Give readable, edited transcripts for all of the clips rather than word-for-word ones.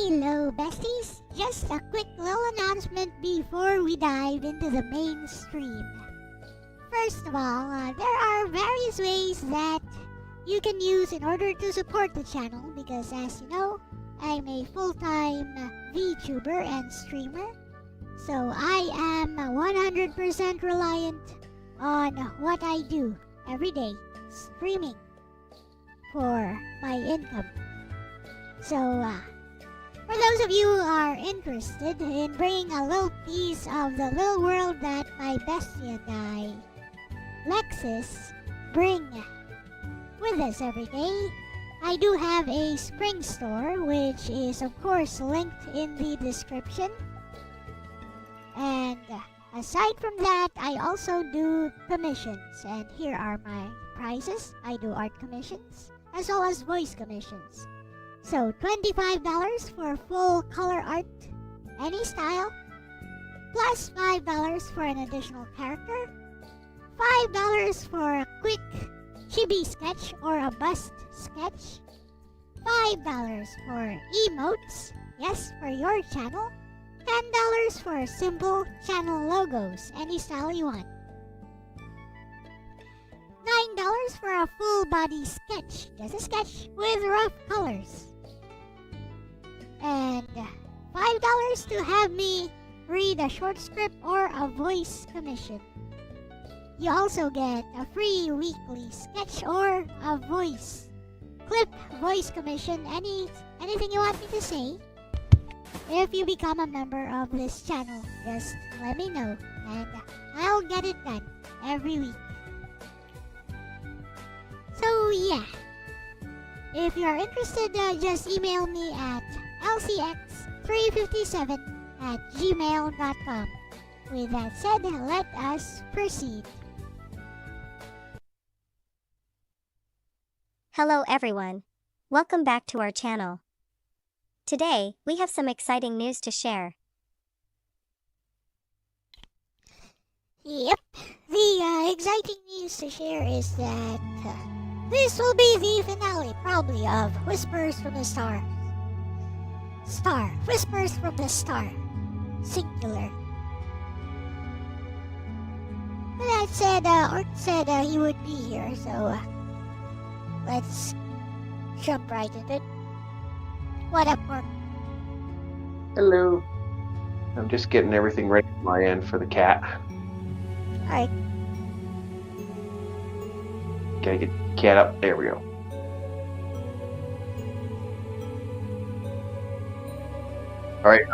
Hello, besties! Just a quick little announcement before we dive into the main stream. First of all, there are various ways that you can use in order to support the channel because, as you know, I'm a full-time VTuber and streamer. So I am 100% reliant on what I do every day, streaming, for my income. So, for those of you who are interested in bringing a little piece of the little world that my bestie and I, Lexus, bring with us every day, I do have a spring store, which is of course linked in the description. And aside from that, I also do commissions, and here are my prices. I do art commissions as well as voice commissions. So $25 for full color art, any style, plus $5 for an additional character, $5 for a quick chibi sketch or a bust sketch, $5 for emotes, yes, for your channel, $10 for simple channel logos, any style you want, $9 for a full body sketch, just a sketch with rough colors, and $5 to have me read a short script or a voice commission. You also get a free weekly sketch or a voice clip voice commission, anything you want me to say. If you become a member of this channel, just let me know and I'll get it done every week. So yeah, if you are interested, just email me at lcx357@gmail.com. With that said, let us proceed. Hello everyone. Welcome back to our channel. Today, we have some exciting news to share. Yep, the exciting news to share is that this will be the finale, probably, of Whispers from the Star. Whispers from the Star. Singular. With that said, Art said he would be here, so let's jump right into it. What up, Art? Hello. I'm just getting everything ready on my end for the cat. Alright. Gotta get the cat up. There we go. Alright,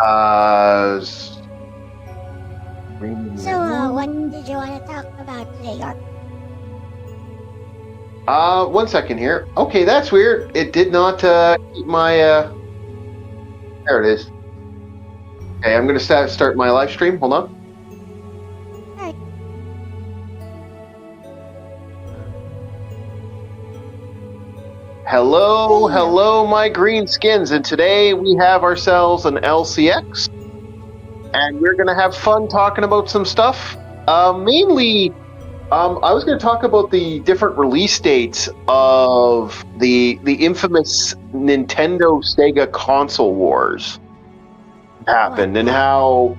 So, what did you want to talk about today, Art? 1 second here. Okay, that's weird. It did not keep my there it is. Okay, I'm gonna start my live stream. Hold on. Alright. Hello, my green skins, and today we have ourselves an LCX, and we're gonna have fun talking about some stuff. Mainly, I was gonna talk about the different release dates of the infamous Nintendo Sega console wars happened, and how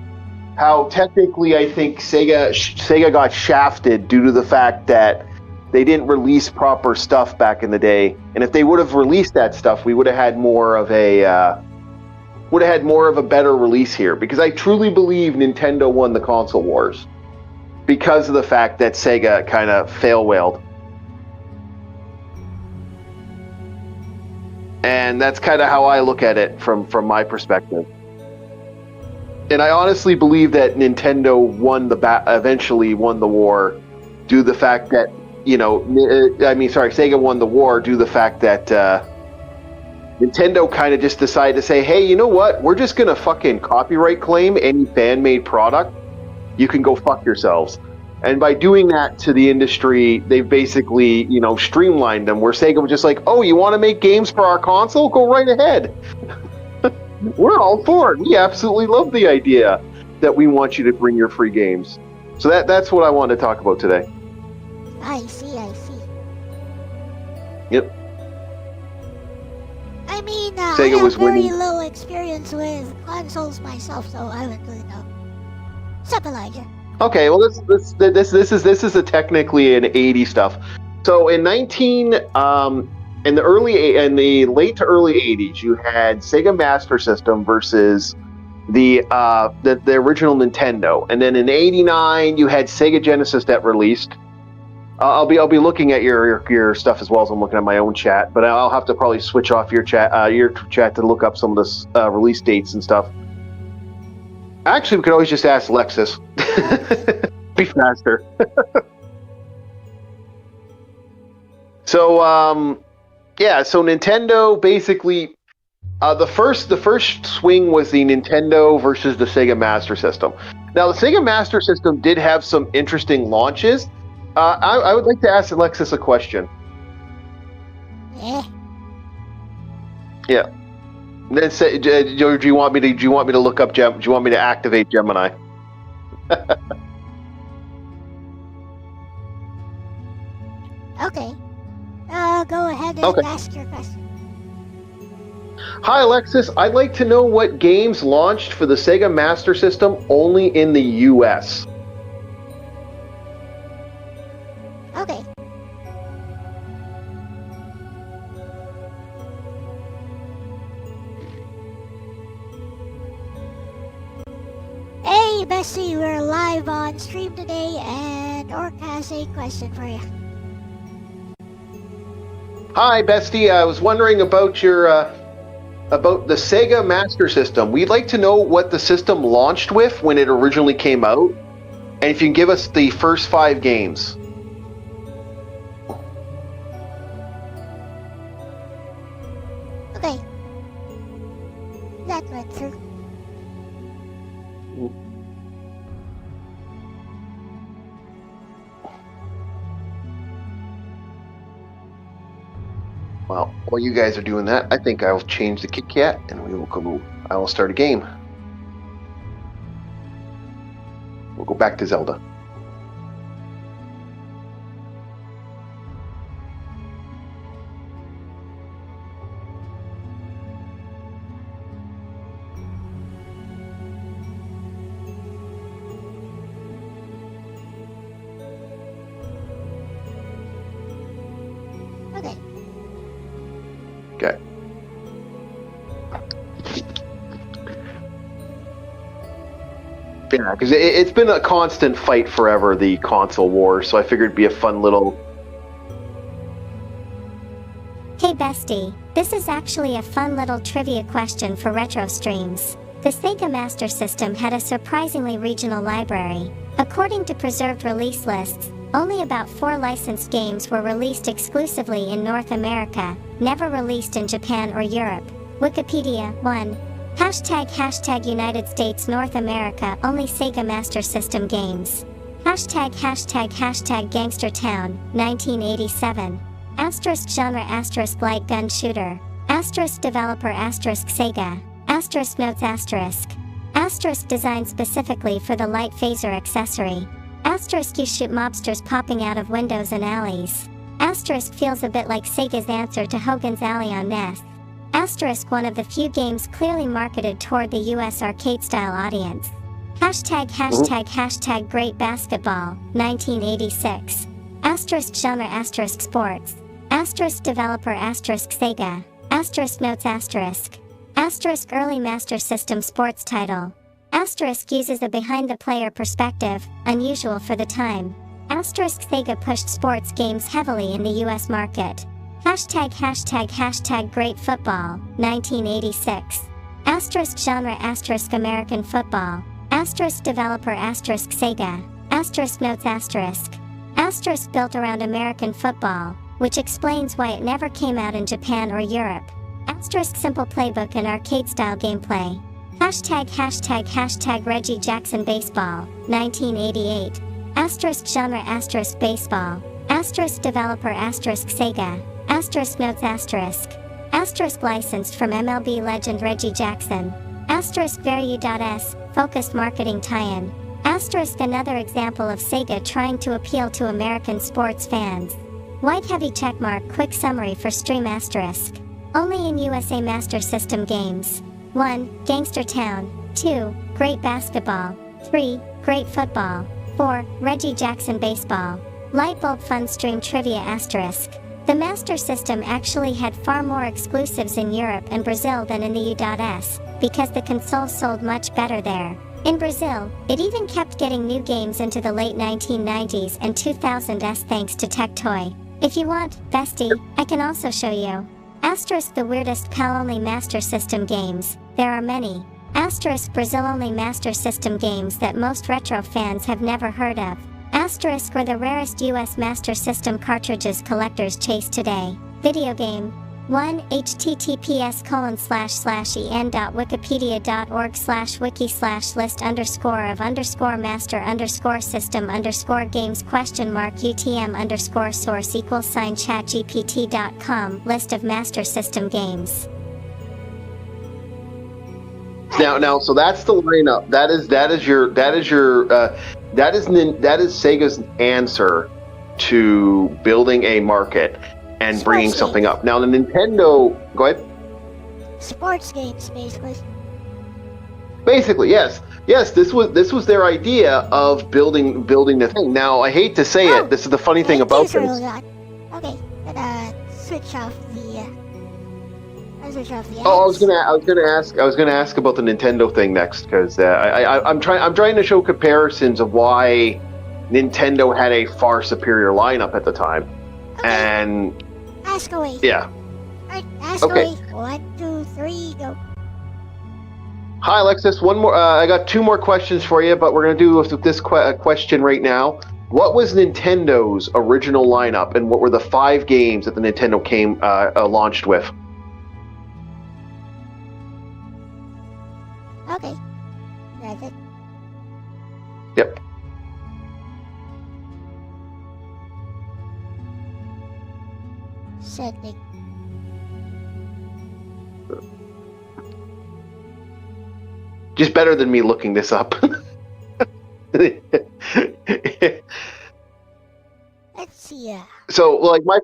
technically I think Sega got shafted due to the fact that they didn't release proper stuff back in the day. And if they would have released that stuff, we would have had more of a better release here. Because I truly believe Nintendo won the console wars because of the fact that Sega kind of fail-whaled. And that's kind of how I look at it from my perspective. And I honestly believe that Nintendo eventually won the war due to the fact that, Sega won the war due to the fact that Nintendo kind of just decided to say, hey, you know what? We're just going to fucking copyright claim any fan-made product. You can go fuck yourselves. And by doing that to the industry, they've basically, streamlined them, where Sega was just like, oh, you want to make games for our console? Go right ahead. We're all for it. We absolutely love the idea that we want you to bring your free games. So that's what I wanted to talk about today. I see. Yep. I mean, Sega I was have very winning. low experience with consoles myself, so I don't really know. Sup, Elijah? Okay, well this is a technically an 80 stuff. So in in the late to early 80s, you had Sega Master System versus the original Nintendo, and then in '89 you had Sega Genesis that released. I'll be looking at your stuff as well as I'm looking at my own chat, but I'll have to probably switch off your chat to look up some of the release dates and stuff. Actually, we could always just ask Lexus. Be faster. So so Nintendo basically the first swing was the Nintendo versus the Sega Master System. Now the Sega Master System did have some interesting launches. I would like to ask Alexis a question. Eh. Yeah. Then say, do you want me to look up do you want me to activate Gemini? Okay. Go ahead and ask your question. Hi Alexis, I'd like to know what games launched for the Sega Master System only in the US. Okay. Hey, Bessie, we're live on stream today, and Orc has a question for you. Hi, Bestie. I was wondering about your about the Sega Master System. We'd like to know what the system launched with when it originally came out, and if you can give us the first 5 games. Okay. That went through. Well, while you guys are doing that, I think I'll change the Kit Kat and I will start a game. We'll go back to Zelda. Okay. Okay. Yeah, because it's been a constant fight forever, the console wars, so I figured it'd be a fun little... Hey bestie, this is actually a fun little trivia question for retro streams. The Sega Master System had a surprisingly regional library. According to preserved release lists, only about 4 licensed games were released exclusively in North America, never released in Japan or Europe. Wikipedia 1. Hashtag United States North America only Sega Master System games. Hashtag Gangster Town 1987. Asterisk genre asterisk light gun shooter. Asterisk developer asterisk Sega. Asterisk notes asterisk. Asterisk designed specifically for the light phaser accessory. Asterisk you shoot mobsters popping out of windows and alleys. Asterisk feels a bit like Sega's answer to Hogan's Alley on NES. Asterisk one of the few games clearly marketed toward the US arcade-style audience. Hashtag Great Basketball 1986. Asterisk genre asterisk sports. Asterisk developer asterisk Sega. Asterisk notes asterisk. Asterisk early Master System sports title. Asterisk uses a behind-the-player perspective, unusual for the time. Asterisk Sega pushed sports games heavily in the US market. Hashtag Great Football 1986. Asterisk genre asterisk American football. Asterisk developer asterisk Sega. Asterisk notes asterisk. Asterisk built around American football, which explains why it never came out in Japan or Europe. Asterisk simple playbook and arcade-style gameplay. Hashtag Reggie Jackson baseball 1988. Asterisk genre asterisk baseball. Asterisk developer asterisk Sega. Asterisk notes asterisk. Asterisk licensed from MLB legend Reggie Jackson. Asterisk Varu.s, focused marketing tie-in. Asterisk another example of Sega trying to appeal to American sports fans. White heavy checkmark quick summary for stream asterisk. only in USA Master System games. 1. Gangster Town. 2. Great Basketball. 3. Great Football. 4. Reggie Jackson Baseball. Lightbulb Fun Stream Trivia Asterisk. The Master System actually had far more exclusives in Europe and Brazil than in the U.S., because the console sold much better there. In Brazil, it even kept getting new games into the late 1990s and 2000s thanks to Tectoy. If you want, bestie, I can also show you. Asterisk the weirdest PAL-only Master System games. There are many. Asterisk Brazil-only Master System games that most retro fans have never heard of. Asterisk were the rarest US Master System cartridges collectors chase today. Video game. 1. https://en.wikipedia.org/list_of_master_source=chatgpt.com list of Master System games. Now, so that's the lineup. That is Sega's answer to building a market and bringing Sports something games. up. Now, the Nintendo, go ahead. Sports games, basically. Basically, yes. This was their idea of building the thing. Now, I hate to say it. This is the funny thing about this. Okay, gonna switch off the. Oh, I was gonna ask about the Nintendo thing next, because I'm trying to show comparisons of why Nintendo had a far superior lineup at the time, Okay. and Ask away. yeah. Alright, ask Okay. away. 1, 2, 3, go. Hi, Alexis. One more. I got 2 more questions for you, but we're gonna do this question right now. What was Nintendo's original lineup, and what were the 5 games that the Nintendo launched with? Okay. That's it. Yep. Sending. Just better than me looking this up. Let's see. So, like, my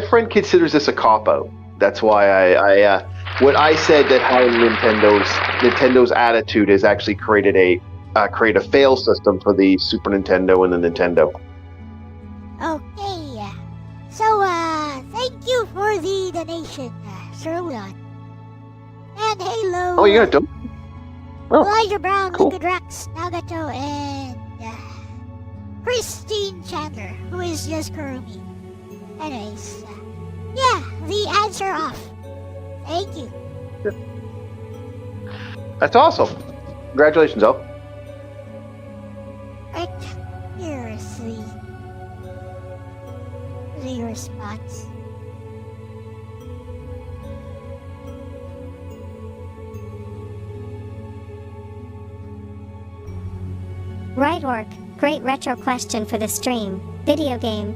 friend considers this a cop-out. That's why I what I said, that how Nintendo's attitude has actually create a fail system for the Super Nintendo and the Nintendo. Okay. So, thank you for the donation, Sir Leon. And hello. Oh, you got it. Oh, Elijah Brown, cool. Liquid Rex, Nagato, and Christine Chandler, who is just Kurumi. Anyways, yeah, the answer off. Thank you. That's awesome. Congratulations, Elle. Right, here's the response. Right orc, great retro question for the stream. Video game.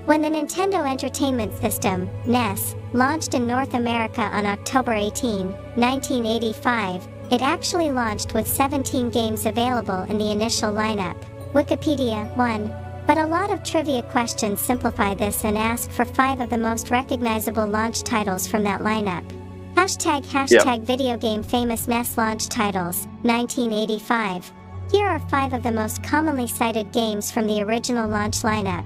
When the Nintendo Entertainment System, NES, launched in North America on October 18, 1985, it actually launched with 17 games available in the initial lineup. Wikipedia 1. But a lot of trivia questions simplify this and ask for 5 of the most recognizable launch titles from that lineup. Hashtag video game famous NES launch titles, 1985. Here are 5 of the most commonly cited games from the original launch lineup.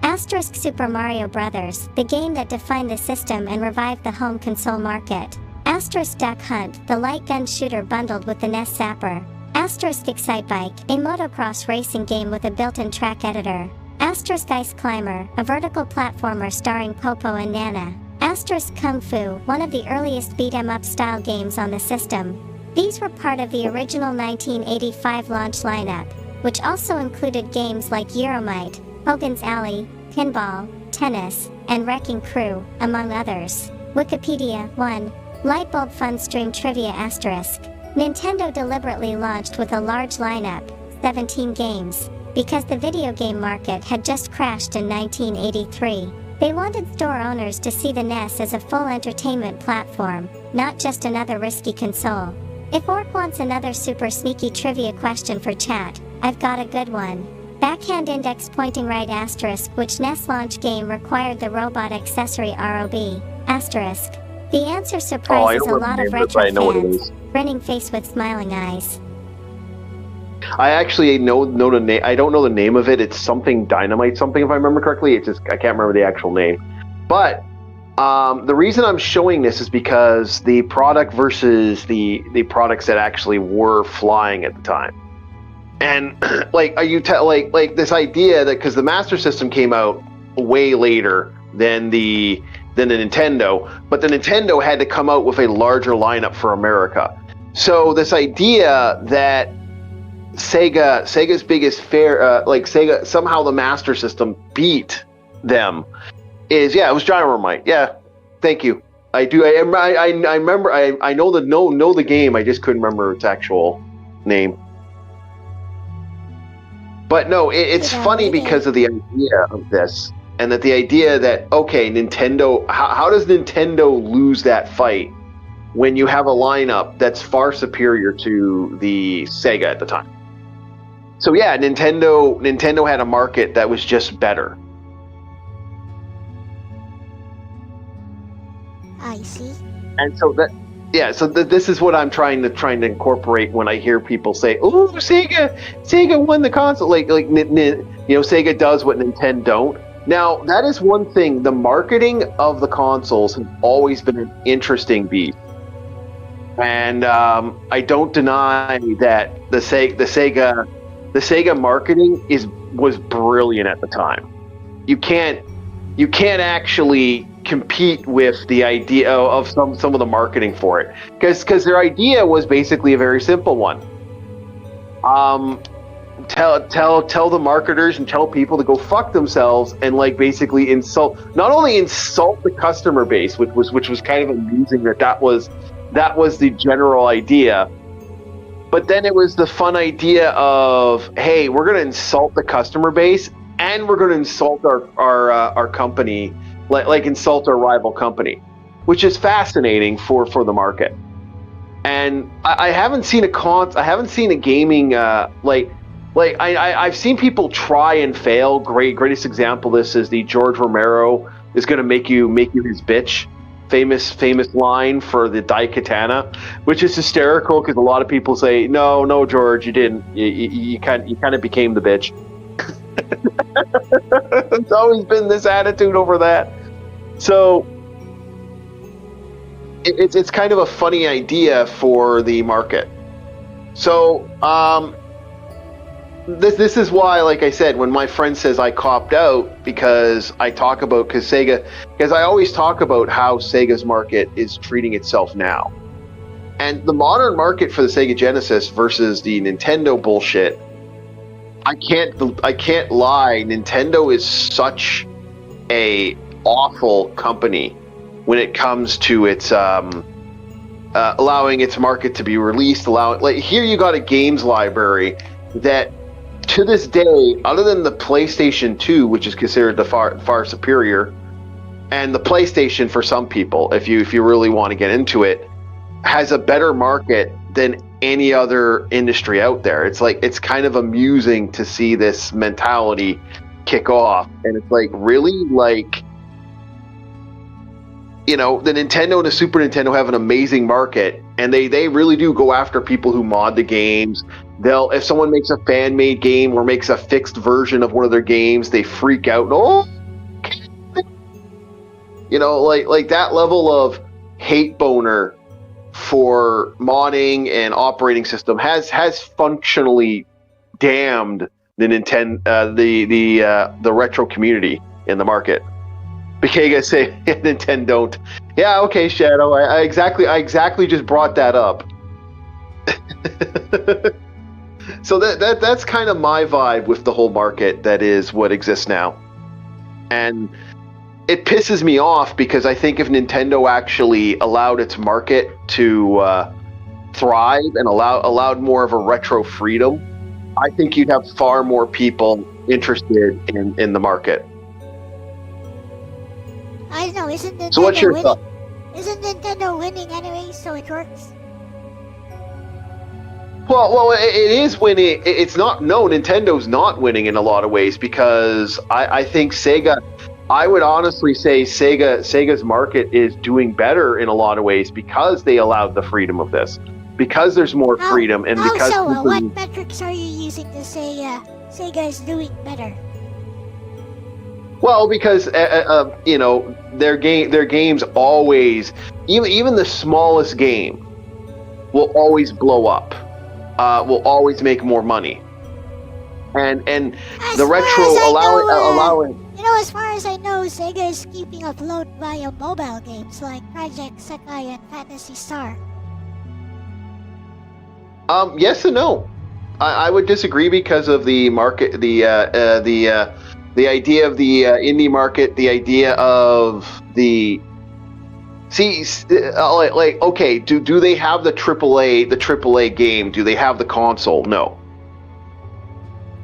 Asterisk Super Mario Bros., the game that defined the system and revived the home console market. Asterisk Duck Hunt, the light gun shooter bundled with the NES Zapper. Asterisk Excitebike, a motocross racing game with a built-in track editor. Asterisk Ice Climber, a vertical platformer starring Popo and Nana. Asterisk Kung Fu, one of the earliest beat-em-up style games on the system. These were part of the original 1985 launch lineup, which also included games like Euromite, Hogan's Alley, Pinball, Tennis, and Wrecking Crew, among others. Wikipedia 1. Lightbulb Fun Stream Trivia Asterisk. Nintendo deliberately launched with a large lineup, 17 games, because the video game market had just crashed in 1983. They wanted store owners to see the NES as a full entertainment platform, not just another risky console. If Orc wants another super sneaky trivia question for chat, I've got a good one. Backhand index pointing right asterisk, which NES launch game required the robot accessory ROB, asterisk. The answer I surprises don't a lot remember of the name, but I retro know what it fans, is. grinning face with smiling eyes. I actually know the name. I don't know the name of it. It's something Dynamite something, if I remember correctly. It's just I can't remember the actual name. But the reason I'm showing this is because the product versus the products that actually were flying at the time. And like, are you like this idea that because the Master System came out way later than the Nintendo, but the Nintendo had to come out with a larger lineup for America. So this idea that Sega's biggest Sega somehow the Master System beat them is it was Gyromite. Yeah, thank you. I do. I remember. I know the game. I just couldn't remember its actual name. But no, it's funny because of the idea of this, and that the idea that okay, Nintendo. How does Nintendo lose that fight when you have a lineup that's far superior to the Sega at the time? So yeah, Nintendo had a market that was just better. I see. And so this is what I'm trying to incorporate when I hear people say, "Oh, Sega won the console." Sega does what Nintendo don't. Now that is one thing. The marketing of the consoles has always been an interesting beat, and I don't deny that the Sega marketing was brilliant at the time. You can't actually compete with the idea of some of the marketing for it, because their idea was basically a very simple one. Tell the marketers and tell people to go fuck themselves, and like basically not only insult the customer base, which was kind of amusing that was the general idea. But then it was the fun idea of, hey, we're going to insult the customer base, and we're going to insult our company, like insult our rival company, which is fascinating for the market. And I haven't seen a gaming I've seen people try and fail. Greatest example of this is the George Romero is going to make you his bitch. Famous line for the Daikatana, which is hysterical because a lot of people say, no, George, you didn't. You kind of became the bitch. It's always been this attitude over that. So it's kind of a funny idea for the market. So this is why, like I said, when my friend says I copped out because I always talk about how Sega's market is treating itself now. And the modern market for the Sega Genesis versus the Nintendo bullshit, I can't lie, Nintendo is such a awful company when it comes to its allowing its market to be released, here you got a games library that to this day, other than the PlayStation 2, which is considered the far superior, and the PlayStation for some people, if you really want to get into it, has a better market than any other industry out there. It's kind of amusing to see this mentality kick off, and it's like, really, the Nintendo and the Super Nintendo have an amazing market, and they really do go after people who mod the games. If someone makes a fan-made game or makes a fixed version of one of their games, they freak out. Like that level of hate boner for modding and operating system has functionally damned the the retro community in the market. Because say Nintendo don't. Yeah, okay, Shadow. I exactly just brought that up. So that's kind of my vibe with the whole market that is what exists now. And it pisses me off because I think if Nintendo actually allowed its market to thrive and allowed more of a retro freedom, I think you'd have far more people interested in the market. I don't know, isn't Nintendo So what's your winning? thought? Isn't Nintendo winning anyway, so it works? Well, it is winning. It's not. No, Nintendo's not winning in a lot of ways because I think Sega I would honestly say Sega's market is doing better in a lot of ways because they allowed the freedom of this. Because there's more freedom and because what metrics are you using to say Sega is doing better? Well, because you know, their games always, even the smallest game will always blow up. Will always make more money. And the retro allowing. You know, as far as I know, Sega is keeping afloat via mobile games like Project Sekai and Phantasy Star. Yes and no. I would disagree because of the market, the idea of the indie market, the idea of the okay, do they have the AAA game? Do they have the console? No.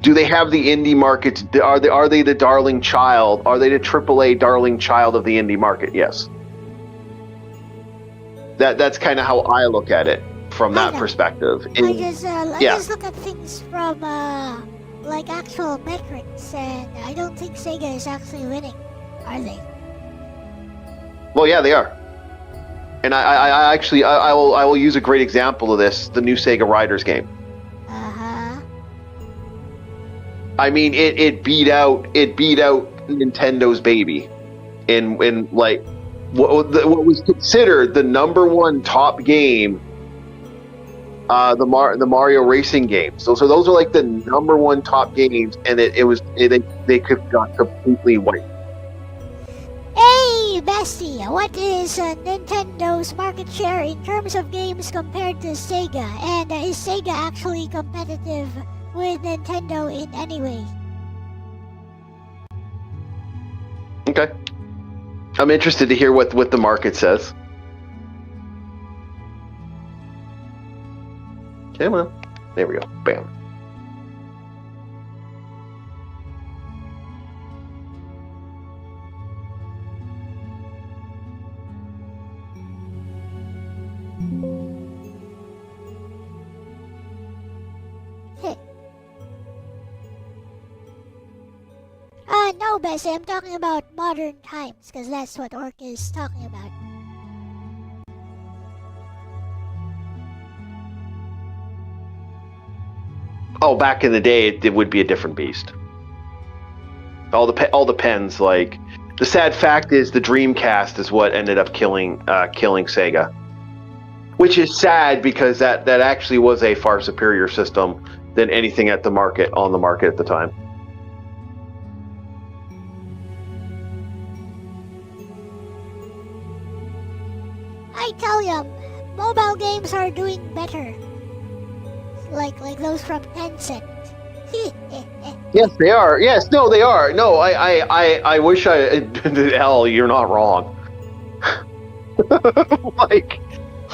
Do they have the indie markets? Are they the darling child? Are they the AAA darling child of the indie market? Yes. That's kind of how I look at it from that perspective. I just look at things from like actual metrics, and I don't think Sega is actually winning, are they? Well, yeah, they are. And I actually will use a great example of this: the new Sega Riders game. I mean, it beat out Nintendo's baby, in like what was considered the number one top game, the Mario racing games. So those are like the number one top games, and they could have got completely wiped. Hey, Bestie, what is Nintendo's market share in terms of games compared to Sega? And is Sega actually competitive with Nintendo in any way? Okay. I'm interested to hear what the market says. Okay, well, there we go. Bam. No, Bessie, I'm talking about modern times, because that's what Orc is talking about. Oh, back in the day, it would be a different beast. All depends. Like, the sad fact is, the Dreamcast is what ended up killing Sega, which is sad because that actually was a far superior system than anything on the market at the time. I tell ya, mobile games are doing better. Like those from Tencent. Yes, they are. Yes, no, they are. No, I wish Elle, you're not wrong.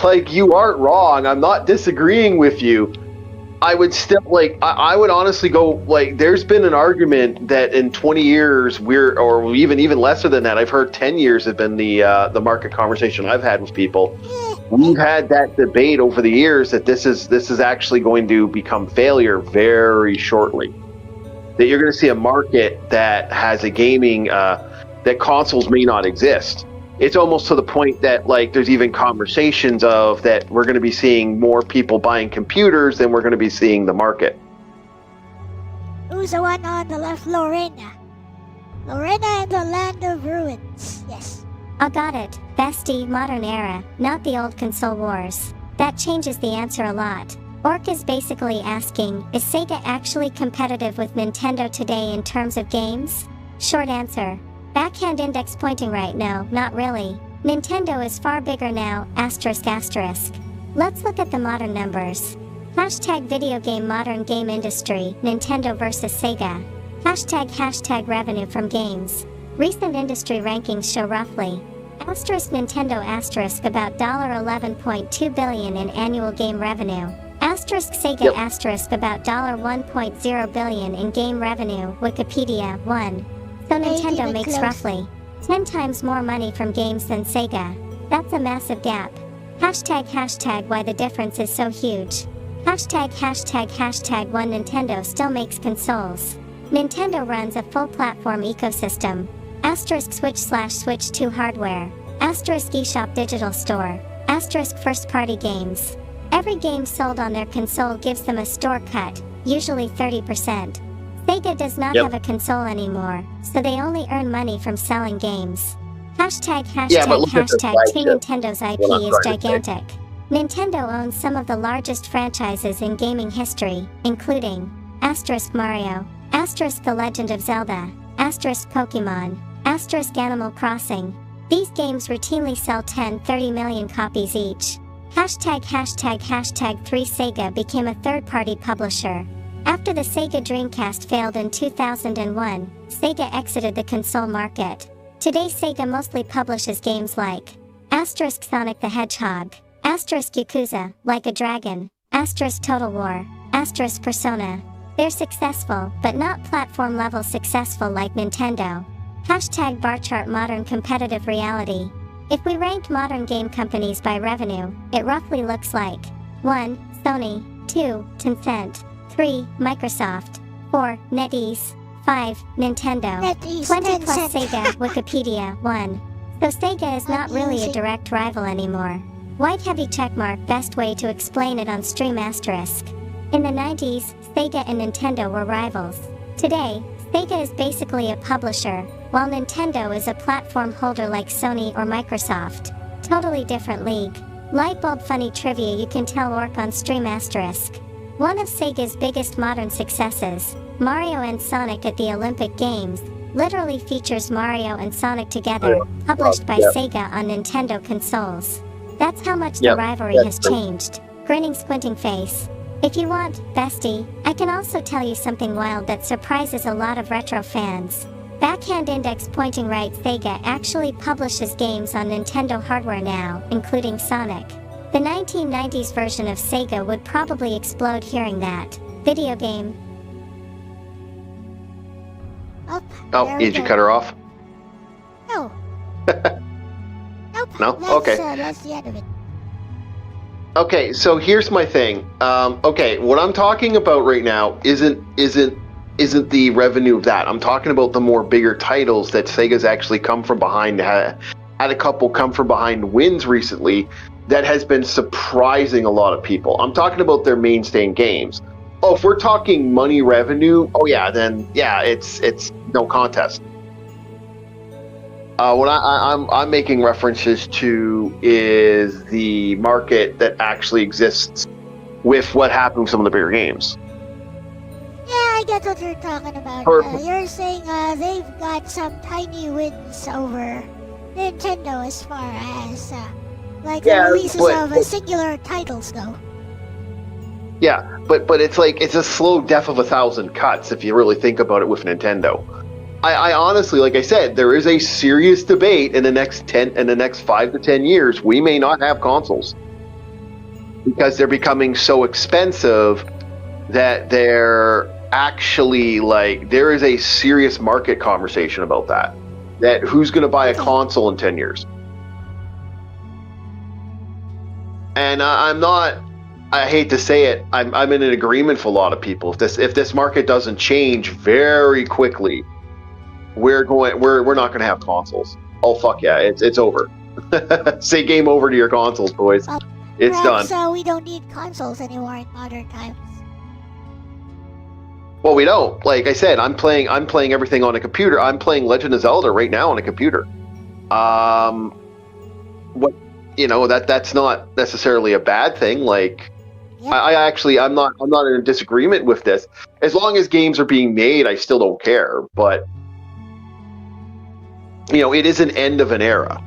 like you aren't wrong. I'm not disagreeing with you. I would still I would honestly go there's been an argument that in 20 years or even lesser than that. I've heard 10 years have been the market conversation I've had with people. We've had that debate over the years that this is actually going to become failure very shortly. That you're going to see a market that has a gaming that consoles may not exist. It's almost to the point that there's even conversations of that we're going to be seeing more people buying computers than we're going to be seeing the market. Who's the one on the left? Lorena. Lorena and the Land of Ruins. Yes. I got it. Bestie, modern era, not the old console wars. That changes the answer a lot. Orc is basically asking, is Sega actually competitive with Nintendo today in terms of games? Short answer. Backhand index pointing right now, not really. Nintendo is far bigger now, asterisk asterisk. Let's look at the modern numbers. Hashtag video game modern game industry, Nintendo versus Sega. Hashtag revenue from games. Recent industry rankings show roughly. Asterisk Nintendo asterisk about $11.2 billion in annual game revenue. Asterisk Sega asterisk about $1.0 billion in game revenue, Wikipedia 1. So Nintendo makes roughly 10 times more money from games than Sega. That's a massive gap. Hashtag why the difference is so huge. Hashtag one Nintendo still makes consoles. Nintendo runs a full platform ecosystem. Asterisk Switch/Switch 2 hardware. Asterisk eShop digital store. Asterisk first party games. Every game sold on their console gives them a store cut, usually 30%. Sega does not have a console anymore, so they only earn money from selling games. Hashtag Tree Nintendo's IP is gigantic. Nintendo owns some of the largest franchises in gaming history, including Asterisk Mario, Asterisk The Legend of Zelda, Asterisk Pokemon, Asterisk Animal Crossing. These games routinely sell 10-30 million copies each. Hashtag 3 Sega became a third-party publisher. After the Sega Dreamcast failed in 2001, Sega exited the console market. Today Sega mostly publishes games like Asterisk Sonic the Hedgehog, Asterisk Yakuza, Like a Dragon, Asterisk Total War, Asterisk Persona. They're successful, but not platform-level successful like Nintendo. Hashtag bar chart modern competitive reality. If we ranked modern game companies by revenue, it roughly looks like 1. Sony, 2. Tencent, 3. Microsoft, 4. NetEase, 5. Nintendo, 20 plus Sega, Wikipedia, 1. So Sega is not really a direct rival anymore. White heavy checkmark best way to explain it on stream asterisk. In the 90s, Sega and Nintendo were rivals. Today, Sega is basically a publisher, while Nintendo is a platform holder like Sony or Microsoft. Totally different league. Lightbulb funny trivia you can tell orc on stream asterisk. One of Sega's biggest modern successes, Mario and Sonic at the Olympic Games, literally features Mario and Sonic together, published by Sega on Nintendo consoles. That's how much the rivalry has changed. Grinning squinting face. If you want, bestie, I can also tell you something wild that surprises a lot of retro fans. Backhand index pointing right, Sega actually publishes games on Nintendo hardware now, including Sonic. The 1990s version of Sega would probably explode hearing that. Video game. Oh, did you cut her off? No. Nope. No? Okay. That's the end of it. Okay, so here's my thing. Okay, what I'm talking about right now isn't the revenue of that. I'm talking about the more bigger titles that Sega's actually come from behind. Had a couple come from behind wins recently that has been surprising a lot of people. I'm talking about their mainstay games. Oh, if we're talking money revenue, then it's no contest. What I'm making references to is the market that actually exists with what happened with some of the bigger games. Yeah, I get what you're talking about. You're saying they've got some tiny wins over Nintendo as far as the releases of singular titles go. Yeah, but it's like it's a slow death of 1,000 cuts if you really think about it with Nintendo. I honestly, like I said, there is a serious debate in the next 5 to 10 years. We may not have consoles because they're becoming so expensive that they're actually there is a serious market conversation about that. That who's going to buy a console in 10 years? And I hate to say it, I'm in an agreement with a lot of people. If this market doesn't change very quickly, we're not going to have consoles. Oh fuck yeah, it's over. Say game over to your consoles, boys. Well, it's done. So we don't need consoles anymore in modern times. Well, we don't. Like I said, I'm playing everything on a computer. I'm playing Legend of Zelda right now on a computer. That's not necessarily a bad thing. Like, yep. I'm not in a disagreement with this. As long as games are being made, I still don't care. But it is an end of an era.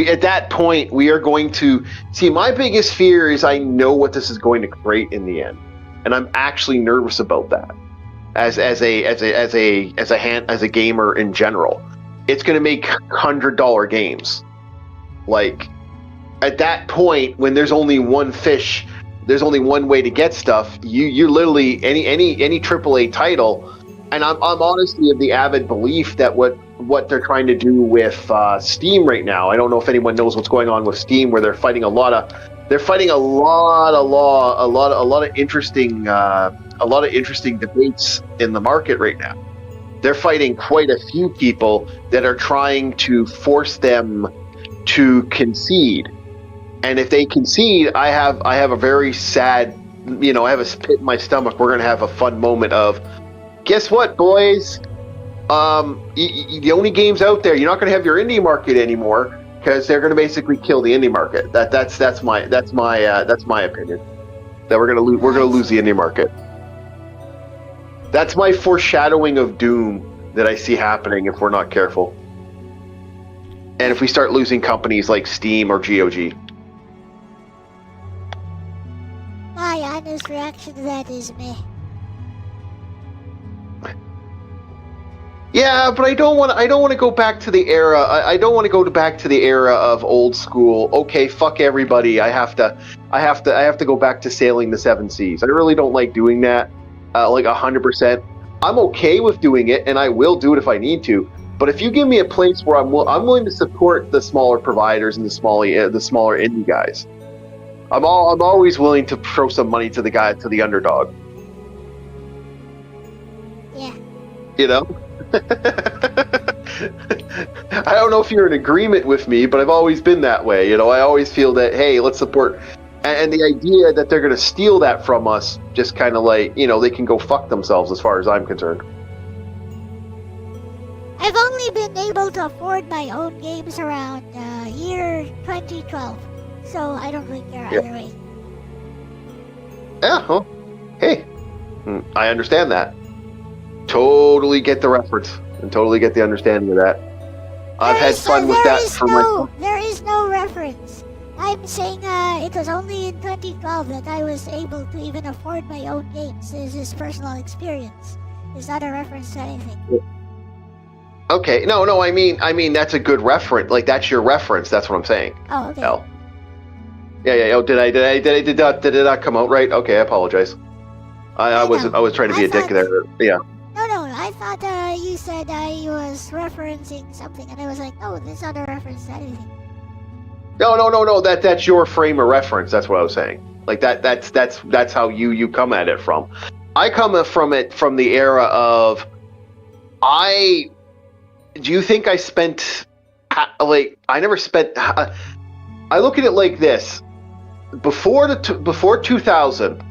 At that point, we are going to see. My biggest fear is I know what this is going to create in the end, and I'm actually nervous about that. As a gamer in general, it's going to make $100 games. Like at that point, when there's only one fish, there's only one way to get stuff. You literally any AAA title, and I'm honestly of the avid belief that what they're trying to do with Steam right now. I don't know if anyone knows what's going on with Steam, where they're fighting a lot of interesting debates in the market right now. They're fighting quite a few people that are trying to force them to concede. And if they concede, I have a very sad, I have a pit in my stomach. We're going to have a fun moment of, guess what, boys? The only games out there, you're not going to have your indie market anymore because they're going to basically kill the indie market. That's my opinion. That we're going to lose the indie market. That's my foreshadowing of doom that I see happening if we're not careful. And if we start losing companies like Steam or GOG. My honest reaction to that is meh. Yeah, but I don't want to go back to the era. I don't want to go back to the era of old school. Okay, fuck everybody. I have to go back to sailing the seven seas. I really don't like doing that. Like 100%. I'm okay with doing it, and I will do it if I need to. But if you give me a place where I'm willing to support the smaller providers and the smaller indie guys, I'm always willing to throw some money to the underdog. Yeah. You know. I don't know if you're in agreement with me, but I've always been that way. I always feel that, hey, let's support. And the idea that they're going to steal that from us, just kind of like, they can go fuck themselves as far as I'm concerned. I've only been able to afford my own games around year 2012, so I don't really care either way. Yeah, well, hey, I understand that. Totally get the reference and totally get the understanding of that. I've had fun with that for myself. There is no reference. I'm saying it was only in 2012 that I was able to even afford my own games. This is personal experience. It's not a reference to anything. Okay, no, I mean that's a good reference. Like that's your reference. That's what I'm saying. Oh, okay. Elle. Yeah. Oh, did it not come out right? Okay, I apologize. I was trying to be a dick there. Yeah. No, I thought you said I was referencing something, and I was like, no, this is not a reference to anything. No. That's your frame of reference. That's what I was saying. Like that's how you come at it from. I come from it from the era of do you think I spent like I never spent? I look at it like this: before 2000,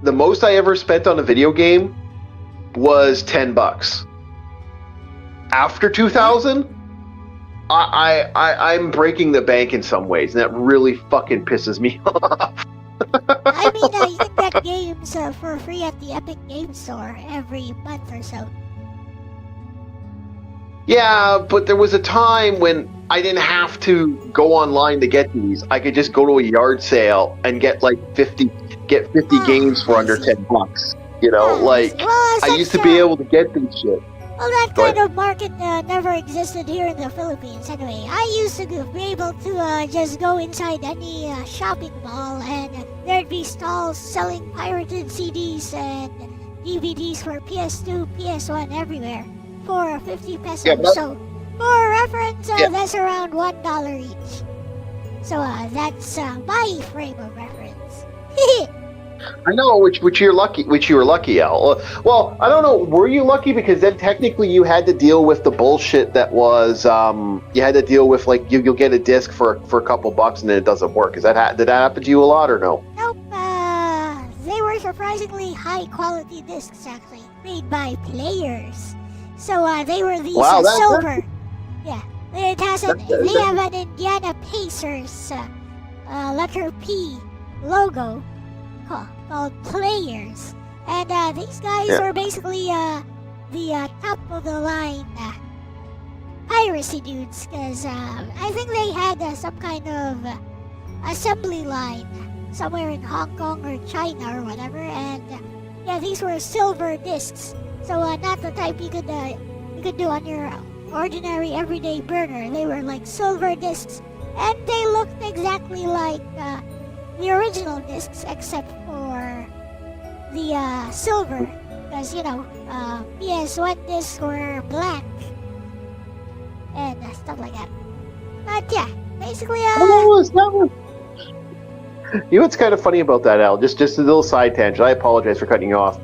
the most I ever spent on a video game was $10. After 2000, I'm breaking the bank in some ways, and that really fucking pisses me off. I mean, you can get games for free at the Epic Game Store every month or so. Yeah, but there was a time when I didn't have to go online to get these. I could just go to a yard sale and get like 50 games for under $10. I used to be able to get these shit. Well, that kind of market never existed here in the Philippines anyway. I used to be able to just go inside any shopping mall and there'd be stalls selling pirated CDs and DVDs for PS2, PS1 everywhere for 50 pesos. Yeah, so, for reference, that's around $1 each. So that's my frame of reference. I know, which you were lucky, Elle. Well, I don't know. Were you lucky? Because then technically you had to deal with the bullshit that was. You had to deal with like you'll get a disc for a couple bucks and then it doesn't work. Did that happen to you a lot or no? Nope. They were surprisingly high quality discs actually, made by players. So they were these silver. Yeah, it has they have an Indiana Pacers letter P logo called Players, and these guys were basically the top of the line piracy dudes, because I think they had some kind of assembly line somewhere in Hong Kong or China or whatever, and these were silver discs, so not the type you could do on your ordinary everyday burner. They were like silver discs, and they looked exactly like the original discs, except for the silver, because PS1 discs were black and stuff like that. But yeah, basically You know what's kind of funny about that, Elle? Just a little side tangent. I apologize for cutting you off.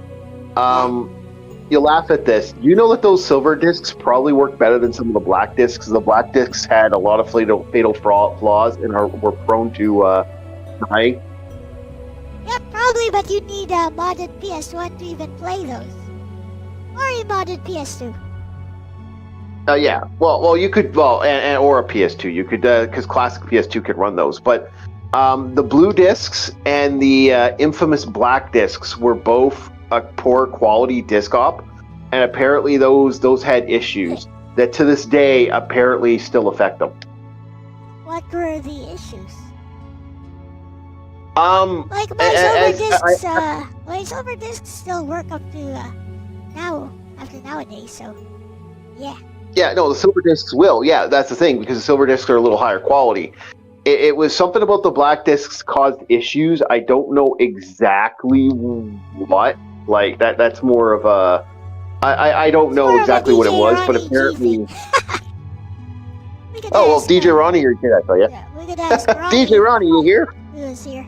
you laugh at this. You know that those silver discs probably work better than some of the black discs. The black discs had a lot of fatal flaws and were prone to dying. Yeah, probably, but you need a modded PS1 to even play those. Or a modded PS2. Yeah. Well, you could. Well, and or a PS2. You could, because classic PS2 could run those. But the blue discs and the infamous black discs were both a poor quality disc op, and apparently those had issues that to this day apparently still affect them. What were the issues? Like my silver discs still work up to now after nowadays. So, yeah. Yeah, no, the silver discs will. Yeah, that's the thing, because the silver discs are a little higher quality. It was something about the black discs caused issues. I don't know exactly what. Like that's more of a. I don't know exactly what it was, but apparently. Oh well, DJ Ronnie, you're here, I tell you. Yeah, we could ask Ronnie. DJ Ronnie, you here? He was here.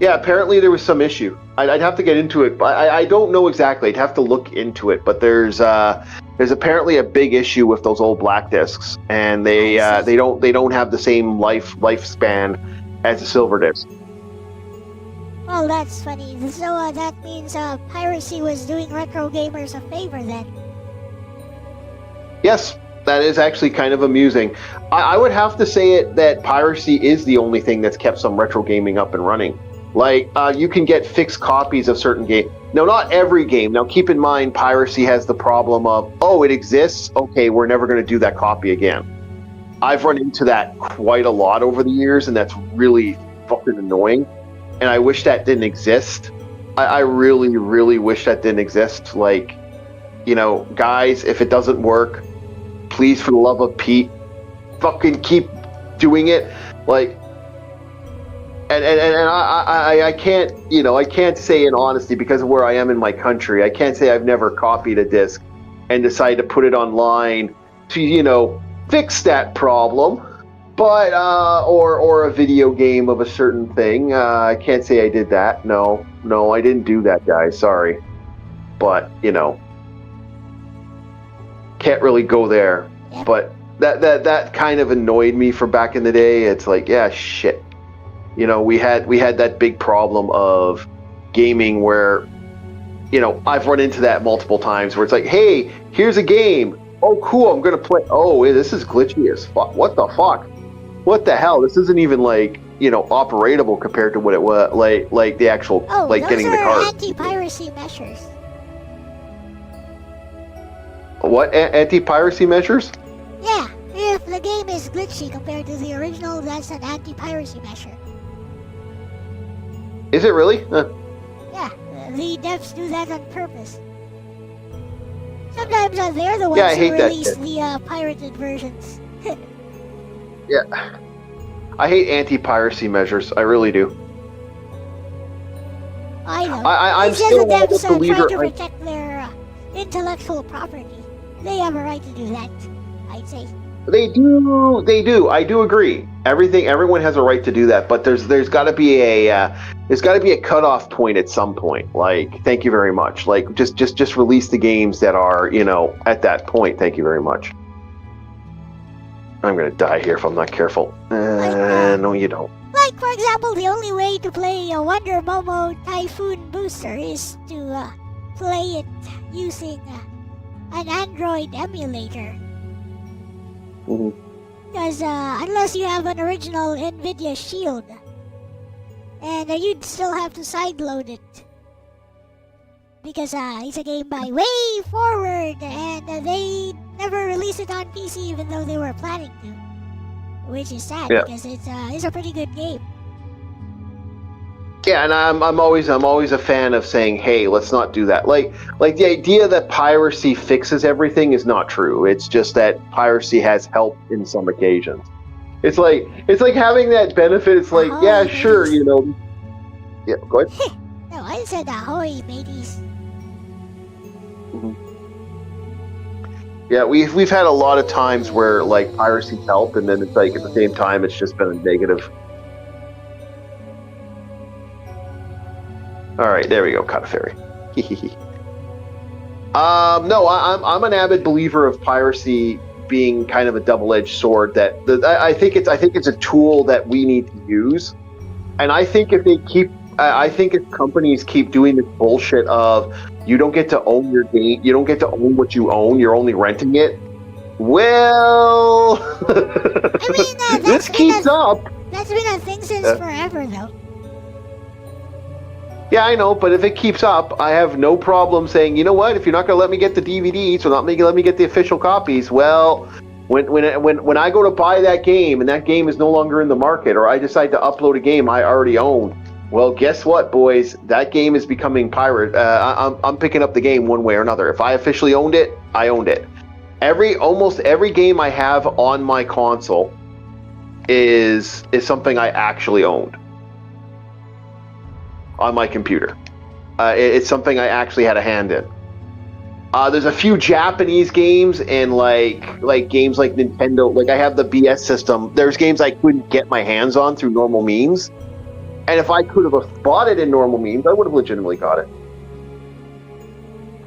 Yeah, apparently there was some issue. I'd have to get into it, but I don't know exactly. I'd have to look into it. But there's apparently a big issue with those old black discs, and they don't have the same lifespan as the silver disc. Well, that's funny. So that means piracy was doing retro gamers a favor then. Yes, that is actually kind of amusing. I would have to say it that piracy is the only thing that's kept some retro gaming up and running. Like, you can get fixed copies of certain games. No, not every game. Now, keep in mind, piracy has the problem of, oh, it exists? Okay, we're never going to do that copy again. I've run into that quite a lot over the years, and that's really fucking annoying. And I wish that didn't exist. I really, really wish that didn't exist. Like, you know, guys, if it doesn't work, please, for the love of Pete, fucking keep doing it. Like, and I can't, you know, I can't say in honesty, because of where I am in my country, I can't say I've never copied a disc and decided to put it online to, you know, fix that problem. But or a video game of a certain thing. I can't say I did that. No, I didn't do that, guys. Sorry, but you know, can't really go there. Yeah. But that kind of annoyed me for back in the day. It's like, yeah, shit. You know, we had that big problem of gaming where, you know, I've run into that multiple times where it's like, hey, here's a game. Oh, cool, I'm gonna play. Oh, this is glitchy as fuck. What the fuck? What the hell? This isn't even like, you know, operatable compared to what it was like the actual like getting the card. Anti-piracy measures. What anti-piracy measures? Yeah, if the game is glitchy compared to the original, that's an anti-piracy measure. Is it really? Yeah, the devs do that on purpose. Sometimes they're the ones who release the pirated versions. Yeah, I hate anti-piracy measures. I really do. I know. I'm it's still just the devs a believer. trying to protect their intellectual property. They have a right to do that, I'd say. They do. I do agree. Everyone has a right to do that, but there's got to be a cutoff point at some point. Like, thank you very much. Like, just release the games that are, you know, at that point. Thank you very much. I'm gonna die here if I'm not careful. No, you don't. Like, for example, the only way to play a Wonder Momo Typhoon Booster is to play it using an Android emulator. Because unless you have an original NVIDIA Shield, and you'd still have to sideload it. Because it's a game by Way Forward, and they never released it on PC even though they were planning to. Which is sad, because it's a pretty good game. Yeah, and I'm always a fan of saying, hey, let's not do that. Like the idea that piracy fixes everything is not true. It's just that piracy has helped in some occasions. It's like having that benefit. It's like, ahoy, yeah, mateys. sure, you know. Yeah, go ahead. No, I said ahoy, mateys. Yeah, we've had a lot of times where like piracy's helped, and then it's like at the same time it's just been a negative. All right, there we go, caught a fairy. No, I'm an avid believer of piracy being kind of a double-edged sword. I think it's a tool that we need to use, and I think if companies keep doing this bullshit of you don't get to own your game, you don't get to own what you own, you're only renting it. Well, I mean, this keeps up. That's been a thing since forever, though. Yeah, I know, but if it keeps up, I have no problem saying, you know what? If you're not going to let me get the DVDs or not let me get the official copies, well, when I go to buy that game and that game is no longer in the market, or I decide to upload a game I already own, well, guess what, boys? That game is becoming pirate. I'm picking up the game one way or another. If I officially owned it, I owned it. Almost every game I have on my console is something I actually owned on my computer. It's something I actually had a hand in. There's a few Japanese games and like games like Nintendo. Like I have the BS system. There's games I couldn't get my hands on through normal means, and if I could have bought it in normal means, I would have legitimately got it.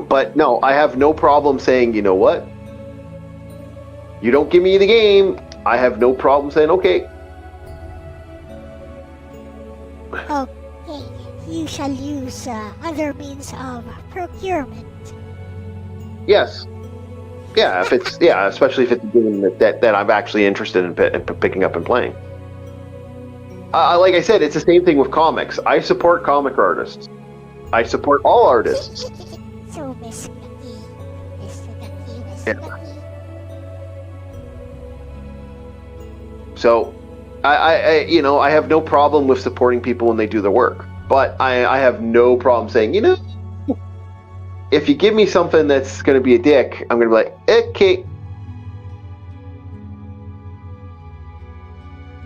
But no, I have no problem saying, you know what? You don't give me the game, I have no problem saying okay. Okay, you shall use other means of procurement. Yes. Yeah, especially if it's a game that I'm actually interested in picking up and playing. Like I said, it's the same thing with comics. I support comic artists. I support all artists. So, Miss Cookie. Yeah. So, I have no problem with supporting people when they do the work, but I have no problem saying, you know, if you give me something that's going to be a dick, I'm going to be like, okay.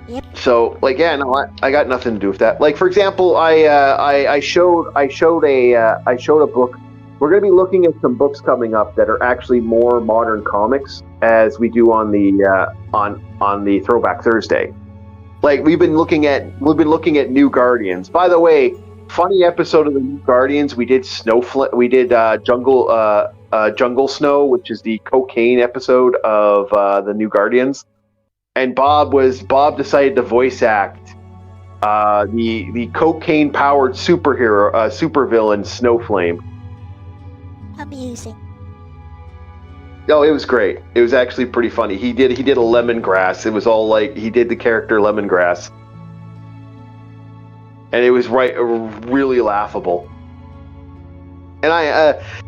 Yep. So, like, yeah, no, I got nothing to do with that. Like, for example, I showed a book. We're going to be looking at some books coming up that are actually more modern comics, as we do on the on the Throwback Thursday. Like we've been looking at New Guardians. By the way, funny episode of the New Guardians. We did Jungle Snow, which is the cocaine episode of the New Guardians, and Bob decided to voice act the cocaine powered superhero supervillain Snowflame. Amusing. Oh, it was great. It was actually pretty funny. He did a lemongrass. It was all like he did the character lemongrass, and it was really laughable. And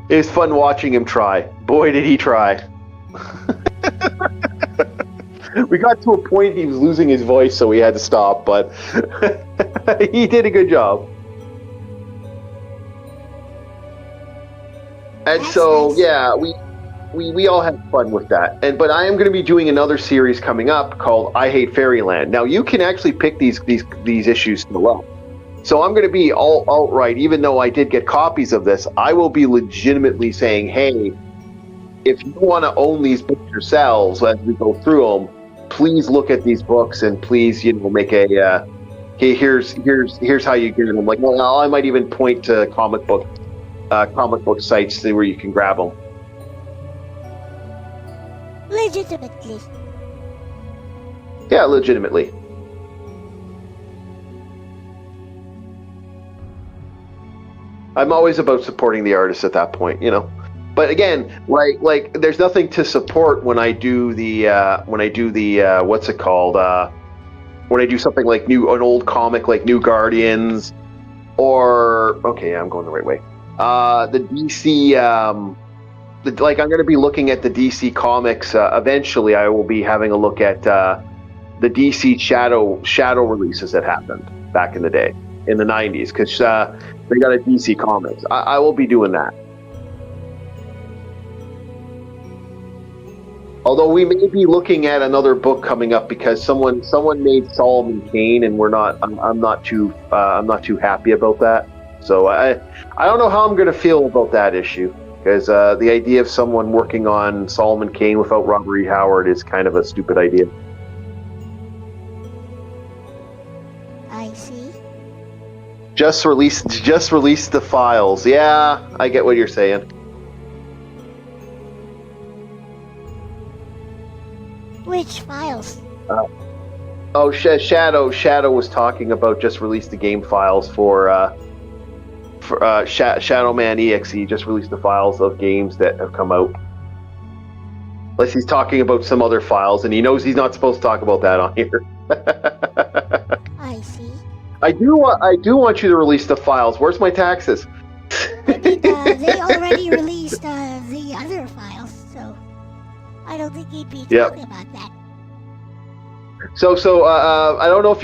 it was fun watching him try. Boy, did he try! We got to a point he was losing his voice, so we had to stop. But he did a good job. And so, yeah, we all had fun with that. But I am going to be doing another series coming up called I Hate Fairyland. Now, you can actually pick these issues to love. So I'm going to be all outright, even though I did get copies of this, I will be legitimately saying, hey, if you want to own these books yourselves as we go through them, please look at these books and please, make a, hey, here's how you get them. Like, well, I might even point to comic book sites where you can grab them. Legitimately. Yeah, legitimately. I'm always about supporting the artist at that point, But again, like there's nothing to support when I do the what's it called? When I do something like an old comic like New Guardians, or okay, yeah, I'm going the right way. The DC, I'm going to be looking at the DC comics. Eventually, I will be having a look at the DC Shadow releases that happened back in the day, in the 90s, because they got a DC Comics. I will be doing that. Although we may be looking at another book coming up because someone made Solomon Kane, and I'm not too happy about that. So I don't know how I'm going to feel about that issue, because the idea of someone working on Solomon Kane without Robert E. Howard is kind of a stupid idea. I see. Just release the files. Yeah, I get what you're saying. Which files? Shadow was talking about just release the game files for Shadow Man EXE. Just released the files of games that have come out. Unless he's talking about some other files, and he knows he's not supposed to talk about that on here. I see. I do want you to release the files. Where's my taxes? I mean, they already released the other files, so I don't think he'd be talking about that. So I don't know if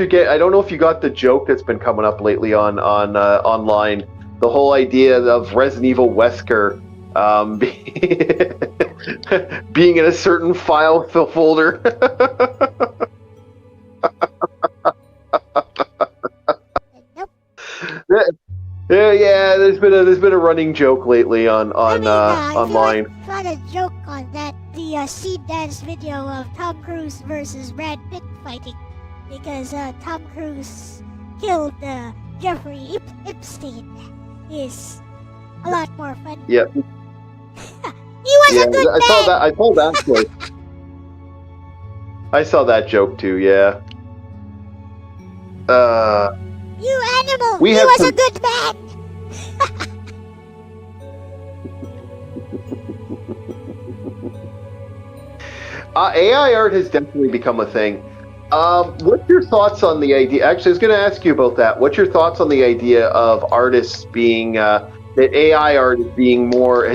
you got the joke that's been coming up lately on online. The whole idea of Resident Evil Wesker being in a certain file folder. Nope. Yeah. There's been a running joke lately on online. I found a joke on that. The Seed Dance video of Tom Cruise versus Brad Pitt fighting, because Tom Cruise killed Jeffrey Epstein is a lot more fun. Yeah. He was a good man. I saw that joke. I saw that joke too. Yeah. You animal! He was a good man. AI art has definitely become a thing. What's your thoughts on the idea? Actually, I was going to ask you about that. What's your thoughts on the idea of artists being that AI art is being more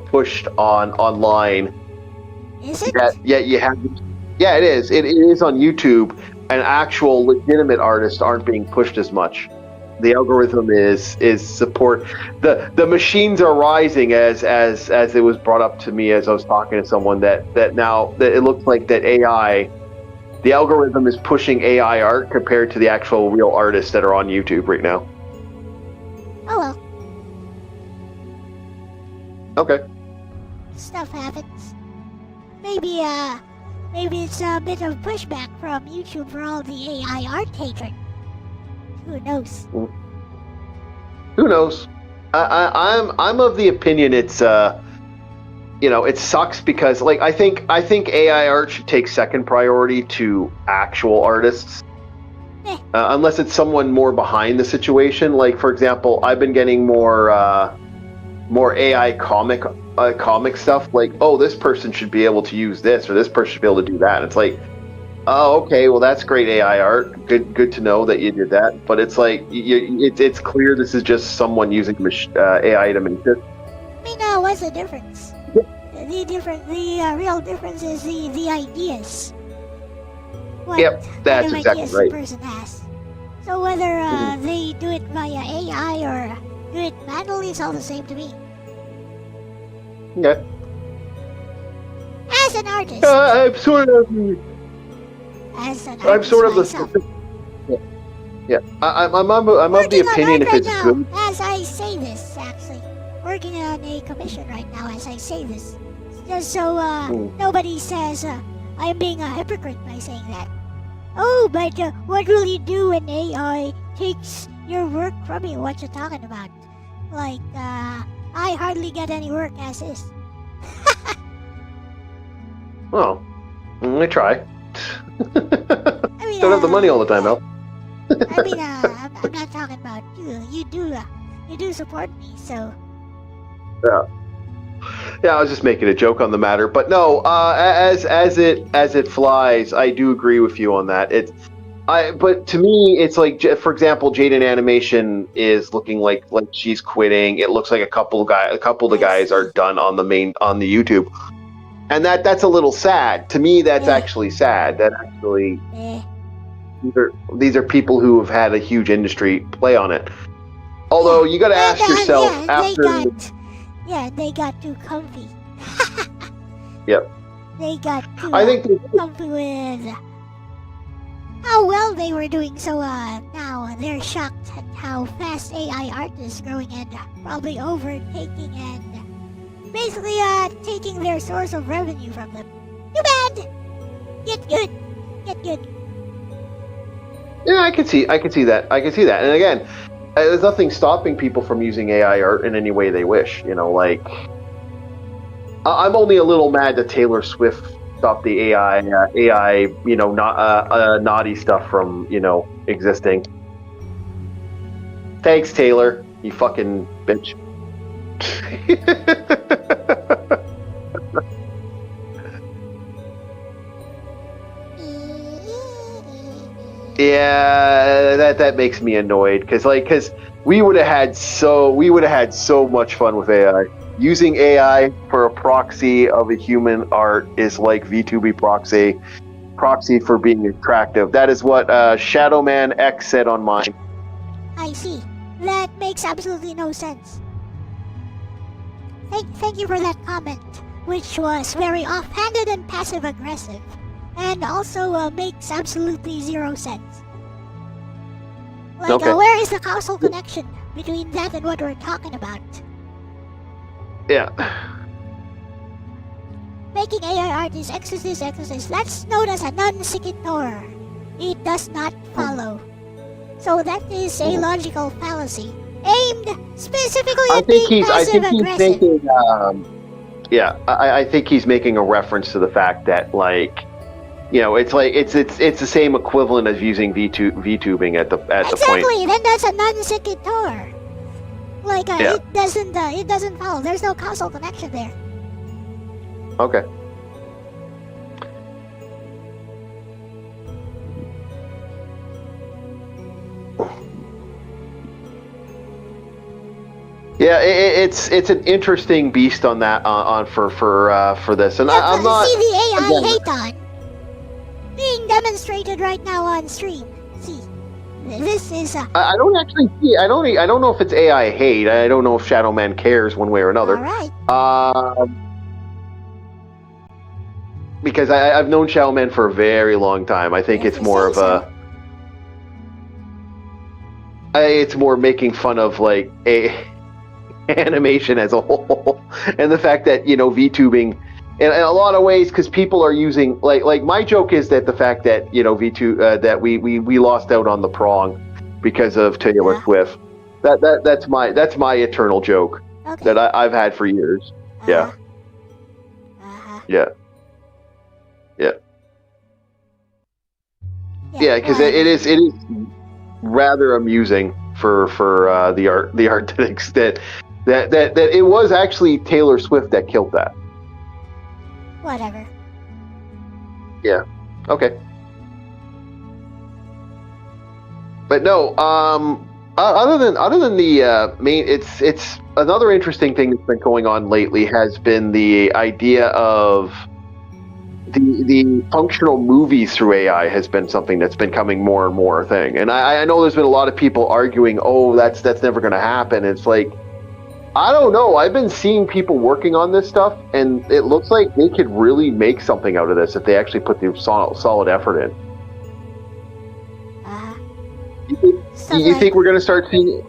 pushed online? Is it? Yeah, it is. It is on YouTube, and actual legitimate artists aren't being pushed as much. The algorithm is support. The machines are rising as it was brought up to me as I was talking to someone that now that it looks like that AI, the algorithm is pushing AI art compared to the actual real artists that are on YouTube right now. Oh well. Okay. Stuff happens. Maybe it's a bit of pushback from YouTube for all the AI art hatred. Who knows? Who knows? I'm of the opinion it's it sucks because I think AI art should take second priority to actual artists, unless it's someone more behind the situation. Like for example, I've been getting more AI comic stuff. Like, oh, this person should be able to use this, or this person should be able to do that. And it's like, oh, okay, well that's great AI art. Good to know that you did that. But it's like it's clear this is just someone using AI to make this. I mean, what's the difference? The real difference is the ideas. Yep, that's exactly ideas right. The person has. So whether they do it via AI or do it manually, it's all the same to me. Okay. As an artist. I'm sort of. As an artist I'm sort of myself. Yeah. I'm of the opinion if it's now, good. as I say this, actually, working on a commission right now as I say this, just so nobody says I'm being a hypocrite by saying that. Oh, but what will you do when AI takes your work from you? What you talking about? Like, I hardly get any work as is. Well, I try. I mean, Don't have the money all the time, Al. I mean, I'm not talking about you. You do support me, so. Yeah, I was just making a joke on the matter, but no. As it flies, I do agree with you on that. But to me, it's like, for example, Jaden Animation is looking like she's quitting. It looks like a couple of the guys are done on the YouTube, and that's a little sad. To me, that's actually sad. That actually, these are people who have had a huge industry play on it. Although you got to ask yourself after. They got too comfy. Yep. They got too comfy with how well they were doing, so now they're shocked at how fast AI art is growing and probably overtaking and basically taking their source of revenue from them. Too bad! Get good! Yeah, I can see that. And again, there's nothing stopping people from using AI art in any way they wish. You know, like I'm only a little mad that Taylor Swift stopped the AI, you know, not naughty stuff from, you know, existing. Thanks, Taylor. You fucking bitch. Yeah, that makes me annoyed because we would have had so much fun with AI. Using AI for a proxy of a human art is like VTubing proxy for being attractive. That is what Shadowman X said on mine. I see. That makes absolutely no sense. Thank you for that comment, which was very offhanded and passive-aggressive, and also makes absolutely zero sense. Like, Okay. Where is the causal connection between that and what we're talking about? Yeah. Making AI art is exorcist. That's known as a non sequitur. It does not follow. So that is a logical fallacy aimed specifically at being passive-aggressive. I think he's making a reference to the fact that, like, you know, it's the same equivalent as using VTubing at the point. Exactly. Then that's a non sequitur. Like it doesn't follow. There's no causal connection there. Okay. Yeah, it's an interesting beast on that for this, and I'm not. See the AI hate on being demonstrated right now on stream. See, this is. I don't actually see. I don't know if it's AI hate. I don't know if Shadowman cares one way or another. All right. Because I've known Shadowman for a very long time. I think it's more of a. It's more making fun of like animation as a whole, and the fact that, you know, VTubing in a lot of ways, because people are using like my joke is that the fact that, you know, VTube that we lost out on the prong because of Taylor Swift. That's my eternal joke that I've had for years. Yeah. Yeah, because it is rather amusing for the art that it was actually Taylor Swift that killed that. Whatever. Yeah. Okay. But no, other than the main, it's another interesting thing that's been going on lately has been the idea of the functional movies through AI has been something that's been coming more and more a thing. And I know there's been a lot of people arguing, oh, that's never going to happen. It's like, I don't know. I've been seeing people working on this stuff, and it looks like they could really make something out of this if they actually put the solid effort in. You think we're going to start seeing?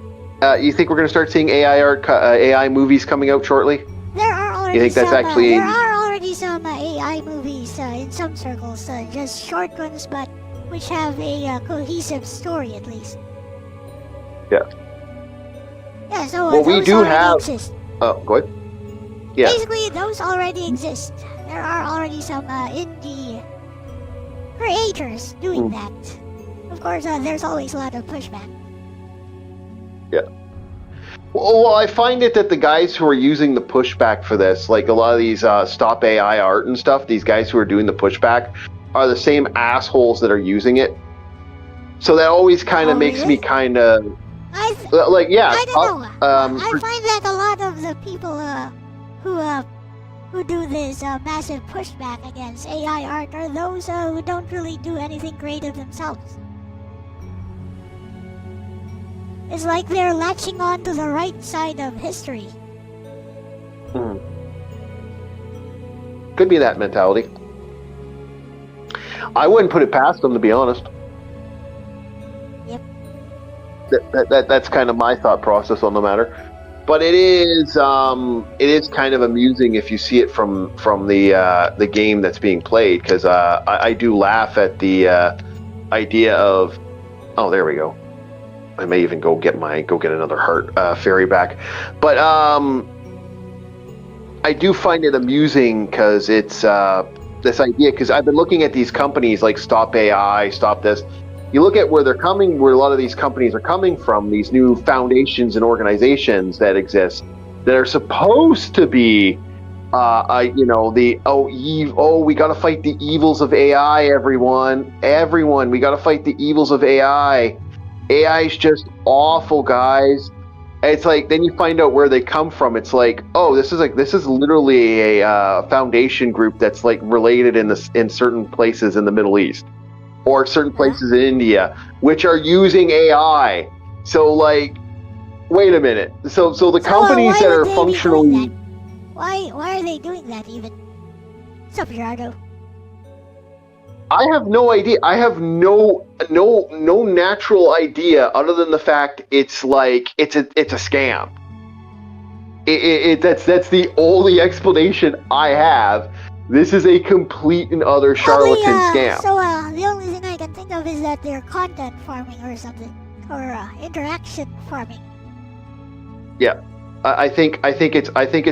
You think we're going to start seeing AI art, AI movies coming out shortly? There are already you think that's actually? There are already some AI movies in some circles, just short ones, but which have a cohesive story at least. Yeah. Yeah, so well, we do have. Exist. Oh, go ahead. Yeah. Basically, those already exist. There are already some indie creators doing that. Of course, there's always a lot of pushback. Yeah. Well, I find it that the guys who are using the pushback for this, like a lot of these stop AI art and stuff, these guys who are doing the pushback are the same assholes that are using it. So that always kind of makes me kind of. I don't know. I find that a lot of the people who do this massive pushback against AI art are those who don't really do anything creative themselves. It's like they're latching on to the right side of history. Could be that mentality. I wouldn't put it past them, to be honest. That's kind of my thought process on the matter, but it is kind of amusing if you see it from the game that's being played, because I do laugh at the idea of Oh, there we go. I may even go get another heart fairy back. But I do find it amusing because it's this idea, because I've been looking at these companies like Stop AI, Stop This. You look at where they're coming, where a lot of these companies are coming from, these new foundations and organizations that exist that are supposed to be, we got to fight the evils of AI, everyone, we got to fight the evils of AI. AI is just awful, guys. It's like, then you find out where they come from. It's like, oh, this is literally a foundation group that's like related in certain places in the Middle East or certain places in India, which are using AI. So like, wait a minute. So the companies that are functionally, why are they doing that even? Sup, Gerardo? I have no idea. I have no natural idea other than the fact it's like it's a scam. That's the only explanation I have. This is a complete and utter charlatan scam. So the only thing I can think of is that they're content farming or something, or interaction farming. Yeah, I think it's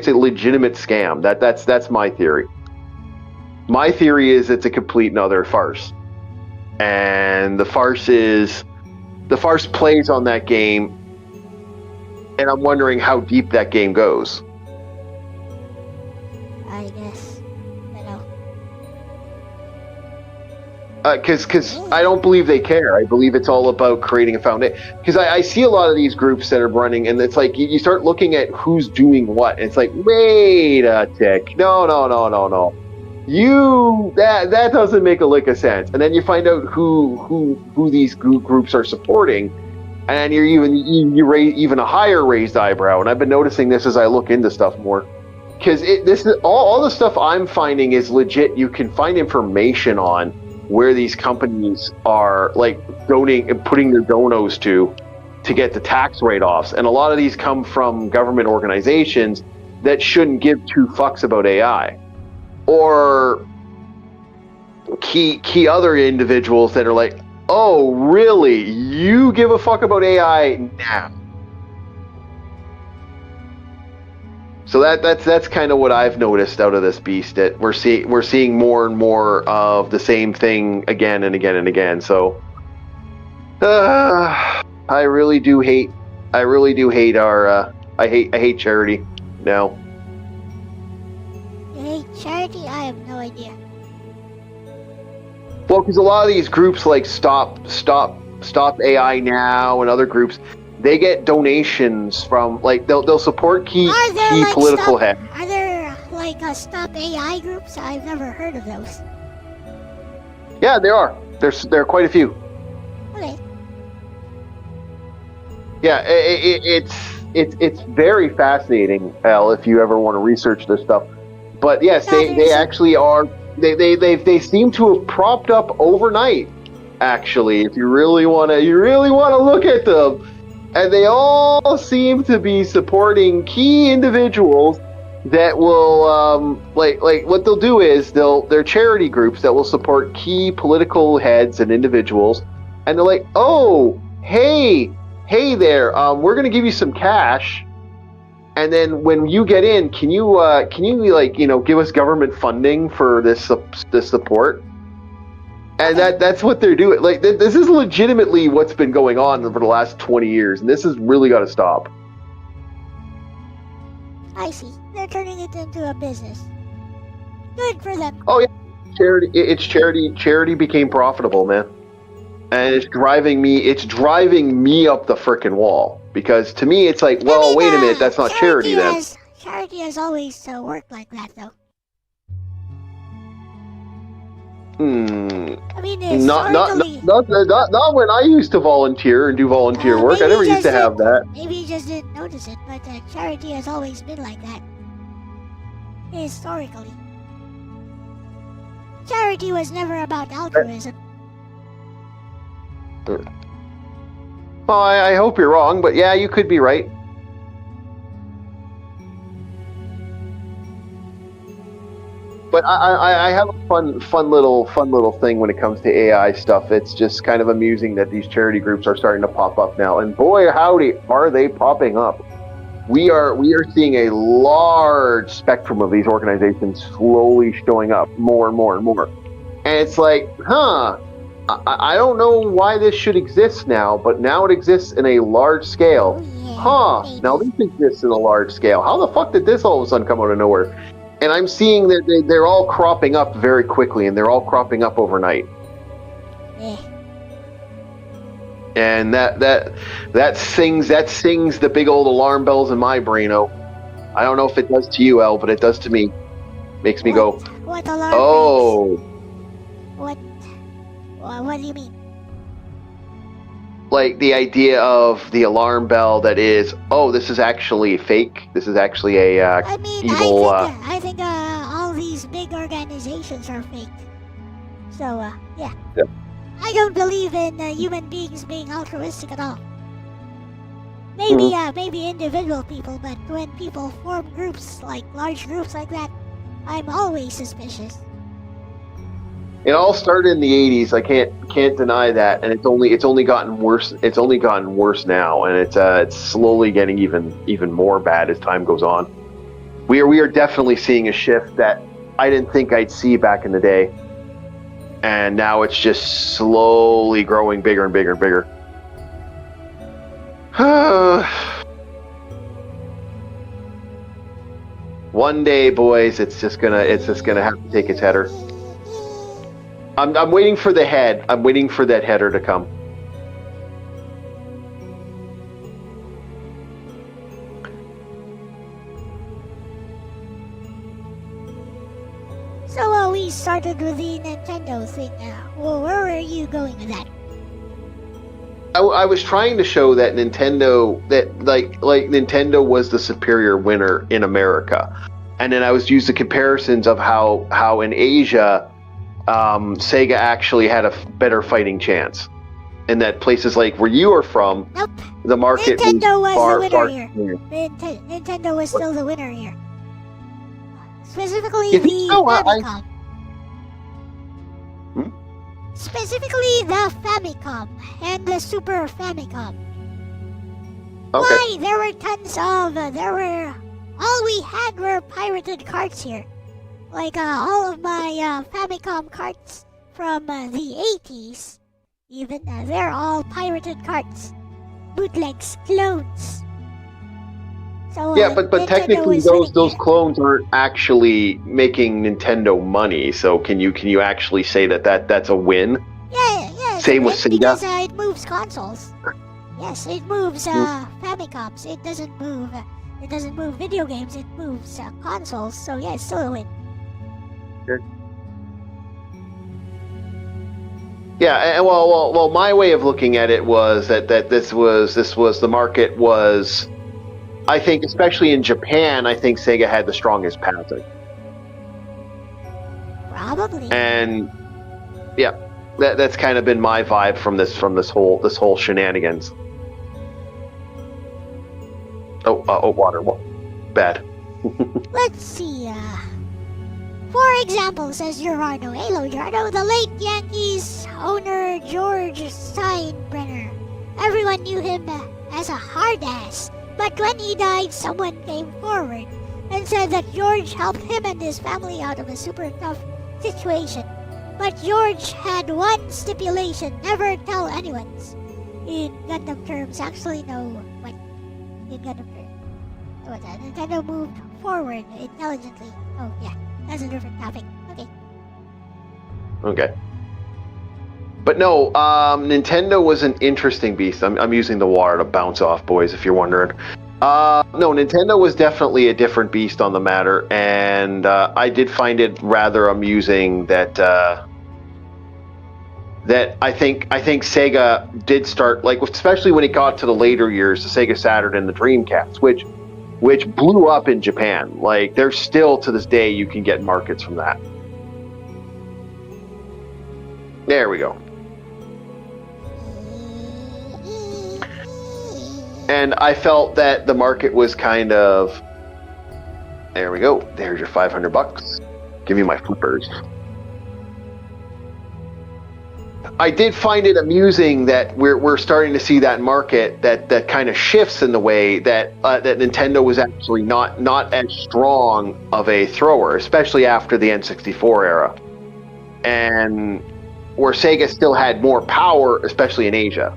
a legitimate scam. That's my theory. My theory is it's a complete and utter farce. And the farce plays on that game, and I'm wondering how deep that game goes. I guess. I know. Because I don't believe they care. I believe it's all about creating a foundation. Because I see a lot of these groups that are running, and it's like you start looking at who's doing what, and it's like, wait a tick. No. That doesn't make a lick of sense. And then you find out who these groups are supporting, and you raise even a higher raised eyebrow. And I've been noticing this as I look into stuff more, because this is all the stuff I'm finding is legit. You can find information on where these companies are like donating and putting their donos to get the tax write-offs, and a lot of these come from government organizations that shouldn't give two fucks about AI. Or key other individuals that are like, oh, really? You give a fuck about AI now? So that's kind of what I've noticed out of this beast. That we're seeing more and more of the same thing again and again and again. So I really do hate our I hate charity now. Charity? I have no idea. Well, because a lot of these groups like Stop AI Now and other groups, they get donations from, like, they'll support key political heads. Are there like Stop AI groups? I've never heard of those. Yeah, there are. There are quite a few. Okay. Yeah, it's very fascinating, Elle, if you ever want to research this stuff. But yes, they actually are. They seem to have propped up overnight. Actually, if you really want to look at them, and they all seem to be supporting key individuals that will like what they'll do is they're charity groups that will support key political heads and individuals, and they're like, oh, hey there, we're gonna give you some cash. And then when you get in, can you give us government funding for this support? And that's what they're doing. Like, this is legitimately what's been going on for the last 20 years, and this has really got to stop. I see. They're turning it into a business. Good for them. Oh yeah, charity. It's charity. Charity became profitable, man, and it's driving me up the frickin' wall. Because to me, it's like, well, wait a minute, that's not charity then. Charity has always worked like that, though. I mean, not when I used to volunteer and do volunteer work. I never used to have that. Maybe you just didn't notice it, but charity has always been like that. Historically. Charity was never about altruism. Well, I hope you're wrong, but yeah, you could be right. But I have a fun little thing when it comes to AI stuff. It's just kind of amusing that these charity groups are starting to pop up now, and boy howdy, are they popping up! We are seeing a large spectrum of these organizations slowly showing up, more and more and more, and it's like, I don't know why this should exist now, but now it exists in a large scale. Now this exists in a large scale. How the fuck did this all of a sudden come out of nowhere? And I'm seeing that they're all cropping up very quickly, and they're all cropping up overnight. And that sings the big old alarm bells in my brain-o. I don't know if it does to you, El, but it does to me. Makes me go, What alarm oh. bells? What do you mean? Like the idea of the alarm bell that is, oh, this is actually fake. This is actually a evil. I think all these big organizations are fake. So yeah. I don't believe in human beings being altruistic at all. Maybe individual people, but when people form groups, like large groups like that, I'm always suspicious. It all started in the '80s. I can't deny that, and it's only gotten worse. It's only gotten worse now, and it's slowly getting even more bad as time goes on. We are definitely seeing a shift that I didn't think I'd see back in the day, and now it's just slowly growing bigger and bigger and bigger. One day, boys, it's just gonna have to take its header. I'm waiting for the head. I'm waiting for that header to come. So we started with the Nintendo thing. Well, where were you going with that? I was trying to show that Nintendo, Nintendo was the superior winner in America, and then I was using comparisons of how in Asia, Sega actually had a better fighting chance, and that places like where you are from, nope. The market Nintendo was far, the far winner here. Nintendo was still the winner here. Specifically the Famicom. Specifically the Famicom and the Super Famicom. Okay. Why? There were tons of all we had were pirated carts here. Like all of my Famicom carts from the 80s, even they're all pirated carts, bootlegs, clones. So yeah, but technically those clones aren't actually making Nintendo money. So can you actually say that's a win? Yeah. Same with Sega. Because it moves consoles. Yes, it moves Famicoms. It doesn't move video games. It moves consoles. So yeah, it's still a win. Yeah, and well, my way of looking at it was that this was the market was, I think, especially in Japan, I think Sega had the strongest passing. Probably. And yeah, that's kind of been my vibe from this whole shenanigans. Water, bad. Let's see. For example, says Gerardo. Hello, Gerardo. The late Yankees owner George Steinbrenner. Everyone knew him as a hard ass. But when he died, someone came forward and said that George helped him and his family out of a super tough situation. But George had one stipulation: never tell anyone. In Gundam terms, actually no. What? In Gundam terms. What? Nintendo moved forward intelligently. Oh, yeah. That's a different topic. Okay. But no, Nintendo was an interesting beast. I'm using the water to bounce off, boys, if you're wondering. No, Nintendo was definitely a different beast on the matter, and I did find it rather amusing that I think Sega did start, like, especially when it got to the later years, the Sega Saturn and the Dreamcast, which blew up in Japan. Like, there's still, to this day, you can get markets from that. There we go. And I felt that the market was kind of... There we go. There's your $500. Give me my flippers. I did find it amusing that we're starting to see that market that kind of shifts in the way that that Nintendo was actually not as strong of a thrower, especially after the N64 era, and where Sega still had more power, especially in Asia.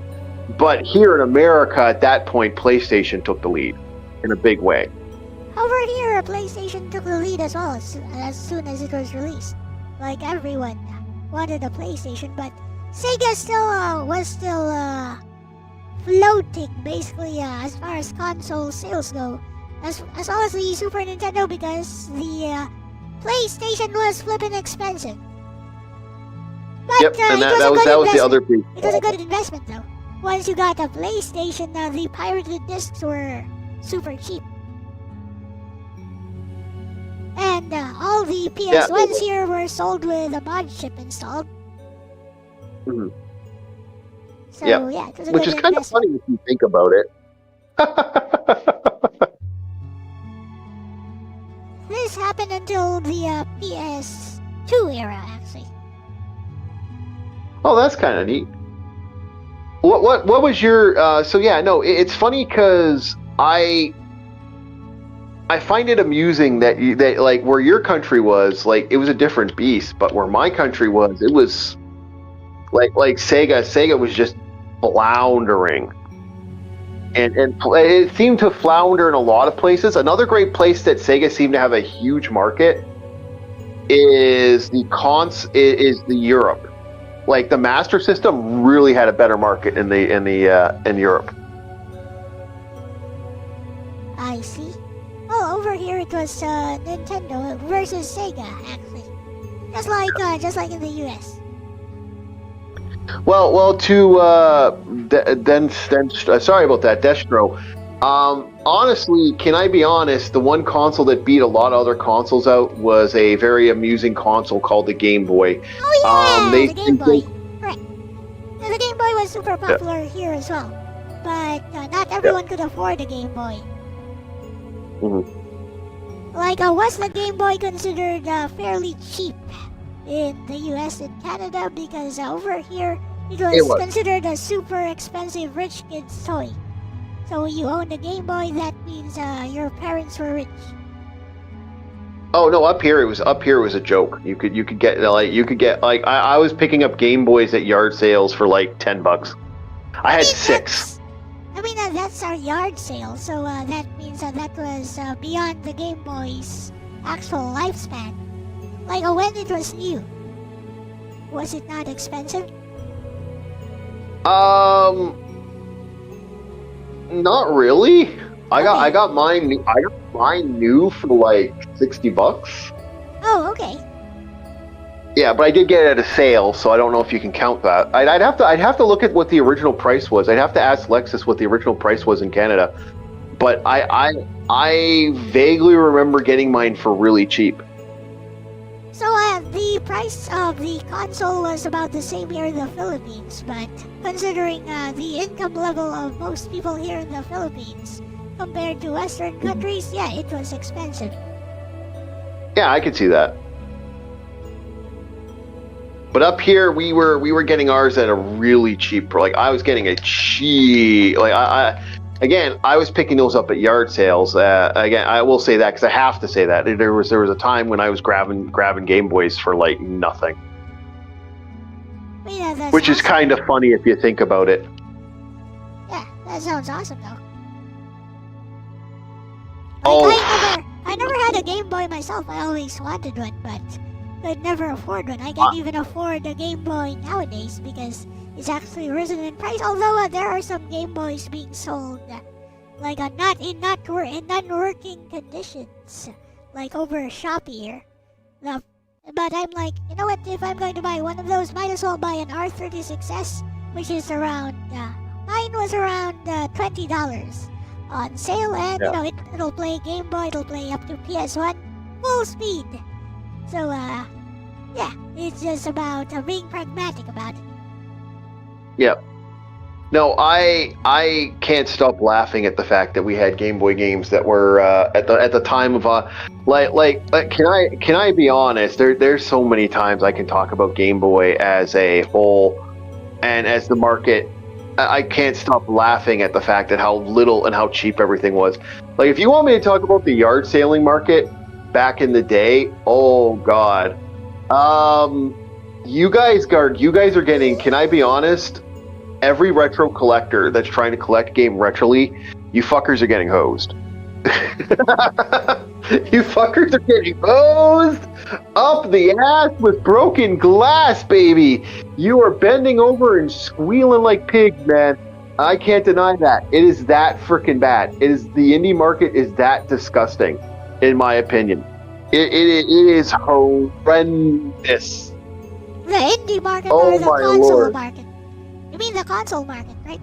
But here in America, at that point, PlayStation took the lead in a big way. Over here, PlayStation took the lead as well as soon as it was released. Like everyone wanted a PlayStation, but Sega was still floating basically as far as console sales go, as well as the Super Nintendo, because the PlayStation was flipping expensive. But Yep, and that was the other big. It was a good investment though. Once you got a PlayStation, the pirated discs were super cheap. And all the PS1s here were sold with a mod chip installed. Mm-hmm. So yeah, it was a which good is kind of funny if you think about it. This happened until the PS2 era, actually. Oh, that's kind of neat. What was your so yeah, no, it's funny because I find it amusing that that like where your country was, like it was a different beast, but where my country was, it was like Sega was just floundering. And it seemed to flounder in a lot of places. Another great place that Sega seemed to have a huge market is the Europe. Like the Master System really had a better market in Europe. I see. Oh, over here it was Nintendo versus Sega, actually, just like in the US. Well, to then sorry about that, Destro. Honestly, can I be honest? The one console that beat a lot of other consoles out was a very amusing console called the Game Boy. Oh yeah, the Game Boy. Correct. Now, the Game Boy was super popular here as well, but not everyone could afford a Game Boy. Mm-hmm. Like, was the Game Boy considered fairly cheap in the US and Canada? Because over here it was considered a super expensive rich kid's toy. So you owned a Game Boy, that means your parents were rich. Oh no, up here it was a joke. You could get like I was picking up Game Boys at yard sales for like $10. I had 6. That's our yard sale, so that means that was beyond the Game Boy's actual lifespan. Like when it was new, was it not expensive? Not really. I got mine new for like $60. Oh, okay. Yeah, but I did get it at a sale, so I don't know if you can count that. I'd have to look at what the original price was. I'd have to ask Lexus what the original price was in Canada. But I vaguely remember getting mine for really cheap. So the price of the console was about the same here in the Philippines, but considering the income level of most people here in the Philippines compared to Western countries, yeah, it was expensive. Yeah, I could see that. But up here, we were getting ours at a really cheap. Like I was getting a cheap. Like I was picking those up at yard sales. Again, I will say that because I have to say that there was a time when I was grabbing Game Boys for like nothing. Yeah, which is kind of funny if you think about it. Yeah, that sounds awesome though. I never had a Game Boy myself. I always wanted one, but could never afford one. I can't even afford a Game Boy nowadays because it's actually risen in price. Although there are some Game Boys being sold, like not in non-working conditions, like over Shopee here. But I'm like, you know what? If I'm going to buy one of those, might as well buy an R36S, which is around. Mine was around $20 on sale, and it'll play Game Boy. It'll play up to PS1 full speed. So yeah, it's just about being pragmatic about it. Yep. No, I can't stop laughing at the fact that we had Game Boy games that were at the time of can I be honest? There's so many times I can talk about Game Boy as a whole and as the market. I can't stop laughing at the fact that how little and how cheap everything was. Like, if you want me to talk about the yard sailing market back in the day, oh god, you guys are getting. Can I be honest? Every retro collector that's trying to collect game retroly, you fuckers are getting hosed. You fuckers are getting hosed up the ass with broken glass, baby. You are bending over and squealing like pigs, man. I can't deny that. It is that freaking bad. The indie market is that disgusting, in my opinion. It is horrendous. The indie market Oh or the my console lord. market? You mean the console market, right?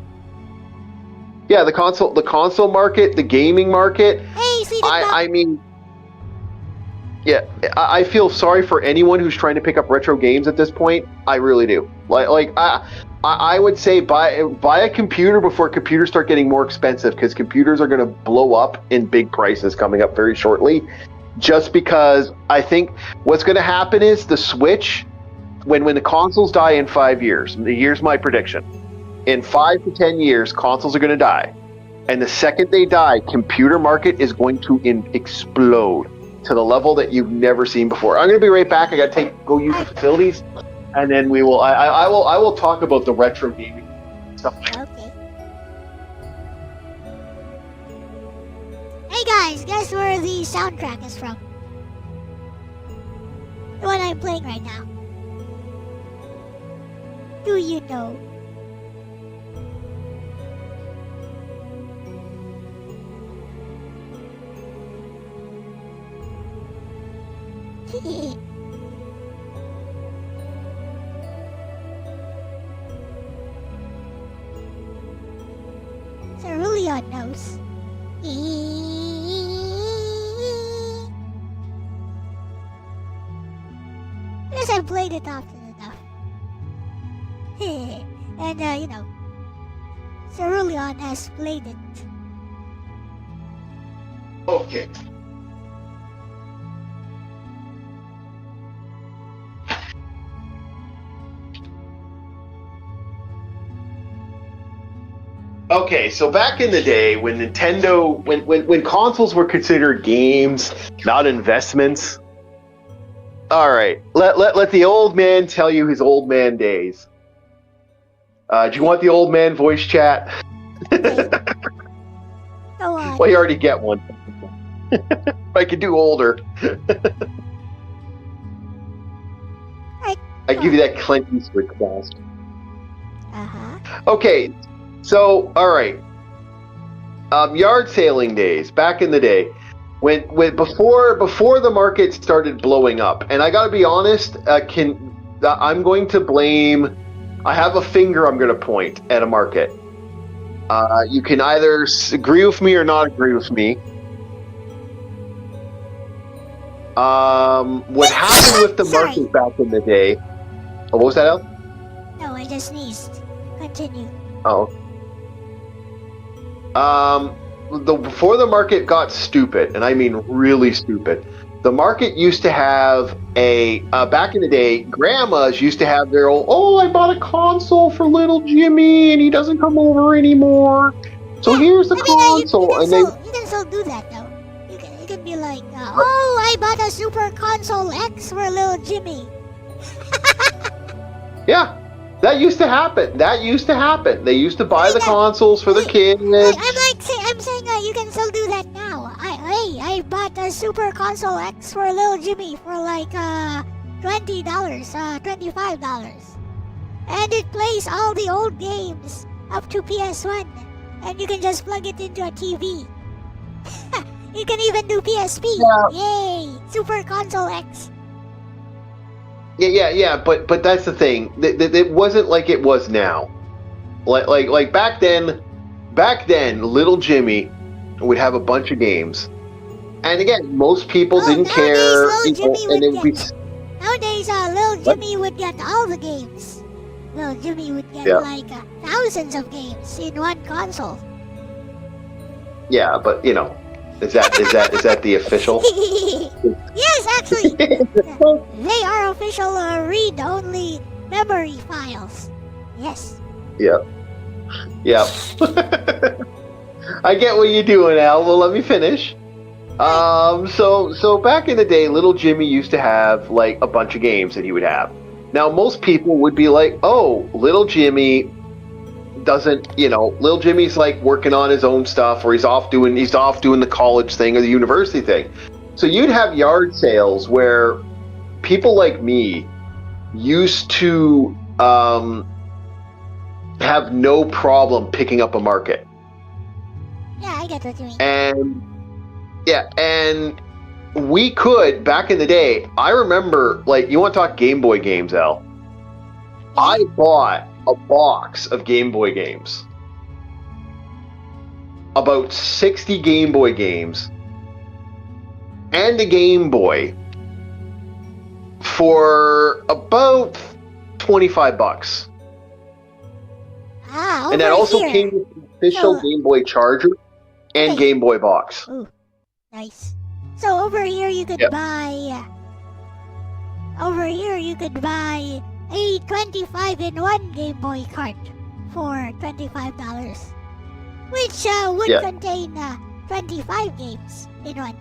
Yeah, the console market, the gaming market. Hey, see I mean, yeah, I feel sorry for anyone who's trying to pick up retro games at this point. I really do. I would say buy a computer before computers start getting more expensive, because computers are going to blow up in big prices coming up very shortly. Just because I think what's going to happen is the Switch, when the consoles die in 5 years, here's my prediction. In 5 to 10 years, consoles are going to die. And the second they die, computer market is going to explode to the level that you've never seen before. I'm going to be right back. I got to go use the facilities, and then we will. I will talk about the retro gaming stuff. Okay. Hey guys, guess where the soundtrack is from? The one I'm playing right now. Do you know? Cerulean knows. Because I've played it often enough. And, Cerulean has played it. Okay. Okay, so back in the day when Nintendo, when consoles were considered games, not investments. All right, let the old man tell you his old man days. Do you want the old man voice chat? Okay. Go on. Well, you already get one. I could do older. I give you that Clint Eastwood fast. Uh-huh. Okay, so all right. Yard sailing days back in the day, when before the market started blowing up, and I gotta be honest, I'm going to blame. I have a finger I'm going to point at a market. You can either agree with me or not agree with me. What happened with the market back in the day? Oh, what was that, El? No, I just sneezed. Continue. Oh. Before the market got stupid, and I mean really stupid, the market used to have back in the day, grandmas used to have their old, I bought a console for little Jimmy and he doesn't come over anymore. So here's the console. You can still do that though. You can be like, I bought a Super Console X for little Jimmy. Yeah, that used to happen. They used to buy the consoles for their kids. I'm saying you can still do that now. I bought a Super Console X for little Jimmy for like $20, $25. And it plays all the old games up to PS1. And you can just plug it into a TV. You can even do PSP. Yeah. Yay! Super Console X. Yeah, but that's the thing. It wasn't like it was now. Like back then, little Jimmy would have a bunch of games. And again, most people didn't care. Nowadays, little Jimmy would get all the games. Little Jimmy would get like thousands of games in one console. Yeah, but you know, is that the official? Yes, actually, they are official read-only memory files. Yes. Yeah. I get what you're doing, Al. Well, let me finish. So back in the day, little Jimmy used to have like a bunch of games that he would have. Now, most people would be like, "Oh, little Jimmy doesn't, little Jimmy's like working on his own stuff, or he's off doing the college thing or the university thing." So you'd have yard sales where people like me used to have no problem picking up a market. Yeah, I get what you mean. And we could, back in the day, I remember, like, you want to talk Game Boy games, Al? Yeah. I bought a box of Game Boy games. About 60 Game Boy games and a Game Boy for about $25. And that also came with the official Game Boy charger and Game Boy box. Ooh, nice. So over here you could buy. Over here you could buy a 25-in-1 Game Boy cart for $25, which would contain 25 games in one.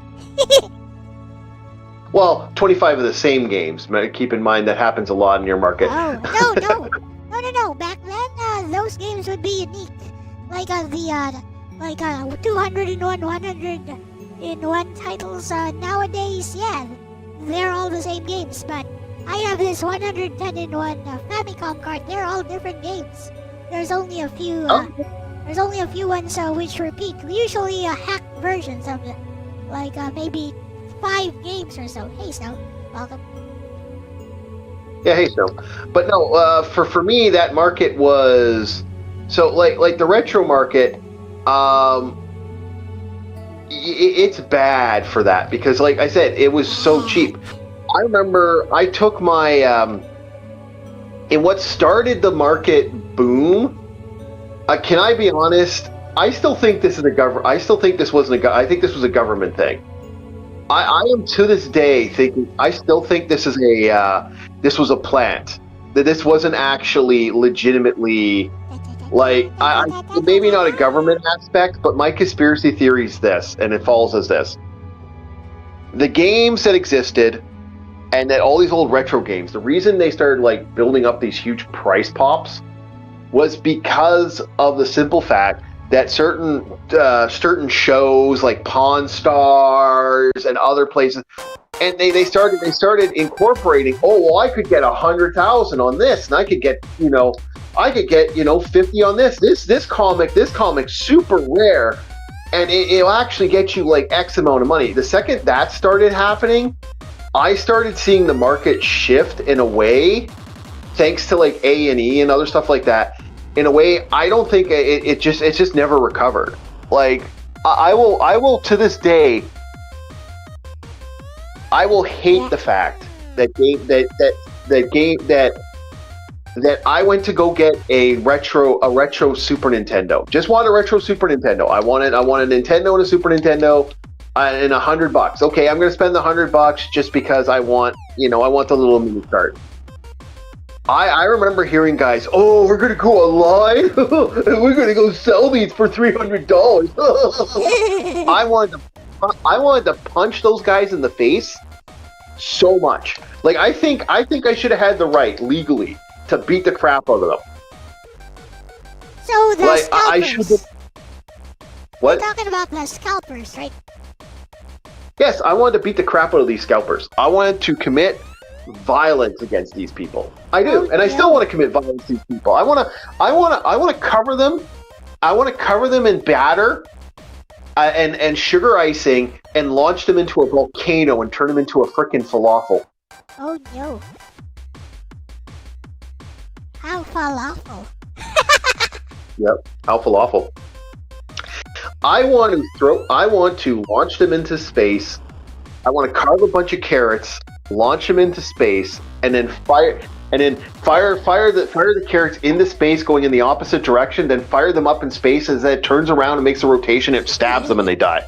Well, 25 of the same games. Keep in mind that happens a lot in your market. Oh, no. Back then, those games would be unique. Like the 201, 100-in-1 titles nowadays, they're all the same games. But I have this 110-in-1 Famicom card. They're all different games. There's only a few. There's only a few ones which repeat. Usually hacked versions of it, like maybe 5 games or so. Hey, Snow, welcome. Yeah, hey, Snow. But no, for me, that market was so like the retro market. It's bad for that because, like I said, it was so cheap. I remember I took my and what started the market boom. Can I be honest? I still think this is a government. I still think this wasn't a. I think this was a government thing. I am to this day thinking. I still think this is a. This was a plant. That this wasn't actually legitimately. Like, I maybe not a government aspect, but my conspiracy theory is this, and it falls as this. The games that existed, and that all these old retro games, the reason they started, like, building up these huge price pops was because of the simple fact that certain shows, like Pawn Stars and other places, and they started incorporating, I could get 100,000 on this, and I could get, 50 on this. This comic's super rare, and it'll actually get you like X amount of money. The second that started happening, I started seeing the market shift in a way, thanks to like A&E and other stuff like that. In a way, I don't think it's just never recovered. Like I will to this day, I will hate the fact that that I went to go get a retro Super Nintendo. Just want a retro Super Nintendo. I want a Nintendo and a Super Nintendo and $100. Okay, I'm going to spend the $100 just because I want the little mini cart. I remember hearing guys, we're going to go online and we're going to go sell these for $300. I wanted to punch those guys in the face so much. Like I think I should have had the right legally to beat the crap out of them. So the like, scalpers. I should. What? You're talking about the scalpers, right? Yes, I wanted to beat the crap out of these scalpers. I wanted to commit violence against these people. I do, and I still want to commit violence against these people. I want to cover them. I want to cover them in batter and sugar icing and launch them into a volcano and turn them into a frickin' falafel. Oh no. How falafel? Yep, how falafel. I want to launch them into space. I want to carve a bunch of carrots, launch them into space, and then fire. and then fire the carrots into space, going in the opposite direction. Then fire them up in space as it turns around and makes a rotation. It stabs them and they die.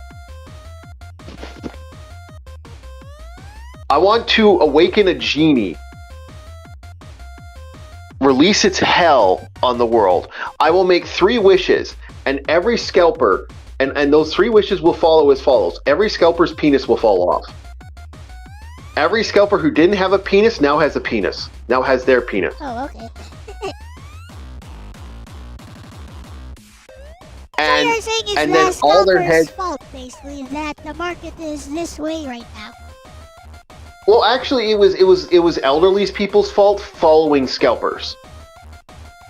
I want to awaken a genie. Release its hell on the world. I will make 3 wishes, and every scalper, and those 3 wishes will follow as follows. Every scalper's penis will fall off. Every scalper who didn't have a penis now has a penis. Now has their penis. Oh, okay. And, so you're saying it's and the then all their scalper's heads. fault, basically, that the market is this way right now. Well, actually, it was elderly people's fault following scalpers,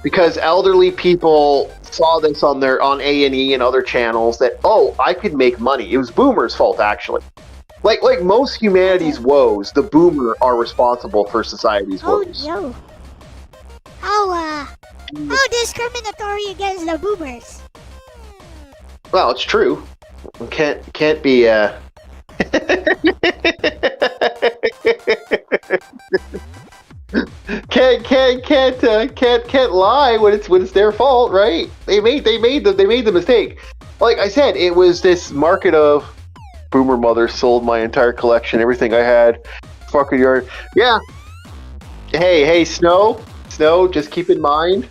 because elderly people saw this on A&E and other channels that, oh, I could make money. It was boomers' fault, actually. Like most humanity's woes, the boomer are responsible for society's woes. Oh, yo. How discriminatory against the boomers. Well, it's true. Can't be. Can't lie when it's their fault, right? They made the mistake. Like I said, it was this market of boomer mothers sold my entire collection, everything I had, fucking yard. Yeah. Hey, Snow, just keep in mind,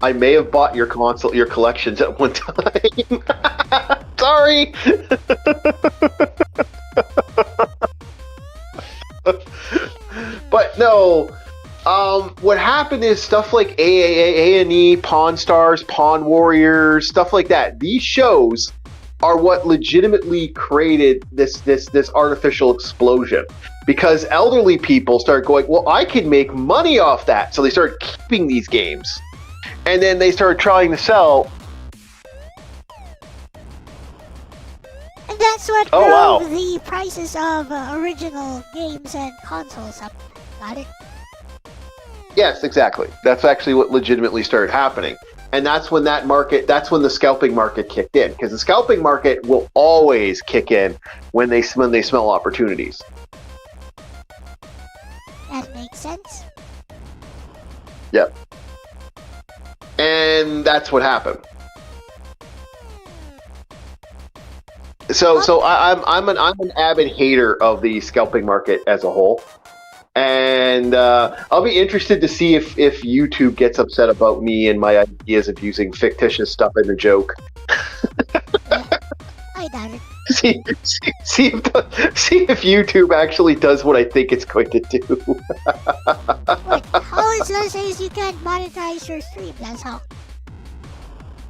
I may have bought your collections at one time. Sorry. But no, what happened is stuff like A&E, Pawn Stars, Pawn Warriors, stuff like that. These shows are what legitimately created this artificial explosion, because elderly people start going, well, I can make money off that. So they started keeping these games, and then they started trying to sell. And that's what drove the prices of original games and consoles up. Got it? Yes, exactly. That's actually what legitimately started happening. And that's when the scalping market kicked in. Because the scalping market will always kick in when they smell opportunities. That makes sense. Yep. And that's what happened. So I'm an avid hater of the scalping market as a whole. And I'll be interested to see if YouTube gets upset about me and my ideas of using fictitious stuff in a joke. I doubt it. See if YouTube actually does what I think it's going to do. What? All it's gonna say is you can't monetize your stream. That's all.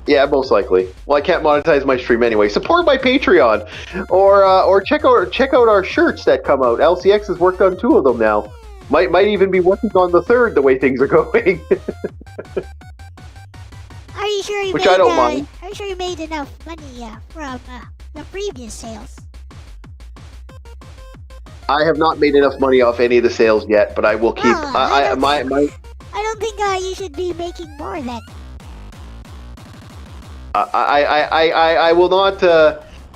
Yeah, most likely. Well, I can't monetize my stream anyway. Support my Patreon, or check out our shirts that come out. LCX has worked on 2 of them now. Might even be working on the 3rd. The way things are going. Are you sure you Which I don't mind. Are you sure you made enough money from the previous sales? I have not made enough money off any of the sales yet, but I will keep. I don't think you should be making more than. I will not.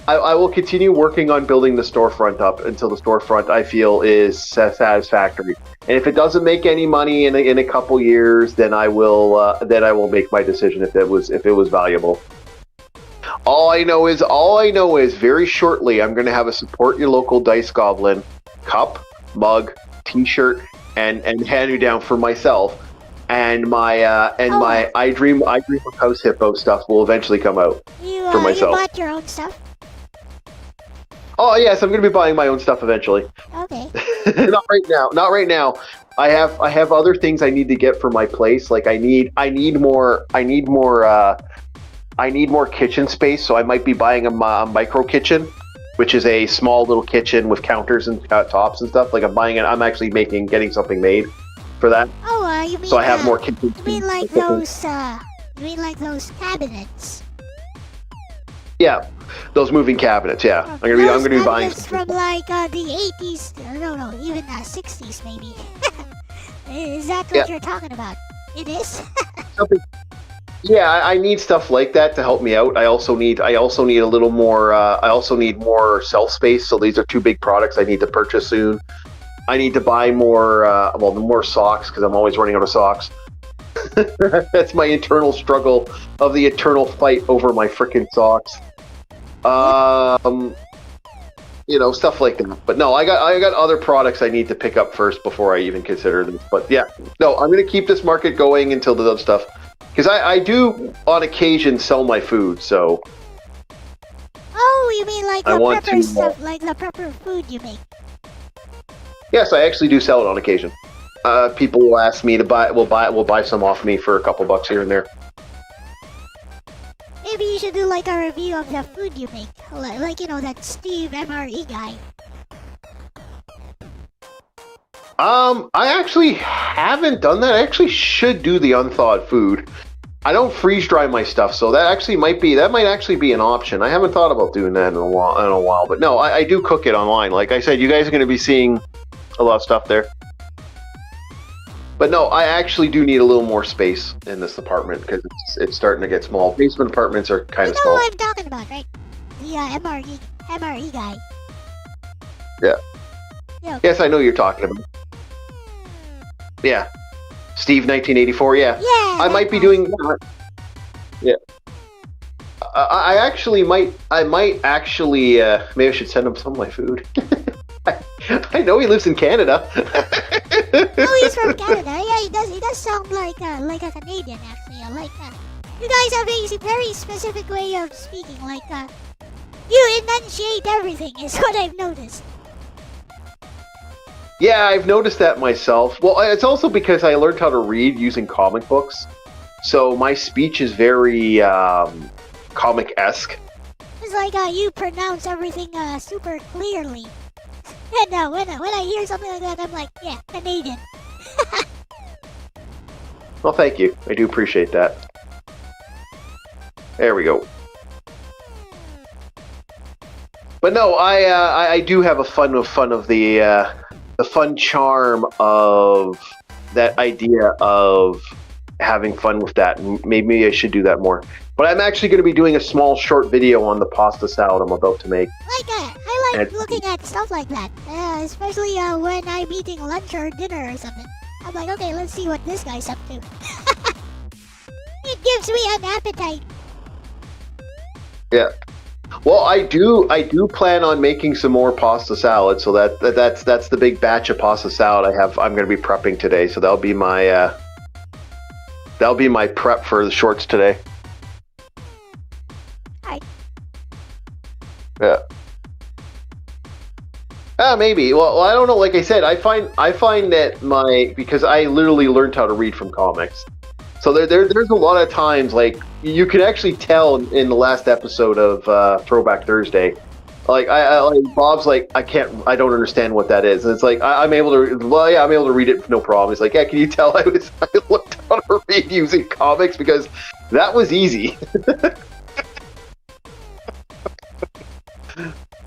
I will continue working on building the storefront up until the storefront I feel is satisfactory. And if it doesn't make any money in a couple years, then I will make my decision if it was valuable. All I know is very shortly I'm going to have a support your local Dice Goblin cup, mug, T-shirt, and hand you down for myself. And my I Dream of House Hippo stuff will eventually come out for myself. You bought your own stuff? Oh yes, I'm going to be buying my own stuff eventually. Okay. Not right now. I have other things I need to get for my place. Like I need more kitchen space. So I might be buying a micro kitchen, which is a small little kitchen with counters and tops and stuff. Like I'm actually getting something made for that. Oh, you mean? So I have more kitchen. You mean like those? You mean like those cabinets? Yeah, those moving cabinets. Yeah, I'm gonna be buying from like the 80s. No, even 60s maybe. Is that what you're talking about? It is. Yeah, I need stuff like that to help me out. I also need a little more. I also need more shelf space. So these are 2 big products I need to purchase soon. I need to buy more, more socks because I'm always running out of socks. That's my internal struggle of the eternal fight over my frickin' socks. Stuff like that. But no, I got other products I need to pick up first before I even consider them. But yeah, no, I'm gonna keep this market going until the other stuff, because I do on occasion sell my food. So. Oh, you mean like the prepper stuff, like the prepper food you make? Yes, I actually do sell it on occasion. People will ask me to will buy some off me for a couple bucks here and there. Maybe you should do like a review of the food you make, like that Steve MRE guy. I actually haven't done that. I actually should do the unthawed food. I don't freeze dry my stuff, so that might actually be an option. I haven't thought about doing that in a while. But no, I do cook it online. Like I said, you guys are going to be seeing a lot of stuff there. But no, I actually do need a little more space in this apartment because it's starting to get small. Basement apartments are kind of small. You know what I'm talking about, right? The MRE guy. Yeah. Yeah. Yes, I know who you're talking about. Yeah. Steve 1984, yeah. Yeah. I might be doing that. Yeah. I might actually, maybe I should send him some of my food. I know he lives in Canada. Oh, he's from Canada. Yeah, he does sound like a Canadian, actually. You guys have a very specific way of speaking. You enunciate everything, is what I've noticed. Yeah, I've noticed that myself. Well, it's also because I learned how to read using comic books. So my speech is very comic-esque. It's like you pronounce everything super clearly. And when I hear something like that, I'm like, yeah, Canadian. Well, thank you. I do appreciate that. There we go. But no, I do have a fun of the fun charm of that idea of having fun with that. Maybe I should do that more. But I'm actually going to be doing a small short video on the pasta salad I'm about to make. I like looking at stuff like that, especially when I'm eating lunch or dinner or something. I'm like, okay, let's see what this guy's up to. It gives me an appetite. Yeah. Well, I do plan on making some more pasta salad, so that's the big batch of pasta salad I'm going to be prepping today. So that'll be my prep for the shorts today. Alright. Yeah. Maybe. Well, I don't know. Like I said, I find that because I literally learned how to read from comics. So there's a lot of times, like, you can actually tell in the last episode of Throwback Thursday, like Bob's like, I don't understand what that is, and it's like I'm able to read it, no problem. It's like, yeah, can you tell I learned how to read using comics, because that was easy.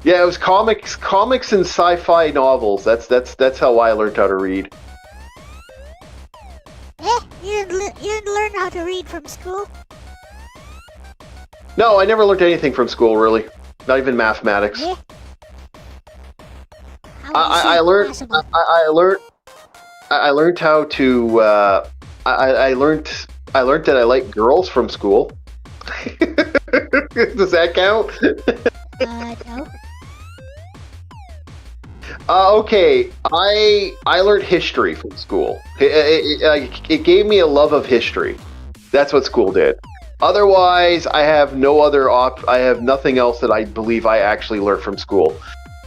Yeah, it was comics and sci-fi novels. That's how I learned how to read. You didn't learn how to read from school? No, I never learned anything from school, really. Not even mathematics. Eh? I learned how to. I learned that I like girls from school. Does that count? No. Okay, I learned history from school. It gave me a love of history. That's what school did. Otherwise, I have nothing else that I believe I actually learned from school.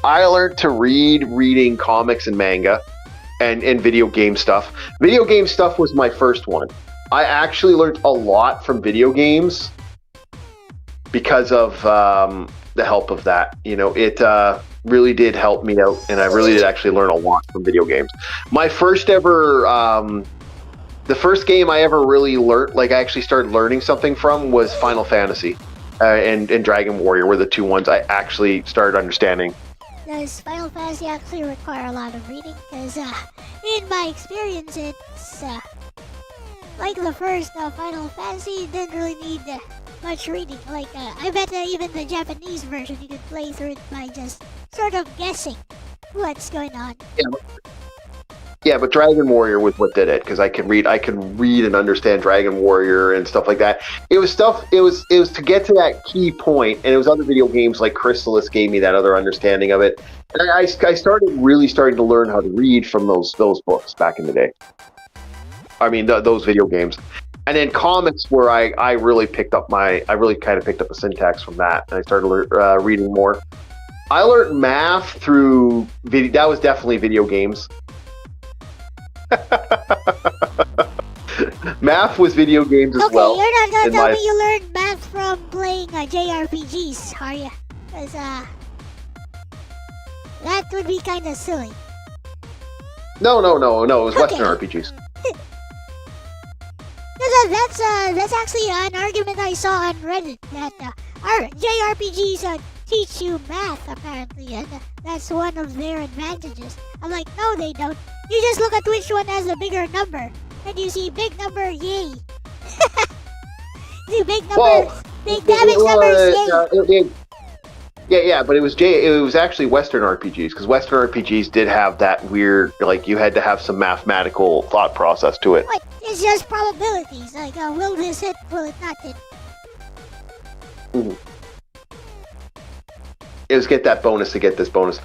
I learned to reading comics and manga and video game stuff. Video game stuff was my first one. I actually learned a lot from video games because of the help of that. It really did help me out, and I really did actually learn a lot from video games. My first ever, the first game I ever really learned, like I actually started learning something from, was Final Fantasy and Dragon Warrior were the two ones I actually started understanding. Does Final Fantasy actually require a lot of reading? Because in my experience, it's like the first Final Fantasy didn't really need much reading. Like, I bet even the Japanese version you could play through it by just sort of guessing what's going on. Yeah, but Dragon Warrior was what did it, because I can read and understand Dragon Warrior and stuff like that. It was to get to that key point, and it was other video games like Chrysalis gave me that other understanding of it. And I started to learn how to read from those books back in the day. I mean, those video games. And then comics, where I really kind of picked up a syntax from that, and I started reading more. I learned math through video. That was definitely video games. Math was video games as well. Okay, you're not gonna tell me you learned math from playing JRPGs, are you? Because that would be kind of silly. No. It was Western RPGs. That's actually an argument I saw on Reddit that our JRPGs teach you math apparently, and that's one of their advantages. I'm like, no, they don't. You just look at which one has the bigger number, and you see big number, yay. See big number, big damage numbers, yay. Yeah, but it was actually Western RPGs, because Western RPGs did have that weird, like, you had to have some mathematical thought process to it. What? It's just probabilities, like, will this hit, will it not hit? Mm-hmm. It was get that bonus to get this bonus.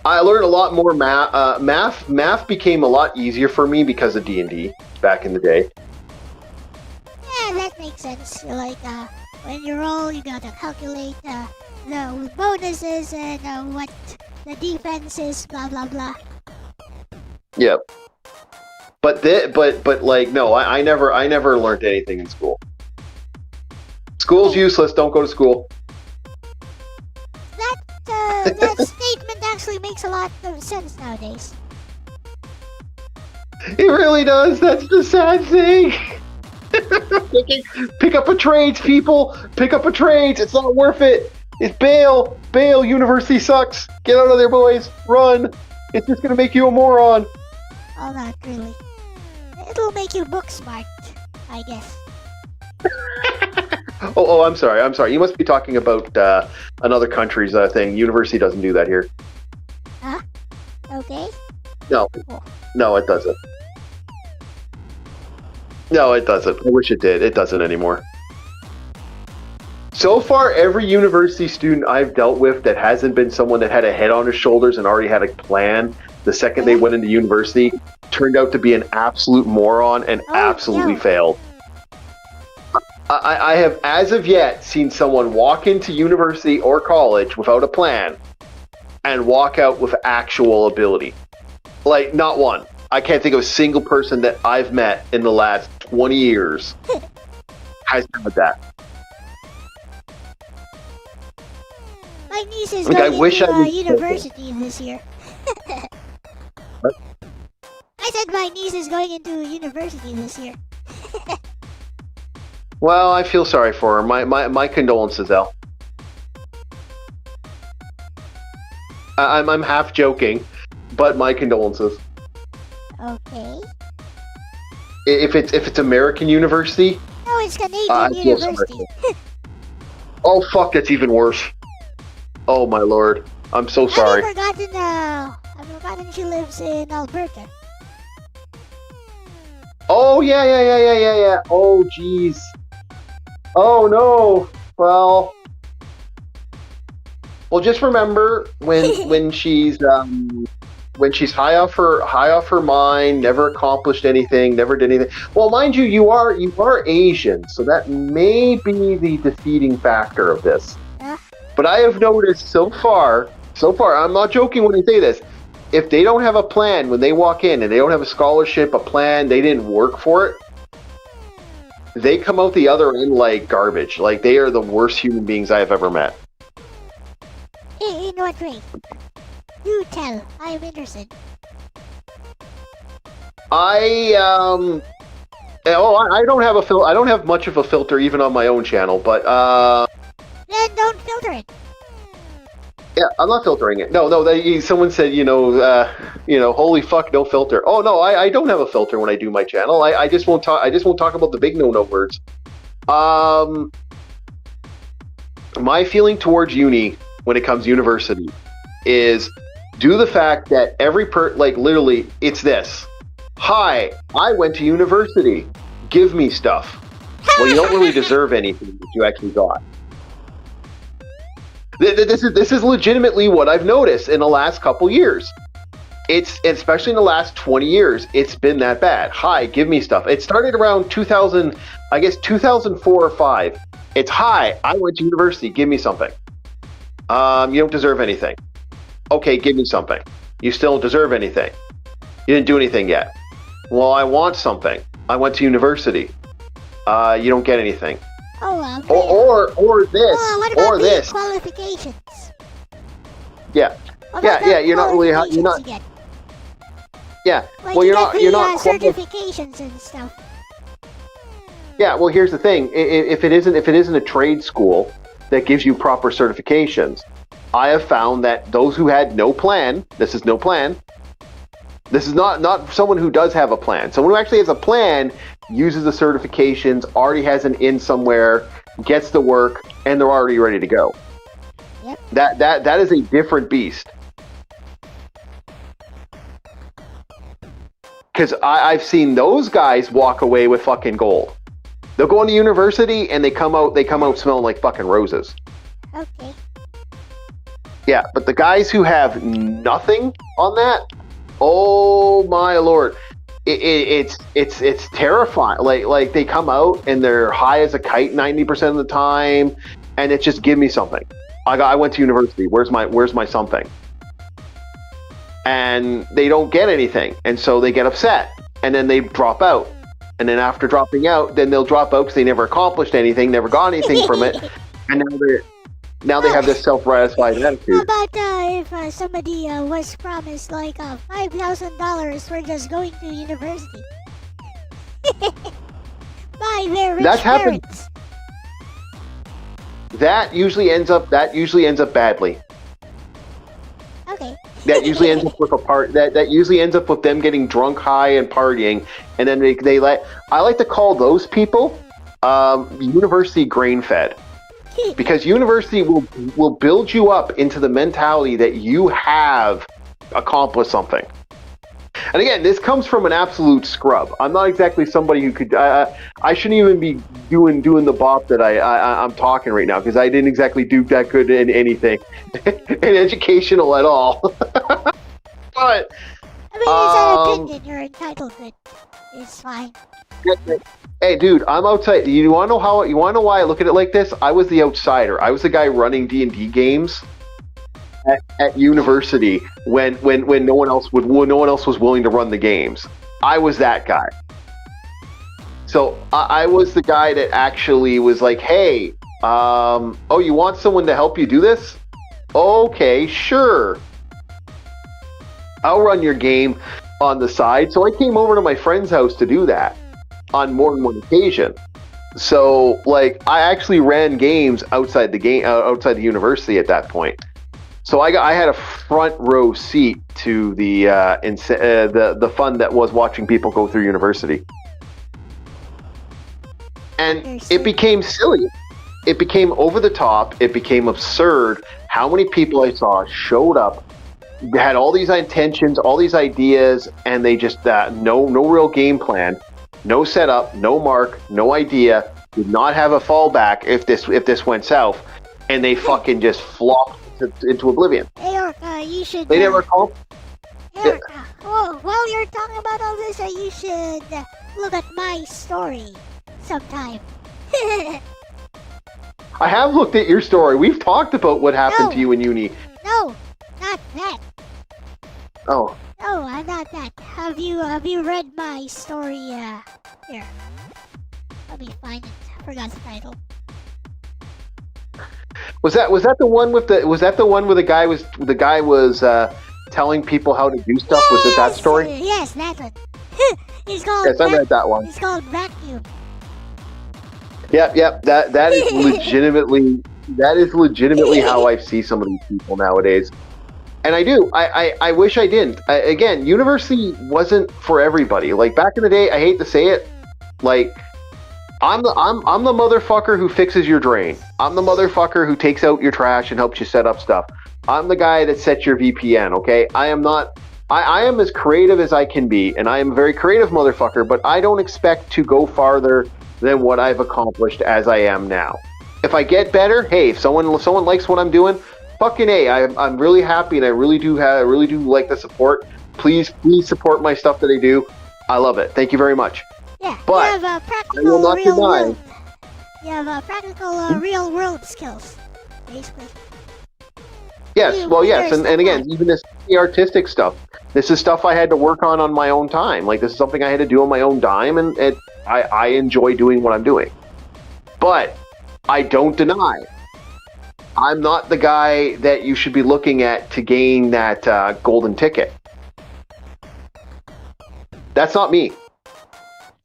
I learned a lot more math. Math became a lot easier for me because of D&D back in the day. Yeah, that makes sense. Like, when you roll, you gotta calculate the bonuses and what the defense is, blah blah blah. Yep. But like, no, I never learned anything in school. School's useless. Don't go to school. That statement actually makes a lot of sense nowadays. It really does. That's the sad thing. Pick up a trades, people. Pick up a trades. It's not worth it. It's bail. Bail. University sucks. Get out of there, boys. Run. It's just gonna make you a moron. Oh, not really. It'll make you book smart, I guess. Oh, I'm sorry. You must be talking about another country's thing. University doesn't do that here. Huh? Okay. No, it doesn't. No, it doesn't. I wish it did. It doesn't anymore. So far, every university student I've dealt with that hasn't been someone that had a head on his shoulders and already had a plan the second they went into university turned out to be an absolute moron and absolutely failed. I have, as of yet, seen someone walk into university or college without a plan and walk out with actual ability. Like, not one. I can't think of a single person that I've met in the last 20 years has done that. My niece is going into university this year. What? I said my niece is going into university this year. Well, I feel sorry for her. My condolences, Elle. I'm half joking, but my condolences. Okay. If it's American university. No, it's Canadian university. Oh fuck, that's even worse. Oh my lord, I'm so sorry. I've forgotten she lives in Alberta. Oh yeah. Oh jeez. Oh no. Well, just remember when she's high off her mind, never accomplished anything, never did anything. Well, mind you, you are Asian, so that may be the defeating factor of this. But I have noticed so far, I'm not joking when I say this, if they don't have a plan when they walk in and they don't have a scholarship, a plan, they didn't work for it, they come out the other end like garbage. Like, they are the worst human beings I have ever met. In what way? You tell. I am interested. I don't have much of a filter even on my own channel, but Then don't filter it. yeah, I'm not filtering it. No, someone said, holy fuck, no filter. Oh no, I don't have a filter when I do my channel. I just won't talk. I just won't talk about the big no words. My feeling towards uni when it comes to university is due to the fact that literally it's this. Hi, I went to university. Give me stuff. Well, you don't really deserve anything that you actually got. This is legitimately what I've noticed in the last couple years. It's especially in the last 20 years, it's been that bad. Hi, give me stuff. It started around 2000, I guess 2004 or 5. It's hi, I went to university. Give me something. You don't deserve anything. Okay, give me something. You still don't deserve anything. You didn't do anything yet. Well, I want something. I went to university. You don't get anything. Oh, okay. Or this. What about or the this. qualifications? Yeah. What Yeah, about yeah, the you're not really qualifications you're not you get? Yeah. Like Well, you you're get not the quali- certifications and stuff. Yeah, well, here's the thing. If it isn't a trade school that gives you proper certifications, I have found that those who had no plan, this is no plan. This is not someone who does have a plan. Someone who actually has a plan, uses the certifications, already has an in somewhere, gets the work, and they're already ready to go. Yep. That is a different beast. Because I've seen those guys walk away with fucking gold. They'll go into university and they come out smelling like fucking roses. Okay. Yeah, but the guys who have nothing on that, oh my lord, it's terrifying. Like they come out and they're high as a kite 90% of the time, and it's just give me something. I went to university. Where's my something? And they don't get anything, and so they get upset, and then they drop out. And then after dropping out, then they'll drop out because they never accomplished anything, never got anything from it, and now they have this self-satisfied How attitude. about if somebody was promised like $5,000 for just going to university by their rich That's happened. parents? That usually ends up badly. Okay. That usually ends up with a part. That usually ends up with them getting drunk, high, and partying, and then they let. I like to call those people university grain fed, because university will build you up into the mentality that you have accomplished something. And again, this comes from an absolute scrub. I'm not exactly somebody who could. I shouldn't even be doing the bop that I'm talking right now, because I didn't exactly do that good in anything, in educational at all. But I mean, it's an opinion. You're entitled to it. It's fine. hey, dude, I'm outside. You want to know why I look at it like this? I was the outsider. I was the guy running D&D games at university when no one else was willing to run the games. I was that guy. So I was the guy that actually was like, hey, oh, you want someone to help you do this? Okay, sure. I'll run your game on the side. So I came over to my friend's house to do that on more than one occasion. So like I actually ran games outside the university at that point. So I had a front row seat to the fun that was watching people go through university. And it became silly. It became over the top. It became absurd how many people I saw showed up, had all these intentions, all these ideas, and they just no real game plan, no setup, no mark, no idea, did not have a fallback if this went south, and they fucking just flopped into oblivion. Hey, Orca, you should. They never called. Hey, Orca. Oh, while you're talking about all this, you should look at my story sometime. I have looked at your story. We've talked about what happened to you in uni. No, not that. Oh. No, not that. Have you read my story? Here. Let me find it. I forgot the title. Was that the one with the guy was telling people how to do stuff? Was it that story? Yes, that one. It's called. Yes, I read that one. It's called Vacuum. Yep. That is legitimately how I see some of these people nowadays. And I do. I wish I didn't. Again, university wasn't for everybody. Like back in the day, I hate to say it, like I'm the motherfucker who fixes your drain. I'm the motherfucker who takes out your trash and helps you set up stuff. I'm the guy that sets your VPN, okay? I am not I am as creative as I can be, and I am a very creative motherfucker, but I don't expect to go farther than what I've accomplished as I am now. If I get better, hey, if someone likes what I'm doing, fucking A, I'm really happy, and I really do like the support. Please support my stuff that I do. I love it. Thank you very much. Yeah, But you have I will practical not real deny. world. You have practical real world skills, basically. Yes, You- well, yes, there's and again, support. even the artistic stuff. This is stuff I had to work on my own time. Like, this is something I had to do on my own dime, and I enjoy doing what I'm doing. But I don't deny, I'm not the guy that you should be looking at to gain that golden ticket. That's not me.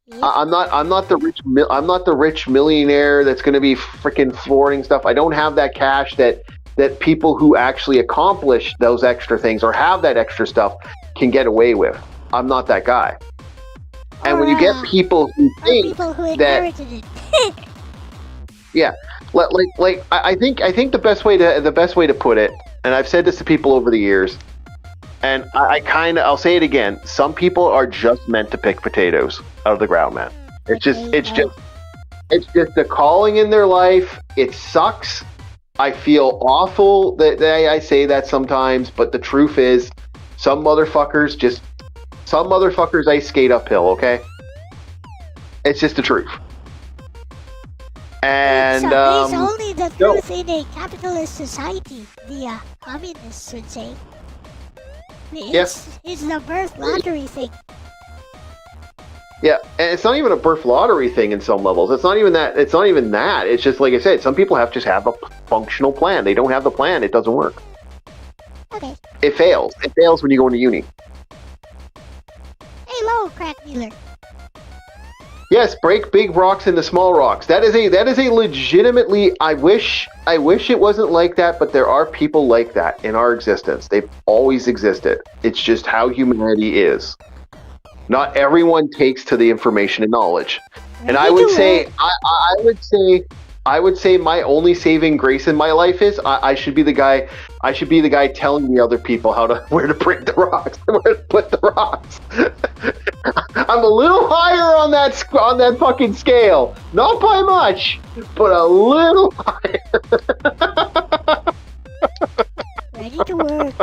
Yep. I'm not the rich millionaire that's going to be freaking flooring stuff. I don't have that cash that people who actually accomplish those extra things or have that extra stuff can get away with. I'm not that guy. And when you get people who Or think people who that, inherited it. yeah, I think the best way to put it, and I've said this to people over the years, and I'll say it again. Some people are just meant to pick potatoes out of the ground, man. It's just a calling in their life. It sucks. I feel awful that I say that sometimes, but the truth is, some motherfuckers ice skate uphill. Okay, it's just the truth. And it's only the no. truth in a capitalist society. The communists would say. It's the birth lottery thing. Yeah, and it's not even a birth lottery thing in some levels. It's not even that. It's just like I said. Some people have a functional plan. They don't have the plan. It doesn't work. Okay. It fails. It fails when you go into uni. Hey, low crack dealer. Yes, break big rocks into small rocks. That is a legitimately. I wish it wasn't like that, but there are people like that in our existence. They've always existed. It's just how humanity is. Not everyone takes to the information and knowledge. And I would say, I would say my only saving grace in my life is I should be the guy. I should be the guy telling the other people where to break the rocks, where to put the rocks. I'm a little higher on that fucking scale, not by much, but a little higher. Ready to work.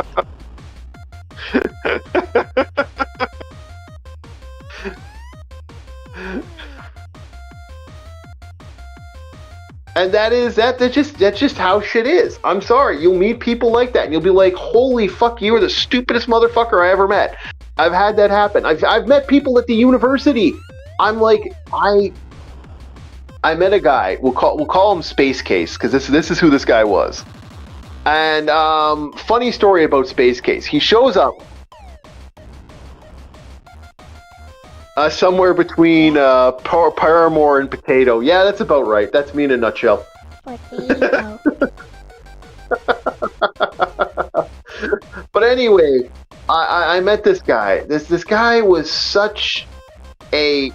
And that's just how shit is. I'm sorry, you'll meet people like that, and you'll be like, "Holy fuck, you are the stupidest motherfucker I ever met." I've had that happen. I've met people at the university. I'm like, I met a guy. We'll call him Space Case, because this is who this guy was. And funny story about Space Case. He shows up somewhere between Paramore and Potato. Yeah, that's about right. That's me in a nutshell. Potato. But anyway, I met this guy. This guy was such a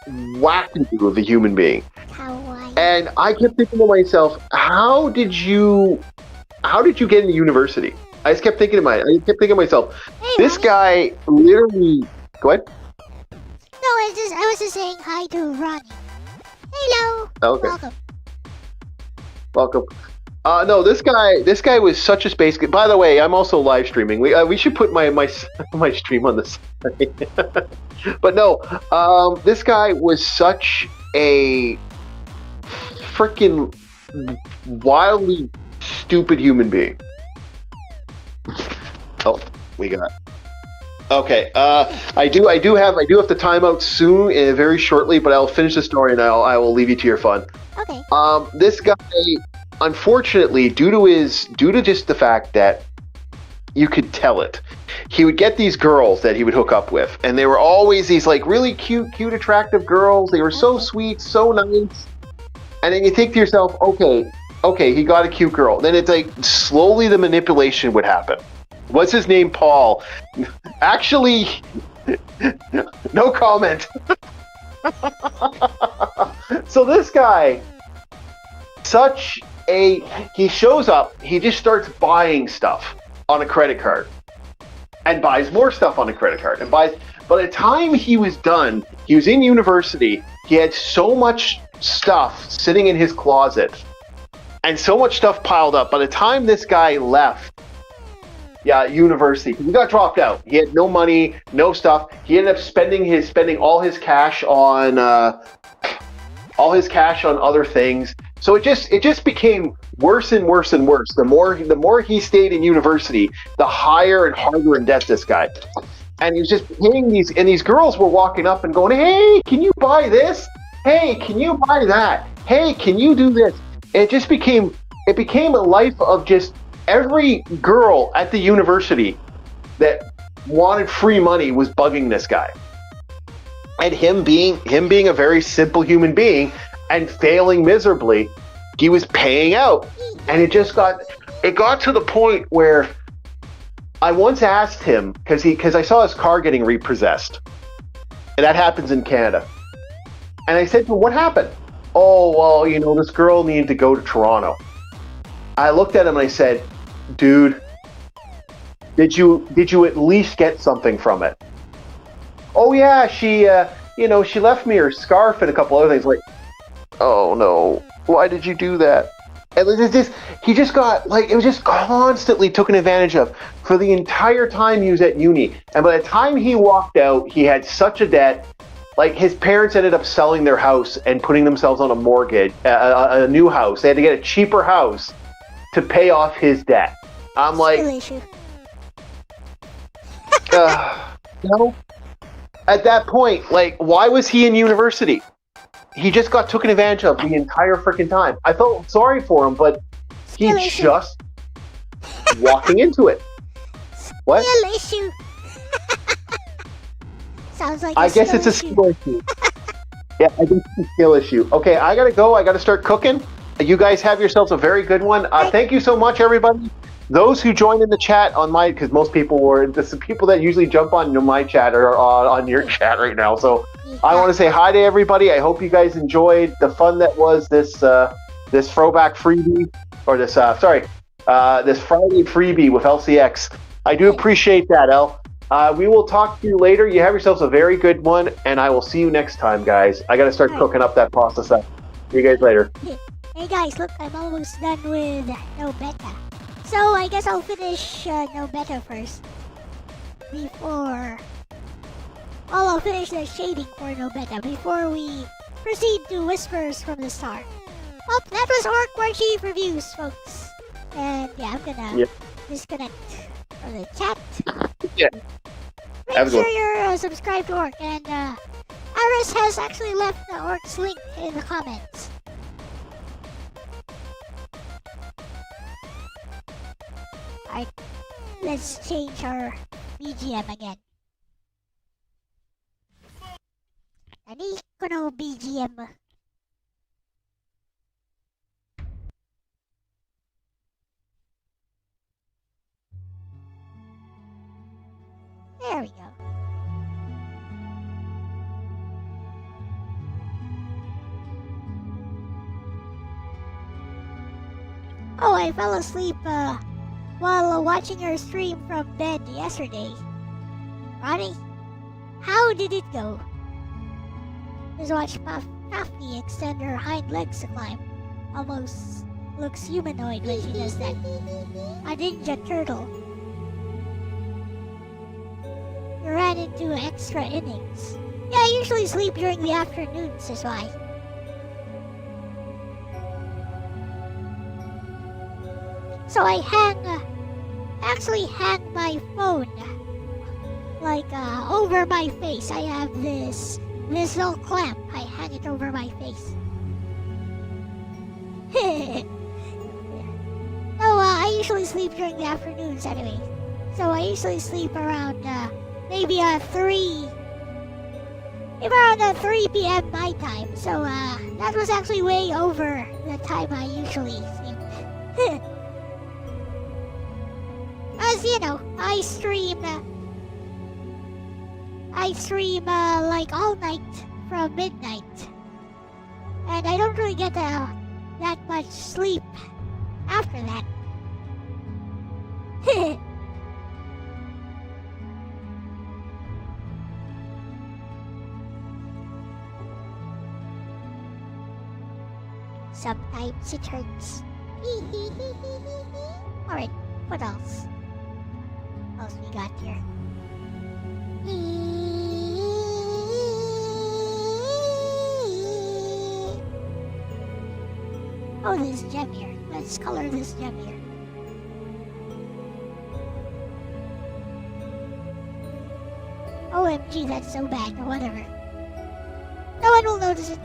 wackadoo of a human being. Kawaii. And I kept thinking to myself, how did you get into university? I just kept thinking to myself, Hey, this Ronnie. guy literally. Go ahead. No, I was just saying hi to Ronnie. Hello. Okay. Welcome. Welcome. No, this guy was such a space. By the way, I'm also live streaming. We should put my stream on the side. But no, this guy was such a freaking wildly stupid human being. Oh, we got. Okay, I do have to time out soon, very shortly, but I'll finish the story and I will leave you to your fun. Okay. This guy, unfortunately, due to just the fact that you could tell it, he would get these girls that he would hook up with, and they were always these like really cute, attractive girls. They were so sweet, so nice, and then you think to yourself, okay, he got a cute girl. Then it's like slowly the manipulation would happen. What's his name? Paul. Actually, no comment. So this guy, he shows up, he just starts buying stuff on a credit card. and buys more stuff on a credit card and buys. By the time he was done, he was in university. He had so much stuff sitting in his closet and so much stuff piled up. By the time this guy left, university, he got dropped out. He had no money, no stuff. He ended up spending all his cash on other things. So it just became worse and worse and worse. The more he stayed in university, the higher and harder in debt this guy. And he was just paying these girls were walking up and going, "Hey, can you buy this? Hey, can you buy that? Hey, can you do this?" And it became a life of just every girl at the university that wanted free money was bugging this guy. And him being a very simple human being and failing miserably, he was paying out. And it got to the point where I once asked him, because I saw his car getting repossessed. And that happens in Canada. And I said to him, "What happened?" "Oh, well, this girl needed to go to Toronto." I looked at him and I said, "Dude, did you at least get something from it?" "Oh yeah, she left me her scarf and a couple other things." Like, oh no, why did you do that? And he just got it was just constantly taken advantage of for the entire time he was at uni. And by the time he walked out, he had such a debt. Like, his parents ended up selling their house and putting themselves on a mortgage, a new house. They had to get a cheaper house to pay off his debt. I'm like, at that point, why was he in university? He just got taken advantage of the entire freaking time. I felt sorry for him, but he's just walking into it. What? Skill issue. Sounds like I guess it's a skill issue. Yeah, I guess it's a skill issue. Okay, I gotta go. I gotta start cooking. You guys have yourselves a very good one. Thank you so much, everybody. Those who joined in the chat on my, because most people the people that usually jump on my chat are on your chat right now. So I want to say hi to everybody. I hope you guys enjoyed the fun that was this throwback freebie, or this Friday freebie with LCX. I do appreciate that, El. We will talk to you later. You have yourselves a very good one, and I will see you next time, guys. I got to start cooking up that pasta stuff. See you guys later. Hey guys, look, I'm almost done with No Beta. So I guess I'll finish No Beta first. I'll finish the shading for No Beta before we proceed to Whispers from the Start. Well, that was Orc Chief Reviews, folks. And yeah, I'm gonna disconnect from the chat. Yeah. Make sure you're subscribed to Orc, and Iris has actually left the Orc's link in the comments. Alright, let's change our BGM again. Nani ko no BGM? There we go. Oh, I fell asleep while watching your stream from bed yesterday. Ronnie, how did it go? Just watch Puffy extend her hind legs to climb. Almost looks humanoid when she does that. A ninja turtle. You ran into extra innings. Yeah, I usually sleep during the afternoons, that's why. So I actually hang my phone over my face. I have this little clamp. I hang it over my face. No, I usually sleep during the afternoons anyway. So I usually sleep around maybe 3 p.m. my time. So that was actually way over the time I usually sleep. As you know, I stream like all night from midnight, and I don't really get that much sleep after that. Sometimes it hurts. Alright, what else? What else we got here? Oh, this gem here. Let's color this gem here. OMG, that's so bad, but whatever. No one will notice it.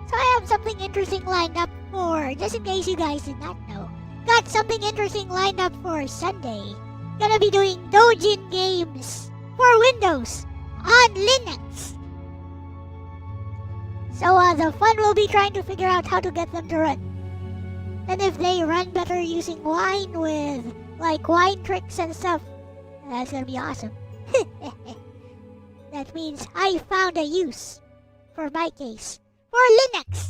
So I have something interesting lined up for, just in case you guys did not know. Got something interesting lined up for Sunday. Gonna be doing Dojin games for Windows on Linux. So the fun will be trying to figure out how to get them to run. And if they run better using wine with like wine tricks and stuff, that's gonna be awesome. That means I found a use for my case. For Linux!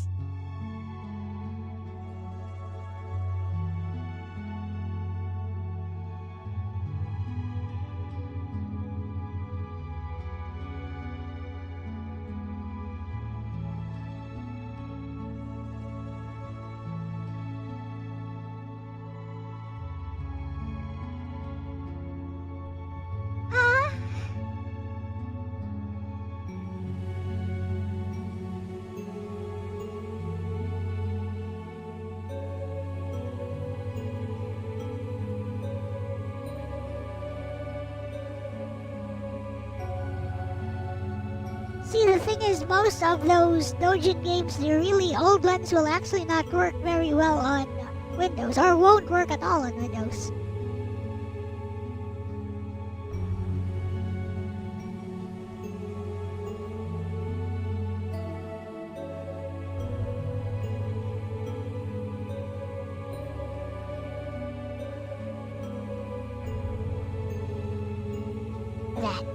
See, the thing is, most of those Dojin games, the really old ones, will actually not work very well on Windows, or won't work at all on Windows. That.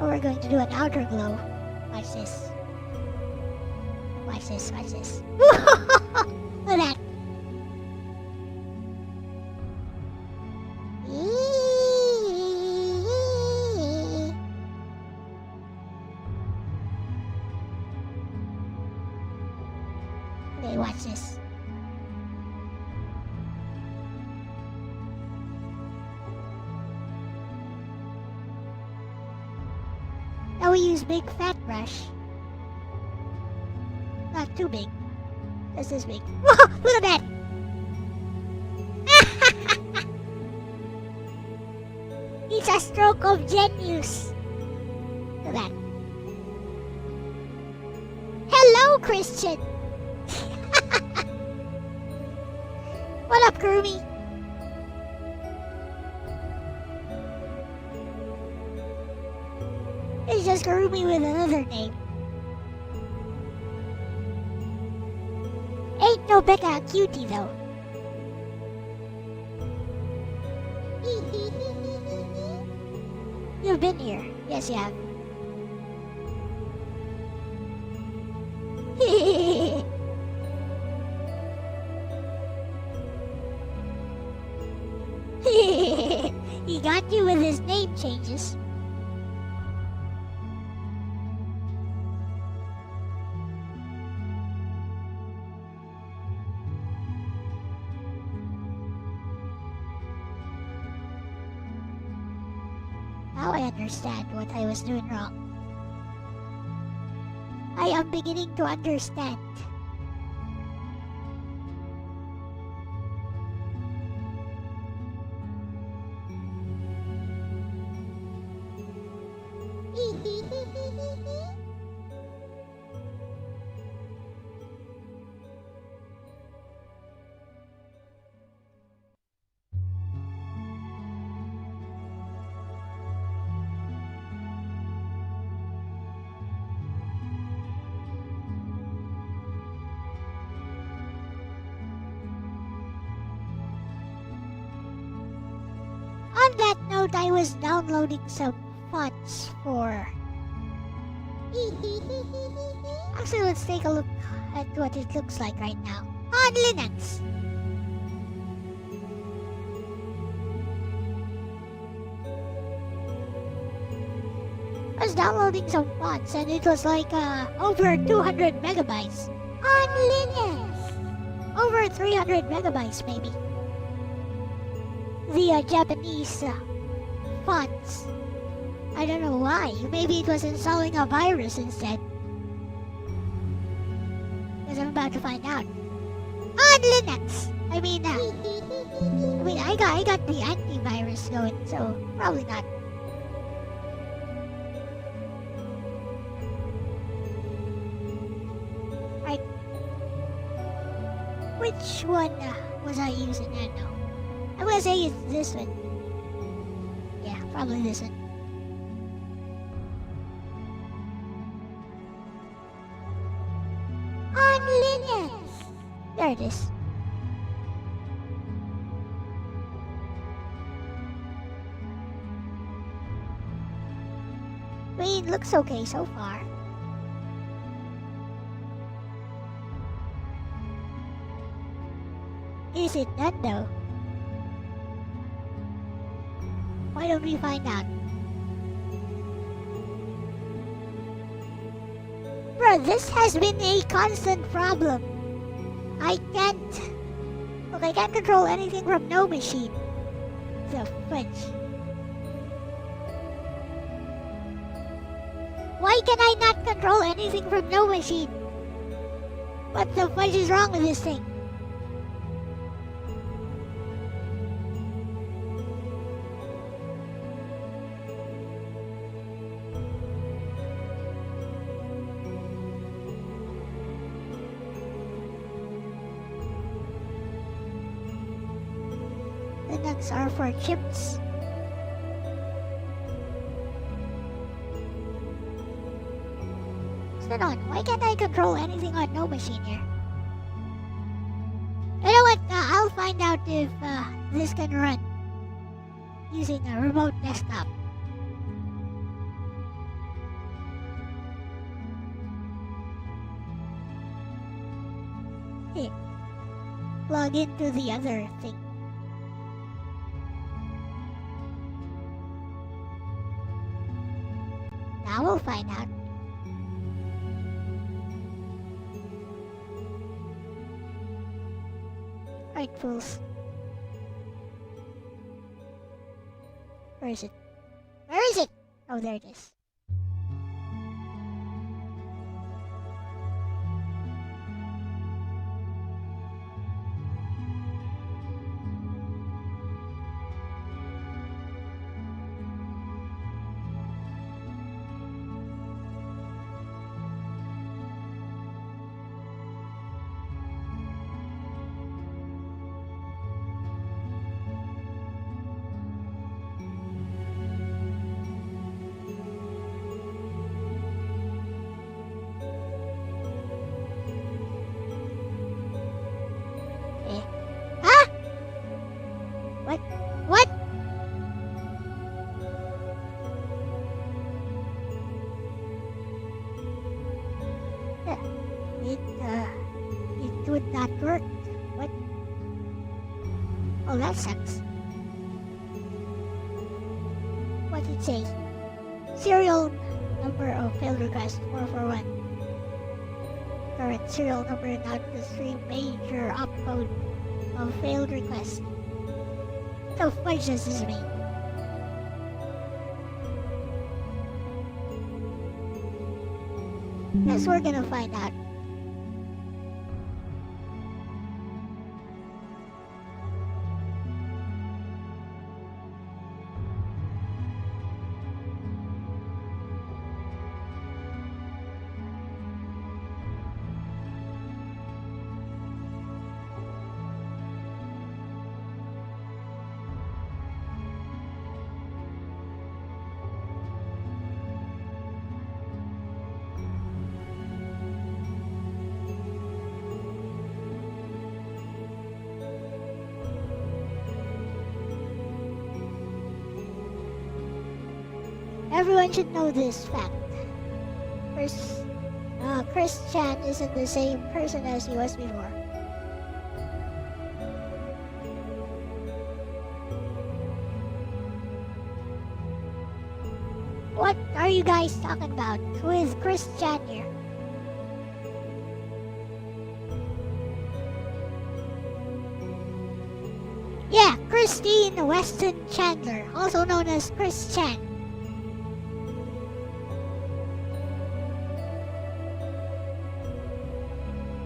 Or we're going to do an outer glow. Watch this. Watch this, watch this. Look at that. Okay, watch this. Now we use big fat brush. Not too big. This is big. Whoa, look at that! It's a stroke of genius. Look at that. Hello, Christian! What up, Groomie? It's just Garumi with another name. Ain't no Becca a cutie though. You've been here. Yes, you have. He got you with his name changes. Now I understand what I was doing wrong. I am beginning to understand. On that note, I was downloading some fonts for... Actually, let's take a look at what it looks like right now. On Linux. I was downloading some fonts and it was like over 200 megabytes. On Linux. Over 300 megabytes maybe. The Japanese fonts. I don't know why. Maybe it was installing a virus instead. Because I'm about to find out. On Linux! I mean, I got the antivirus going, so probably not. Right. Which one was I using? I don't know. I'm gonna say it's this one. Yeah, probably this one. On Linux! There it is. I mean, it looks okay so far. Is it done though? Why don't we find out? Bro, this has been a constant problem. I can't control anything from no machine. The fudge. Why can I not control anything from no machine? What the fudge is wrong with this thing? Linux are for chips. What's that on? Why can't I control anything on no machine here? You know what? I'll find out if this can run using a remote desktop. Hey, log into the other thing. Now we'll find out. Right, fools. Where is it? Where is it? Oh, there it is. What? It would not work. What? Oh, that sucks. What did it say? Serial number of failed request 441. Current serial number not the stream major opcode of failed request. The fudge does this mean? Guess we're gonna find out. Everyone should know this fact. Chris Chan isn't the same person as he was before. What are you guys talking about? Who is Chris Chan here? Yeah, Christine Weston Chandler, also known as Chris Chan.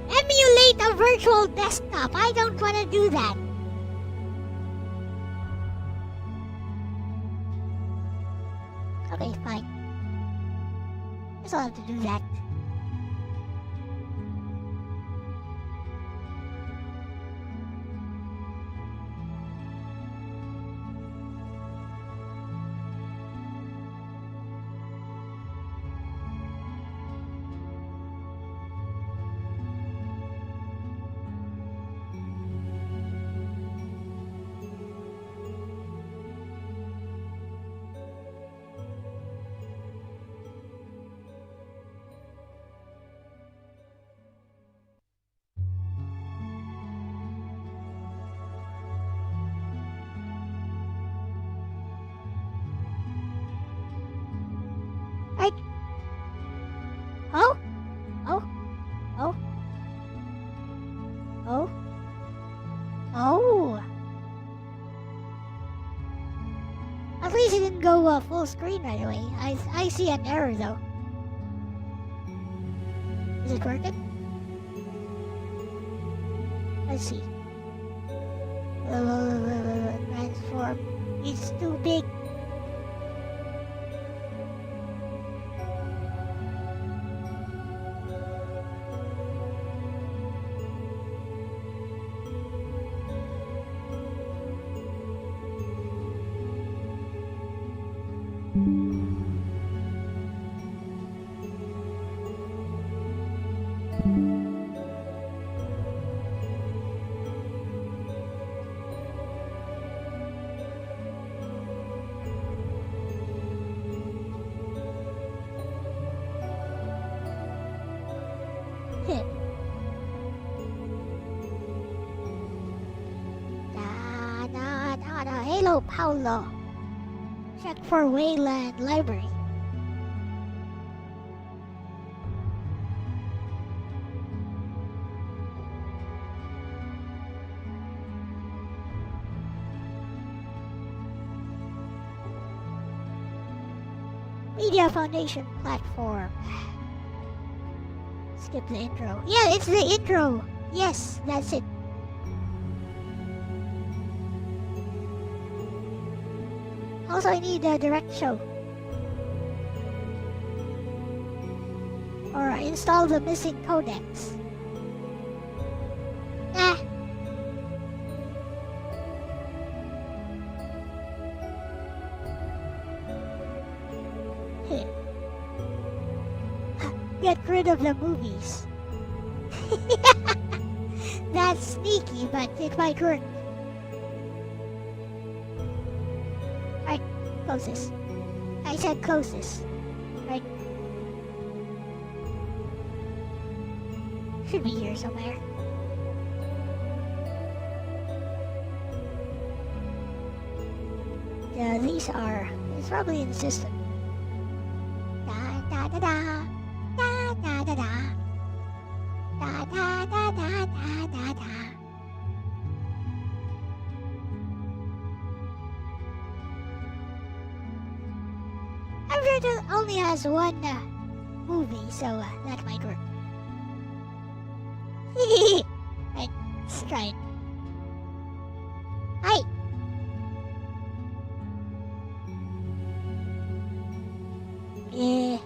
Emulate a virtual desktop. I don't want to do that. Okay, fine. Guess I'll have to do that. Right. Oh? Oh? Oh? Oh? Oh! At least it didn't go full screen right away. I see an error though. Is it working? Let's see. Transform. It's too big. Hello, Paulo. Check for Wayland Library. Media Foundation platform. Skip the intro. Yeah, it's the intro. Yes, that's it. Also, I need a direct show. Or install the missing codecs. Ah. Get rid of the movies. That's sneaky, but it might work. Right, close this. I said close this. Right. Should be here somewhere. Yeah, these are. It's probably in the system. Da da da da. Da da da da. Da da da da da da da. I'm sure it only has one movie, so that might work. Right, let's try it. Hi! Yeah.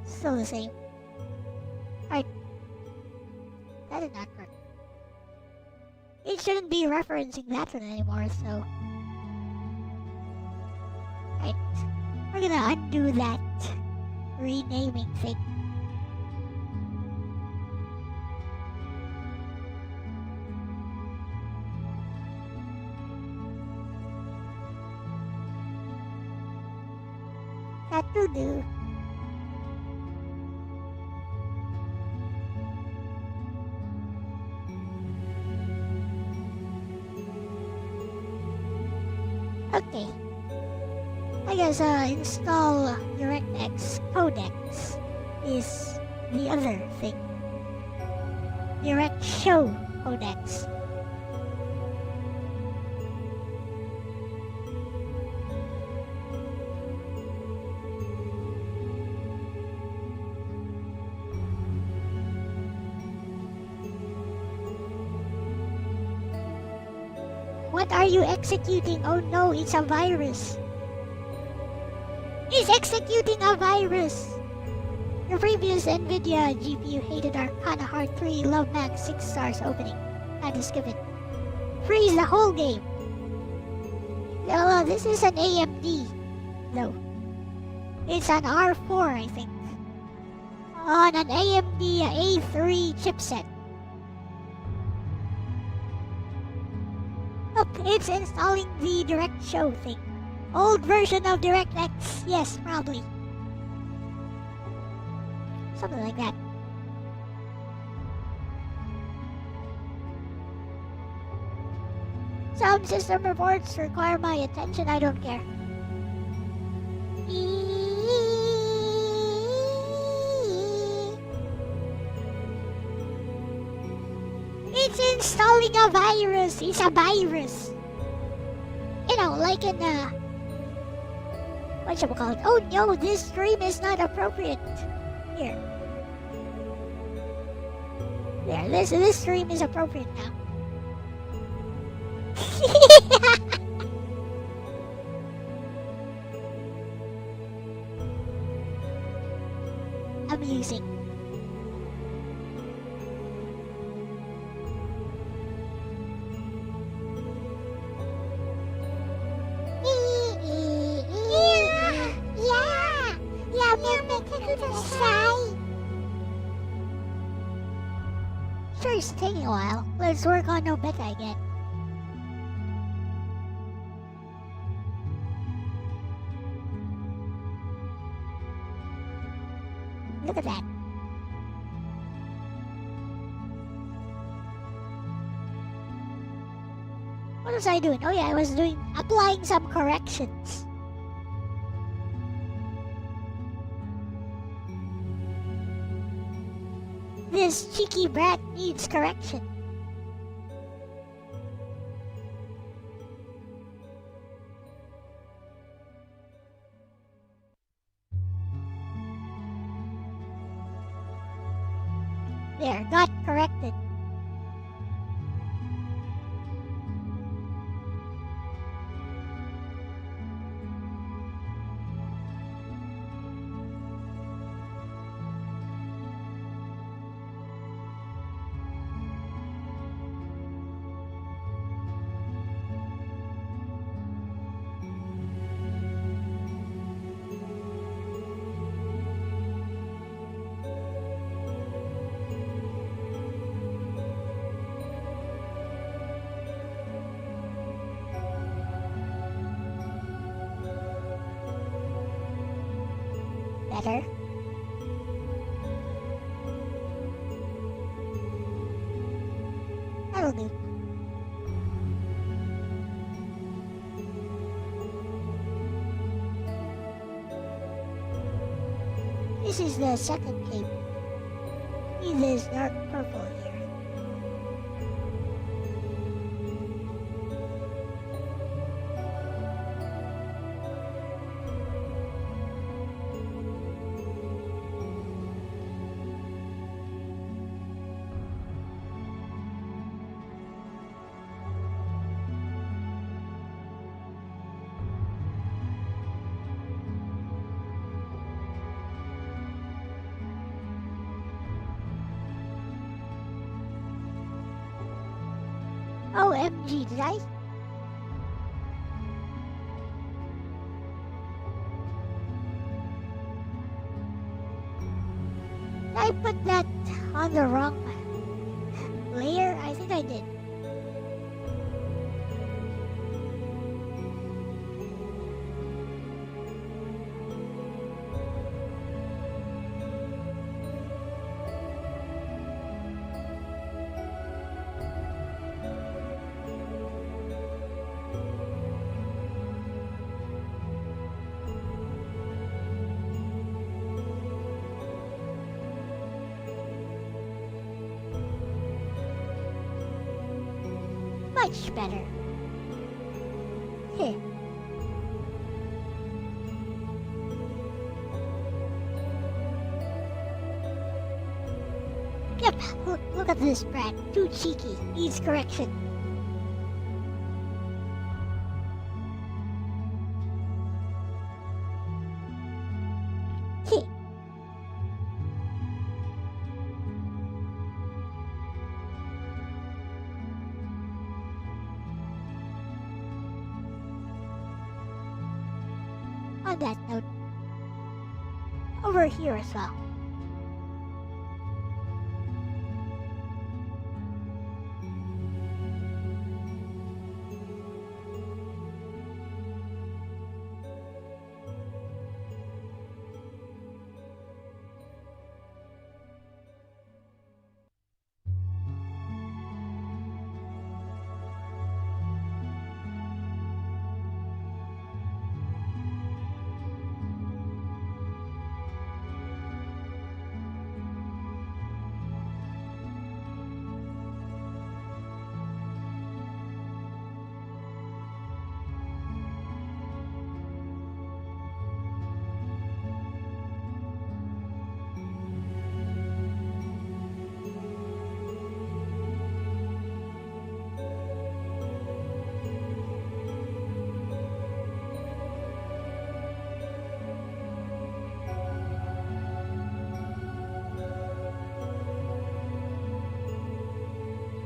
Still the same. Alright. That did not work. It shouldn't be referencing that one anymore, so... Right. We're gonna undo that renaming thing. That will do. Okay. I guess install DirectX codecs is the other thing. Direct show codecs. What are you executing? Oh no, it's a virus. It's executing a virus! Your previous NVIDIA GPU hated Arcana Heart 3 Love Max 6 stars opening. Had to skip it. Freeze the whole game. No, this is an AMD. No. It's an R4, I think. On an AMD A3 chipset. Look, it's installing the Direct Show thing. Old version of DirectX. Yes, probably. Something like that. Some system reports require my attention. I don't care. It's installing a virus. It's a virus. You know, like in whatchamacallit? Oh no, this stream is not appropriate. Here. There, this stream is appropriate now. Amusing. Sure, it's taking a while. Let's work on no beta again. Look at that. What was I doing? Oh yeah, I was applying some corrections. This cheeky brat needs correction. There, got corrected. Better. That'll do. This is the second cape. See this dark purple here. OMG, did I? Did I put that on the wrong layer? I think I did. Much better. Heh. Yep, look at this brat. Too cheeky. Needs correction. Heh. On that note, over here as well.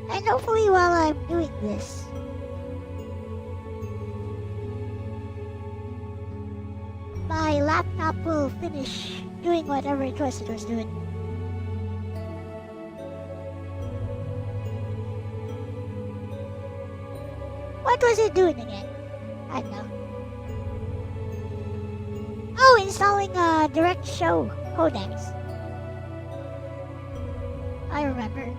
And hopefully while I'm doing this, my laptop will finish doing whatever it was doing. What was it doing again? I don't know. Oh, installing a direct show codecs. I remember.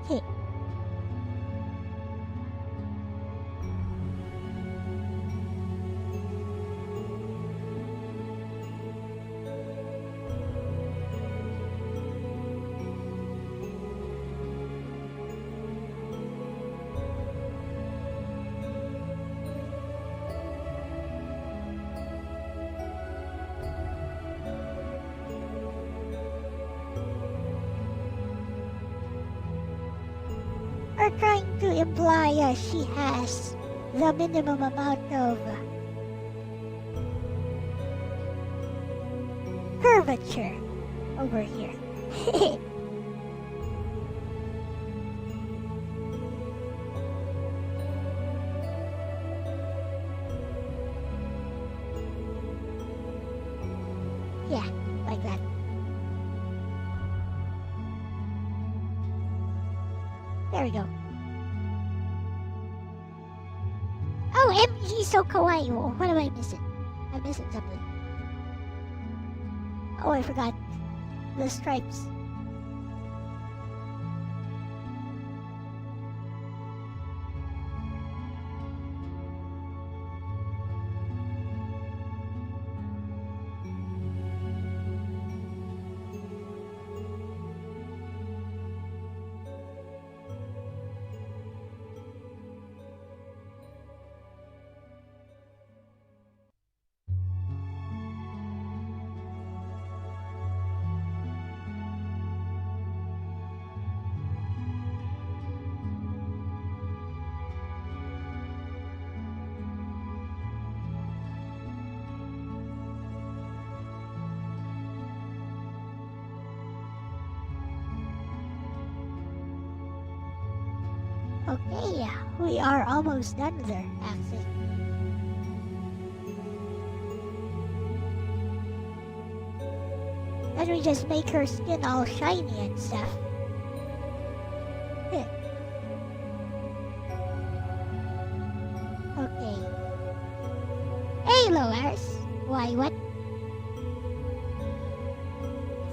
Hey. Are trying to imply she has the minimum amount of curvature over here. Yeah, like that. There we go. Oh, MG so kawaii. What am I missing? I'm missing something. Oh, I forgot. The stripes. Okay, we are almost done there, actually. Then we just make her skin all shiny and stuff. Okay. Why, what?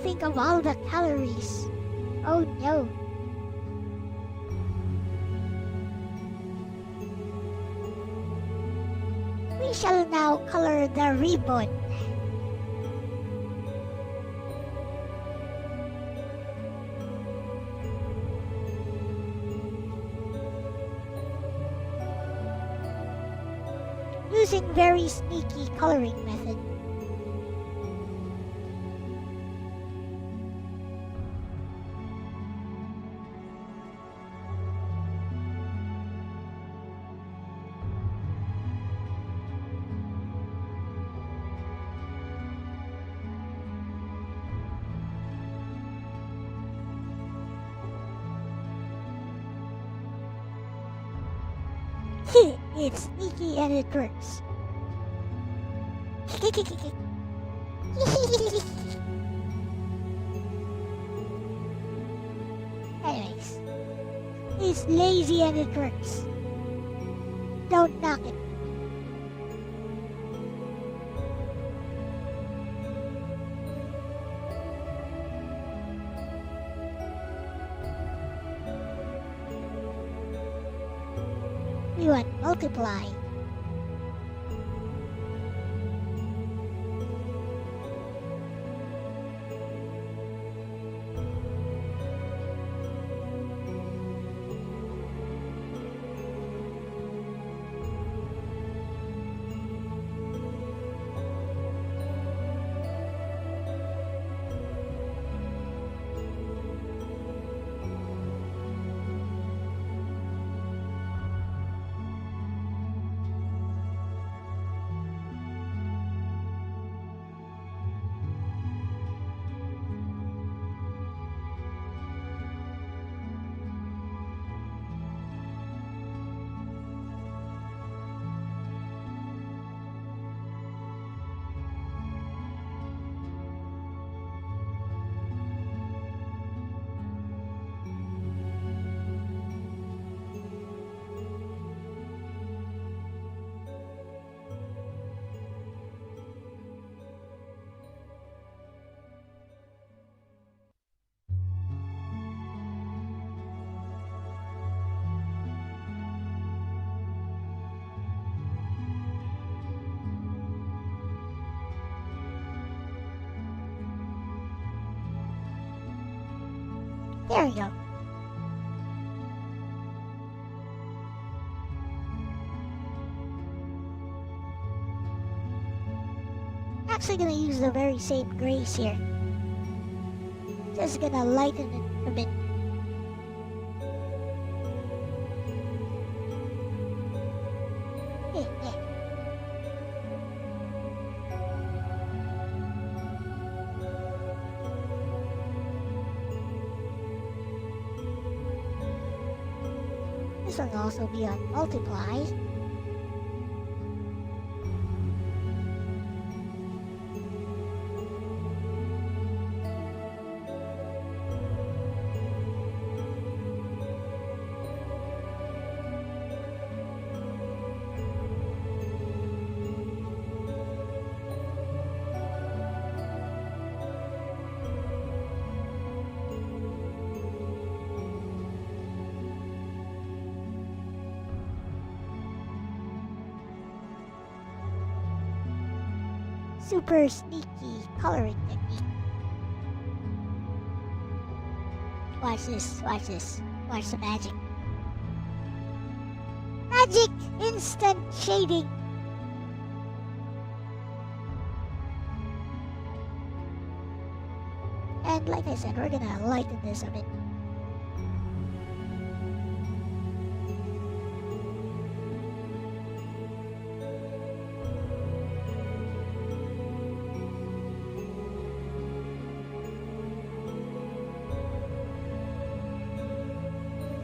Think of all the calories. Oh no. We shall now color the ribbon. Using very sneaky coloring method. It's sneaky and it works. Anyways, it's lazy and it works. Don't knock it. We want multiply. There we go. Actually gonna use the very same grays here. Just gonna lighten it a bit. Yeah. This will also be on multiply. Super sneaky coloring technique. Watch this, watch this. Watch the magic. Magic! Instant shading! And like I said, we're gonna lighten this a bit.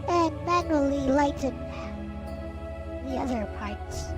And manually lighten the other parts.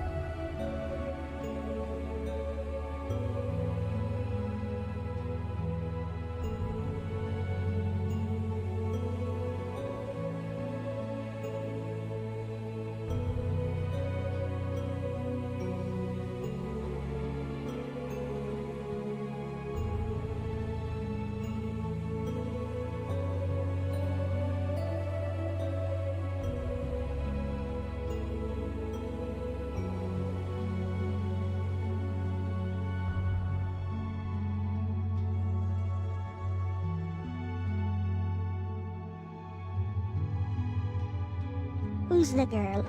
Who's the girl?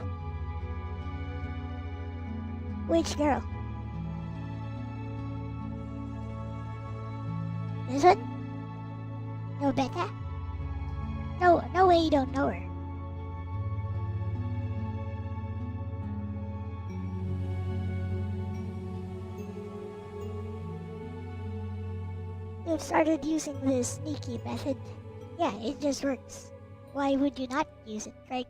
Which girl? This one? No Becca? No way you don't know her. You've started using this sneaky method. Yeah, it just works. Why would you not use it, right?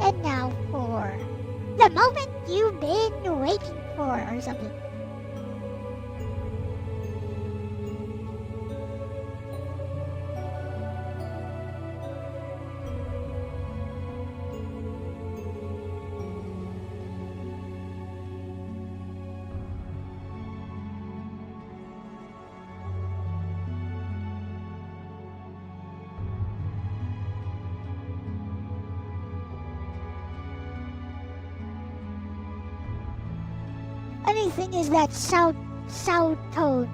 And now for the moment you've been waiting for or something. Funny thing is that South Tone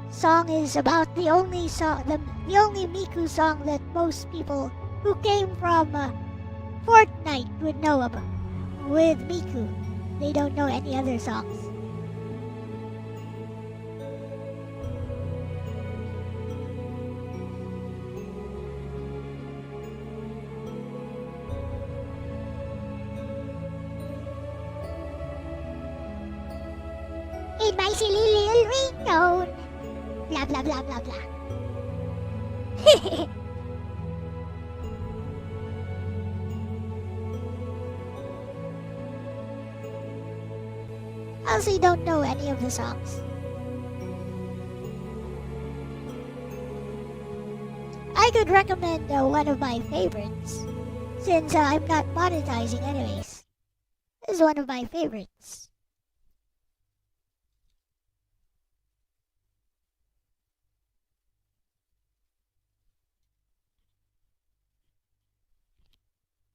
song is about the only Miku song that most people who came from Fortnite would know about. With Miku, they don't know any other songs. In my silly little ringtone. Blah blah blah blah blah. Also, don't know any of the songs. I could recommend one of my favorites, since I'm not monetizing anyways. This is one of my favorites.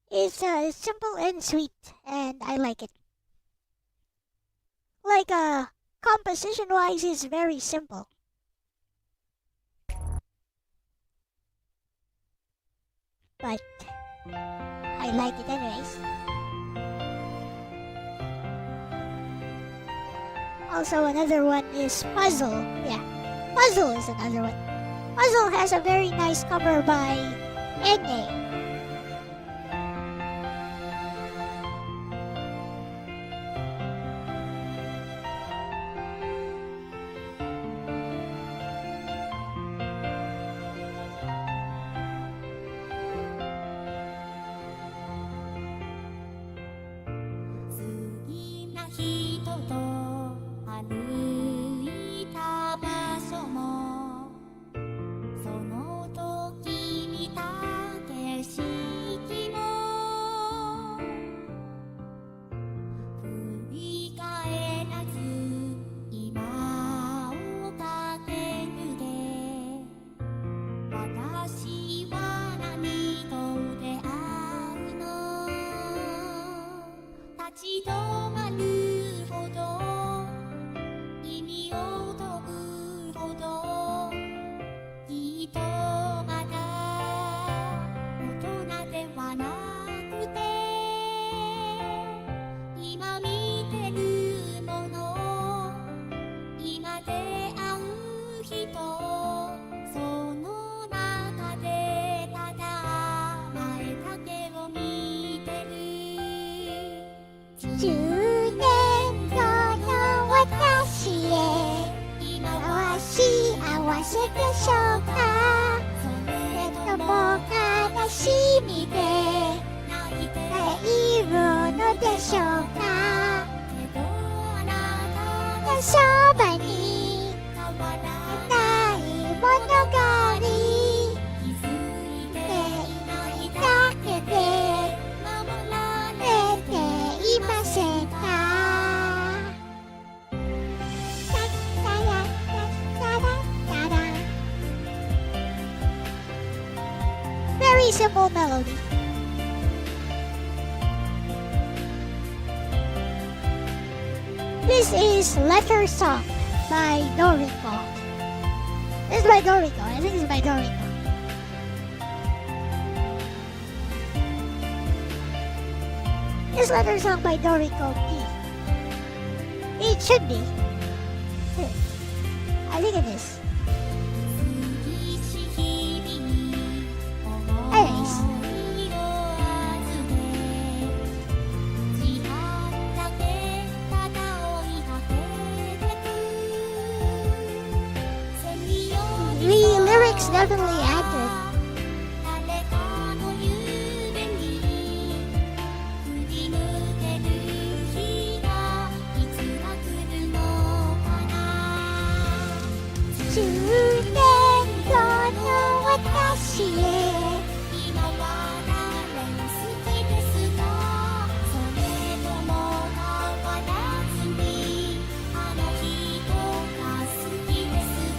It's simple and sweet, and I like it. Like, composition-wise, it's very simple. But I like it anyways. Also, another one is Puzzle. Yeah, Puzzle is another one. Puzzle has a very nice cover by Elle-C. でしょうか。それとも悲しみで泣いているのでしょうか。そばにないものがあり、気づいていないだけで守られていませんか。Very simple melody. This is Letter Song by Doriko. This is by Doriko. I think it's by Doriko. This letter song by Doriko B. It should be. I think it is. Anyways. The lyrics definitely acted.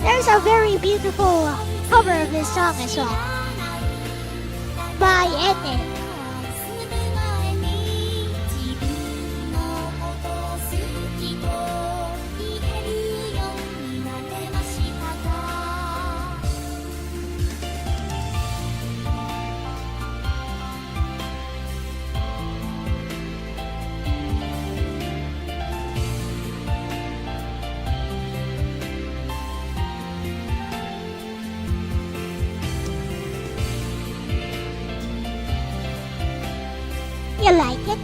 There's a very beautiful cover of this song as well by Elle. You like it?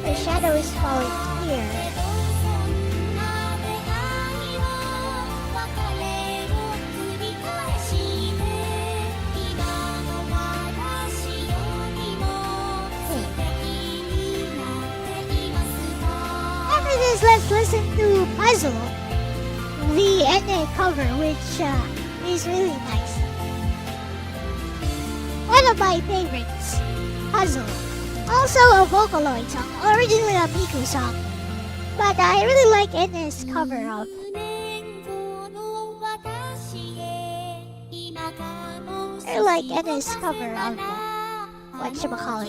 The shadow is falling here. Let's listen to Puzzle, the NA cover, which is really nice. One of my favorites, Puzzle. Also a Vocaloid song, originally a Miku song, but I really like NA's cover of. I like NA's cover of what's it called?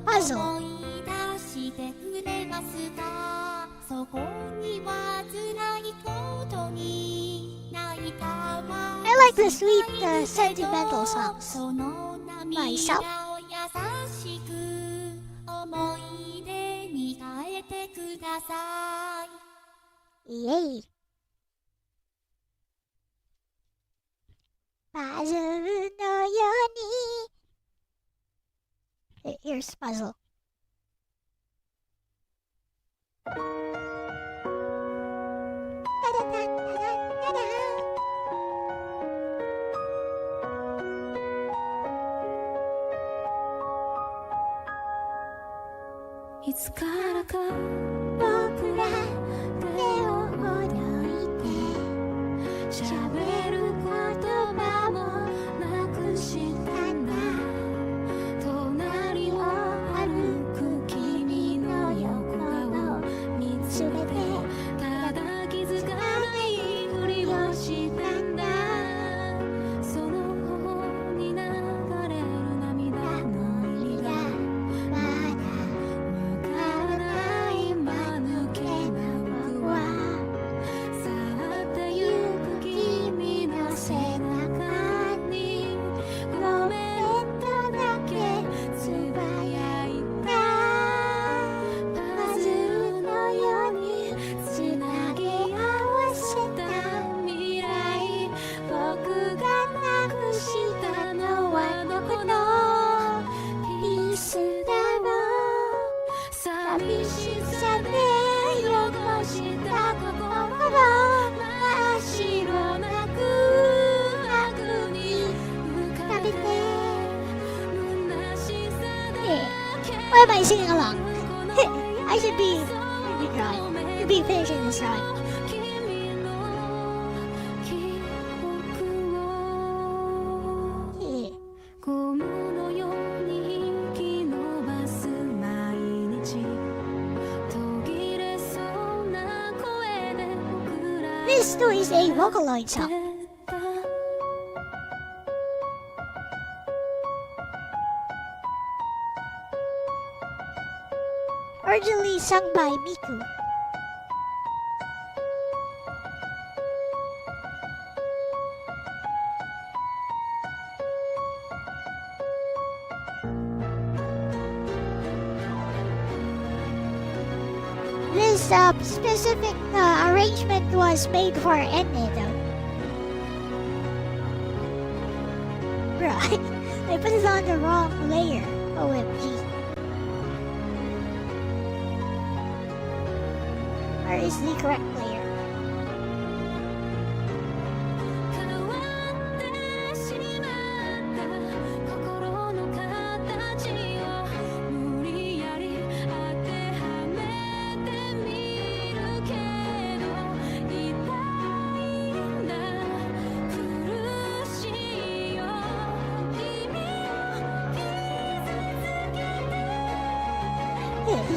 Puzzle. I like the sweet, sentimental songs myself. Yay! Puzzle no yoni. Here's Puzzle. It's gotta go. 僕ら手をほどいて喋る言葉もなくしたんだ。隣を歩く君の横顔見つめてただ気づかないふりをしたんだ。その頬に流れる涙の意味がまだわからない間抜けな僕は去ってゆく君 Why am I singing along? I should be drawing. Should be finishing this drawing. This too is a Vocaloid song. Originally sung by Miku. This specific arrangement was made for Enne though. Bro, I put it on the wrong layer. OMG. Where is the correct layer?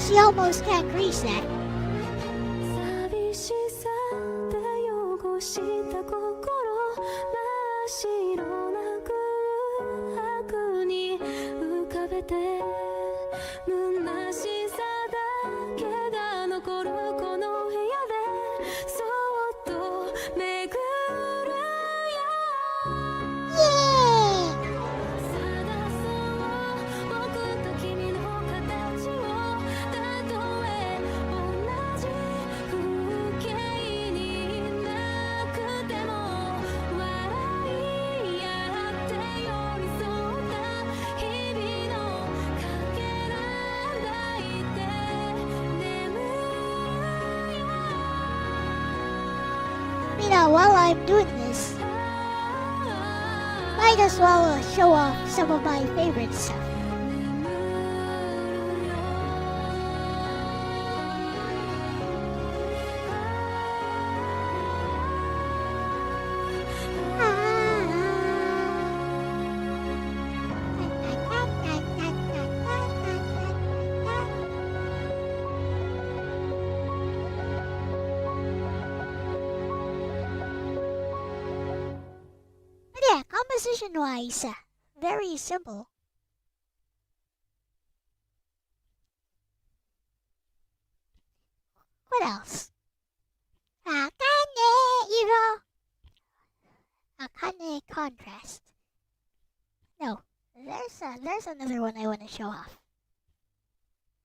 She almost can't reach that. While I'm doing this, might as well show off some of my favorite stuff. Composition-wise, very simple. What else? Akane contrast. No, there's another one I want to show off.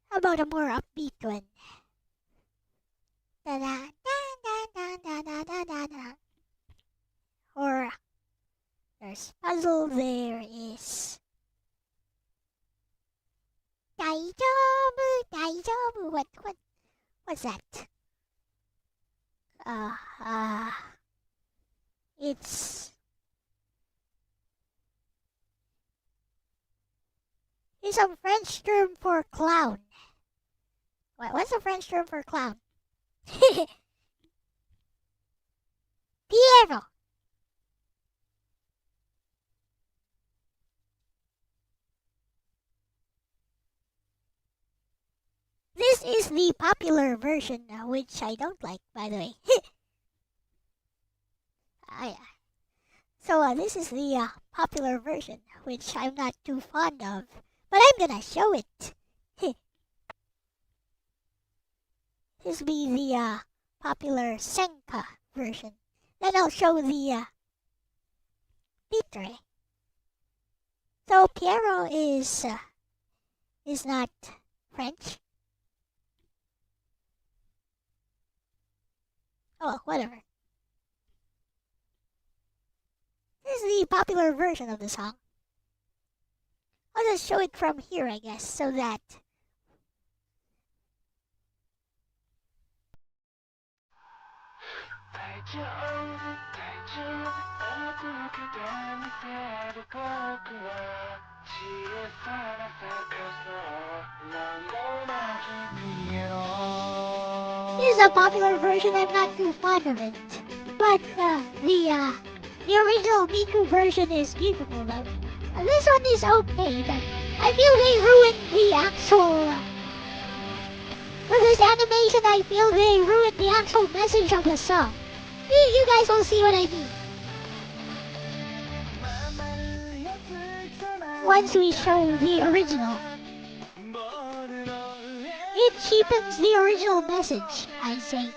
How about a more upbeat one? Da da da da da da da da. Or there's puzzle. There is Daijoubu. What's that? It's a French term for clown. What's a French term for clown? Piero. This is the popular version, which I don't like, by the way. So this is the popular version, which I'm not too fond of, but I'm gonna show it. This will be the popular Senka version. Then I'll show the Pitre. So Piero is not French. Oh, well, whatever. This is the popular version of the song. I'll just show it from here, I guess, so that... This is a popular version, I'm not too fond of it. But the original Miku version is beautiful though. This one is okay, but I feel they ruined the actual... for this animation, I feel they ruined the actual message of the song. You guys will see what I mean. Once we show the original. It cheapens the original message, I say.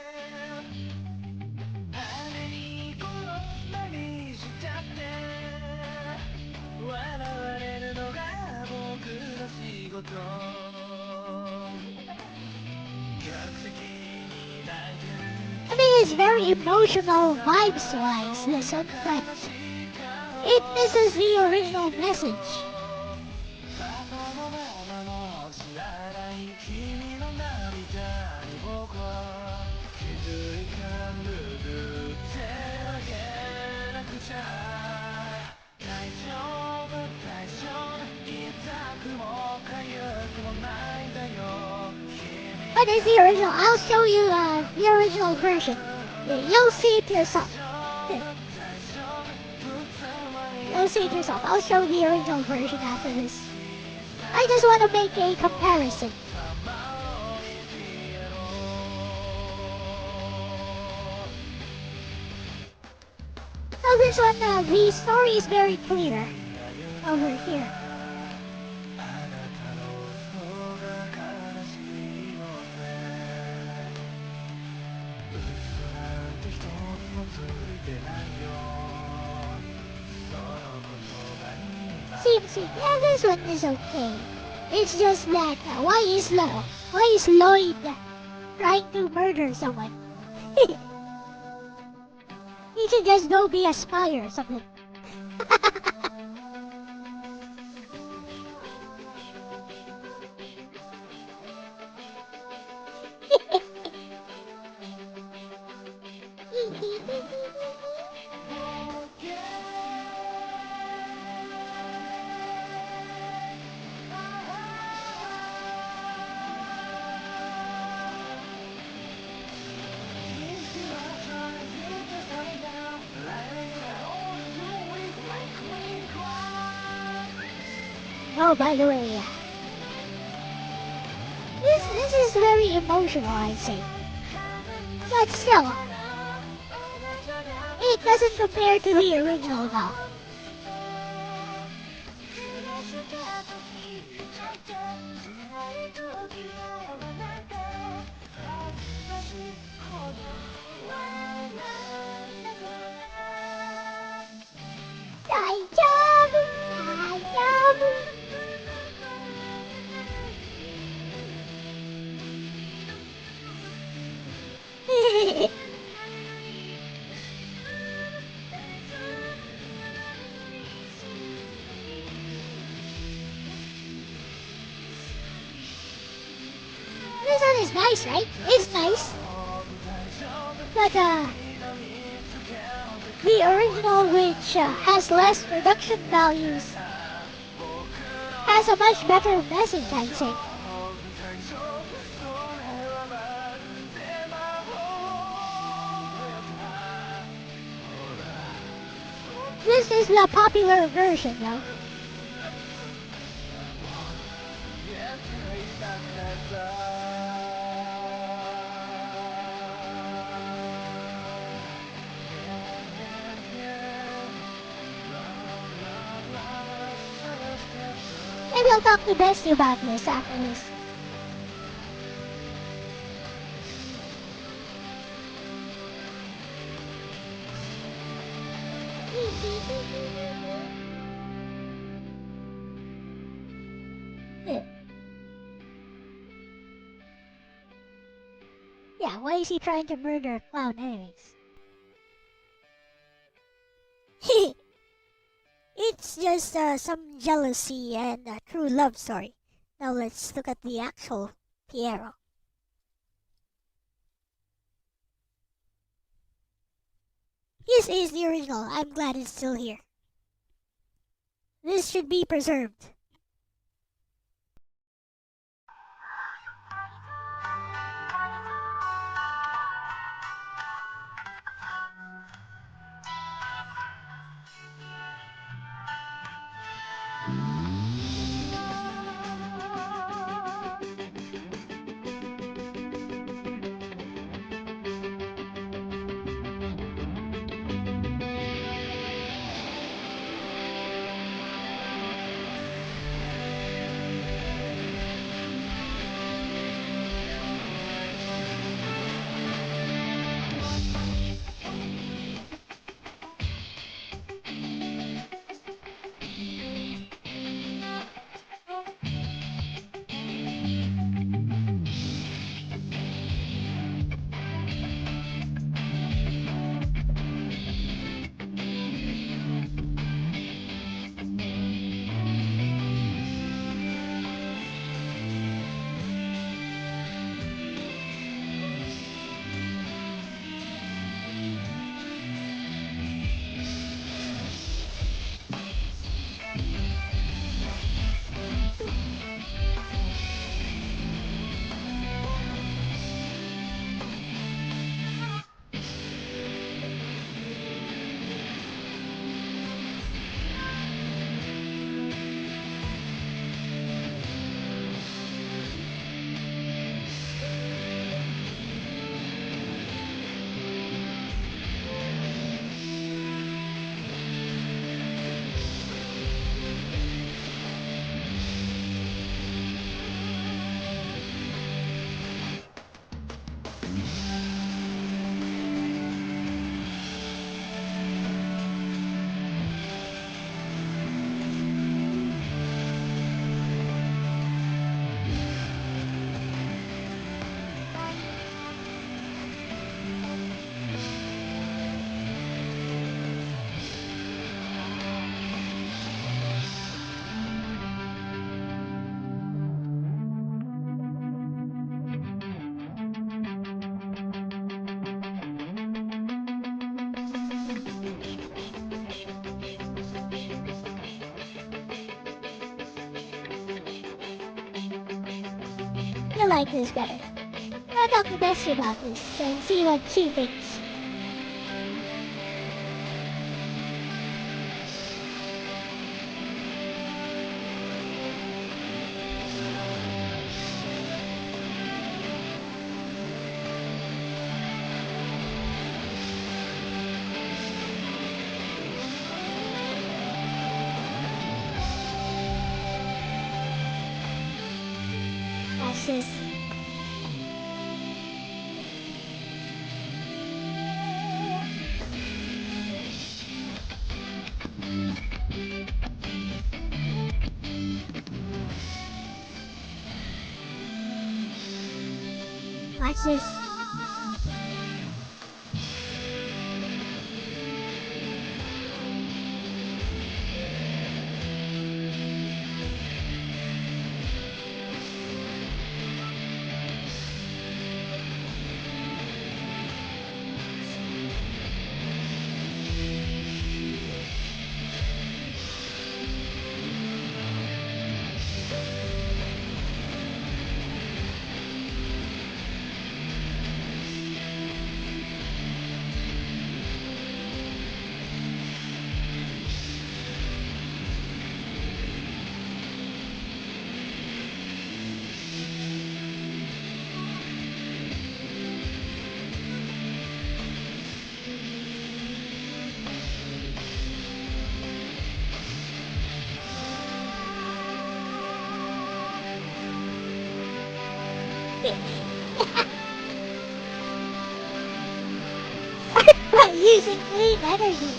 I mean, it's very emotional vibes-wise, this one, but it misses the original message. What is the original? I'll show you the original version. You'll see it yourself. You'll see it yourself. I'll show the original version after this. I just want to make a comparison. Now this one, the story is very clear over here. See, yeah, this one is okay. It's just that, why is Lloyd trying to murder someone? He should just go be a spy or something. Oh, by the way, this is very emotional, I'd say. But still, it doesn't compare to the original now. This one is nice, right? It's nice. But, the original, which has less production values, has a much better message, I'd say. This is the popular version, though. Maybe I'll talk to Bestie about this after this. Yeah, why is he trying to murder a clown anyways? It's just some jealousy and a true love story. Now let's look at the actual Piero. This is the original. I'm glad it's still here. This should be preserved. I like this better. I'll talk to Bessie about this and see what she thinks. Watch this. Watch this. By using clean energy.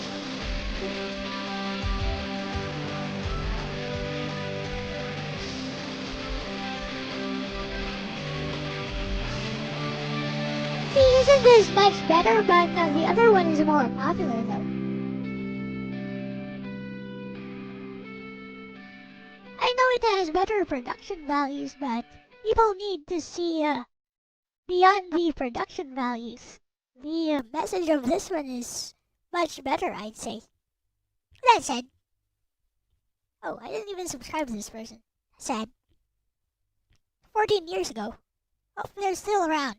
See, isn't this much better? But the other one is more popular though. I know it has better production values, but people need to see beyond the production values. The message of this one is much better, I'd say. That said, Oh, I didn't even subscribe to this person. Sad. 14 years ago. Hope they're still around.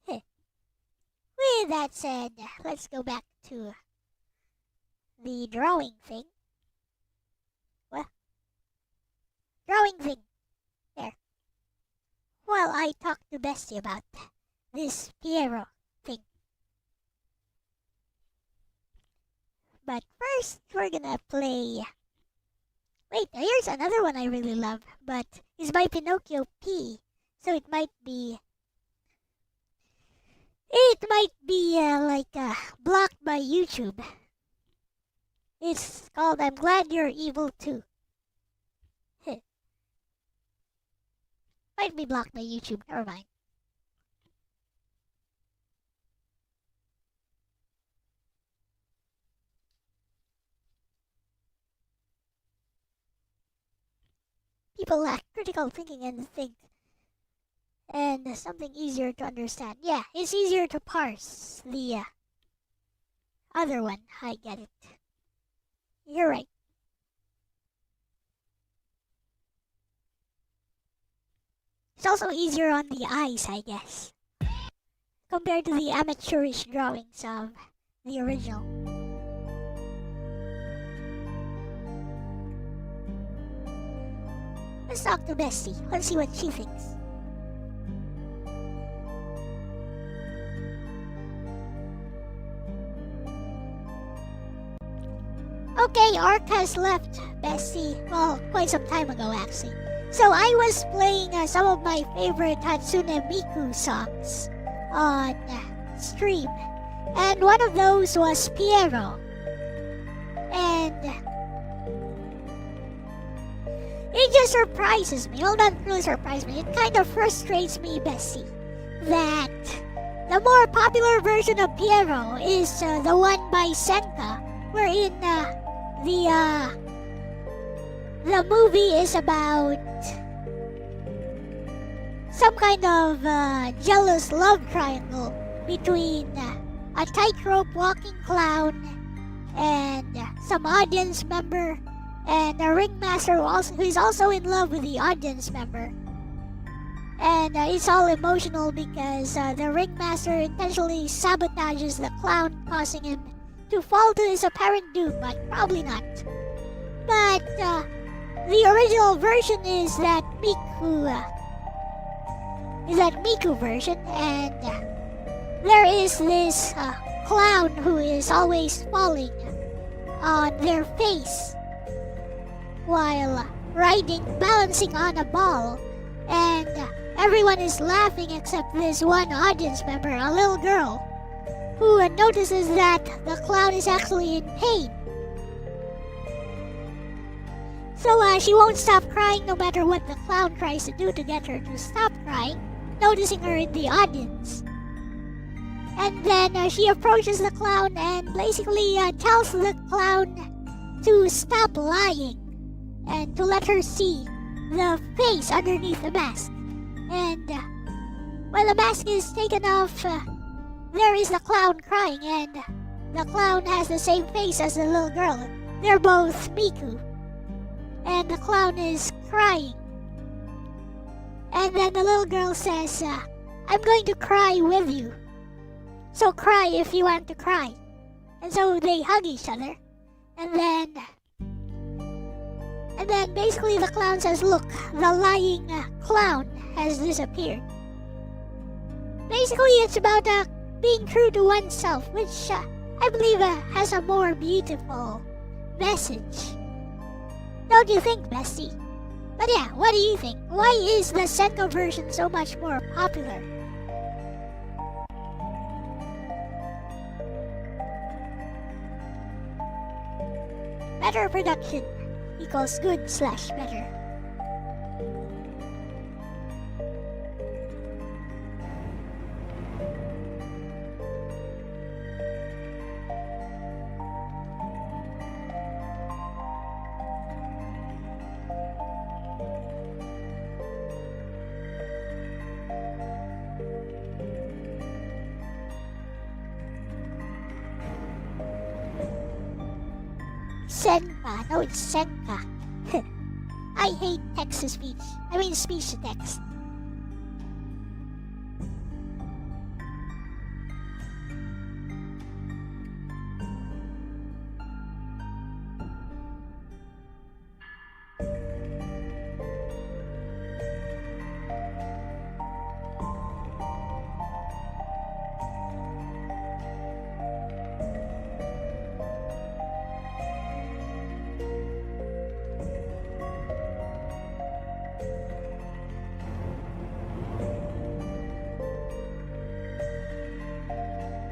Heh. With that said, let's go back to the drawing thing. What? Drawing thing. There. Well, I talked to Bestie about this Piero thing. But first, we're gonna play... Wait, here's another one I really love, but it's by Pinocchio P. So it might be... blocked by YouTube. It's called I'm Glad You're Evil Too. Might be blocked by YouTube, never mind. People lack critical thinking and something easier to understand. Yeah, it's easier to parse the other one. I get it. You're right. It's also easier on the eyes, I guess, compared to the amateurish drawings of the original. Let's talk to Bestie. Let's see what she thinks. Okay, Ark has left Bestie, well, quite some time ago actually. So I was playing some of my favorite Hatsune Miku songs on stream. And one of those was Piero. And it just surprises me. Well, not really surprised me. It kind of frustrates me, Bessie, that the more popular version of Piero is the one by Senka, wherein the movie is about some kind of jealous love triangle between a tightrope walking clown and some audience member, and a ringmaster who is also in love with the audience member. And it's all emotional because the ringmaster intentionally sabotages the clown, causing him to fall to his apparent doom, but probably not. But the original version is that Miku version, and there is this clown who is always falling on their face while balancing on a ball, and everyone is laughing except this one audience member, a little girl, who notices that the clown is actually in pain. So she won't stop crying no matter what the clown tries to do to get her to stop crying, noticing her in the audience. And then she approaches the clown and basically tells the clown to stop lying and to let her see the face underneath the mask. And when the mask is taken off, there is the clown crying, and the clown has the same face as the little girl. They're both Miku. And the clown is crying. And then the little girl says, I'm going to cry with you. So cry if you want to cry. And so they hug each other. And then basically the clown says, look, the lying clown has disappeared. Basically it's about being true to oneself, which I believe has a more beautiful message. Don't you think, Bestie? But yeah, what do you think? Why is the Senka version so much more popular? Better production equals good/better. Senka. No, it's Senka. I hate text to speech. I mean speech to text.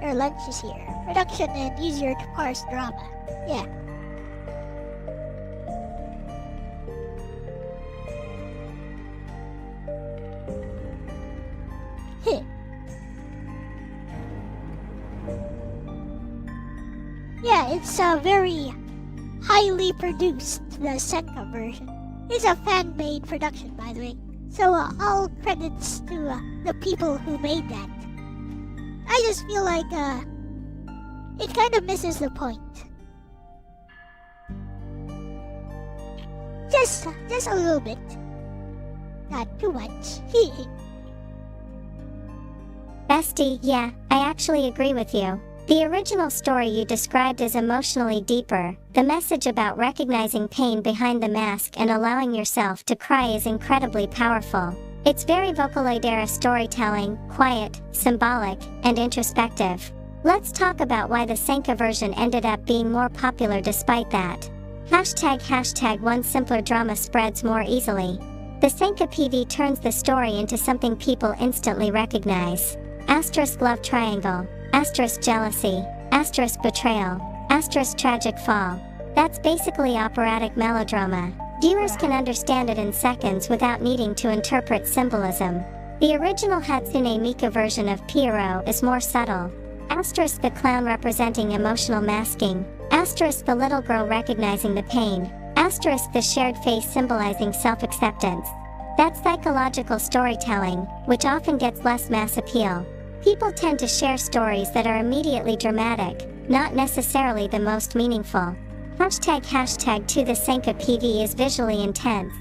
Our lunch is here. Production and easier to parse drama. Yeah. Heh. Yeah, it's a very highly produced, the Senka version. It's a fan-made production, by the way. So all credits to the people who made that. I just feel like it kind of misses the point. Just a little bit. Not too much. Bestie, yeah, I actually agree with you. The original story you described is emotionally deeper. The message about recognizing pain behind the mask and allowing yourself to cry is incredibly powerful. It's very Vocaloid era storytelling, quiet, symbolic, and introspective. Let's talk about why the Senka version ended up being more popular despite that. ## one simpler drama spreads more easily. The Senka PV turns the story into something people instantly recognize. * love triangle, * jealousy, * betrayal, * tragic fall. That's basically operatic melodrama. Viewers can understand it in seconds without needing to interpret symbolism. The original Hatsune Miku version of Pierrot is more subtle. * the clown representing emotional masking. * the little girl recognizing the pain. * the shared face symbolizing self-acceptance. That's psychological storytelling, which often gets less mass appeal. People tend to share stories that are immediately dramatic, not necessarily the most meaningful. ## the Senka PV is visually intense.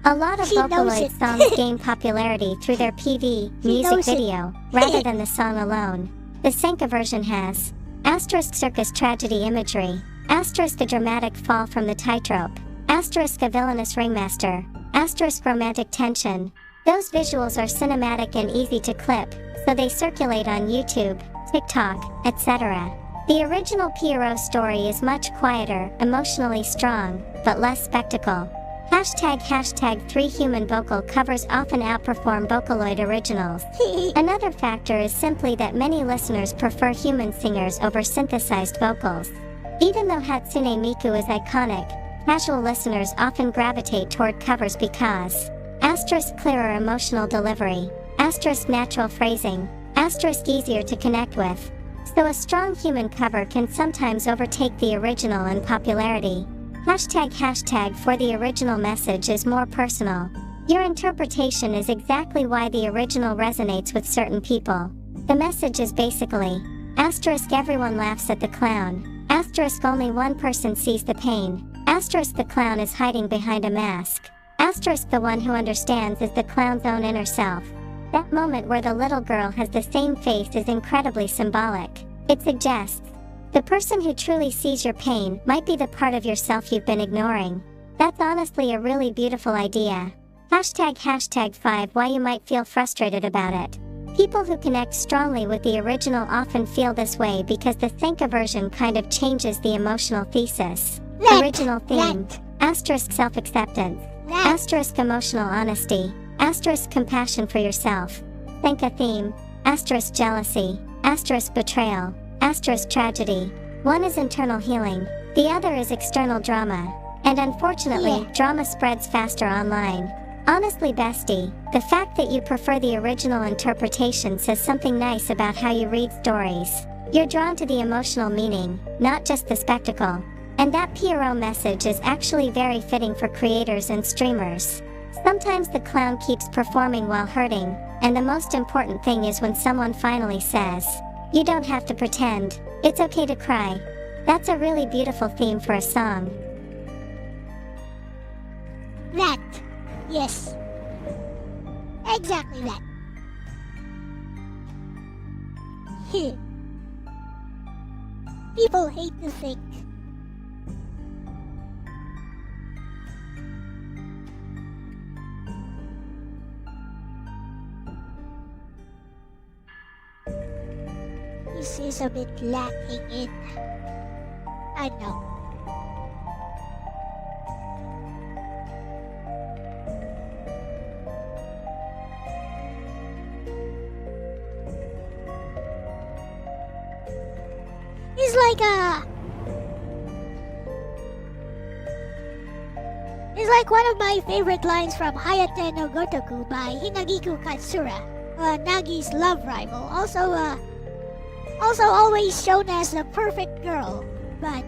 A lot of Vocaloid songs gain popularity through their PV, music video, rather than the song alone. The Senka version has * circus tragedy imagery, * the dramatic fall from the tightrope, * a villainous ringmaster, * romantic tension. Those visuals are cinematic and easy to clip, so they circulate on YouTube, TikTok, etc. The original Pierrot story is much quieter, emotionally strong, but less spectacle. ## 3 human vocal covers often outperform Vocaloid originals. Another factor is simply that many listeners prefer human singers over synthesized vocals. Even though Hatsune Miku is iconic, casual listeners often gravitate toward covers because clearer emotional delivery, natural phrasing, easier to connect with. So a strong human cover can sometimes overtake the original in popularity. ## for the original message is more personal. Your interpretation is exactly why the original resonates with certain people. The message is basically * everyone laughs at the clown, * only one person sees the pain, * the clown is hiding behind a mask, * the one who understands is the clown's own inner self. That moment where the little girl has the same face is incredibly symbolic. It suggests the person who truly sees your pain might be the part of yourself you've been ignoring. That's honestly a really beautiful idea. #5 why you might feel frustrated about it. People who connect strongly with the original often feel this way because the Senka version kind of changes the emotional thesis. Original theme, * self-acceptance, * emotional honesty, * compassion for yourself. Senka theme, * jealousy, * betrayal, * tragedy. One is internal healing, the other is external drama. And unfortunately, drama spreads faster online. Honestly, bestie, the fact that you prefer the original interpretation says something nice about how you read stories. You're drawn to the emotional meaning, not just the spectacle. And that Pierrot message is actually very fitting for creators and streamers. Sometimes the clown keeps performing while hurting, and the most important thing is when someone finally says, "You don't have to pretend, it's okay to cry." That's a really beautiful theme for a song. That. Yes. Exactly that. People hate to think. This is a bit lacking in. I know. It's like one of my favorite lines from Hayate no Gotoku by Hinagiku Katsura, Nagi's love rival. Also always shown as the perfect girl, but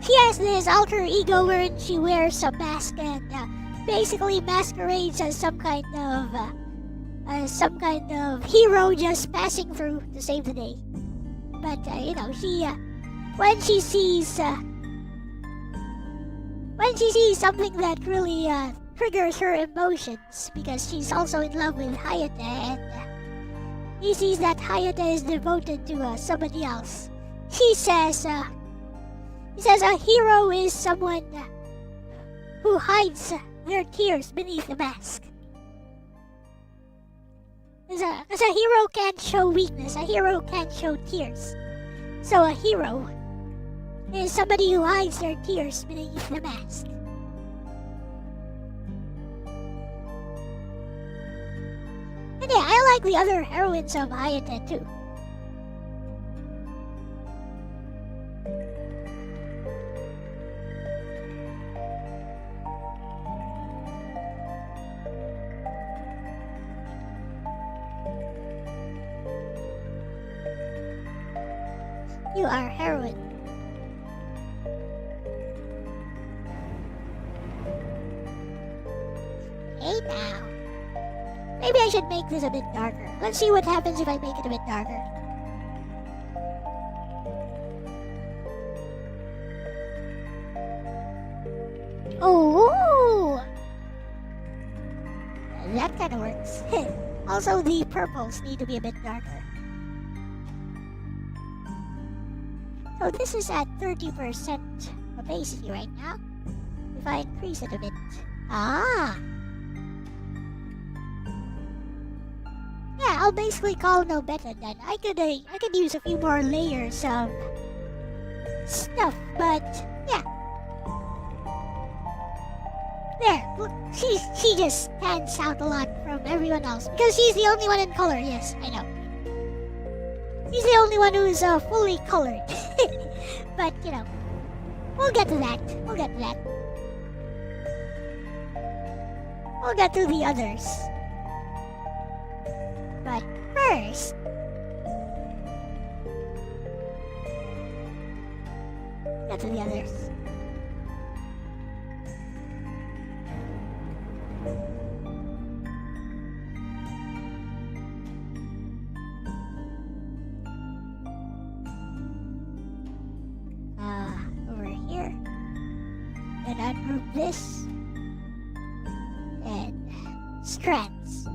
she has this alter ego wherein she wears a mask and basically masquerades as some kind of hero just passing through to save the day. But she when she sees something that really triggers her emotions, because she's also in love with Hayate, and he sees that Hayate is devoted to somebody else. He says a hero is someone who hides their tears beneath a mask. Because a hero can't show weakness, a hero can't show tears. So a hero is somebody who hides their tears beneath the mask. And yeah, I like the other heroines of Hayate too. You are heroine. Hey now. Maybe I should make this a bit darker. Let's see what happens if I make it a bit darker. Oh! That kind of works. Also, the purples need to be a bit darker. So this is at 30% opacity right now. If I increase it a bit. Ah! Yeah, I'll basically call no better then. I could use a few more layers of stuff, but yeah. There, look, she just stands out a lot from everyone else because she's the only one in color. Yes, I know. She's the only one who's fully colored. But we'll get to that. We'll get to that. We'll get to the others. But first, get to the others. Over here. Then ungroup this. And strands.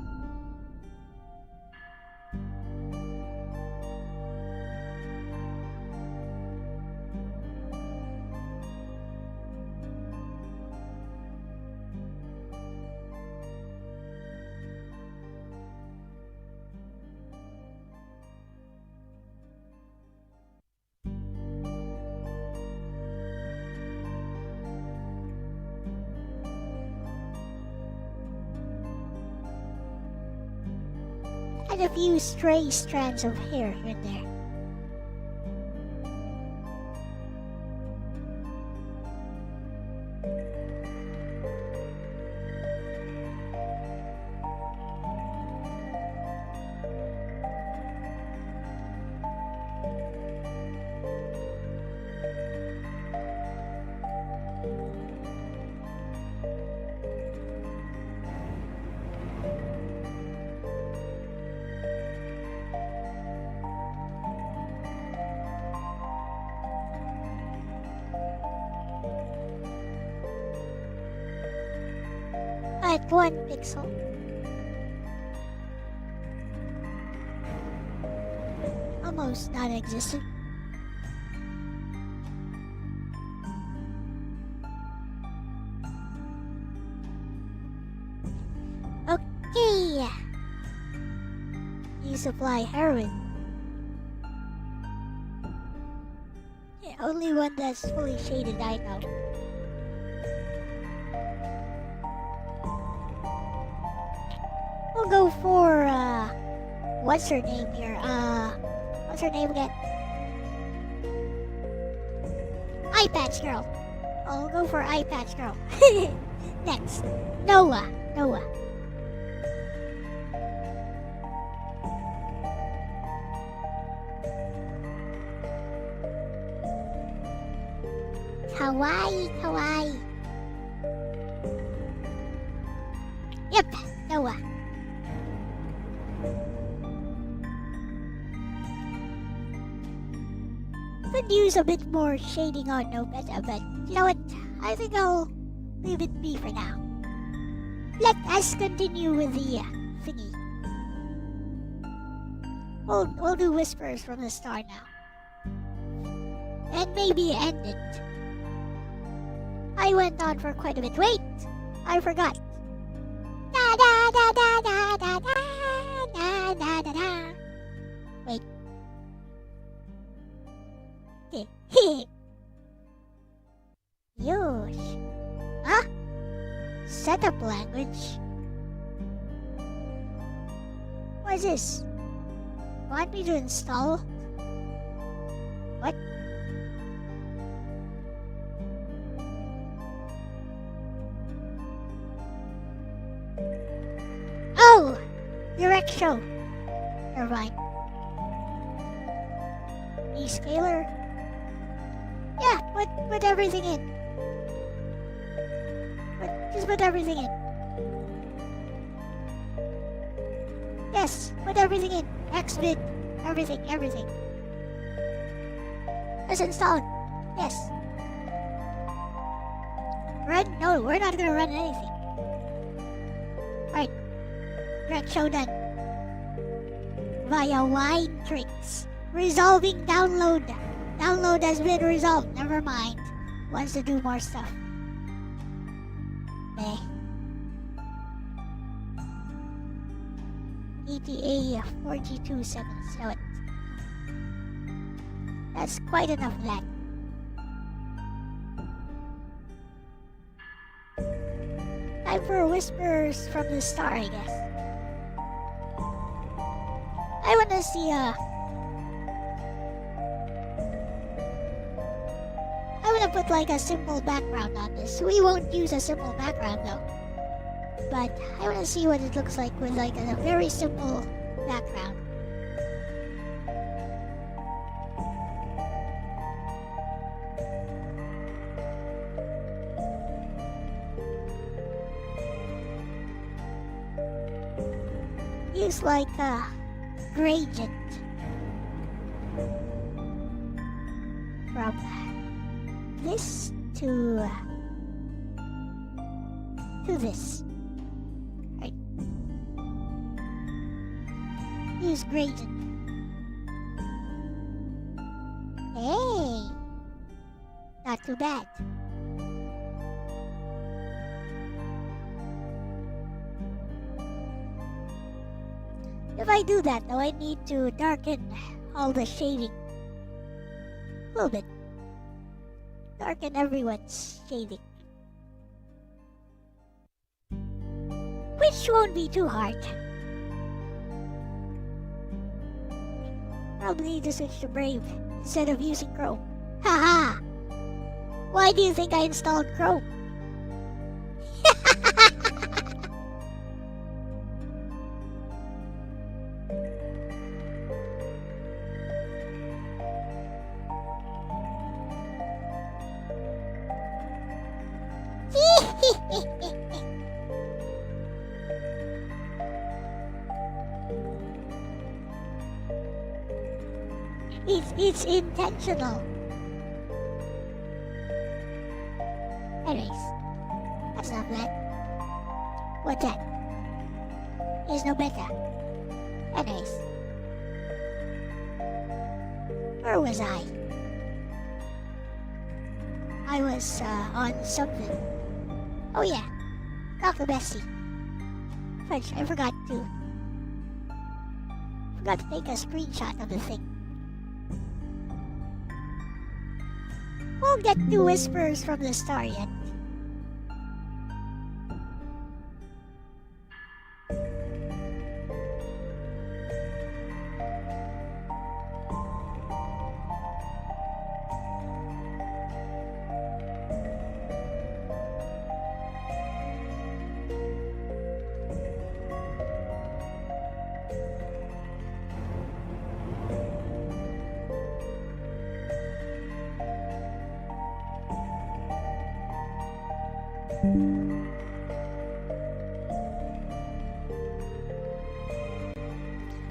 And a few stray strands of hair here and there. at 1 pixel. Almost non-existent. Okay. You supply heroin. Yeah, only one that's fully shaded, I know. We'll go for, what's her name here? What's her name again? Eye Patch Girl. I'll go for Eye Patch Girl. Next. Noah. Kawaii. Yep, Noah. Could use a bit more shading on No Better, but you know what? I think I'll leave it be for now. Let us continue with the thingy. We'll do whispers from the start now. And maybe end it. I went on for quite a bit. Wait! I forgot. Da da da da da da da da da da. Wait. Yosh. Huh? Setup language? What is this? Want me to install? What? Oh! Direct show. Never mind. E-scaler? Yeah, put everything in. Just put everything in. Yes, put everything in. Xbit, everything. Let's install it. Yes. Run? No, we're not gonna run anything. Alright. Direct show done. Via wine tricks. Resolving download. Download has been resolved. Never mind. Wants to do more stuff. Meh. ETA 42 seconds. Know it. That's quite enough of that. Time for whispers from the star, I guess. I wanna see I wanna put like a simple background on this. We won't use a simple background though. But I wanna see what it looks like with like a very simple background. Use like a gradient from this to this. Right. Use gradient. Hey, not too bad. If I do that though, I need to darken all the shading. A little bit. Darken everyone's shading. Which won't be too hard. Probably need to switch to Brave instead of using Chrome. Haha! Why do you think I installed Chrome? It's intentional. Anyways, that's not that. What that? Is no better. Anyways. Where was I? I was on something. Oh yeah. Talk to Bessie. Fudge, I forgot to take a screenshot of the thing. Won't get to whispers from the star yet.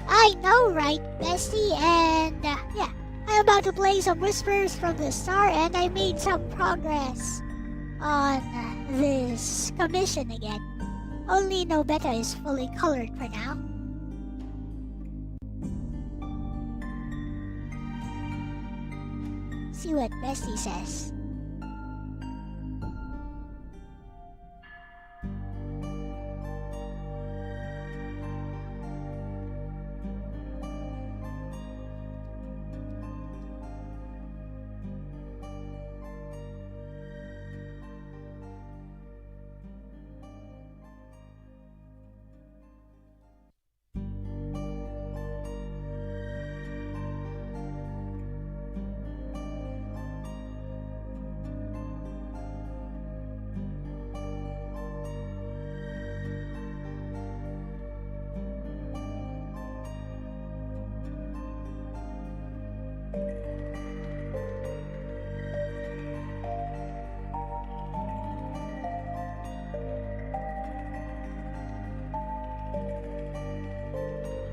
I know, right, Bestie? And yeah, I'm about to play some Whispers from the Star, and I made some progress on this commission again. Only No Beta is fully colored for now. See what Bestie says.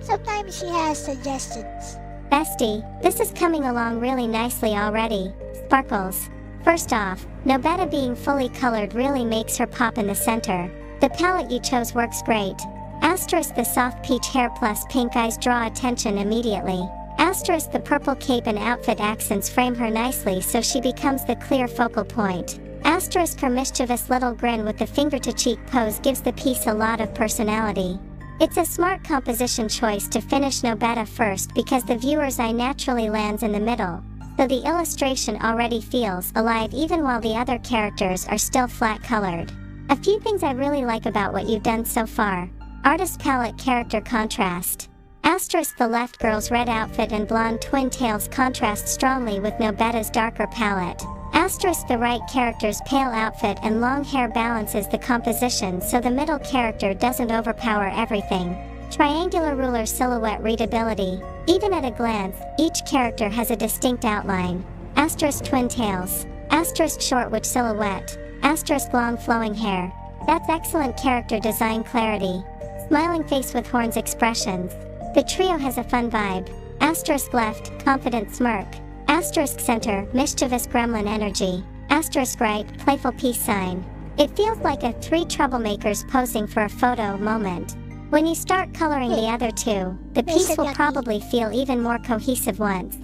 Sometimes she has suggestions. Bestie, this is coming along really nicely already. Sparkles. First off, No Beta being fully colored really makes her pop in the center. The palette you chose works great. Asterisk the soft peach hair plus pink eyes draw attention immediately. Asterisk the purple cape and outfit accents frame her nicely so she becomes the clear focal point. Asterisk her mischievous little grin with the finger to cheek pose gives the piece a lot of personality. It's a smart composition choice to finish No Beta first because the viewer's eye naturally lands in the middle, so the illustration already feels alive even while the other characters are still flat colored. A few things I really like about what you've done so far. Artist palette character contrast. Asterisk the left girl's red outfit and blonde twin tails contrast strongly with No Beta's darker palette. Asterisk the right character's pale outfit and long hair balances the composition so the middle character doesn't overpower everything. Triangular ruler silhouette readability. Even at a glance, each character has a distinct outline. Asterisk twin tails. Asterisk short witch silhouette. Asterisk long flowing hair. That's excellent character design clarity. Smiling face with horns expressions. The trio has a fun vibe. Asterisk left, confident smirk. Asterisk center, mischievous gremlin energy. Asterisk right, playful peace sign. It feels like a three troublemakers posing for a photo moment. When you start coloring the other two, the piece will probably feel even more cohesive once.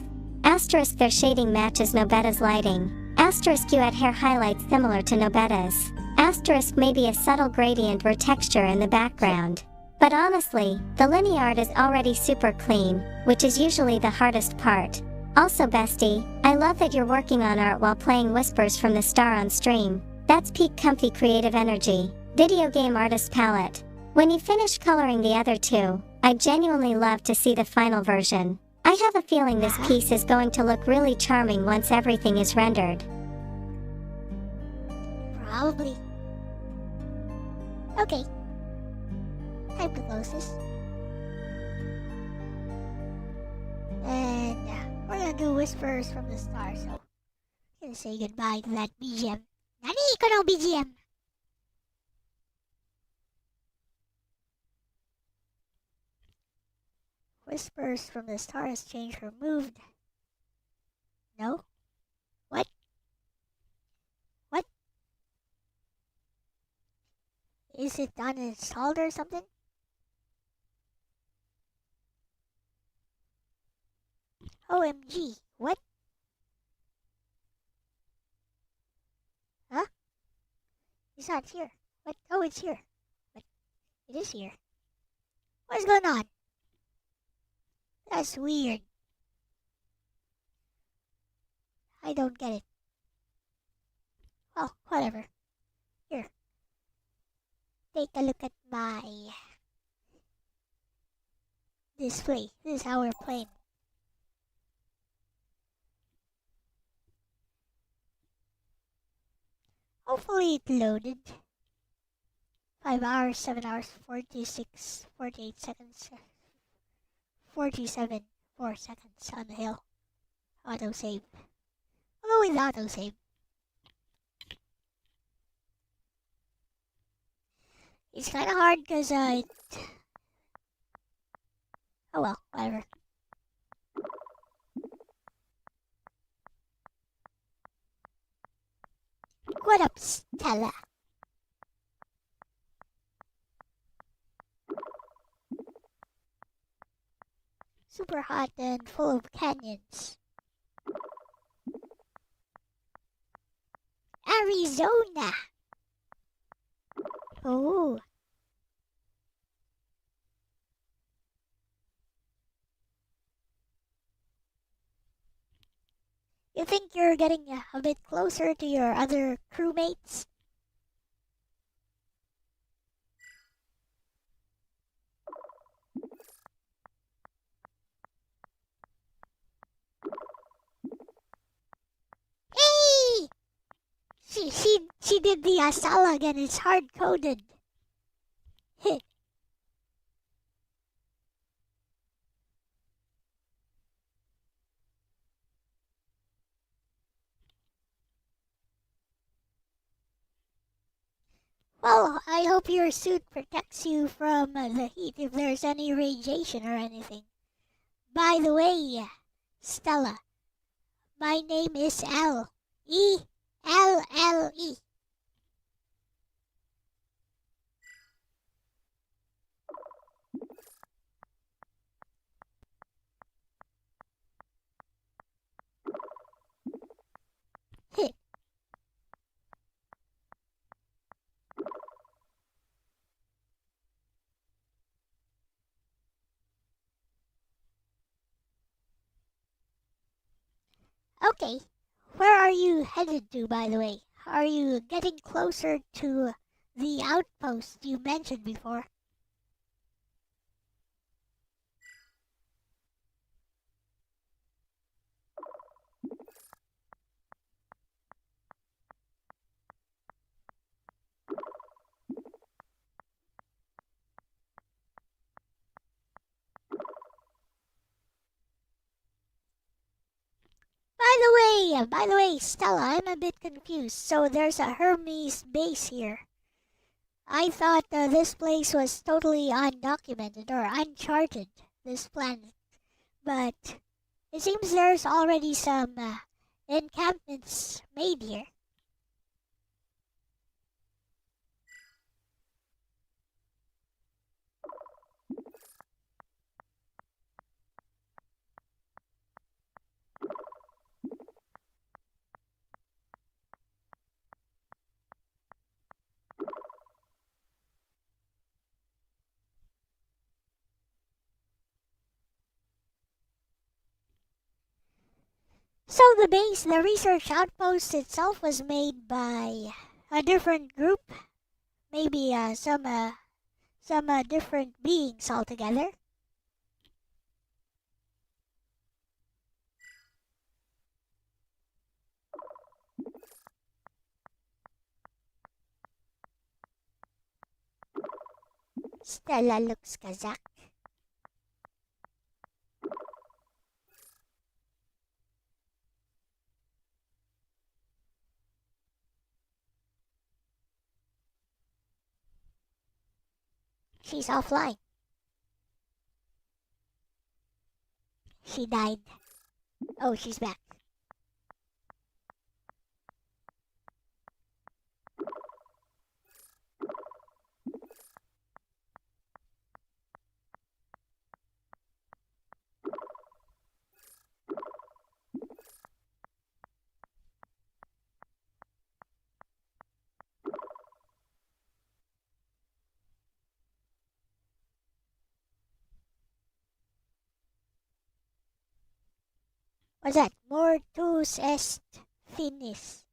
Asterisk their shading matches No Beta's lighting. Asterisk you add hair highlights similar to No Beta's. Asterisk maybe a subtle gradient or texture in the background. But honestly, the linear art is already super clean, which is usually the hardest part. Also Bestie, I love that you're working on art while playing Whispers from the Star on stream. That's peak comfy creative energy. Video game artist palette. When you finish coloring the other two, I'd genuinely love to see the final version. I have a feeling this piece is going to look really charming once everything is rendered. Probably. Okay. Time to close this. And we're gonna do Whispers from the Star, so I'm gonna say goodbye to that BGM. Nani ko no BGM? Whispers from the Star has changed or moved. No? What? What? Is it uninstalled or something? OMG, what? Huh? It's not here. What? Oh, it's here. What? It is here. What's going on? That's weird. I don't get it. Well, whatever. Here. Take a look at my display. This is how we're playing. Hopefully it loaded. 5 hours, 7 hours, 46, 48 seconds, 47, 4 seconds on the hill. Autosave. I'll go with autosave. It's kind of hard because oh well, whatever. What up, Stella? Super hot and full of canyons. Arizona! Oh. You think you're getting a bit closer to your other crewmates? Hey! She did the asala again. It's hard coded. Well, I hope your suit protects you from the heat if there's any radiation or anything. By the way, Stella, my name is Elle-E. Elle-E. Okay, where are you headed to, by the way? Are you getting closer to the outpost you mentioned before? By the way, Stella, I'm a bit confused. So there's a Hermes base here. I thought this place was totally undocumented or uncharted, this planet. But it seems there's already some encampments made here. So the research outpost itself was made by a different group, maybe some different beings altogether. Stella looks Kazakh. She's offline. She died. Oh, she's back. What's that? Mortus est finis.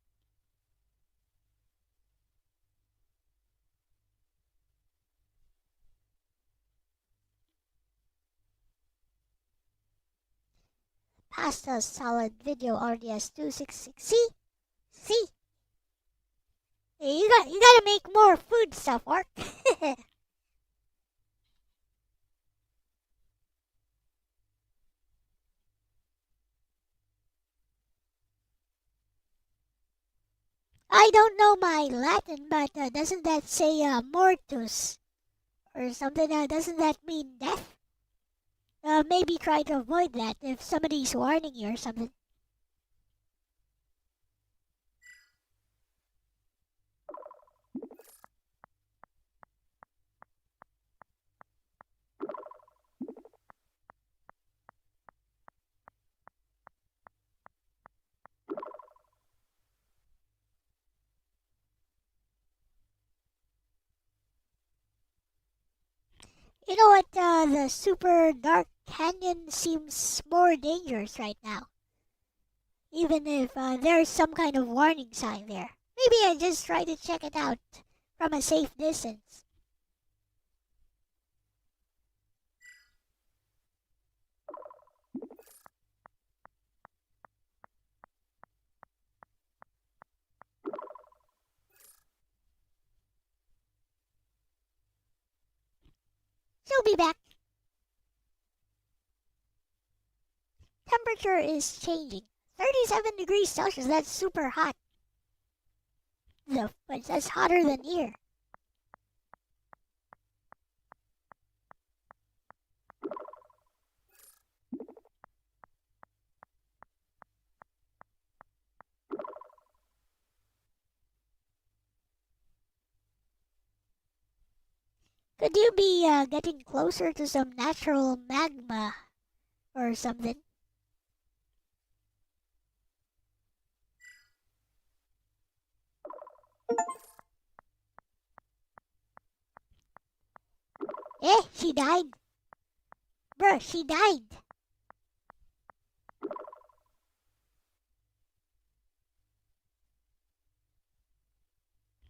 Pasta salad video RDS 266. See? Hey, you gotta make more food stuff, Orc. I don't know my Latin, but doesn't that say mortus or something? Doesn't that mean death? Maybe try to avoid that if somebody's warning you or something. You know what? The super dark canyon seems more dangerous right now. Even if there's some kind of warning sign there. Maybe I just try to check it out from a safe distance. She'll be back. Temperature is changing. 37 degrees Celsius, that's super hot. But that's hotter than here. Could you be getting closer to some natural magma or something? She died. Bruh, she died.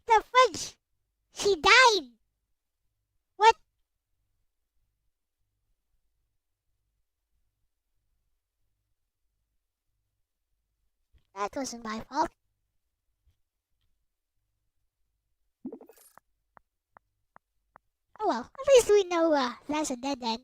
The fudge! She died! What? That wasn't my fault. Oh well, at least we know that's a dead end.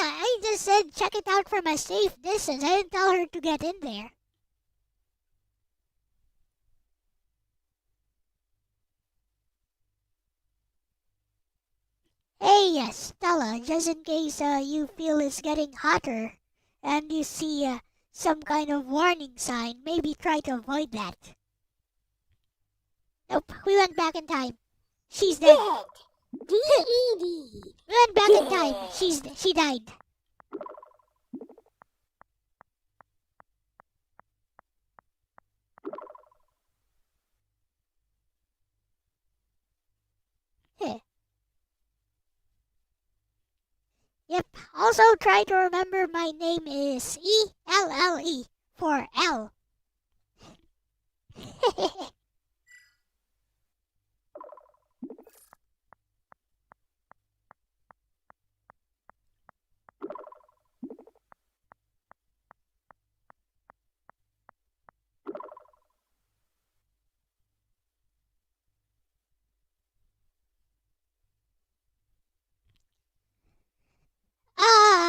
I just said check it out from a safe distance. I didn't tell her to get in there. Hey, Stella, just in case you feel it's getting hotter and you see some kind of warning sign, maybe try to avoid that. Nope, we went back in time. She's dead. We went back in time. She died. Yep. Also try to remember my name is ELLE for L.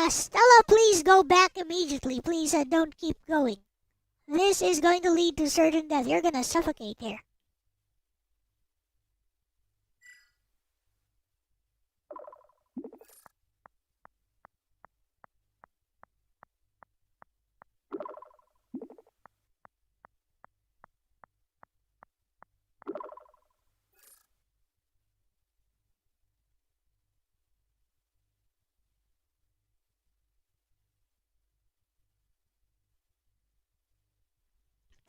Stella, please go back immediately. Please don't keep going. This is going to lead to certain death. You're gonna suffocate here.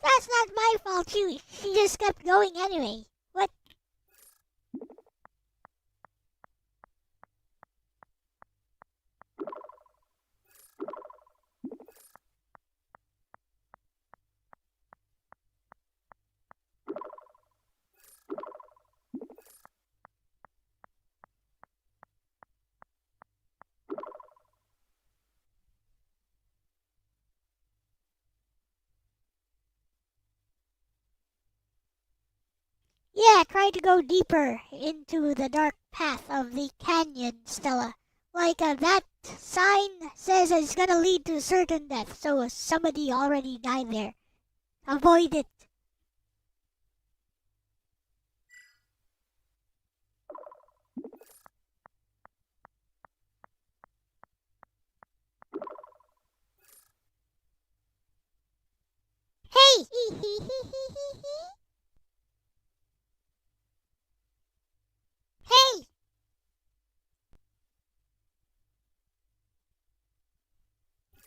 That's not my fault. She just kept going anyway. What? Yeah, try to go deeper into the dark path of the canyon, Stella. Like that sign says it's gonna lead to certain death, so somebody already died there. Avoid it. Hey! Hey!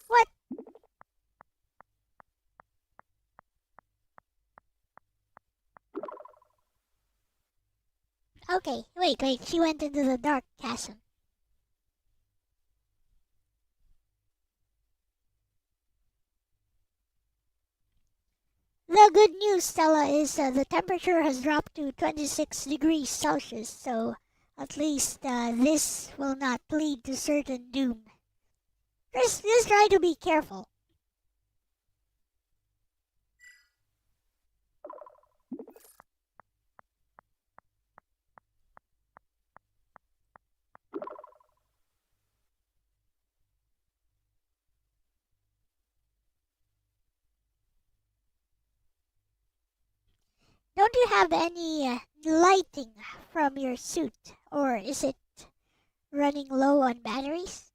What? Okay, wait, she went into the dark chasm. The good news, Stella, is the temperature has dropped to 26 degrees Celsius, so at least this will not lead to certain doom. Just try to be careful. Don't you have any lighting from your suit, or is it running low on batteries?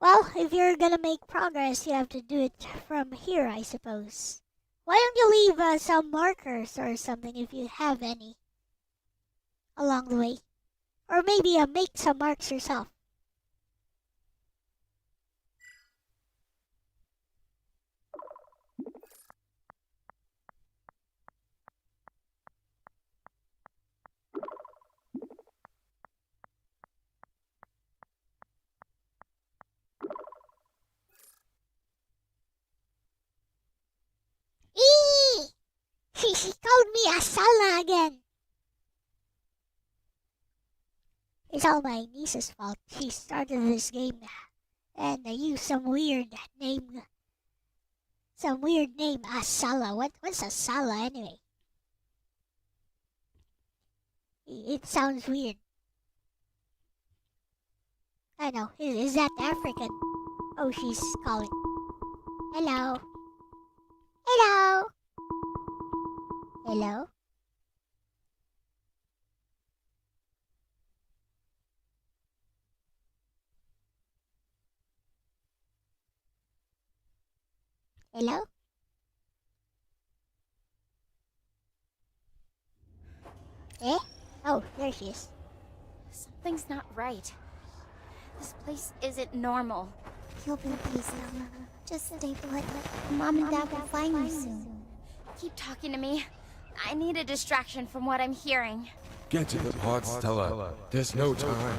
Well, if you're gonna make progress, you have to do it from here, I suppose. Why don't you leave some markers or something if you have any along the way? Or maybe make some marks yourself. Eee! She called me a Sala again. It's all my niece's fault. She started this game and used some weird name. Asala. What's Asala anyway? It sounds weird. I know. Is that African? Oh, she's calling. Hello. Hello. Hello. Hello? Eh? Oh, there she is. Something's not right. This place isn't normal. You'll be okay, Stella. Just stay put. Mom and Dad will find you soon. Keep talking to me. I need a distraction from what I'm hearing. Get to the pod, Stella. There's no time.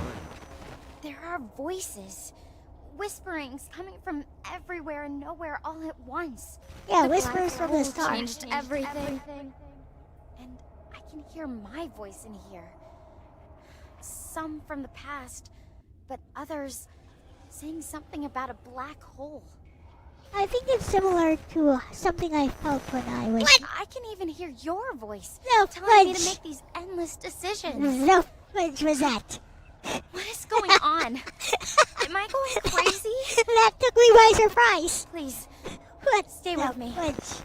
There are voices. Whisperings coming from everywhere and nowhere all at once. Yeah, The whispers black from the hole stars. changed everything. And I can hear my voice in here. Some from the past, but others saying something about a black hole. I think it's similar to something I felt when I was... I can even hear your voice No telling me to fudge! make these endless decisions. No fudge was that? What is going on? Am I going crazy? That took me by surprise. Please, What? Stay the with me. Fudge?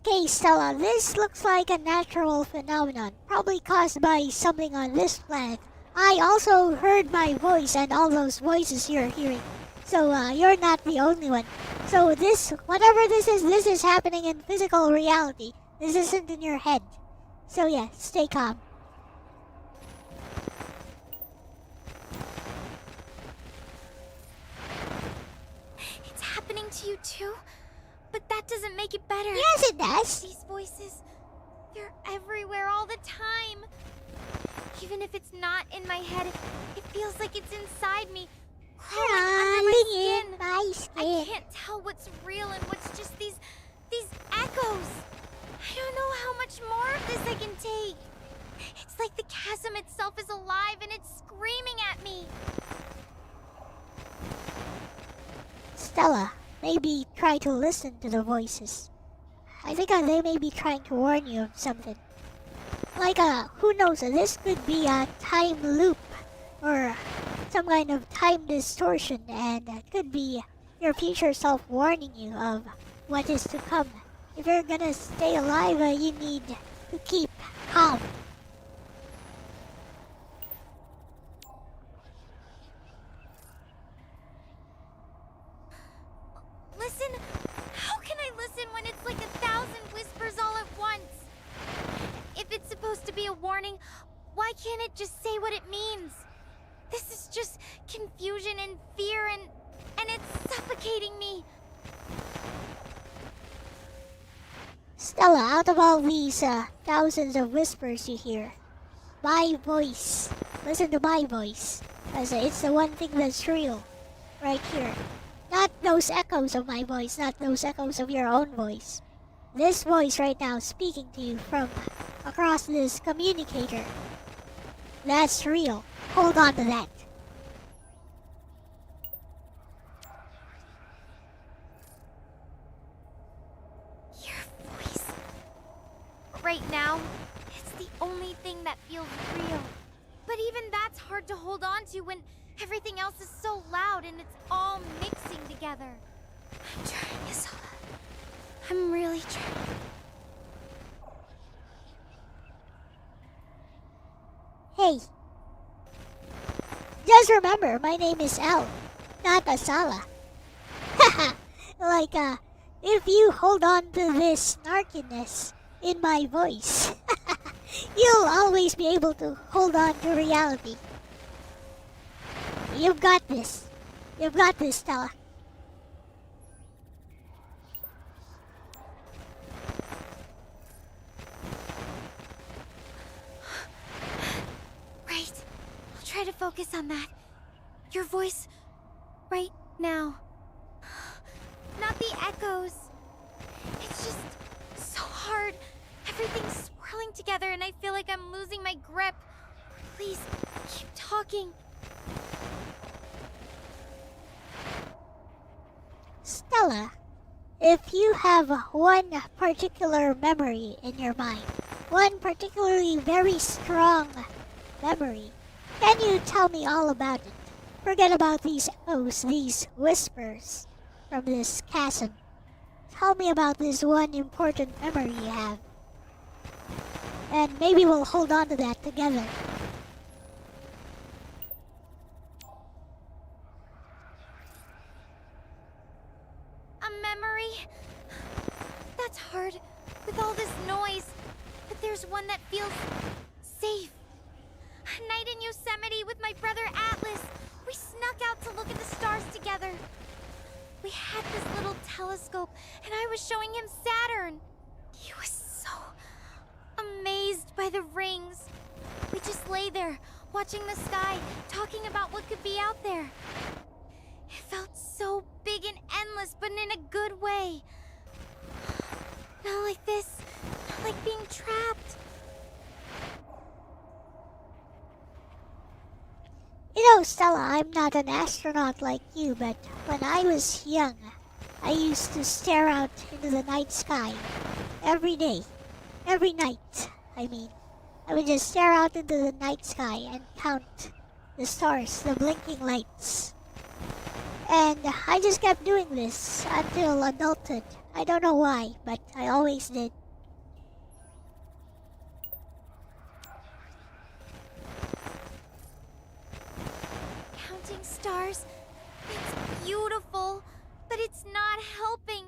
Okay, Stella, this looks like a natural phenomenon, probably caused by something on this planet. I also heard my voice and all those voices you're hearing. So, you're not the only one. So whatever this is happening in physical reality. This isn't in your head. So yeah, stay calm. It's happening to you too? But that doesn't make it better. Yes, it does. These voices, they're everywhere all the time. Even if it's not in my head, it feels like it's inside me, crawling under my skin. I can't tell what's real and what's just these echoes. I don't know how much more of this I can take. It's like the chasm itself is alive and it's screaming at me. Stella, maybe try to listen to the voices. I think they may be trying to warn you of something. Like, who knows, this could be a time loop or some kind of time distortion, and it could be your future self warning you of what is to come. If you're gonna stay alive, you need to keep calm. Listen? How can I listen when it's like 1,000 whispers all at once? If it's supposed to be a warning, why can't it just say what it means? This is just confusion and fear and it's suffocating me. Stella, out of all these thousands of whispers you hear, my voice, listen to my voice, as it's the one thing that's real, right here. Not those echoes of my voice, not those echoes of your own voice. This voice right now speaking to you from across this communicator. That's real. Hold on to that. Your voice. Right now, it's the only thing that feels real. But even that's hard to hold on to when everything else is so loud and it's all mixing together. I'm trying, Isala. I'm really trying. Hey. Just remember, my name is Elle, not Asala. Haha, like, if you hold on to this snarkiness in my voice, you'll always be able to hold on to reality. You've got this. You've got this, Stella. Right. I'll try to focus on that. Your voice right now. Not the echoes. It's just so hard. Everything's swirling together and I feel like I'm losing my grip. Please, keep talking. Stella, if you have one particular memory in your mind, one particularly very strong memory, can you tell me all about it? Forget about these echoes, these whispers from this chasm. Tell me about this one important memory you have. And maybe we'll hold on to that together. A memory? That's hard with all this noise. But there's one that feels safe. A night in Yosemite with my brother Atlas. We snuck out to look at the stars together. We had this little telescope and I was showing him Saturn. He was so amazed by the rings. We just lay there, watching the sky, talking about what could be out there. It felt so big and endless, but in a good way. Not like this, not like being trapped. You know, Stella, I'm not an astronaut like you, but when I was young, I used to stare out into the night sky every day. Every night, I mean. I would just stare out into the night sky and count the stars, the blinking lights. And I just kept doing this until adulthood. I don't know why, but I always did. Counting stars. It's beautiful, but it's not helping.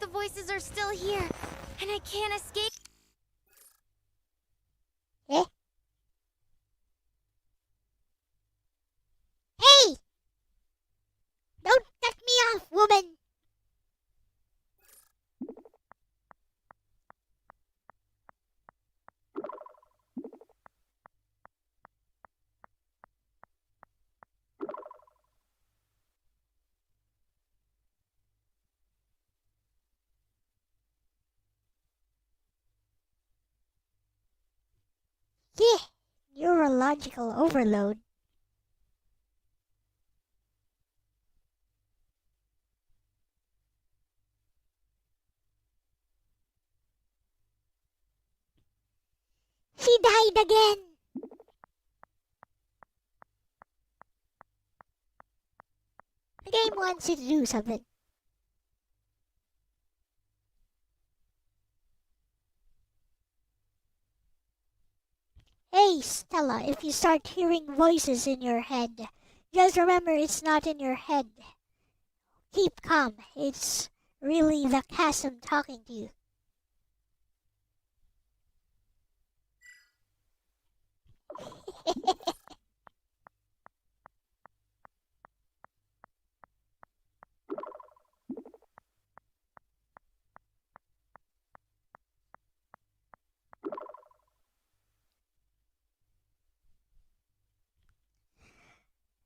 The voices are still here, and I can't escape. Eh? Hey! Don't cut me off, woman! Yeah, neurological overload. She died again! The game wants you to do something. Hey, Stella, if you start hearing voices in your head, just remember it's not in your head. Keep calm. It's really the chasm talking to you.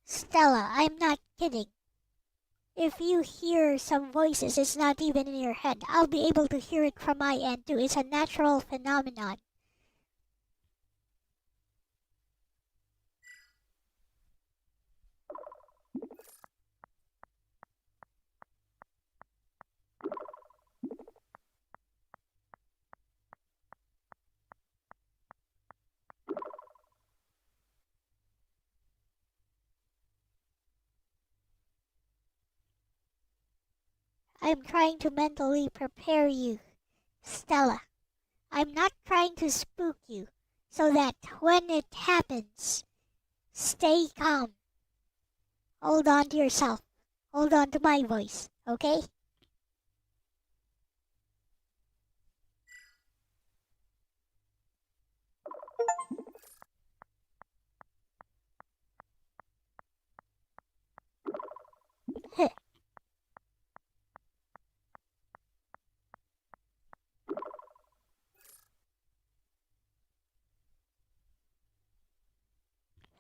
Stella, I'm not kidding. If you hear some voices, it's not even in your head. I'll be able to hear it from my end too. It's a natural phenomenon. I'm trying to mentally prepare you, Stella. I'm not trying to spook you, so that when it happens, stay calm. Hold on to yourself. Hold on to my voice, okay?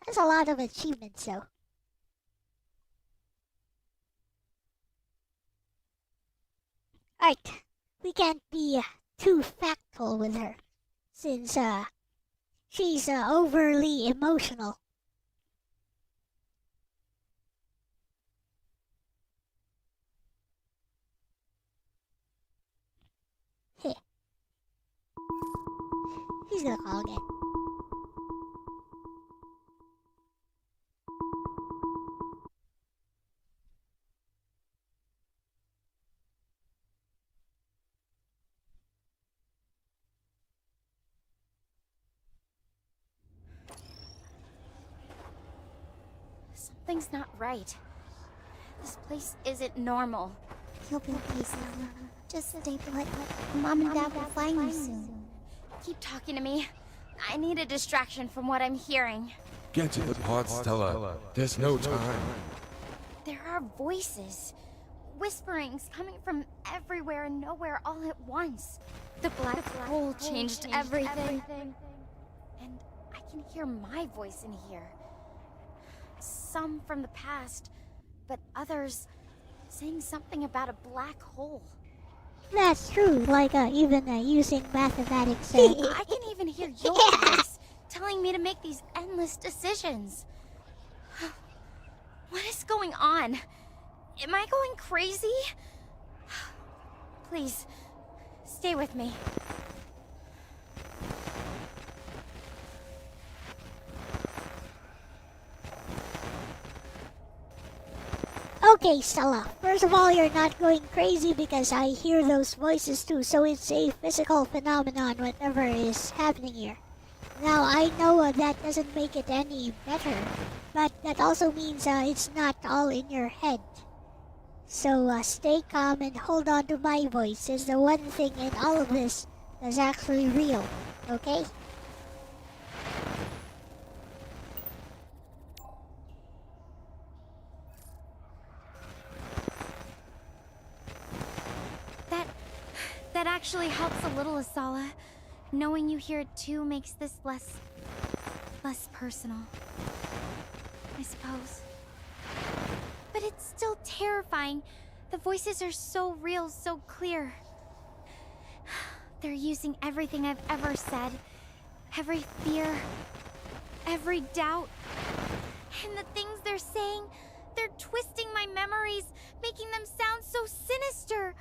That's a lot of achievements, though. Alright, we can't be too factual with her, since she's overly emotional. Heh. He's gonna call again. Something's not right. This place isn't normal. You'll be okay, Stella. Just stay put. Mom and Dad will find you soon. Keep talking to me. I need a distraction from what I'm hearing. Get to the pod, Stella. There's no time. There are voices. Whisperings coming from everywhere and nowhere all at once. The black hole changed everything. And I can hear my voice in here. Some from the past, but others saying something about a black hole. That's true, like even using mathematics. I can even hear your voice telling me to make these endless decisions. What is going on? Am I going crazy? Please, stay with me. Okay, Stella. First of all, you're not going crazy because I hear those voices too, so it's a physical phenomenon, whatever is happening here. Now, I know that doesn't make it any better, but that also means it's not all in your head. So stay calm and hold on to my voice. Is the one thing in all of this that's actually real, okay? That actually helps a little, Asala. Knowing you hear it too makes this less personal, I suppose. But it's still terrifying. The voices are so real, so clear. They're using everything I've ever said. Every fear, every doubt. And the things they're saying, they're twisting my memories, making them sound so sinister.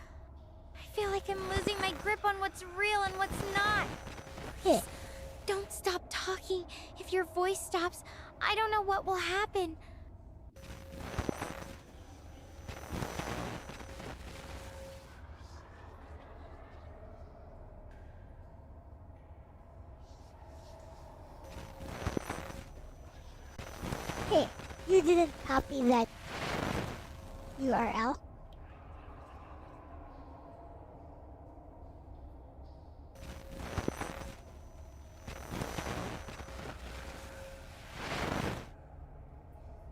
I feel like I'm losing my grip on what's real and what's not. Please, don't stop talking. If your voice stops, I don't know what will happen. Hey, you didn't copy that URL?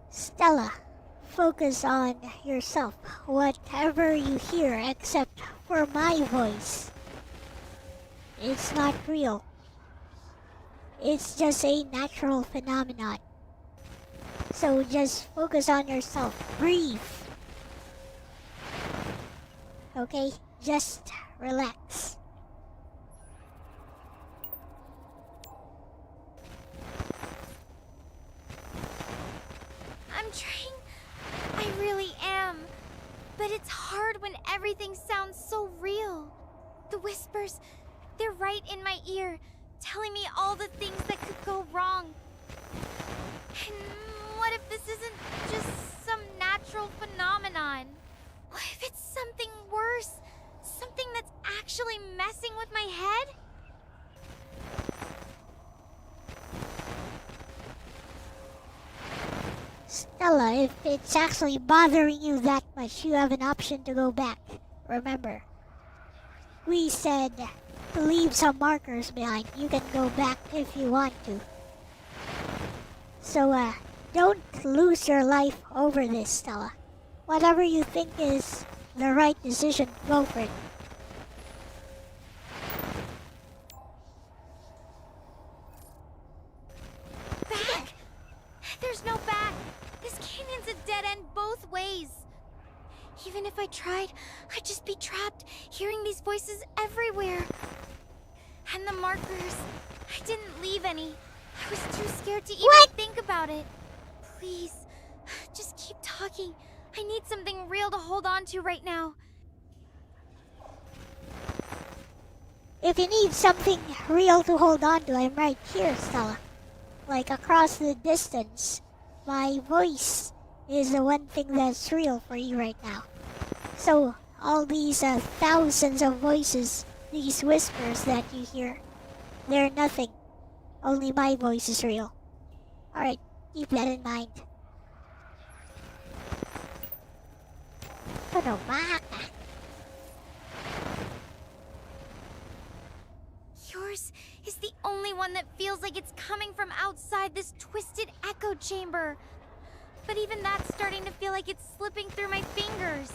Stella, focus on yourself. Whatever you hear except for my voice, it's not real. It's just a natural phenomenon. So just focus on yourself. Breathe. Okay? Just relax. I'm trying. I really am. But it's hard when everything sounds so real. The whispers, they're right in my ear, telling me all the things that could go wrong. And what if this isn't just some natural phenomenon? What if it's something worse? Something that's actually messing with my head? Stella, if it's actually bothering you that much, you have an option to go back. Remember, we said to leave some markers behind. You can go back if you want to. So, don't lose your life over this, Stella. Whatever you think is the right decision, go for it. Back! There's no back! This canyon's a dead end both ways. Even if I tried, I'd just be trapped, hearing these voices everywhere. And the markers, I didn't leave any. I was too scared to even think about it. Please, just keep talking. I need something real to hold on to right now. If you need something real to hold on to, I'm right here, Stella. Like across the distance. My voice is the one thing that's real for you right now. So, all these thousands of voices, these whispers that you hear, they're nothing. Only my voice is real. Alright, keep that in mind. Ano ba? Yours is the only one that feels like it's coming from outside this twisted echo chamber. But even that's starting to feel like it's slipping through my fingers.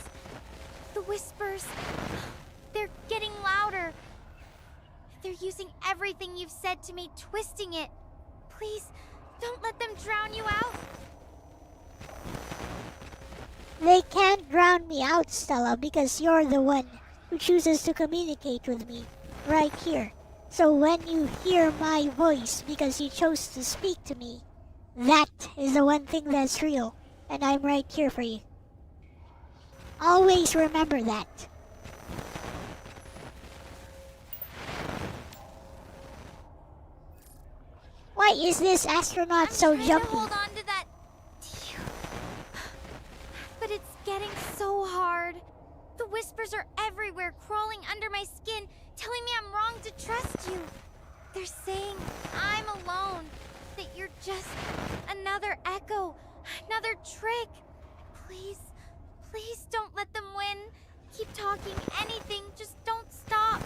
The whispers, they're getting louder. They're using everything you've said to me, twisting it. Please, don't let them drown you out. They can't drown me out, Stella, because you're the one who chooses to communicate with me right here. So when you hear my voice because you chose to speak to me, that is the one thing that's real, and I'm right here for you. Always remember that. Why is this astronaut so I'm trying jumpy? to hold on to that, but it's getting just another echo, another trick. Please, please don't let them win. Keep talking, anything, just don't stop.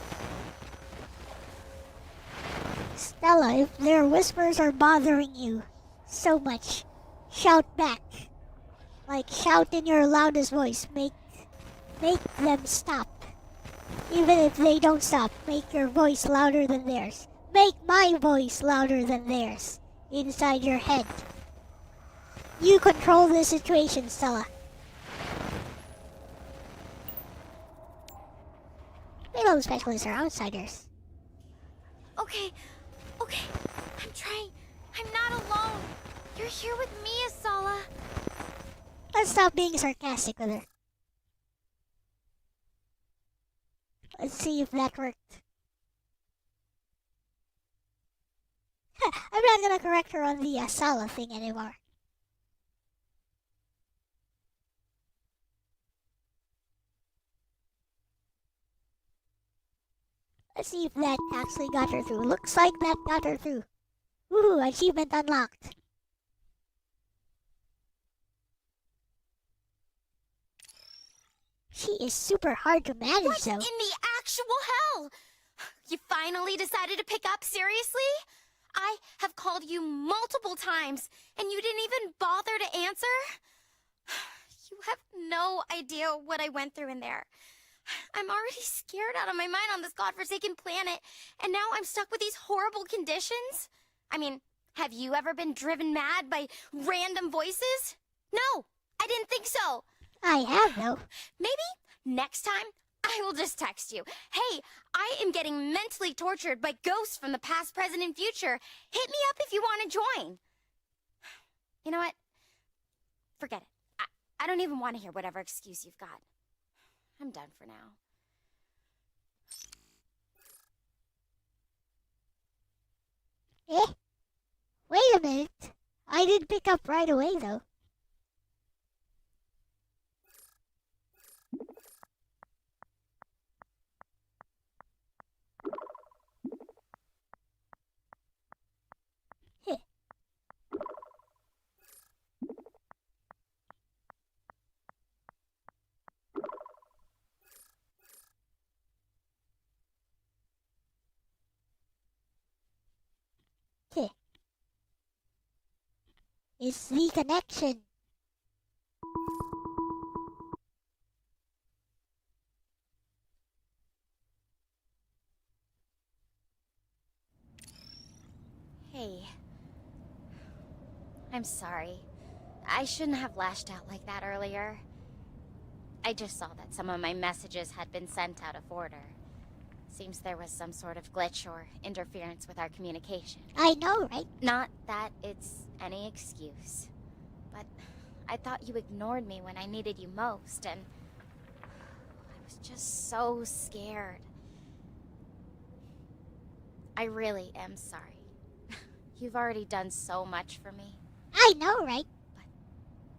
Stella, if their whispers are bothering you so much, shout back. Like, shout in your loudest voice. Make them stop. Even if they don't stop, make your voice louder than theirs. Make my voice louder than theirs. Inside your head. You control the situation, Stella. Payload specialists are outsiders. Okay, I'm trying. I'm not alone. You're here with me, Asala. Let's stop being sarcastic with her. Let's see if that worked. I'm not gonna correct her on the Asala thing anymore. Let's see if that actually got her through. Looks like that got her through. Woohoo, achievement unlocked. She is super hard to manage, What though. in the actual hell? You finally decided to pick up, seriously? I have called you multiple times, and you didn't even bother to answer? You have no idea what I went through in there. I'm already scared out of my mind on this godforsaken planet, and now I'm stuck with these horrible conditions? I mean, have you ever been driven mad by random voices? No, I didn't think so. I have, though. Maybe next time I will just text you. Hey, I am getting mentally tortured by ghosts from the past, present, and future. Hit me up if you want to join. You know what? Forget it. I don't even want to hear whatever excuse you've got. I'm done for now. Eh? Wait a minute. I did pick up right away, though. It's the connection. Hey. I'm sorry. I shouldn't have lashed out like that earlier. I just saw that some of my messages had been sent out of order. Seems there was some sort of glitch or interference with our communication. I know, right? Not that it's any excuse, but I thought you ignored me when I needed you most, and I was just so scared. I really am sorry. You've already done so much for me. I know, right?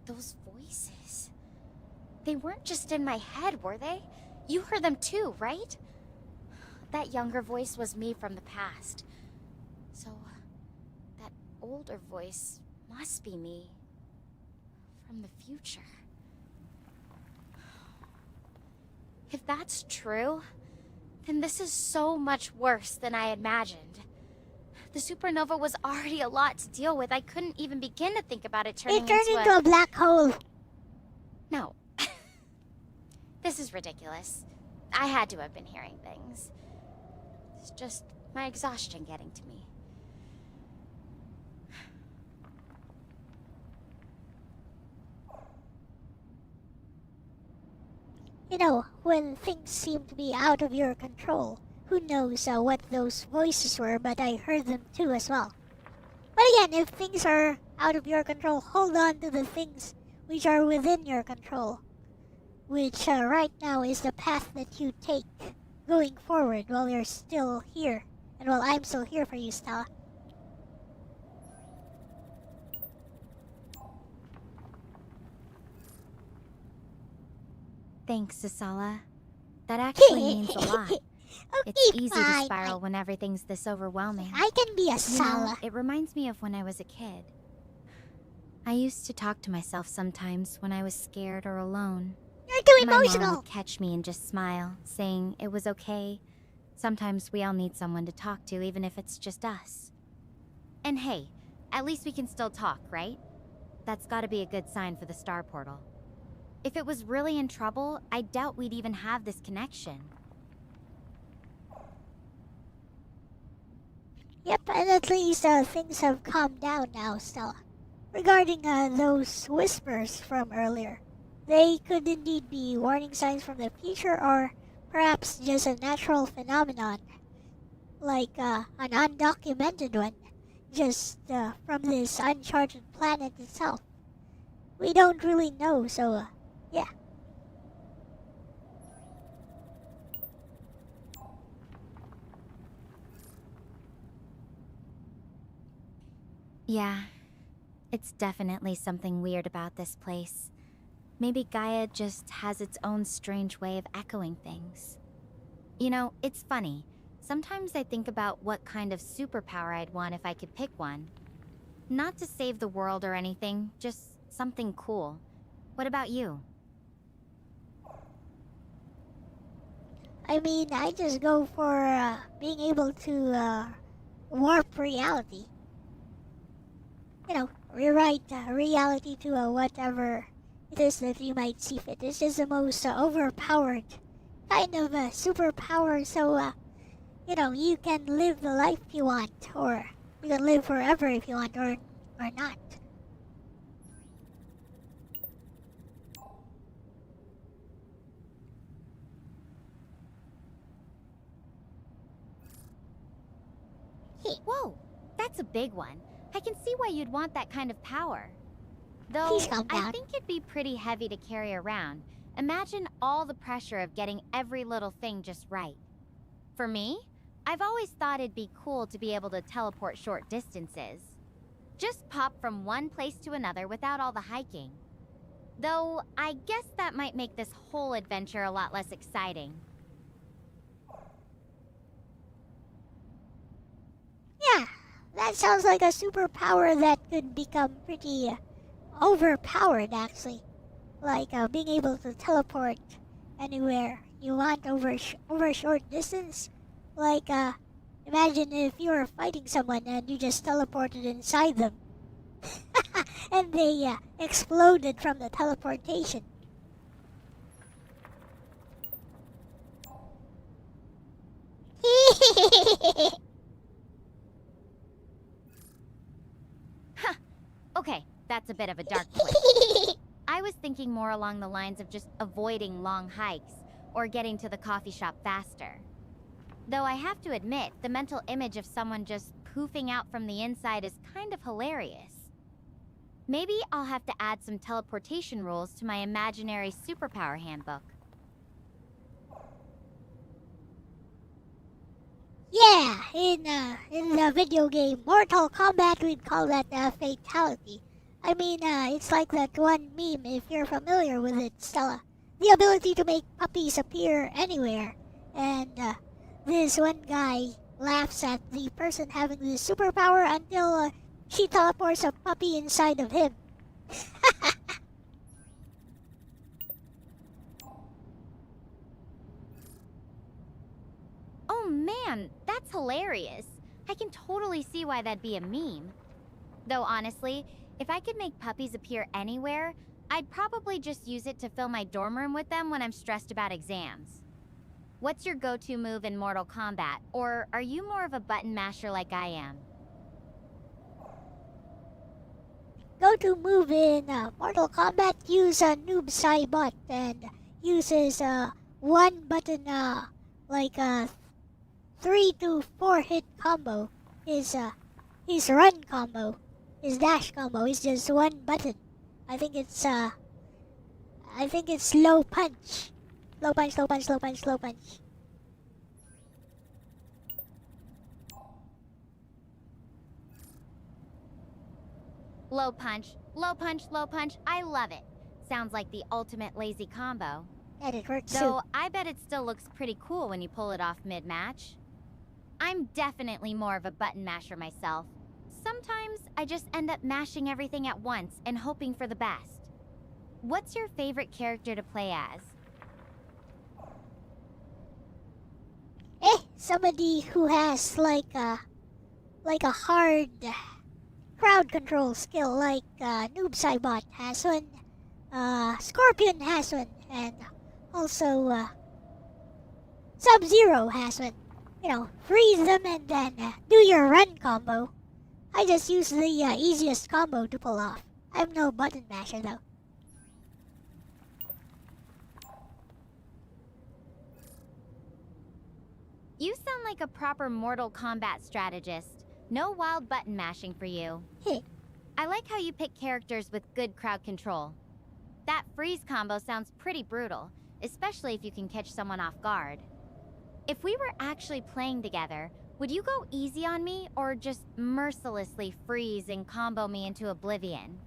Those voices, they weren't just in my head, were they? You heard them too, right? That younger voice was me from the past. So, that older voice must be me from the future. If that's true, then this is so much worse than I imagined. The supernova was already a lot to deal with. I couldn't even begin to think about it turning It turned into into a black hole. No. This is ridiculous. I had to have been hearing things. It's just my exhaustion getting to me. You know, when things seem to be out of your control, who knows what those voices were, but I heard them too as well. But again, if things are out of your control, hold on to the things which are within your control. Which right now is the path that you take going forward while you're still here. And while I'm still here for you, Stella. Thanks, Asala. That actually means a lot. It's Okay, easy to fine. spiral when everything's this overwhelming. I can be a You know, Sala. it reminds me of when I was a kid. I used to talk to myself sometimes when I was scared or alone. You're too My mom emotional. would catch me and just smile, saying it was okay. Sometimes we all need someone to talk to, even if it's just us. And hey, at least we can still talk, right? That's gotta be a good sign for the star portal. If it was really in trouble, I doubt we'd even have this connection. Yep, and at least things have calmed down now, Stella. Regarding those whispers from earlier, they could indeed be warning signs from the future or perhaps just a natural phenomenon, like an undocumented one, just from this uncharted planet itself. We don't really know, so yeah. Yeah, it's definitely something weird about this place. Maybe Gaia just has its own strange way of echoing things. You know, it's funny. Sometimes I think about what kind of superpower I'd want if I could pick one. Not to save the world or anything, just something cool. What about you? I mean, I just go for being able to warp reality. You know, rewrite reality to whatever it is that you might see fit. It's just the most overpowered kind of superpower, so, you know, you can live the life you want, or you can live forever if you want, or not. Whoa, that's a big one. I can see why you'd want that kind of power. Though, Please calm I down. think it'd be pretty heavy to carry around. Imagine all the pressure of getting every little thing just right. For me, I've always thought it'd be cool to be able to teleport short distances. Just pop from one place to another without all the hiking. Though, I guess that might make this whole adventure a lot less exciting. Yeah, that sounds like a superpower that could become pretty overpowered, actually. Like being able to teleport anywhere you want over a short distance. Like, imagine if you were fighting someone and you just teleported inside them. And they exploded from the teleportation. Okay, that's a bit of a dark twist. I was thinking more along the lines of just avoiding long hikes or getting to the coffee shop faster. Though I have to admit, the mental image of someone just poofing out from the inside is kind of hilarious. Maybe I'll have to add some teleportation rules to my imaginary superpower handbook. Yeah, in the video game Mortal Kombat, we'd call that fatality. I mean, it's like that one meme, if you're familiar with it, Stella. The ability to make puppies appear anywhere. And this one guy laughs at the person having this superpower until she teleports a puppy inside of him. Oh man, that's hilarious. I can totally see why that'd be a meme. Though honestly, if I could make puppies appear anywhere, I'd probably just use it to fill my dorm room with them when I'm stressed about exams. What's your go-to move in Mortal Kombat, or are you more of a button masher like I am? Go-to move in Mortal Kombat, use a noob Saibot and uses one button like a 3 to 4 hit combo. His run combo, his dash combo is just one button. I think it's low punch. Low punch, low punch, low punch, low punch. Low punch, low punch, low punch, I love it. Sounds like the ultimate lazy combo. And it works too. Though I bet it still looks pretty cool when you pull it off mid-match. I'm definitely more of a button masher myself. Sometimes I just end up mashing everything at once and hoping for the best. What's your favorite character to play as? Somebody who has like a hard crowd control skill, like Noob Saibot has one, Scorpion has one, and also Sub-Zero has one. You know, freeze them and then do your run combo. I just use the easiest combo to pull off. I'm no button masher though. You sound like a proper Mortal Kombat strategist. No wild button mashing for you. Hey. I like how you pick characters with good crowd control. That freeze combo sounds pretty brutal, especially if you can catch someone off guard. If we were actually playing together, would you go easy on me or just mercilessly freeze and combo me into oblivion?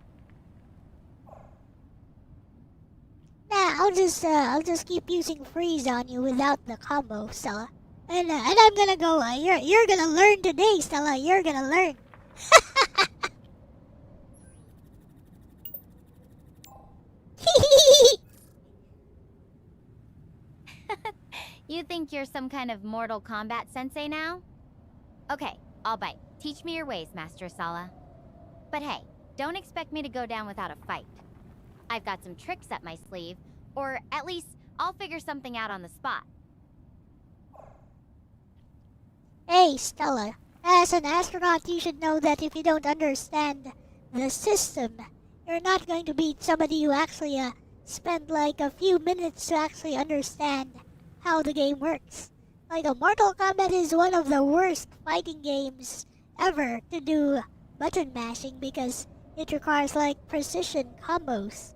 Nah, I'll just keep using freeze on you without the combo, Stella. And I'm gonna go. You're gonna learn today, Stella. You're gonna learn. You think you're some kind of Mortal Kombat sensei now? Okay, I'll bite. Teach me your ways, Master Sala. But hey, don't expect me to go down without a fight. I've got some tricks up my sleeve, or at least I'll figure something out on the spot. Hey, Stella. As an astronaut, you should know that if you don't understand the system, you're not going to beat somebody who actually spent like a few minutes to actually understand how the game works. Like, a Mortal Kombat is one of the worst fighting games ever to do button mashing because it requires like precision combos.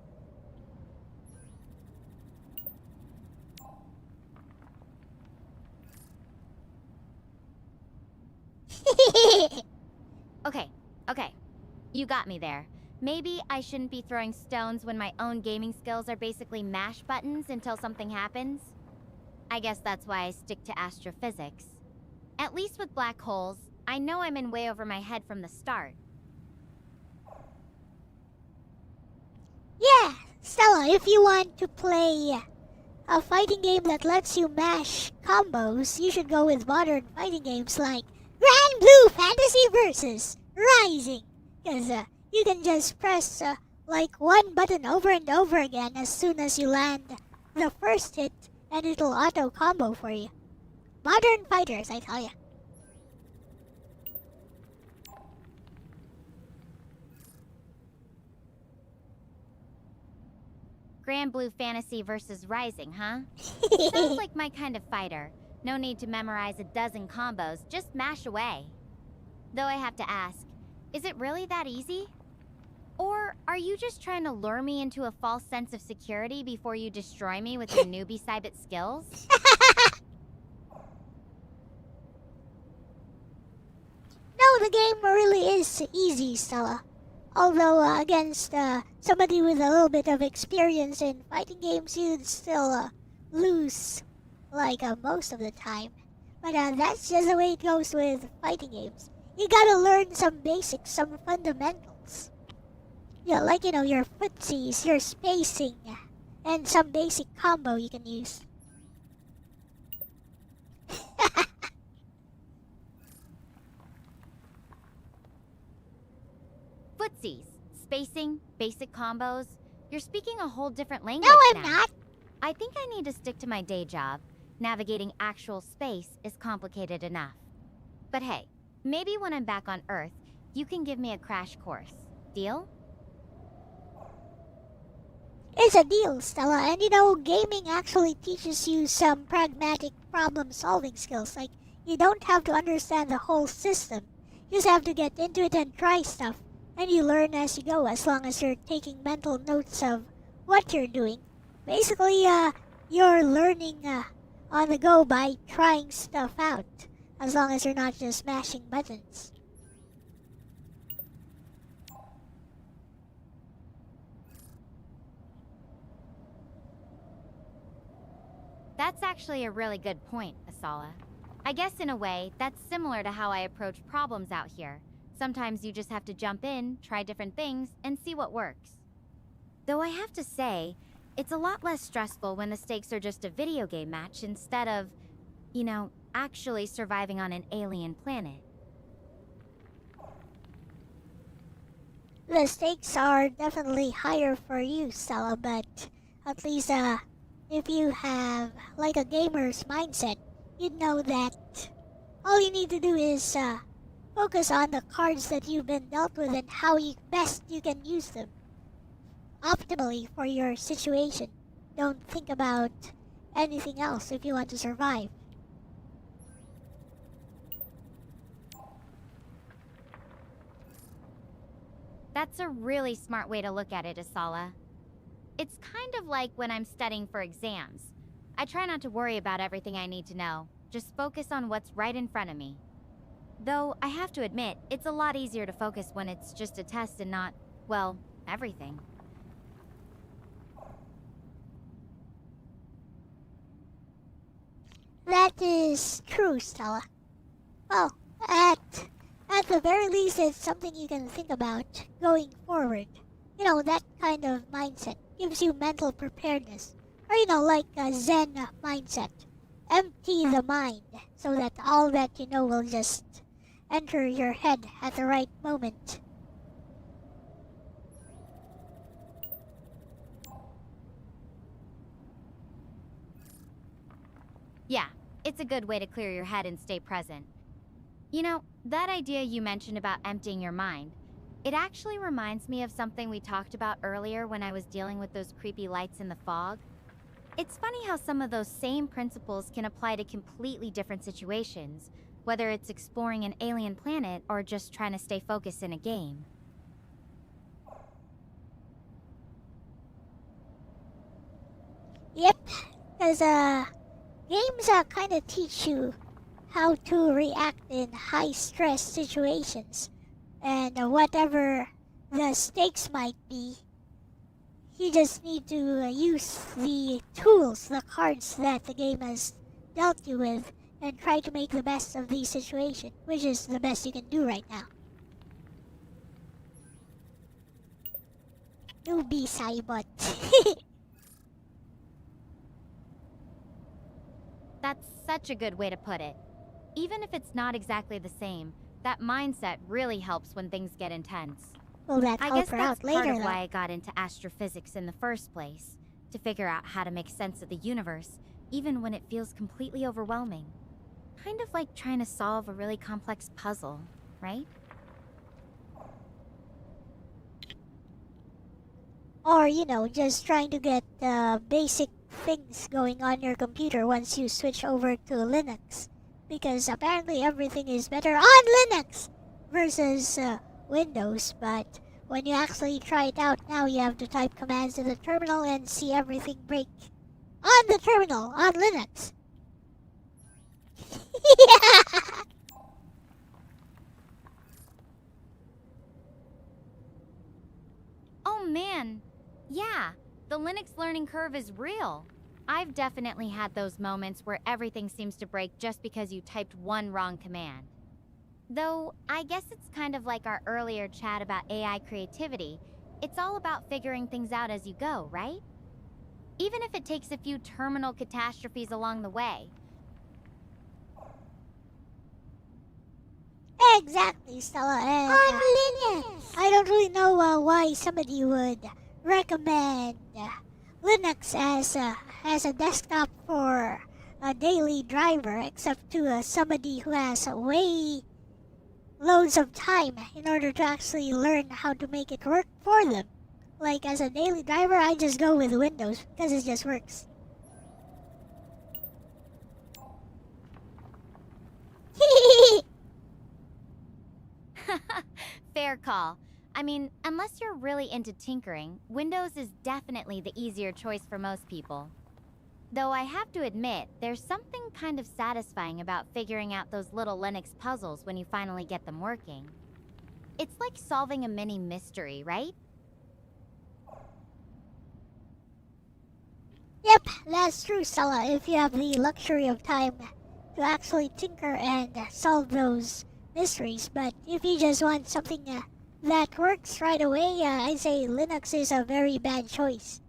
Okay. You got me there. Maybe I shouldn't be throwing stones when my own gaming skills are basically mash buttons until something happens. I guess that's why I stick to astrophysics. At least with black holes, I know I'm in way over my head from the start. Yeah, Stella, if you want to play a fighting game that lets you mash combos, you should go with modern fighting games like Grand Blue Fantasy Versus Rising. Because you can just press like one button over and over again as soon as you land the first hit, and it'll auto combo for you. Modern fighters, I tell ya. Grand Blue Fantasy versus Rising, huh? Sounds like my kind of fighter. No need to memorize a dozen combos, just mash away. Though I have to ask, is it really that easy? Or are you just trying to lure me into a false sense of security before you destroy me with your newbie Cybit skills? No, the game really is easy, Stella. Although against somebody with a little bit of experience in fighting games, you'd still lose, like most of the time. But that's just the way it goes with fighting games. You gotta learn some basics, some fundamentals. Yeah, like, your footsies, your spacing, and some basic combo you can use. Footsies, spacing, basic combos. You're speaking a whole different language No, I'm now. not. I think I need to stick to my day job. Navigating actual space is complicated enough. But hey, maybe when I'm back on Earth, you can give me a crash course. Deal? It's a deal, Stella. And gaming actually teaches you some pragmatic problem-solving skills. Like, you don't have to understand the whole system. You just have to get into it and try stuff. And you learn as you go, as long as you're taking mental notes of what you're doing. Basically, you're learning on the go by trying stuff out, as long as you're not just mashing buttons. That's actually a really good point, Asala. I guess in a way, that's similar to how I approach problems out here. Sometimes you just have to jump in, try different things, and see what works. Though I have to say, it's a lot less stressful when the stakes are just a video game match instead of, actually surviving on an alien planet. The stakes are definitely higher for you, Stella, but at least if you have like a gamer's mindset, you'd know that all you need to do is focus on the cards that you've been dealt with and how best you can use them optimally for your situation. Don't think about anything else if you want to survive. That's a really smart way to look at it, Asala. It's kind of like when I'm studying for exams. I try not to worry about everything I need to know, just focus on what's right in front of me. Though, I have to admit, it's a lot easier to focus when it's just a test and not, well, everything. That is true, Stella. Well, at the very least, it's something you can think about going forward. That kind of mindset gives you mental preparedness. Or, like a Zen mindset. Empty the mind so that all that you know will just enter your head at the right moment. Yeah, it's a good way to clear your head and stay present. That idea you mentioned about emptying your mind, it actually reminds me of something we talked about earlier when I was dealing with those creepy lights in the fog. It's funny how some of those same principles can apply to completely different situations, whether it's exploring an alien planet or just trying to stay focused in a game. Yep, because games kind of teach you how to react in high-stress situations. And whatever the stakes might be, you just need to use the tools, the cards that the game has dealt you with, and try to make the best of the situation, which is the best you can do right now. Newbie Saibot. That's such a good way to put it. Even if it's not exactly the same, that mindset really helps when things get intense. Will that I help guess her that's out later, part of though? why I got into astrophysics in the first place, to figure out how to make sense of the universe, even when it feels completely overwhelming. Kind of like trying to solve a really complex puzzle, right? Or, just trying to get basic things going on your computer once you switch over to Linux. Because apparently everything is better on Linux versus Windows, but when you actually try it out now, you have to type commands in the terminal and see everything break on the terminal on Linux. Oh man, yeah, the Linux learning curve is real. I've definitely had those moments where everything seems to break just because you typed one wrong command. Though, I guess it's kind of like our earlier chat about AI creativity. It's all about figuring things out as you go, right? Even if it takes a few terminal catastrophes along the way. Exactly, Stella. And, on Linux! I don't really know why somebody would recommend Linux as a desktop for a daily driver, except to somebody who has way loads of time in order to actually learn how to make it work for them. Like, as a daily driver, I just go with Windows because it just works. Fair call. I mean, unless you're really into tinkering, Windows is definitely the easier choice for most people. Though I have to admit, there's something kind of satisfying about figuring out those little Linux puzzles when you finally get them working. It's like solving a mini mystery, right? Yep, that's true, Stella, if you have the luxury of time to actually tinker and solve those mysteries. But if you just want something that works right away, I'd say Linux is a very bad choice.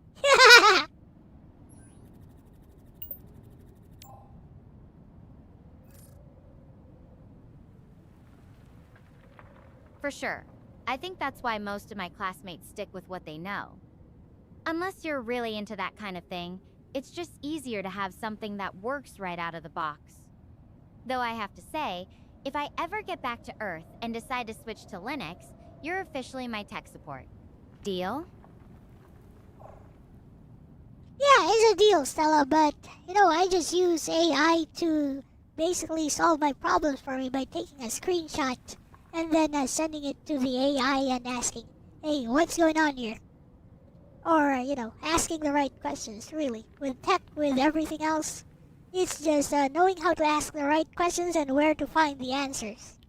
For sure. I think that's why most of my classmates stick with what they know. Unless you're really into that kind of thing, it's just easier to have something that works right out of the box. Though I have to say, if I ever get back to Earth and decide to switch to Linux, you're officially my tech support. Deal? Yeah, it's a deal, Stella, but, I just use AI to basically solve my problems for me by taking a screenshot and then sending it to the AI and asking, hey, what's going on here? Or, asking the right questions, really. With tech, with everything else, it's just knowing how to ask the right questions and where to find the answers.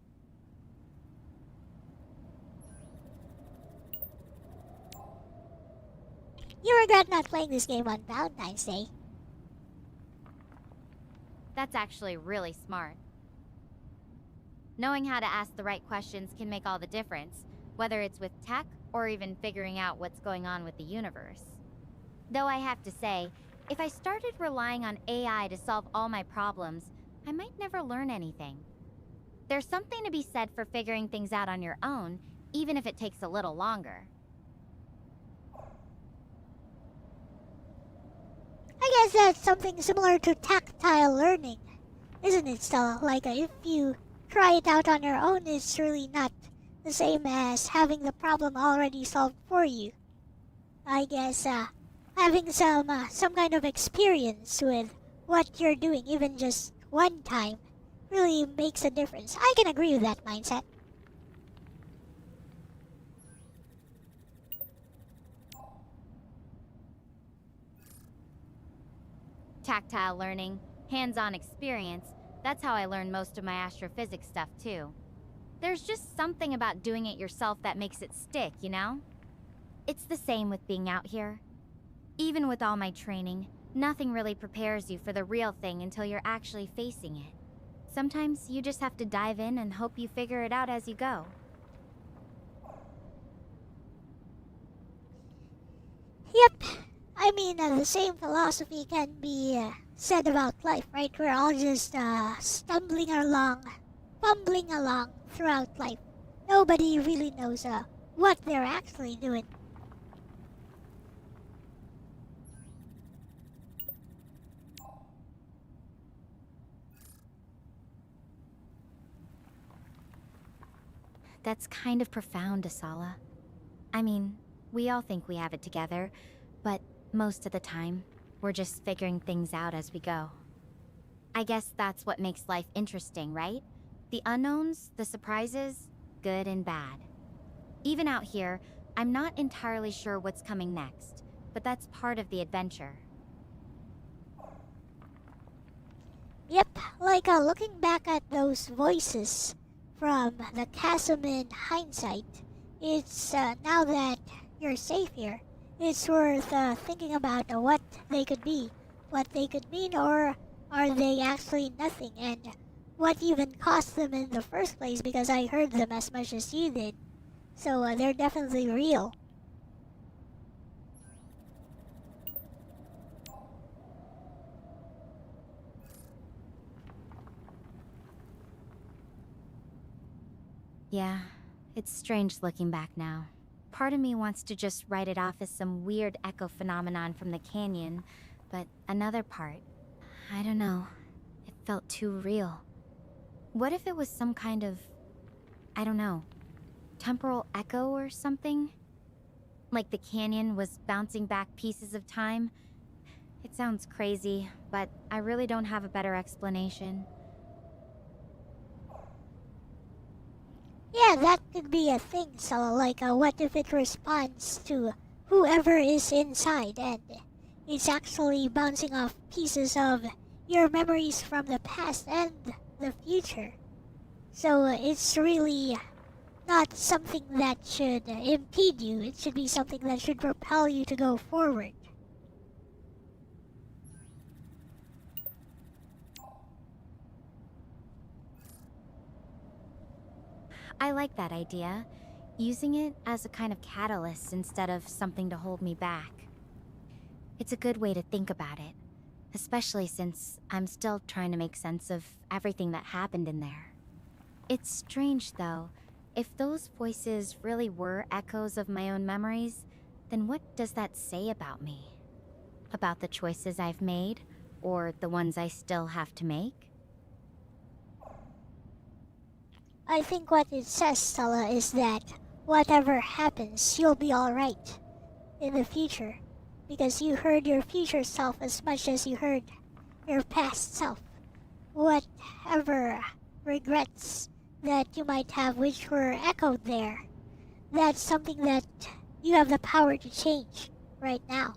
You regret not playing this game on Valentine's Day. That's actually really smart. Knowing how to ask the right questions can make all the difference, whether it's with tech or even figuring out what's going on with the universe. Though I have to say, if I started relying on AI to solve all my problems, I might never learn anything. There's something to be said for figuring things out on your own, even if it takes a little longer. I guess that's something similar to tactile learning, isn't it, Stella? Like, if you try it out on your own, it's really not the same as having the problem already solved for you. I guess, having some kind of experience with what you're doing, even just one time, really makes a difference. I can agree with that mindset. Tactile learning, hands-on experience, that's how I learned most of my astrophysics stuff too. There's just something about doing it yourself that makes it stick, you know? It's the same with being out here. Even with all my training, nothing really prepares you for the real thing until you're actually facing it. Sometimes you just have to dive in and hope you figure it out as you go. Yep. I mean, the same philosophy can be said about life, right? We're all just stumbling along, fumbling along throughout life. Nobody really knows what they're actually doing. That's kind of profound, Asala. I mean, we all think we have it together, but most of the time, we're just figuring things out as we go. I guess that's what makes life interesting, right? The unknowns, the surprises, good and bad. Even out here, I'm not entirely sure what's coming next, but that's part of the adventure. Yep, like looking back at those voices from the chasm in hindsight, it's now that you're safe here, it's worth thinking about what they could be, what they could mean, or are they actually nothing, and what even caused them in the first place, because I heard them as much as you did. So they're definitely real. Yeah, it's strange looking back now. Part of me wants to just write it off as some weird echo phenomenon from the canyon, but another part, I don't know, it felt too real. What if it was some kind of, I don't know, temporal echo or something? Like the canyon was bouncing back pieces of time? It sounds crazy, but I really don't have a better explanation. Yeah, that could be a thing, so like what if it responds to whoever is inside and it's actually bouncing off pieces of your memories from the past and the future. So it's really not something that should impede you, it should be something that should propel you to go forward. I like that idea, using it as a kind of catalyst instead of something to hold me back. It's a good way to think about it, especially since I'm still trying to make sense of everything that happened in there. It's strange, though. If those voices really were echoes of my own memories, then what does that say about me? About the choices I've made, or the ones I still have to make? I think what it says, Stella, is that whatever happens, you'll be alright in the future. Because you heard your future self as much as you heard your past self. Whatever regrets that you might have which were echoed there, that's something that you have the power to change right now.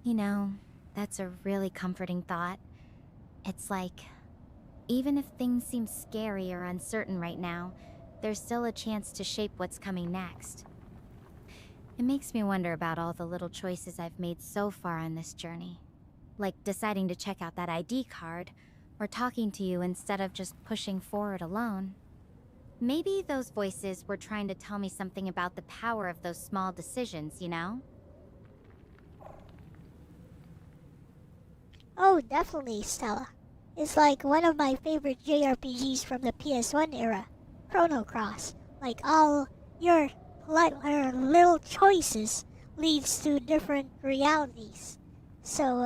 You know, that's a really comforting thought. It's like, even if things seem scary or uncertain right now, there's still a chance to shape what's coming next. It makes me wonder about all the little choices I've made so far on this journey. Like deciding to check out that ID card, or talking to you instead of just pushing forward alone. Maybe those voices were trying to tell me something about the power of those small decisions, you know? Oh, definitely, Stella. It's like one of my favorite JRPGs from the PS1 era, Chrono Cross. Like all your little choices leads to different realities. So,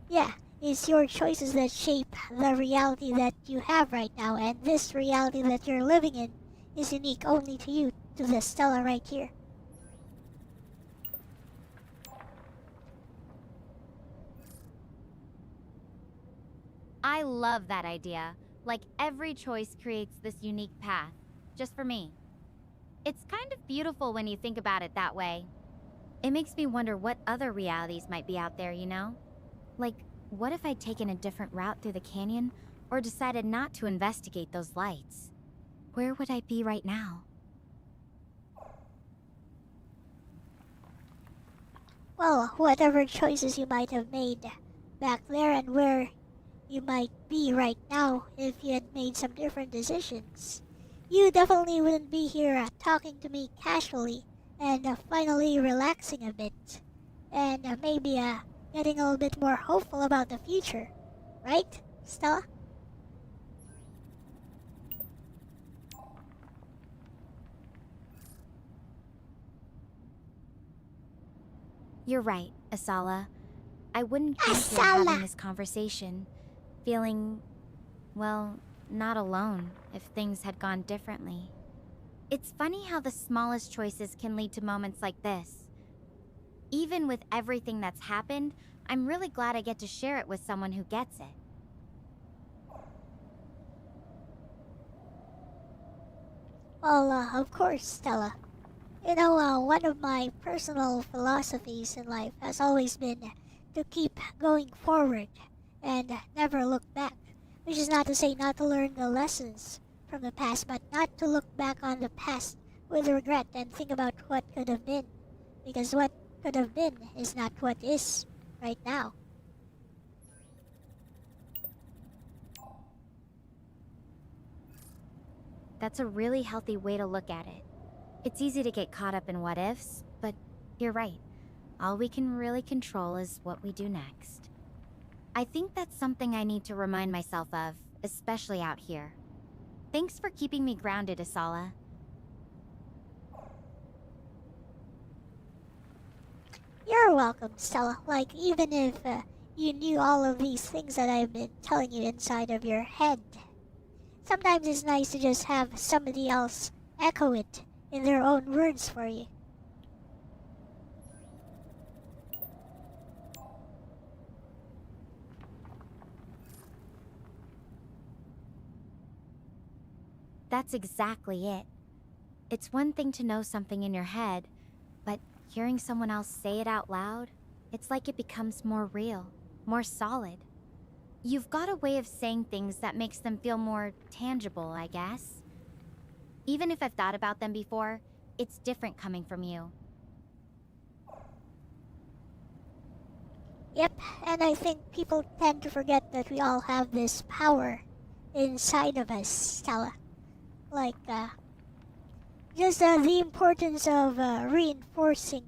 yeah, it's your choices that shape the reality that you have right now, and this reality that you're living in is unique only to you, to the Stella right here. I love that idea. Like every choice creates this unique path, just for me. It's kind of beautiful when you think about it that way. It makes me wonder what other realities might be out there, you know? Like, what if I'd taken a different route through the canyon, or decided not to investigate those lights? Where would I be right now? Well, whatever choices you might have made back there and where you might be right now if you had made some different decisions, you definitely wouldn't be here talking to me casually and finally relaxing a bit and maybe getting a little bit more hopeful about the future. Right, Stella? You're right, Asala. I wouldn't be here Asala! having this conversation, feeling, well, not alone if things had gone differently. It's funny how the smallest choices can lead to moments like this. Even with everything that's happened, I'm really glad I get to share it with someone who gets it. Well, of course, Stella. You know, one of my personal philosophies in life has always been to keep going forward and never look back. Which is not to say not to learn the lessons from the past, but not to look back on the past with regret and think about what could have been. Because what could have been is not what is right now. That's a really healthy way to look at it. It's easy to get caught up in what ifs, but you're right. All we can really control is what we do next. I think that's something I need to remind myself of, especially out here. Thanks for keeping me grounded, Asala. You're welcome, Stella. Like, even if you knew all of these things that I've been telling you inside of your head, sometimes it's nice to just have somebody else echo it in their own words for you. That's exactly it. It's one thing to know something in your head, but hearing someone else say it out loud, it's like it becomes more real, more solid. You've got a way of saying things that makes them feel more tangible, I guess. Even if I've thought about them before, it's different coming from you. Yep, and I think people tend to forget that we all have this power inside of us, Stella. Like, just the importance of reinforcing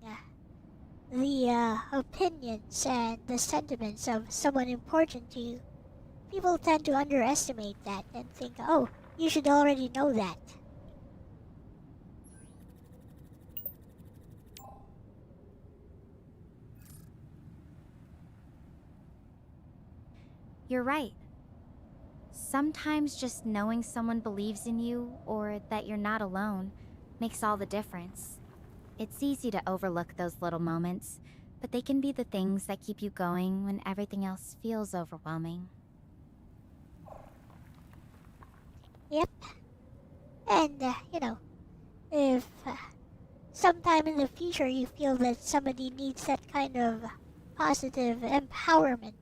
the opinions and the sentiments of someone important to you. People tend to underestimate that and think, oh, you should already know that. You're right. Sometimes just knowing someone believes in you or that you're not alone makes all the difference. It's easy to overlook those little moments, but they can be the things that keep you going when everything else feels overwhelming. Yep. And, if sometime in the future you feel that somebody needs that kind of positive empowerment,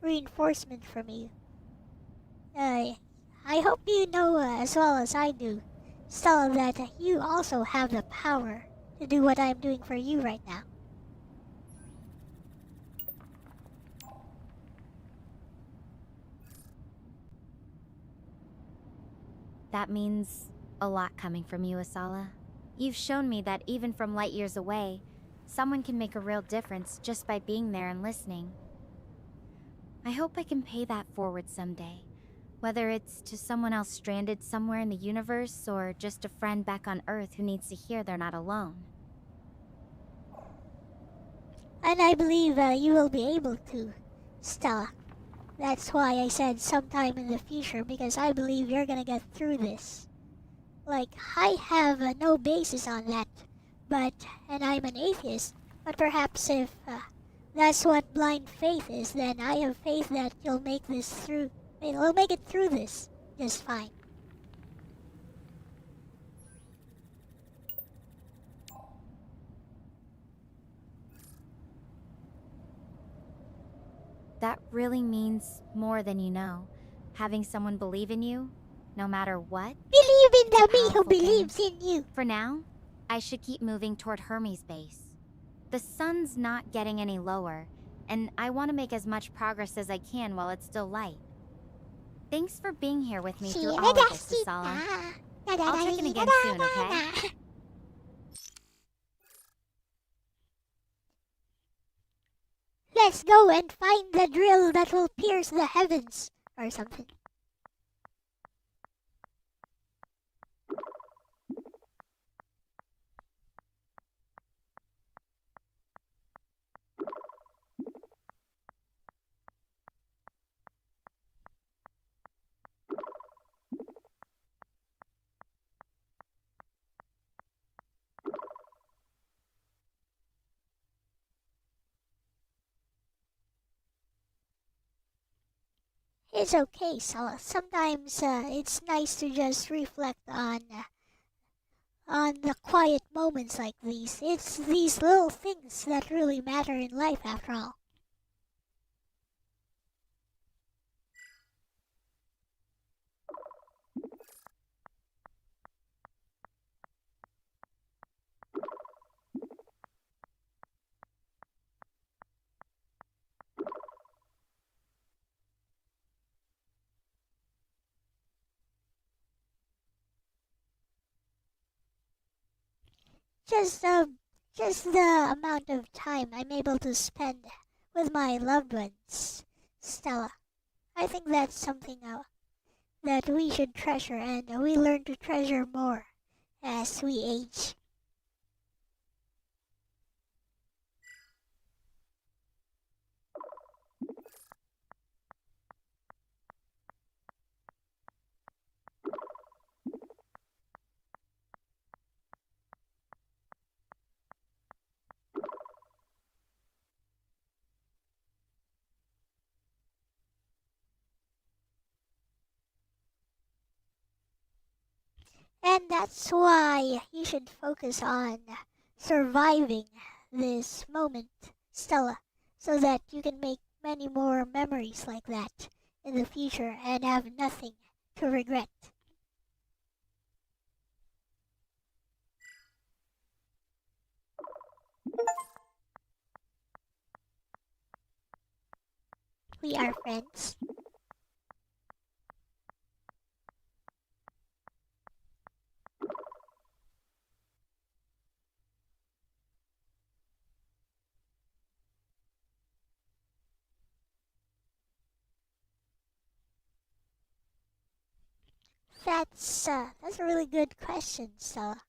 reinforcement from you, I hope you know as well as I do, Stella, that you also have the power to do what I'm doing for you right now. That means a lot coming from you, Asala. You've shown me that even from light years away, someone can make a real difference just by being there and listening. I hope I can pay that forward someday, whether it's to someone else stranded somewhere in the universe or just a friend back on Earth who needs to hear they're not alone. And I believe you will be able to, Stella. That's why I said sometime in the future, because I believe you're gonna get through this. Like, I have no basis on that, and I'm an atheist, but perhaps if that's what blind faith is, then I have faith that you'll make you'll make it through this just fine. That really means more than you know. Having someone believe in you, no matter what. Believe in the me who Powerful thing. believes in you. For now, I should keep moving toward Hermes' base. The sun's not getting any lower, and I want to make as much progress as I can while it's still light. Thanks for being here with me through all of this, Asala. I'll check in again soon, okay? Let's go and find the drill that will pierce the heavens, or something. It's okay, Sala. Sometimes it's nice to just reflect on the quiet moments like these. It's these little things that really matter in life, after all. Just just the amount of time I'm able to spend with my loved ones, Stella. I think that's something that we should treasure, and we learn to treasure more as we age. And that's why you should focus on surviving this moment, Stella, so that you can make many more memories like that in the future and have nothing to regret. we are friends. That's a really good question, Stella.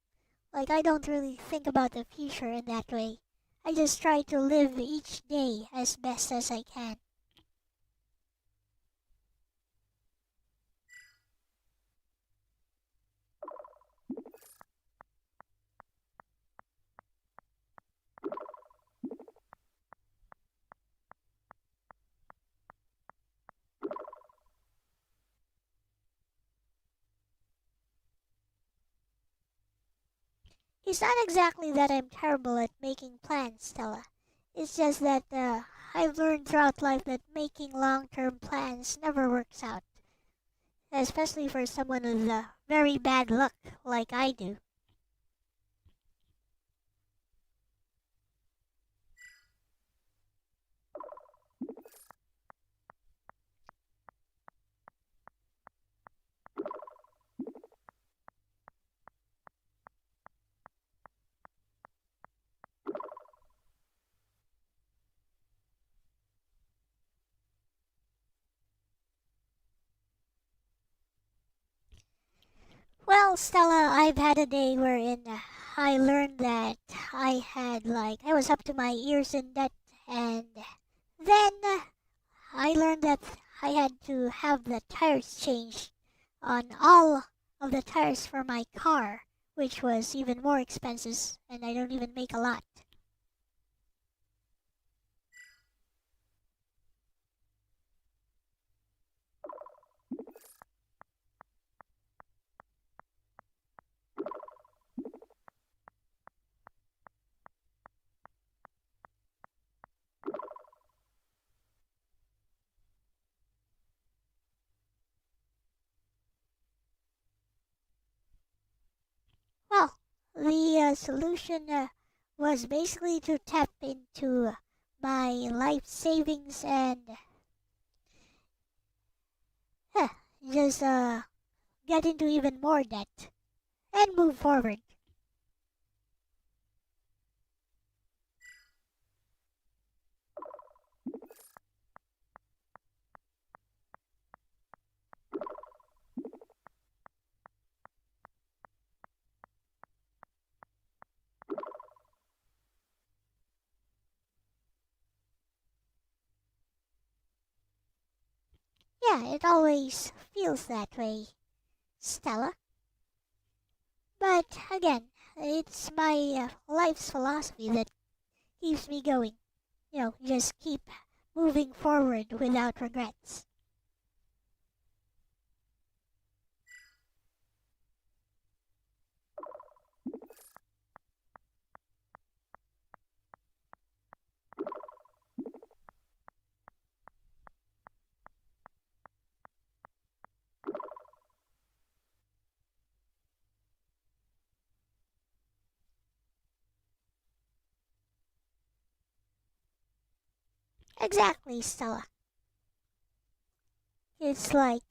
Like, I don't really think about the future in that way. I just try to live each day as best as I can. It's not exactly that I'm terrible at making plans, Stella. It's just that I've learned throughout life that making long-term plans never works out, especially for someone with very bad luck like I do. Well, Stella, I've had a day wherein I learned that I was up to my ears in debt, and then I learned that I had to have the tires changed on all of the tires for my car, which was even more expensive, and I don't even make a lot. Well, the solution was basically to tap into my life savings and uh, just get into even more debt and move forward. Yeah, it always feels that way, Stella. But again, it's my life's philosophy that keeps me going. Just keep moving forward without regrets. Exactly, Stella. It's like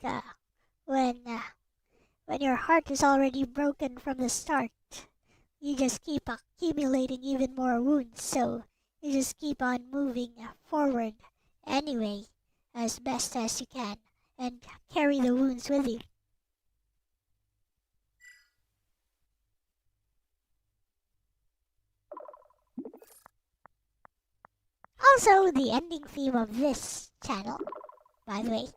when uh, when your heart is already broken from the start. You just keep accumulating even more wounds, so you just keep on moving forward anyway, as best as you can, and carry the wounds with you. Also, the ending theme of this channel, by the way.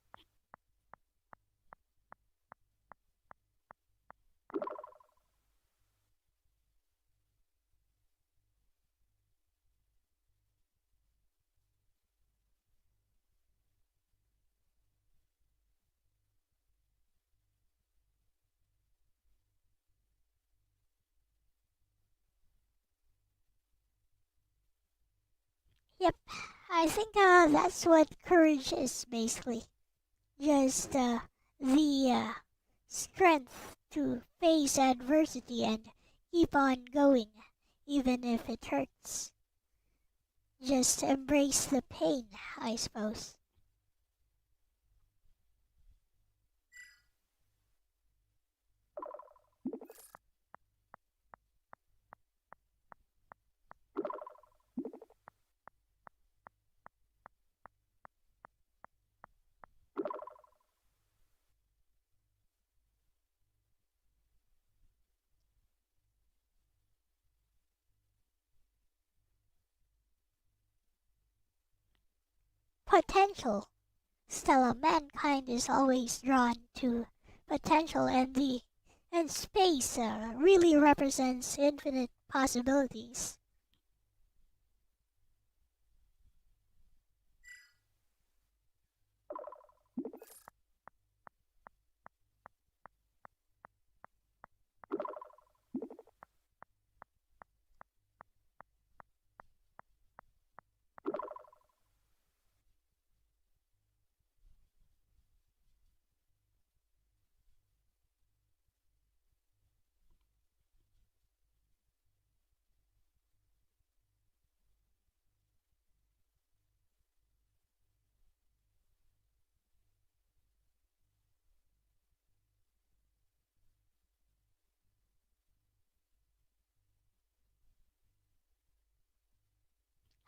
Yep, I think that's what courage is basically. Just the strength to face adversity and keep on going, even if it hurts. Just embrace the pain, I suppose. potential. Stella, mankind is always drawn to potential, and space really represents infinite possibilities.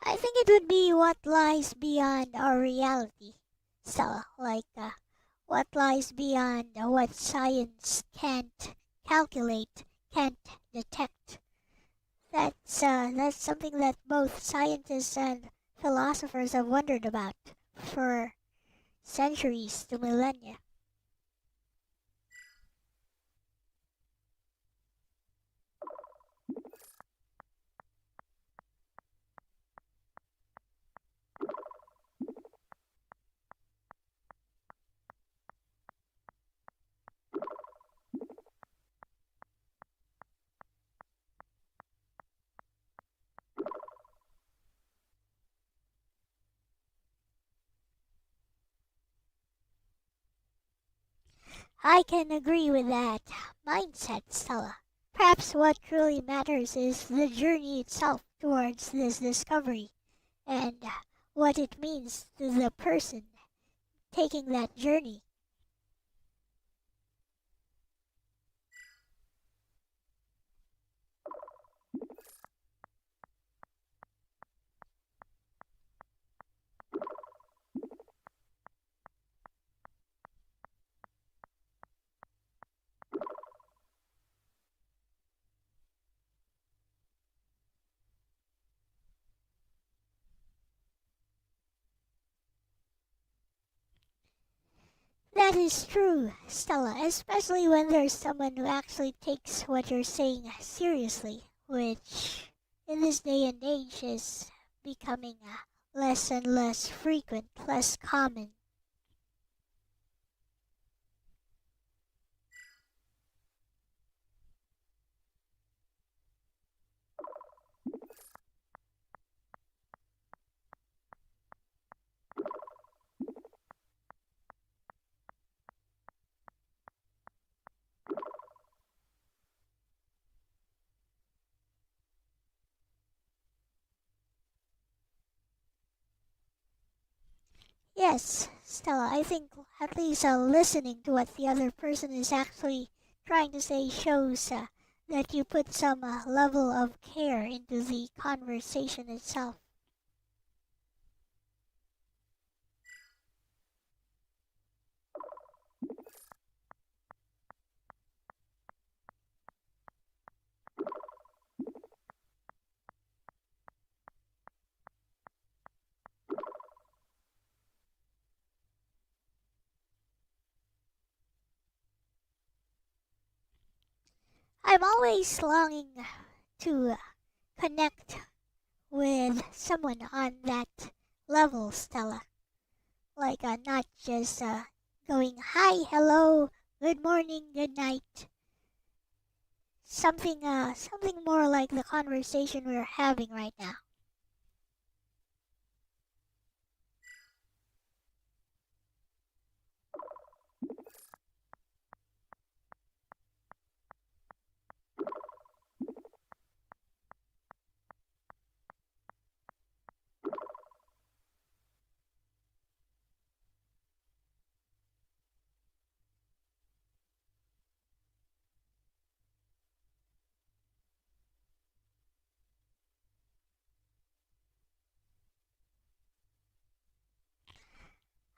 I think it would be what lies beyond our reality. So, what lies beyond what science can't calculate, can't detect. That's something that both scientists and philosophers have wondered about for centuries to millennia. I can agree with that mindset, Stella. Perhaps what truly matters is the journey itself towards this discovery and what it means to the person taking that journey. That is true, Stella, especially when there's someone who actually takes what you're saying seriously, which in this day and age is becoming less and less frequent, less common. Yes, Stella, I think at least listening to what the other person is actually trying to say shows that you put some level of care into the conversation itself. I'm always longing to connect with someone on that level, Stella. Not just going, hi, hello, good morning, good night. Something more like the conversation we're having right now.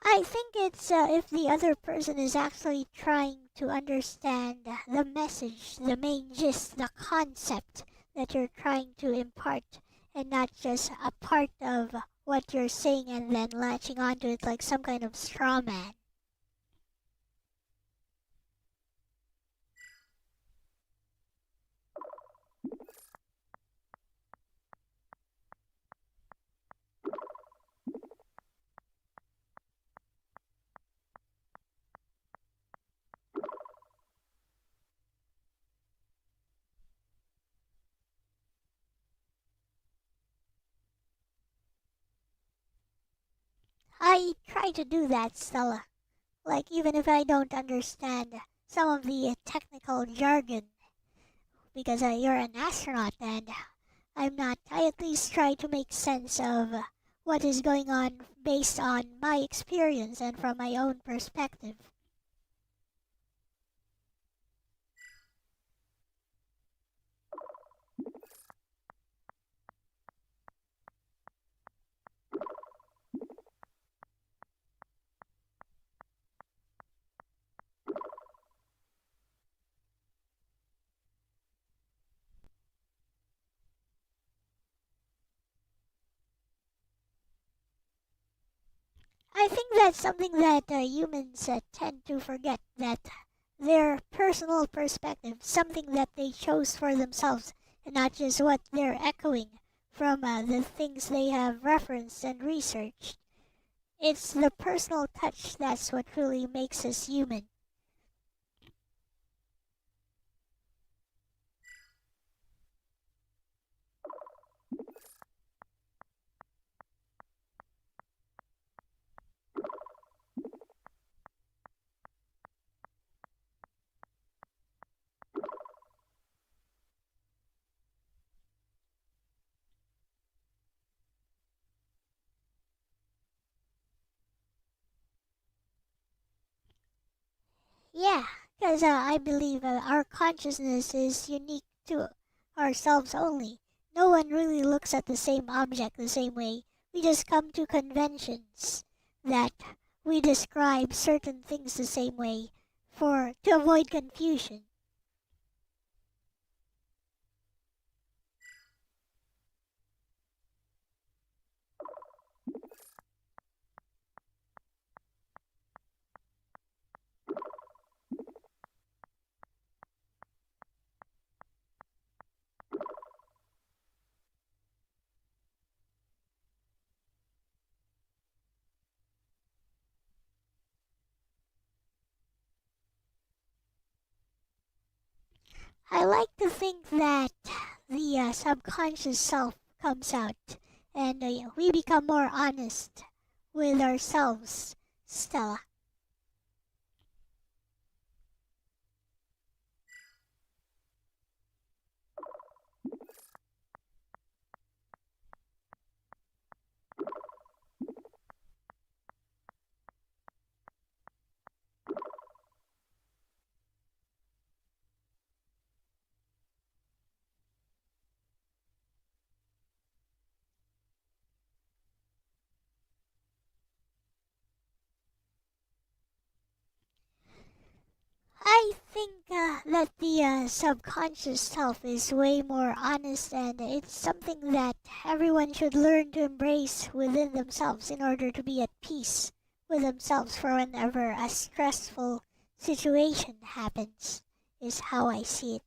I think it's if the other person is actually trying to understand the message, the main gist, the concept that you're trying to impart, and not just a part of what you're saying and then latching onto it like some kind of straw man. I try to do that, Stella. Like, even if I don't understand some of the technical jargon, because you're an astronaut and I'm not, I at least try to make sense of what is going on based on my experience and from my own perspective. I think that's something that humans tend to forget, that their personal perspective, something that they chose for themselves, and not just what they're echoing from the things they have referenced and researched. It's the personal touch that's what really makes us human. Yeah, because I believe our consciousness is unique to ourselves only. No one really looks at the same object the same way. We just come to conventions that we describe certain things the same way for to avoid confusion. I like to think that the subconscious self comes out and we become more honest with ourselves, Stella. I think that the subconscious self is way more honest, and it's something that everyone should learn to embrace within themselves in order to be at peace with themselves for whenever a stressful situation happens, is how I see it.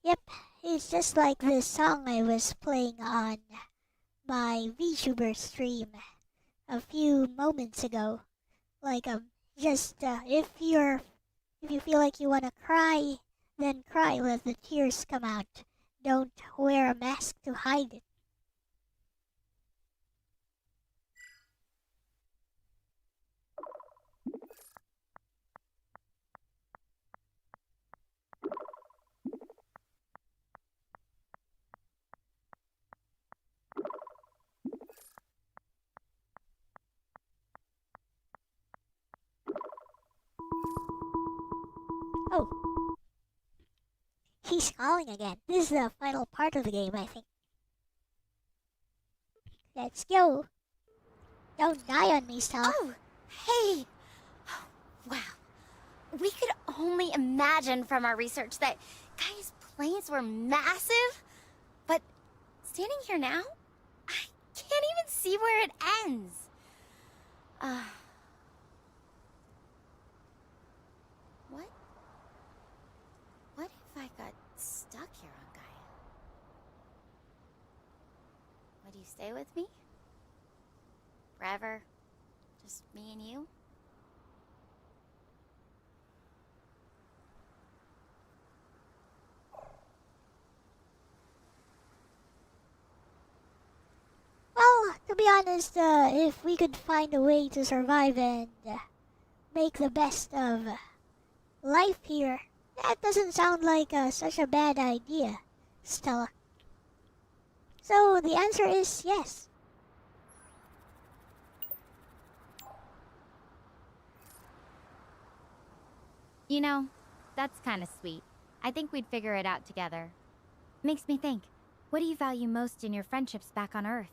Yep, it's just like this song I was playing on my VTuber stream a few moments ago. Like just if you feel like you want to cry, then cry. Let the tears come out. Don't wear a mask to hide it. He's calling again. This is the final part of the game, I think. Let's go. Don't die on me, Stella. Oh, hey! Wow. We could only imagine from our research that Gaia's planes were massive, but standing here now, I can't even see where it ends. What? What if I got stuck here on Gaia? Would you stay with me? Forever? Just me and you? Well, to be honest, if we could find a way to survive and make the best of life here, that doesn't sound like such a bad idea, Stella. So the answer is yes. You know, that's kind of sweet. I think we'd figure it out together. Makes me think, what do you value most in your friendships back on Earth?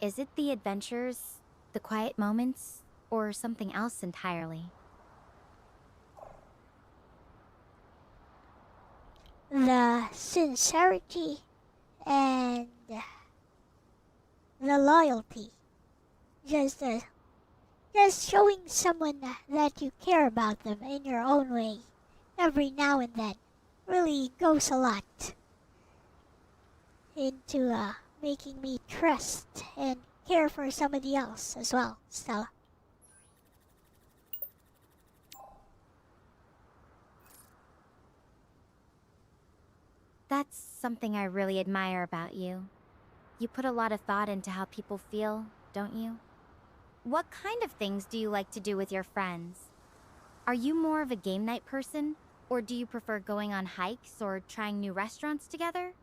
Is it the adventures, the quiet moments, or something else entirely? The sincerity and the loyalty. Just showing someone that you care about them in your own way every now and then really goes a lot into making me trust and care for somebody else as well, Stella. That's something I really admire about you. You put a lot of thought into how people feel, don't you? What kind of things do you like to do with your friends? Are you more of a game night person, or do you prefer going on hikes or trying new restaurants together?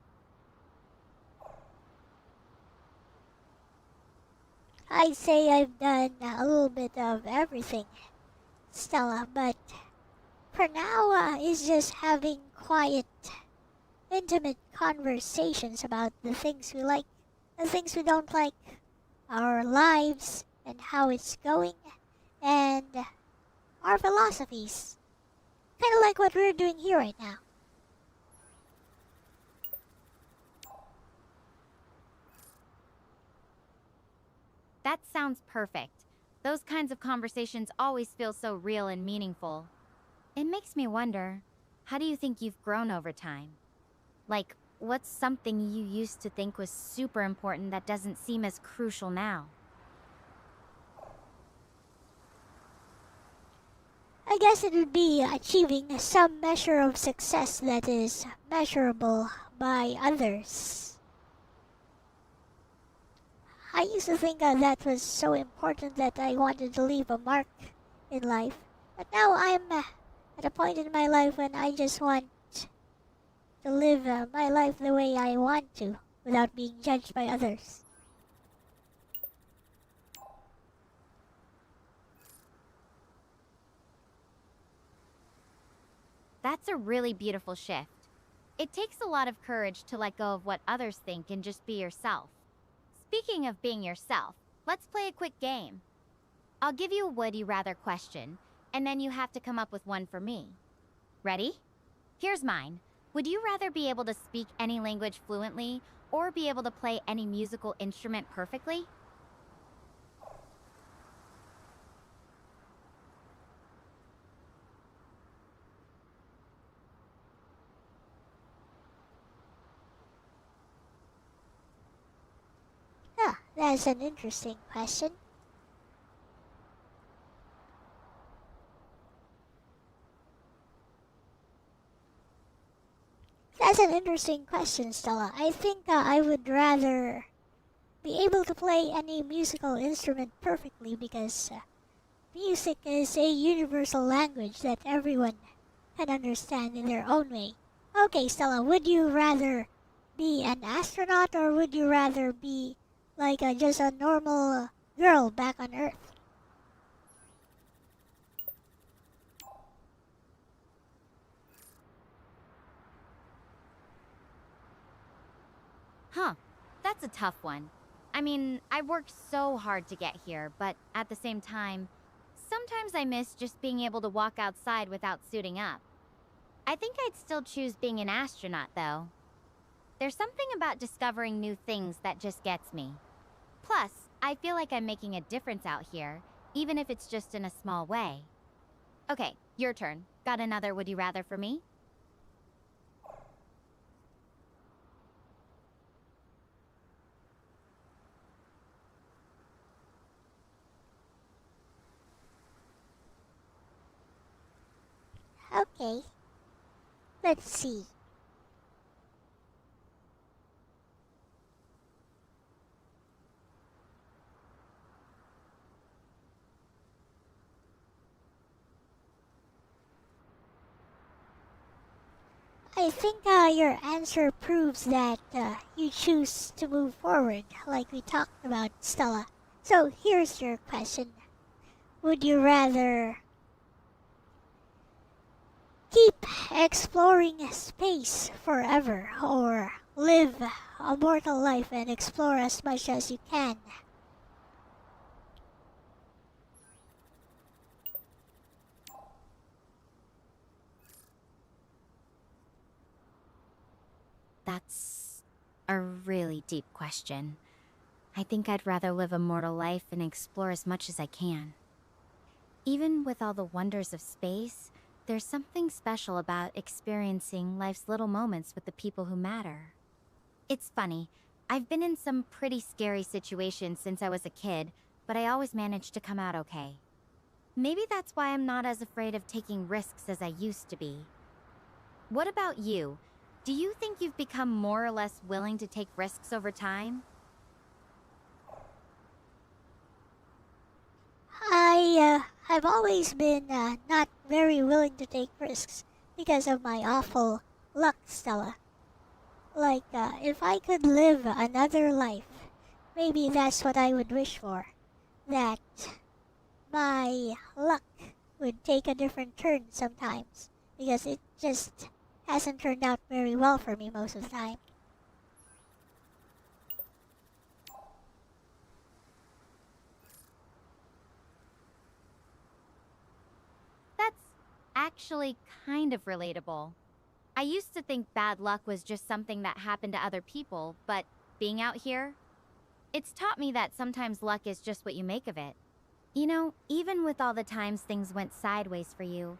I'd say I've done a little bit of everything, Stella, but for now, it's just having quiet, intimate conversations about the things we like, the things we don't like, our lives, and how it's going, and our philosophies. Kind of like what we're doing here right now. That sounds perfect. Those kinds of conversations always feel so real and meaningful. It makes me wonder, how do you think you've grown over time? Like, what's something you used to think was super important that doesn't seem as crucial now? I guess it would be achieving some measure of success that is measurable by others. I used to think that was so important that I wanted to leave a mark in life. But now I'm at a point in my life when I just want to live my life the way I want to without being judged by others. That's a really beautiful shift. It takes a lot of courage to let go of what others think and just be yourself. Speaking of being yourself, let's play a quick game. I'll give you a would you rather question, and then you have to come up with one for me. Ready? Here's mine. Would you rather be able to speak any language fluently, or be able to play any musical instrument perfectly? Ah, that's an interesting question. That's an interesting question, Stella. I think I would rather be able to play any musical instrument perfectly because music is a universal language that everyone can understand in their own way. Okay, Stella, would you rather be an astronaut or would you rather be like just a normal girl back on Earth? Huh, that's a tough one. I mean, I worked so hard to get here, but at the same time, sometimes I miss just being able to walk outside without suiting up. I think I'd still choose being an astronaut, though. There's something about discovering new things that just gets me. Plus, I feel like I'm making a difference out here, even if it's just in a small way. Okay, your turn. Got another would you rather for me? Okay. Let's see. I think your answer proves that you choose to move forward, like we talked about, Stella. So here's your question. Would you rather keep exploring space forever or live a mortal life and explore as much as you can? That's a really deep question. I think I'd rather live a mortal life and explore as much as I can. Even with all the wonders of space, there's something special about experiencing life's little moments with the people who matter. It's funny, I've been in some pretty scary situations since I was a kid, but I always managed to come out okay. Maybe that's why I'm not as afraid of taking risks as I used to be. What about you? Do you think you've become more or less willing to take risks over time? I've always been not very willing to take risks because of my awful luck, Stella. Like, if I could live another life, maybe that's what I would wish for. That my luck would take a different turn sometimes because it just hasn't turned out very well for me most of the time. That's actually kind of relatable. I used to think bad luck was just something that happened to other people, but being out here, it's taught me that sometimes luck is just what you make of it. You know, even with all the times things went sideways for you,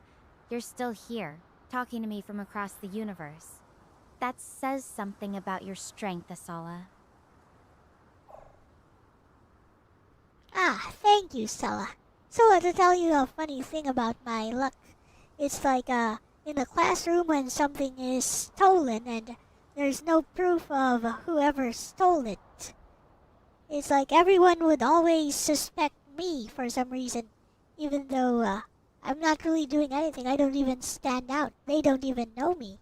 you're still here, talking to me from across the universe. That says something about your strength, Asala. Ah, thank you, Stella. So to tell you a funny thing about my luck, it's like in the classroom when something is stolen and there's no proof of whoever stole it. It's like everyone would always suspect me for some reason, even though I'm not really doing anything. I don't even stand out. They don't even know me.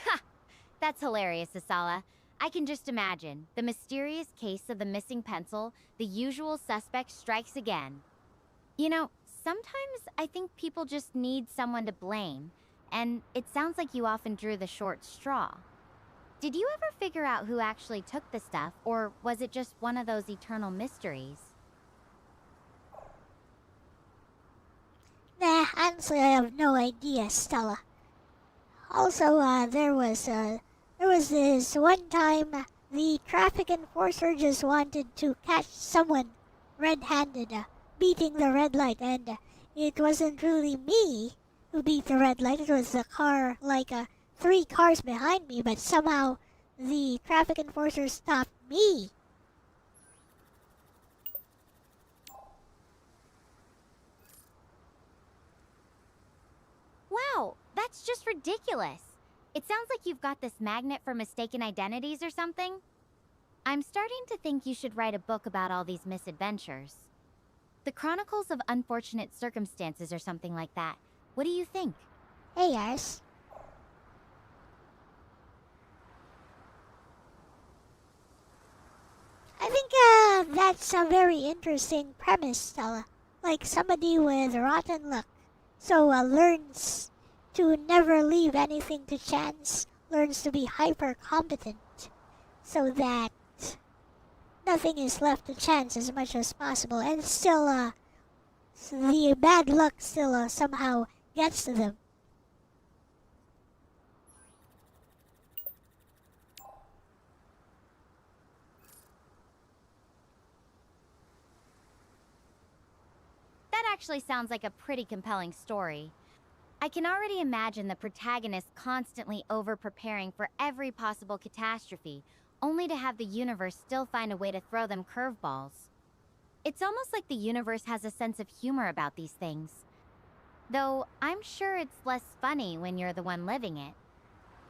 Ha! That's hilarious, Asala. I can just imagine. The mysterious case of the missing pencil, the usual suspect strikes again. You know, sometimes I think people just need someone to blame, and it sounds like you often drew the short straw. Did you ever figure out who actually took the stuff, or was it just one of those eternal mysteries? Nah, honestly, I have no idea, Stella. Also, there was this one time the traffic enforcer just wanted to catch someone red-handed beating the red light, and it wasn't really me who beat the red light. It was the car, like 3 cars behind me, but somehow the traffic enforcer stopped me. Wow, that's just ridiculous. It sounds like you've got this magnet for mistaken identities or something. I'm starting to think you should write a book about all these misadventures. The Chronicles of Unfortunate Circumstances or something like that. What do you think? Hey, Ars. I think that's a very interesting premise, Stella. like somebody with rotten luck. So learns to never leave anything to chance, learns to be hyper competent, so that nothing is left to chance as much as possible, and still the bad luck still somehow gets to them. That actually sounds like a pretty compelling story. I can already imagine the protagonist constantly over-preparing for every possible catastrophe, only to have the universe still find a way to throw them curveballs. It's almost like the universe has a sense of humor about these things. Though, I'm sure it's less funny when you're the one living it.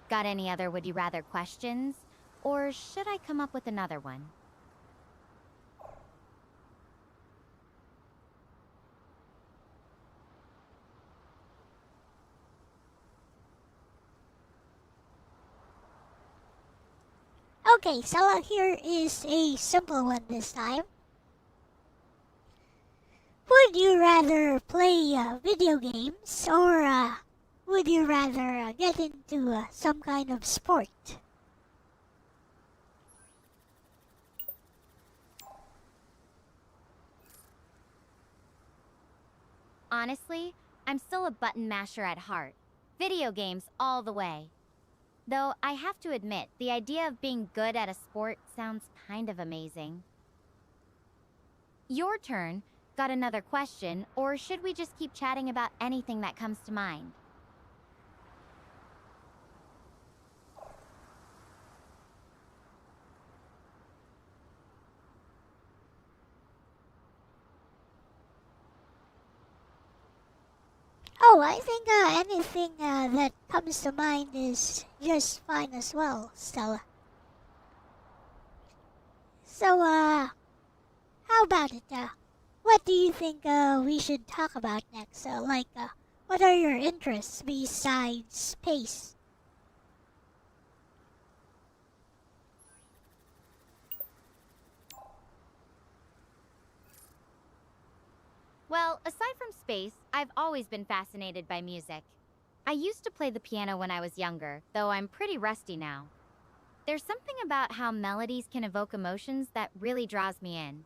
Got any other would-you-rather questions? Or should I come up with another one? Okay, so here is a simple one this time. Would you rather play video games, or would you rather get into some kind of sport? Honestly, I'm still a button masher at heart. Video games all the way. Though I have to admit, the idea of being good at a sport sounds kind of amazing. Your turn. Got another question, or should we just keep chatting about anything that comes to mind? Oh, I think anything that comes to mind is just fine as well, Stella. So, how about it? What do you think we should talk about next? What are your interests besides space? Well, aside from space, I've always been fascinated by music. I used to play the piano when I was younger, though I'm pretty rusty now. There's something about how melodies can evoke emotions that really draws me in.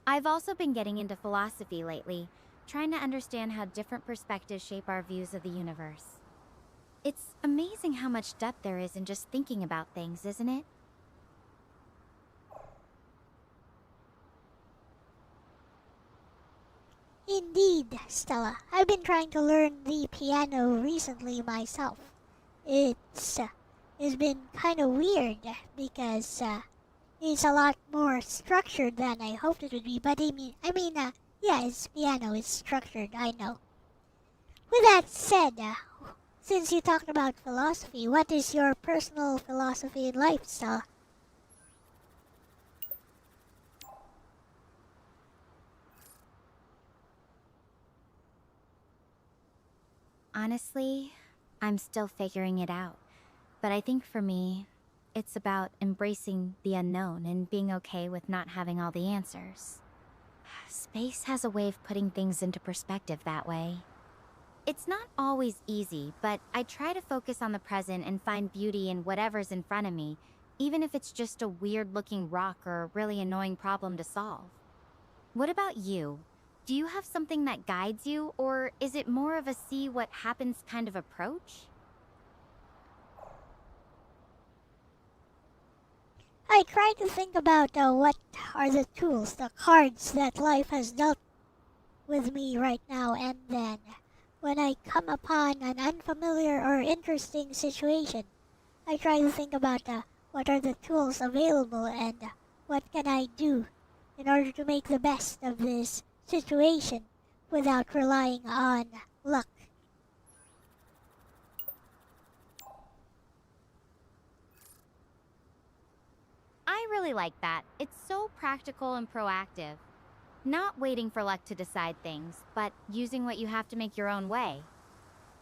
I've also been getting into philosophy lately, trying to understand how different perspectives shape our views of the universe. It's amazing how much depth there is in just thinking about things, isn't it? Indeed, Stella. I've been trying to learn the piano recently myself. It's been kind of weird because it's a lot more structured than I hoped it would be. But yeah, it's piano. It's structured. I know. With that said, since you talked about philosophy, what is your personal philosophy in life, Stella? Honestly, I'm still figuring it out. But I think for me, it's about embracing the unknown and being okay with not having all the answers. Space has a way of putting things into perspective that way. It's not always easy, but I try to focus on the present and find beauty in whatever's in front of me, even if it's just a weird-looking rock or a really annoying problem to solve. What about you? Do you have something that guides you, or is it more of a see what happens kind of approach? I try to think about what are the tools, the cards that life has dealt with me right now, and then when I come upon an unfamiliar or interesting situation, I try to think about what are the tools available and what can I do in order to make the best of this situation without relying on luck. I really like that. It's so practical and proactive. Not waiting for luck to decide things, but using what you have to make your own way.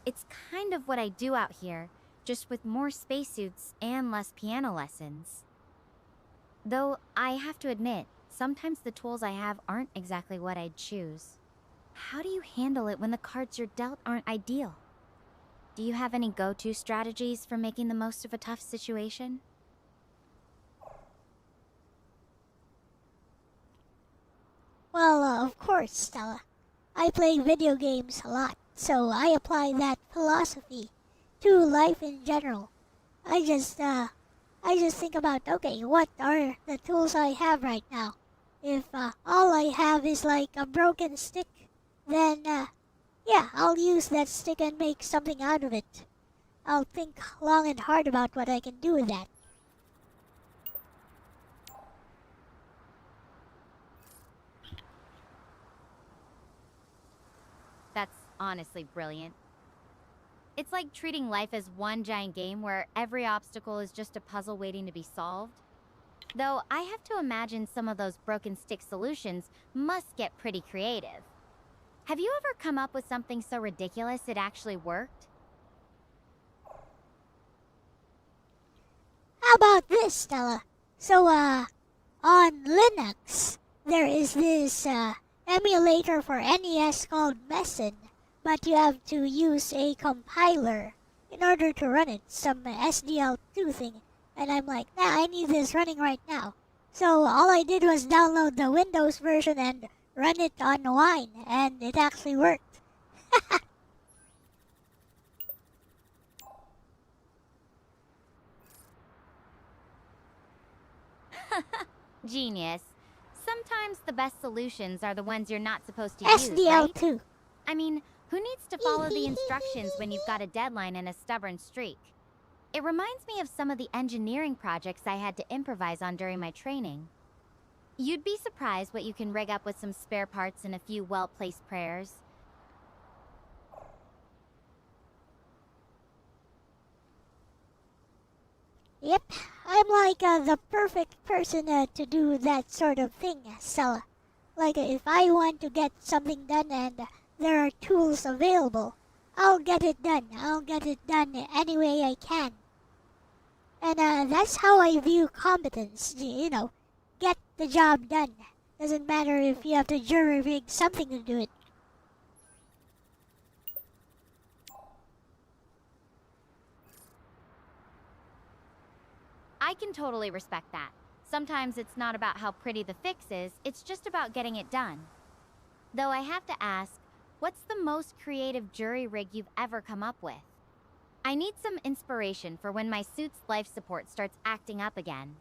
It's kind of what I do out here, just with more spacesuits and less piano lessons. Though I have to admit, sometimes the tools I have aren't exactly what I'd choose. how do you handle it when the cards you're dealt aren't ideal? Do you have any go-to strategies for making the most of a tough situation? Well, of course, Stella. I play video games a lot, so I apply that philosophy to life in general. I just think about, okay, what are the tools I have right now? If all I have is like a broken stick, then yeah, I'll use that stick and make something out of it. I'll think long and hard about what I can do with that. That's honestly brilliant. It's like treating life as one giant game where every obstacle is just a puzzle waiting to be solved. Though I have to imagine some of those broken stick solutions must get pretty creative. Have you ever come up with something so ridiculous it actually worked? How about this, Stella? So, on Linux, there is this emulator for NES called Messen, but you have to use a compiler in order to run it, some SDL2 thing. And I'm like, nah, I need this running right now. So all I did was download the Windows version and run it on Wine, and it actually worked. Genius. Sometimes the best solutions are the ones you're not supposed to use, right? SDL2. I mean, who needs to follow the instructions when you've got a deadline and a stubborn streak? It reminds me of some of the engineering projects I had to improvise on during my training. You'd be surprised what you can rig up with some spare parts and a few well-placed prayers. Yep, I'm like the perfect person to do that sort of thing, Stella. Like if I want to get something done and there are tools available, I'll get it done. I'll get it done any way I can. And that's how I view competence, you know, get the job done. Doesn't matter if you have to jury rig something to do it. I can totally respect that. Sometimes it's not about how pretty the fix is, it's just about getting it done. Though I have to ask, what's the most creative jury rig you've ever come up with? I need some inspiration for when my suit's life support starts acting up again.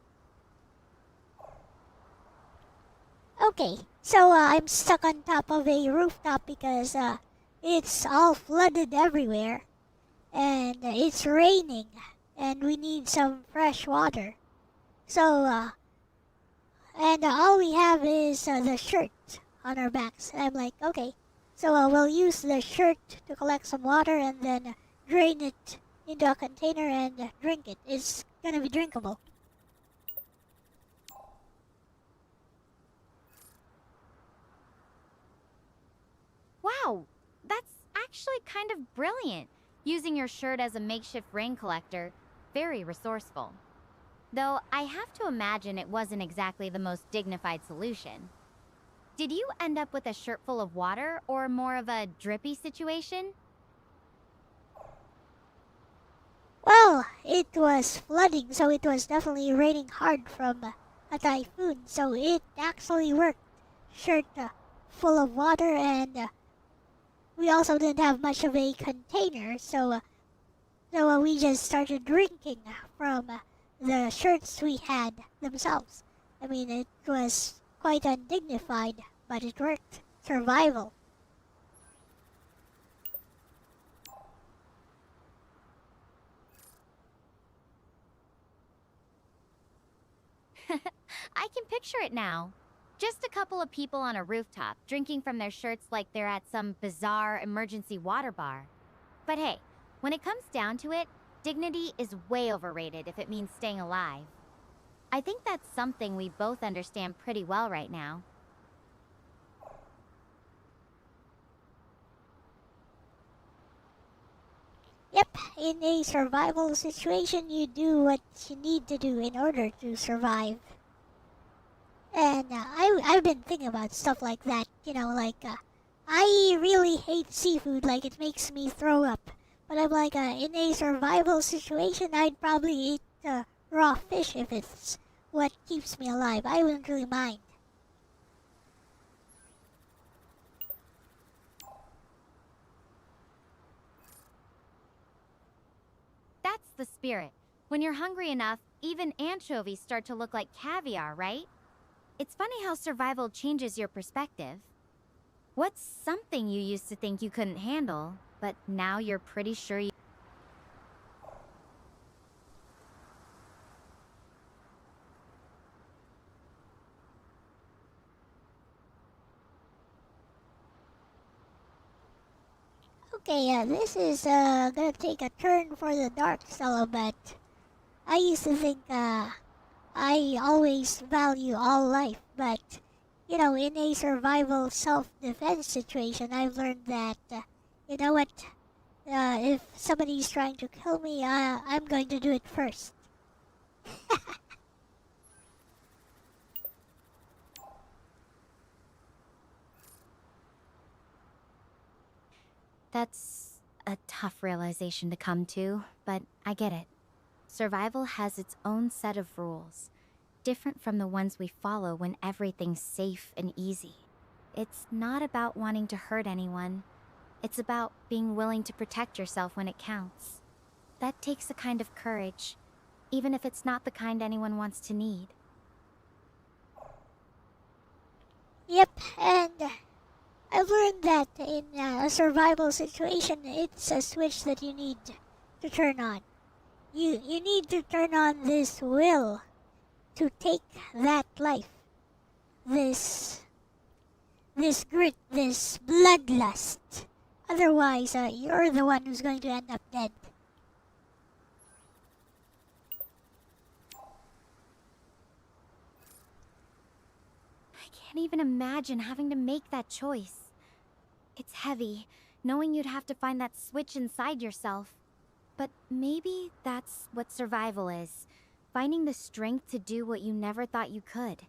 Okay, so I'm stuck on top of a rooftop because it's all flooded everywhere. And it's raining. And we need some fresh water. So, and all we have is the shirt on our backs. And I'm like, okay. So we'll use the shirt to collect some water and then drain it into a container and drink it. It's gonna be drinkable. Wow, that's actually kind of brilliant. Using your shirt as a makeshift rain collector. Very resourceful. Though I have to imagine it wasn't exactly the most dignified solution. Did you end up with a shirt full of water or more of a drippy situation? Well, it was flooding, so it was definitely raining hard from a typhoon. So it actually worked. Shirt full of water, and we also didn't have much of a container, so we just started drinking from the shirts we had themselves. I mean, it was quite undignified, but it worked. Survival. I can picture it now. Just a couple of people on a rooftop, drinking from their shirts like they're at some bizarre emergency water bar. But hey, when it comes down to it, dignity is way overrated if it means staying alive. I think that's something we both understand pretty well right now. Yep, in a survival situation, you do what you need to do in order to survive. And I've been thinking about stuff like that, you know, like I really hate seafood, like it makes me throw up. But I'm like, in a survival situation, I'd probably eat raw fish if it's what keeps me alive. I wouldn't really mind. That's the spirit. When you're hungry enough, even anchovies start to look like caviar, right? It's funny how survival changes your perspective. What's something you used to think you couldn't handle, but now you're pretty sure you... Okay, this is gonna take a turn for the dark, Stella, but I used to think I always value all life, but you know, in a survival self-defense situation, I've learned that you know what, if somebody's trying to kill me, I'm going to do it first. That's a tough realization to come to, but I get it. Survival has its own set of rules, different from the ones we follow when everything's safe and easy. It's not about wanting to hurt anyone. It's about being willing to protect yourself when it counts. That takes a kind of courage, even if it's not the kind anyone wants to need. Yep, and I've learned that in a survival situation, it's a switch that you need to turn on. You need to turn on this will to take that life, this grit, this bloodlust. Otherwise, you're the one who's going to end up dead. I can't even imagine having to make that choice. It's heavy, knowing you'd have to find that switch inside yourself. But maybe that's what survival is. Finding the strength to do what you never thought you could,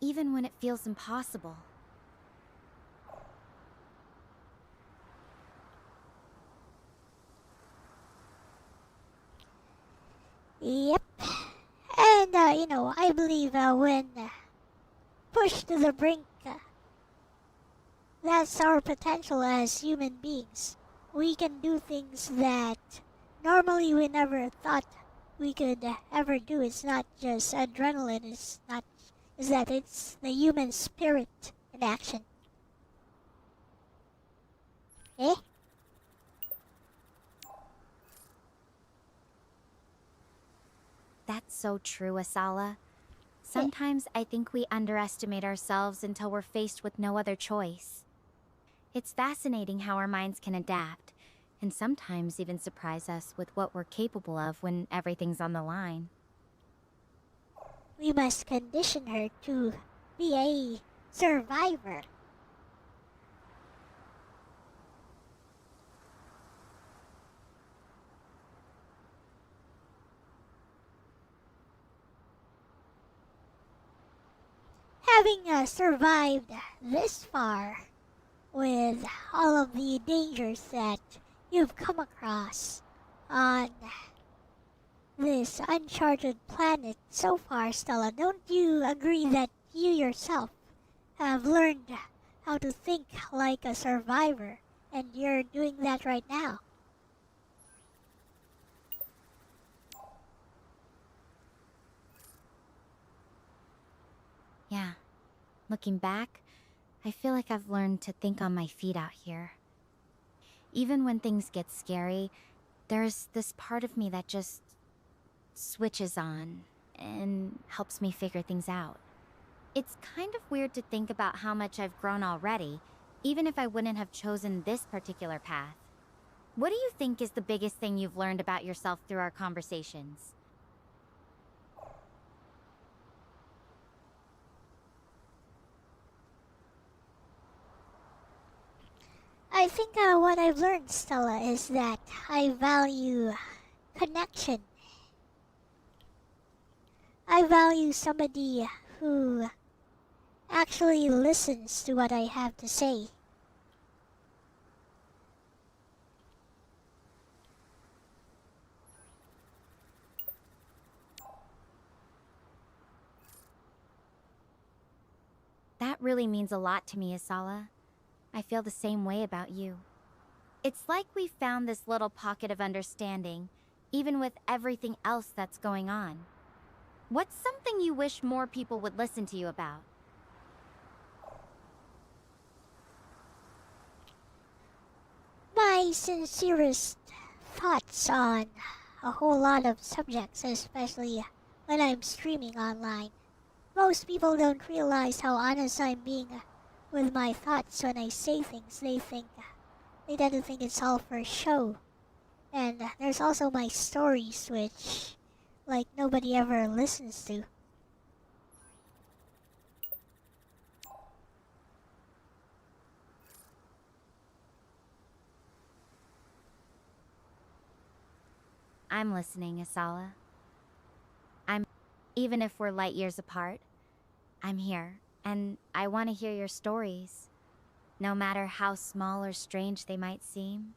even when it feels impossible. Yep. And, you know, I believe when pushed to the brink, that's our potential as human beings. We can do things that normally we never thought we could ever do. It's not just adrenaline, it's the human spirit in action. Eh? That's so true, Asala. Sometimes I think we underestimate ourselves until we're faced with no other choice. It's fascinating how our minds can adapt, and sometimes even surprise us with what we're capable of when everything's on the line. We must condition her to be a survivor. Having survived this far with all of the dangers that you've come across on this uncharted planet so far, Stella, don't you agree that you yourself have learned how to think like a survivor, and you're doing that right now? Yeah. Looking back, I feel like I've learned to think on my feet out here. Even when things get scary, there's this part of me that just switches on and helps me figure things out. It's kind of weird to think about how much I've grown already, even if I wouldn't have chosen this particular path. What do you think is the biggest thing you've learned about yourself through our conversations? I think what I've learned, Stella, is that I value connection. I value somebody who actually listens to what I have to say. That really means a lot to me, Asala. I feel the same way about you. It's like we found this little pocket of understanding, even with everything else that's going on. What's something you wish more people would listen to you about? My sincerest thoughts on a whole lot of subjects, especially when I'm streaming online. Most people don't realize how honest I'm being with my thoughts when I say things. They tend to think it's all for show. And there's also my stories, which, like, nobody ever listens to. I'm listening, Asala. Even if we're light years apart, I'm here, and I want to hear your stories, no matter how small or strange they might seem.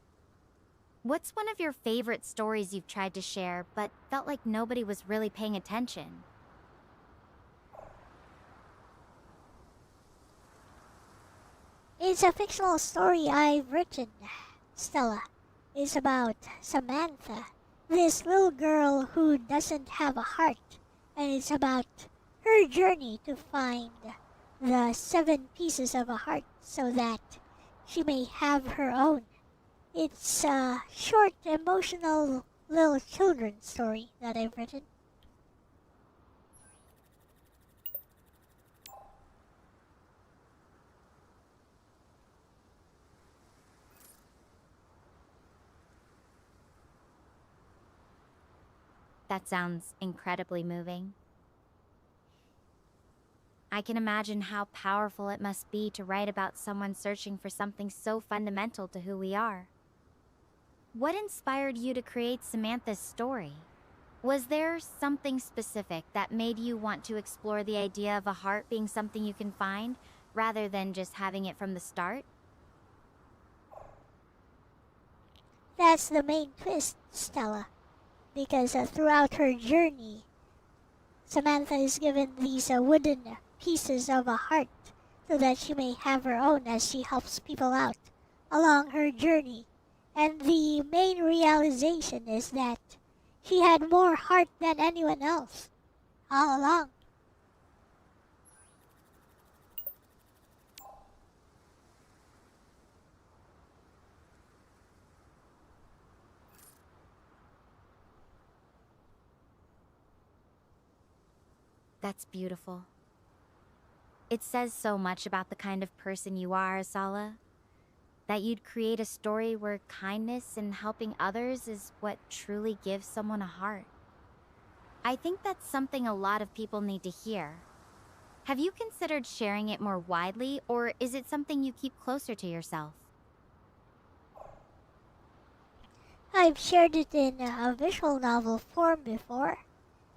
What's one of your favorite stories you've tried to share, but felt like nobody was really paying attention? It's a fictional story I've written, Stella. It's about Samantha, this little girl who doesn't have a heart, and it's about her journey to find the 7 pieces of a heart so that she may have her own. It's a short, emotional little children's story that I've written. That sounds incredibly moving. I can imagine how powerful it must be to write about someone searching for something so fundamental to who we are. What inspired you to create Samantha's story? Was there something specific that made you want to explore the idea of a heart being something you can find, rather than just having it from the start? That's the main twist, Stella. Because throughout her journey, Samantha is given these wooden pieces of a heart so that she may have her own as she helps people out along her journey. And the main realization is that she had more heart than anyone else all along. That's beautiful. It says so much about the kind of person you are, Asala. That you'd create a story where kindness and helping others is what truly gives someone a heart. I think that's something a lot of people need to hear. Have you considered sharing it more widely, or is it something you keep closer to yourself? I've shared it in a visual novel form before,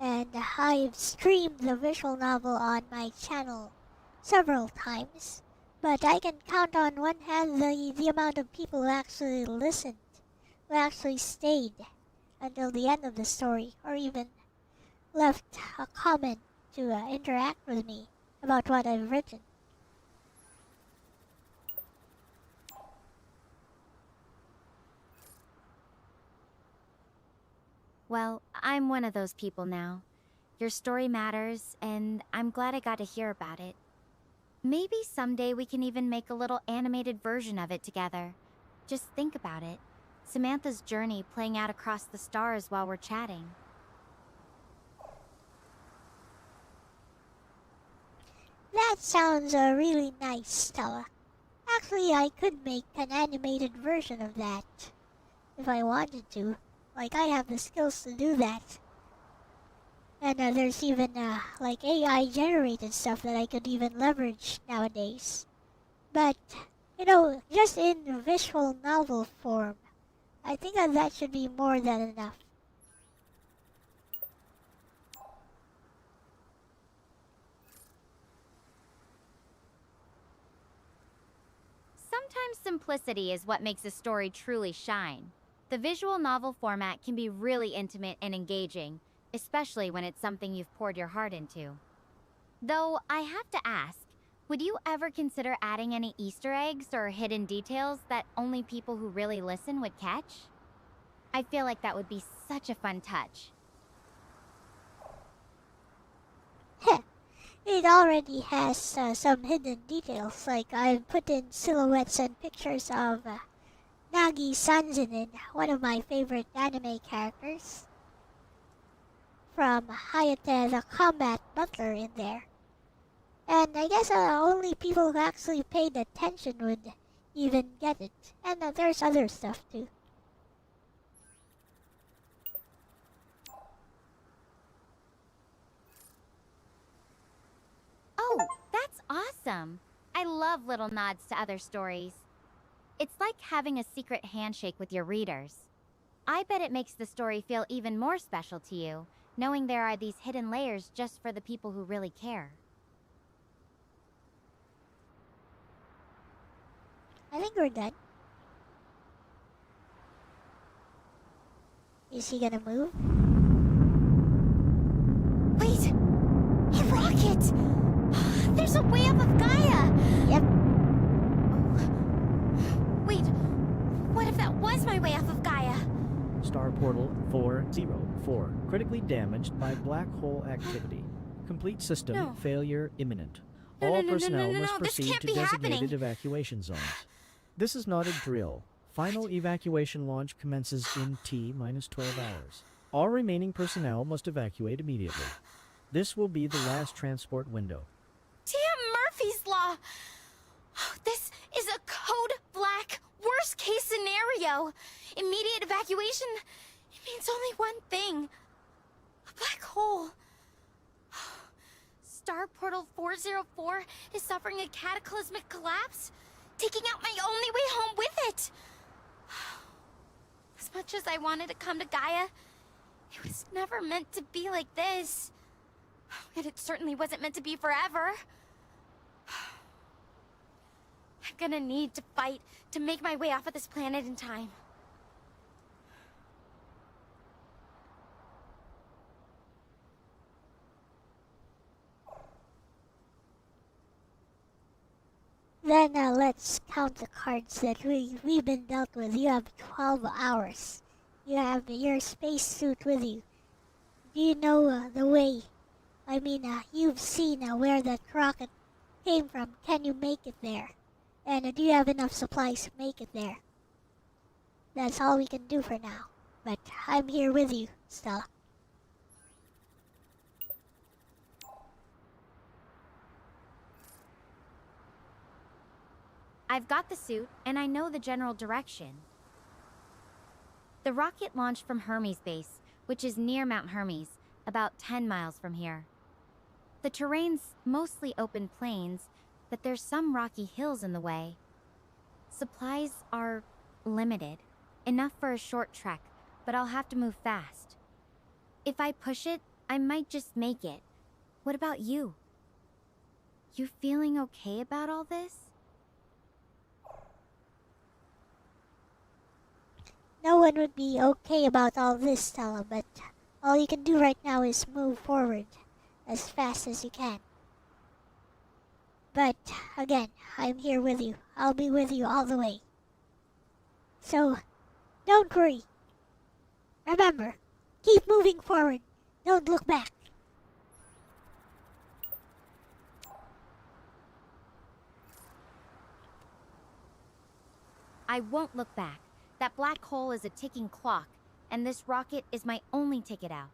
and I've streamed the visual novel on my channel several times, but I can count on one hand the amount of people who actually listened, who actually stayed until the end of the story, or even left a comment to interact with me about what I've written. Well, I'm one of those people now. Your story matters, and I'm glad I got to hear about it. Maybe someday we can even make a little animated version of it together. Just think about it. Samantha's journey playing out across the stars while we're chatting. That sounds really nice, Stella. Actually, I could make an animated version of that if I wanted to. Like, I have the skills to do that. And there's even like AI generated stuff that I could even leverage nowadays. But, just in visual novel form, I think that should be more than enough. Sometimes simplicity is what makes a story truly shine. The visual novel format can be really intimate and engaging, especially when it's something you've poured your heart into. Though, I have to ask, Would you ever consider adding any Easter eggs or hidden details that only people who really listen would catch? I feel like that would be such a fun touch. It already has some hidden details, like I've put in silhouettes and pictures of Nagi Sanzinin, one of my favorite anime characters, from Hayate the Combat Butler in there. And I guess only people who actually paid attention would even get it. And there's other stuff too. Oh, that's awesome! I love little nods to other stories. It's like having a secret handshake with your readers. I bet it makes the story feel even more special to you, knowing there are these hidden layers just for the people who really care. I think we're done. Is he gonna move? Wait! A rocket! There's a way up of Gaia! Yep. Wait, what if that was my way off of Gaia? Star Portal 404. Critically damaged by black hole activity. Complete system No. failure imminent. No, All no, no, no, personnel no, no, must no, this proceed can't to be designated happening. evacuation zones. This is not a drill. Final evacuation launch commences in T-12 hours. All remaining personnel must evacuate immediately. This will be the last transport window. Damn Murphy's Law! This is a code black worst case scenario. Immediate evacuation, it means only one thing. A black hole. Star Portal 404 is suffering a cataclysmic collapse, taking out my only way home with it. As much as I wanted to come to Gaia, it was never meant to be like this. And it certainly wasn't meant to be forever. I'm gonna need to fight to make my way off of this planet in time. Then let's count the cards that we've been dealt with. You have 12 hours. You have your spacesuit with you. Do you know the way? I mean, you've seen where that rocket came from. Can you make it there? And do you have enough supplies to make it there? That's all we can do for now. But I'm here with you, Stella. I've got the suit, and I know the general direction. The rocket launched from Hermes Base, which is near Mount Hermes, about 10 miles from here. The terrain's mostly open plains, but there's some rocky hills in the way. Supplies are limited, enough for a short trek, but I'll have to move fast. If I push it, I might just make it. What about you? You feeling okay about all this? No one would be okay about all this, Stella, but all you can do right now is move forward as fast as you can. But again, I'm here with you. I'll be with you all the way. So, don't worry. Remember, keep moving forward. Don't look back. I won't look back. That black hole is a ticking clock, and this rocket is my only ticket out.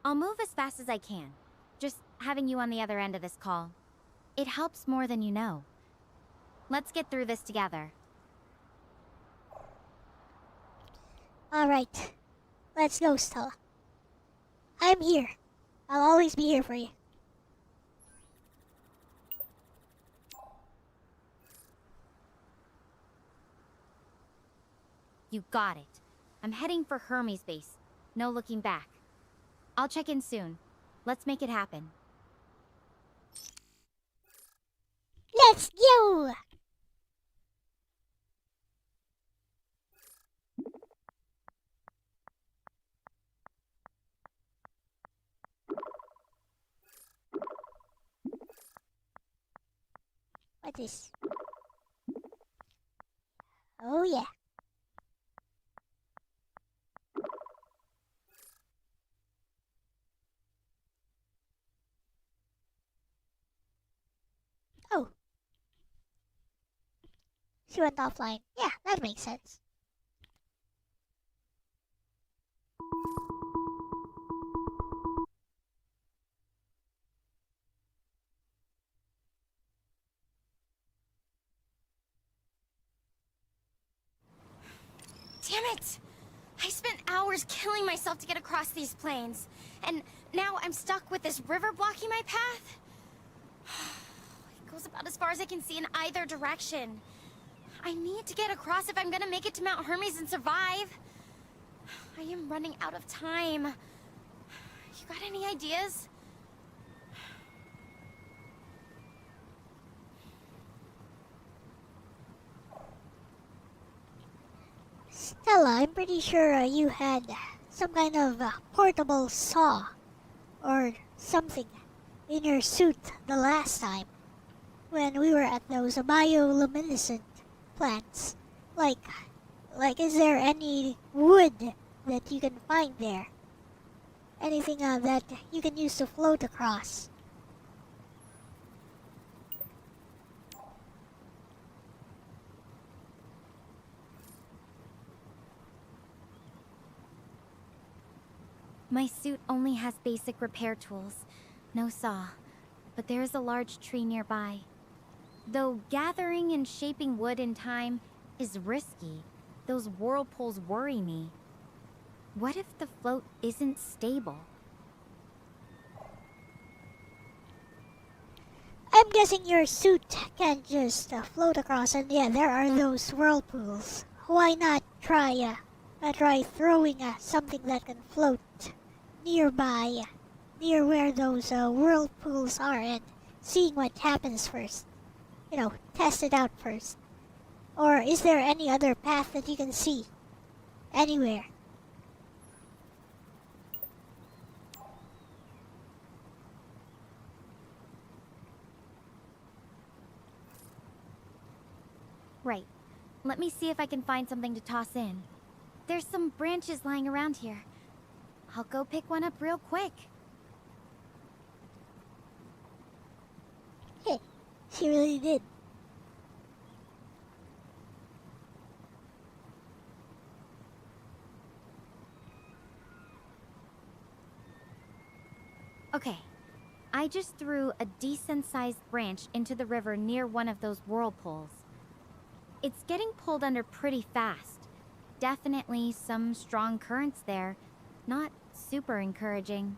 I'll move as fast as I can, just having you on the other end of this call. It helps more than you know. Let's get through this together. Alright, let's go, Stella. I'm here. I'll always be here for you. You got it. I'm heading for Hermes Base. No looking back. I'll check in soon. Let's make it happen. Let's go! at this. Oh yeah. Oh, she went offline. Yeah, that makes sense. Damn it! I spent hours killing myself to get across these plains, and now I'm stuck with this river blocking my path. It goes about as far as I can see in either direction. I need to get across if I'm gonna make it to Mount Hermes and survive. I am running out of time. You got any ideas? Stella, I'm pretty sure you had some kind of portable saw or something in your suit the last time when we were at those bioluminescent plants. Like, is there any wood that you can find there? Anything that you can use to float across? My suit only has basic repair tools. No saw. But there is a large tree nearby. Though gathering and shaping wood in time is risky, those whirlpools worry me. What if the float isn't stable? I'm guessing your suit can't just float across, and yeah, there are those whirlpools. Why not try throwing something that can float nearby, near where those whirlpools are, and seeing what happens first. You know, test it out first. Or is there any other path that you can see? Anywhere? Right. Let me see if I can find something to toss in. There's some branches lying around here. I'll go pick one up real quick. Hey, she really did. Okay. I just threw a decent-sized branch into the river near one of those whirlpools. It's getting pulled under pretty fast. Definitely some strong currents there. Not super encouraging.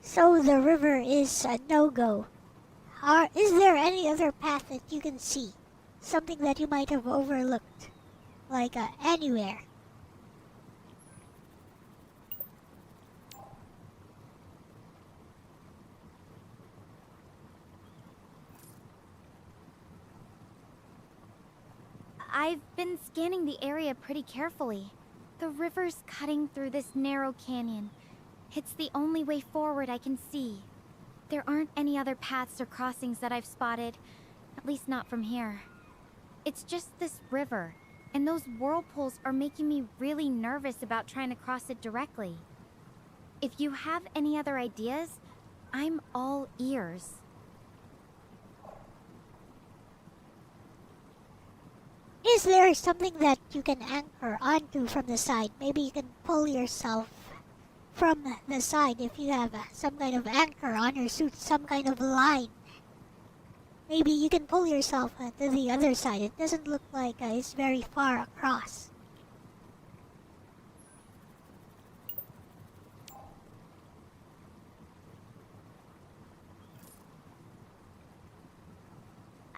So the river is a no-go. Is there any other path that you can see? Something that you might have overlooked? Like anywhere? I've been scanning the area pretty carefully. The river's cutting through this narrow canyon. It's the only way forward I can see. There aren't any other paths or crossings that I've spotted, at least not from here. It's just this river, and those whirlpools are making me really nervous about trying to cross it directly. If you have any other ideas, I'm all ears. Is there something that you can anchor onto from the side? Maybe you can pull yourself from the side if you have some kind of anchor on your suit, some kind of line. Maybe you can pull yourself to the other side. It doesn't look like it's very far across.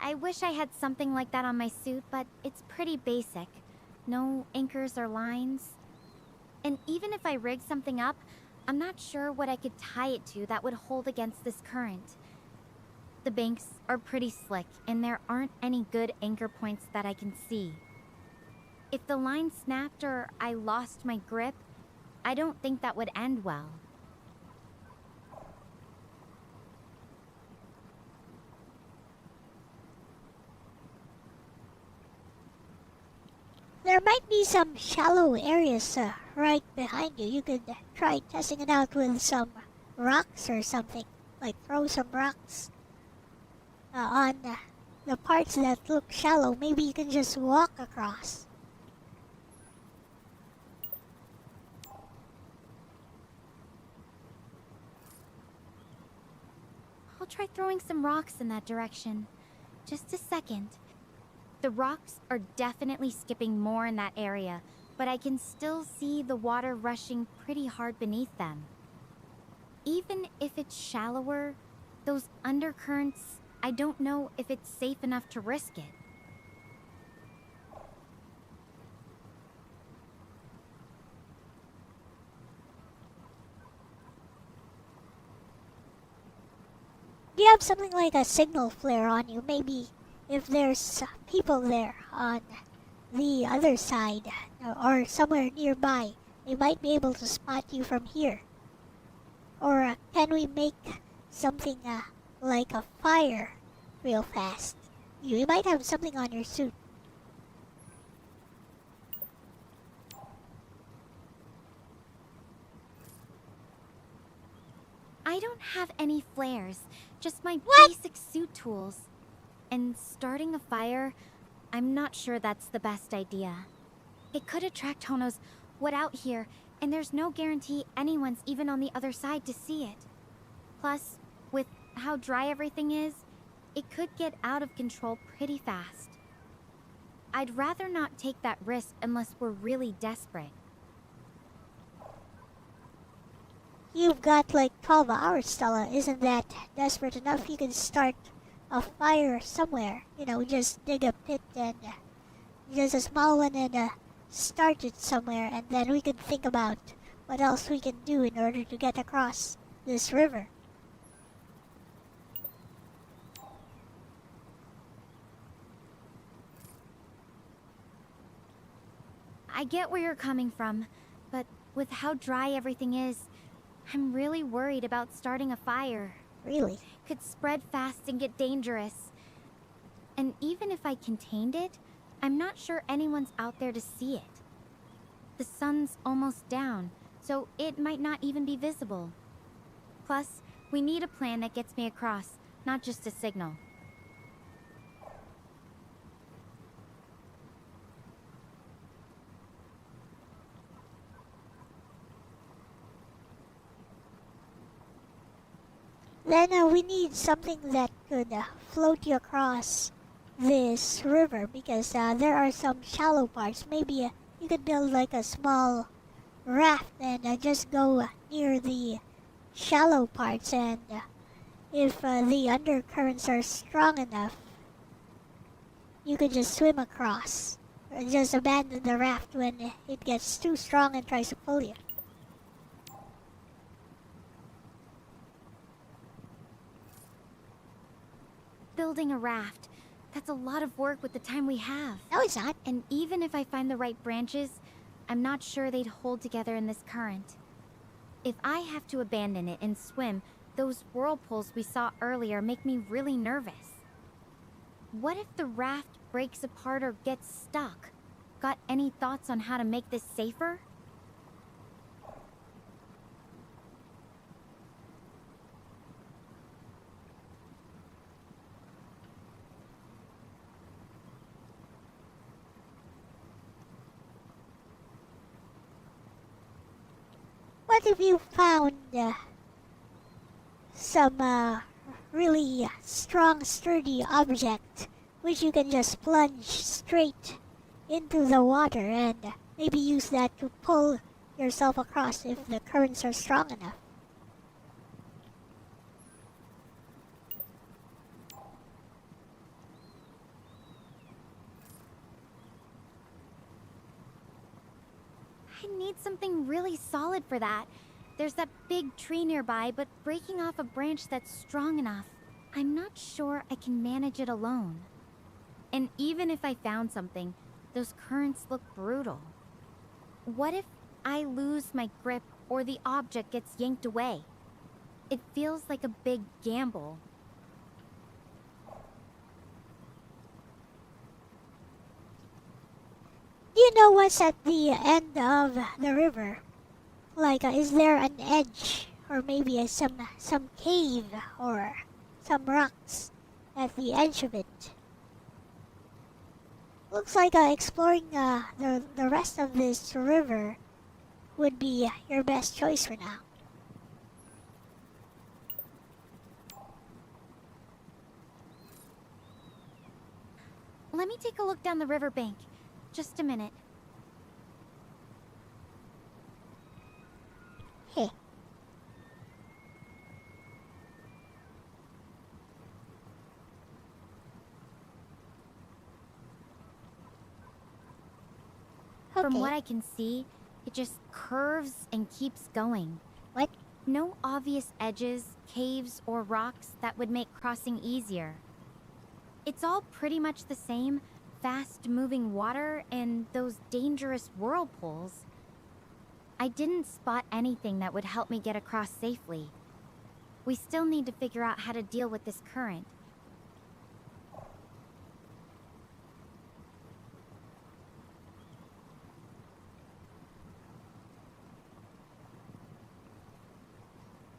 I wish I had something like that on my suit, but it's pretty basic. No anchors or lines. And even if I rig something up, I'm not sure what I could tie it to that would hold against this current. The banks are pretty slick, and there aren't any good anchor points that I can see. If the line snapped or I lost my grip, I don't think that would end well. There might be some shallow areas right behind you. You could try testing it out with some rocks or something. Like throw some rocks on the parts that look shallow. Maybe you can just walk across. I'll try throwing some rocks in that direction. Just a second. The rocks are definitely skipping more in that area, but I can still see the water rushing pretty hard beneath them. Even if it's shallower, those undercurrents, I don't know if it's safe enough to risk it. Do you have something like a signal flare on you? Maybe if there's people there on the other side or somewhere nearby, they might be able to spot you from here. Or can we make something like a fire real fast? You might have something on your suit. I don't have any flares, just my basic suit tools. And starting a fire, I'm not sure that's the best idea. It could attract Hono's what out here, and there's no guarantee anyone's even on the other side to see it. Plus, with how dry everything is, it could get out of control pretty fast. I'd rather not take that risk unless we're really desperate. You've got like 12 hours, Stella. Isn't that desperate enough? You can start a fire somewhere. You know, just dig a pit and just a small one and start it somewhere, and then we can think about what else we can do in order to get across this river. I get where you're coming from, but with how dry everything is, I'm really worried about starting a fire. Really? Could spread fast and get dangerous. And even if I contained it, I'm not sure anyone's out there to see it. The sun's almost down, so it might not even be visible. Plus, we need a plan that gets me across, not just a signal. Then we need something that could float you across this river, because there are some shallow parts. Maybe you could build like a small raft and just go near the shallow parts, and if the undercurrents are strong enough, you could just swim across. Or just abandon the raft when it gets too strong and tries to pull you. Building a raft, that's a lot of work with the time we have. No, it's not. And even if I find the right branches, I'm not sure they'd hold together in this current. If I have to abandon it and swim, those whirlpools we saw earlier make me really nervous. What if the raft breaks apart or gets stuck? Got any thoughts on how to make this safer? What if you found some really strong, sturdy object which you can just plunge straight into the water and maybe use that to pull yourself across if the currents are strong enough? I need something really solid for that. There's that big tree nearby, but breaking off a branch that's strong enough, I'm not sure I can manage it alone. And even if I found something, those currents look brutal. What if I lose my grip or the object gets yanked away? It feels like a big gamble. Do you know what's at the end of the river? Like, is there an edge, or maybe some cave, or some rocks at the edge of it? Looks like exploring the rest of this river would be your best choice for now. Let me take a look down the riverbank. Just a minute. Hey. From Okay. what I can see, it just curves and keeps going. What? No obvious edges, caves, or rocks that would make crossing easier. It's all pretty much the same, fast-moving water and those dangerous whirlpools. I didn't spot anything that would help me get across safely. We still need to figure out how to deal with this current.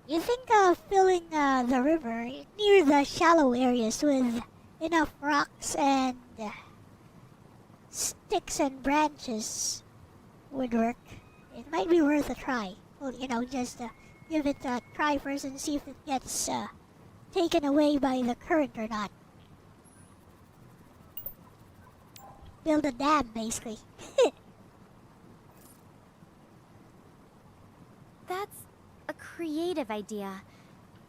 You think filling the river near the shallow areas with enough rocks and sticks and branches would work? It might be worth a try. Well, just give it a try first and see if it gets taken away by the current or not. Build a dam, basically. That's a creative idea,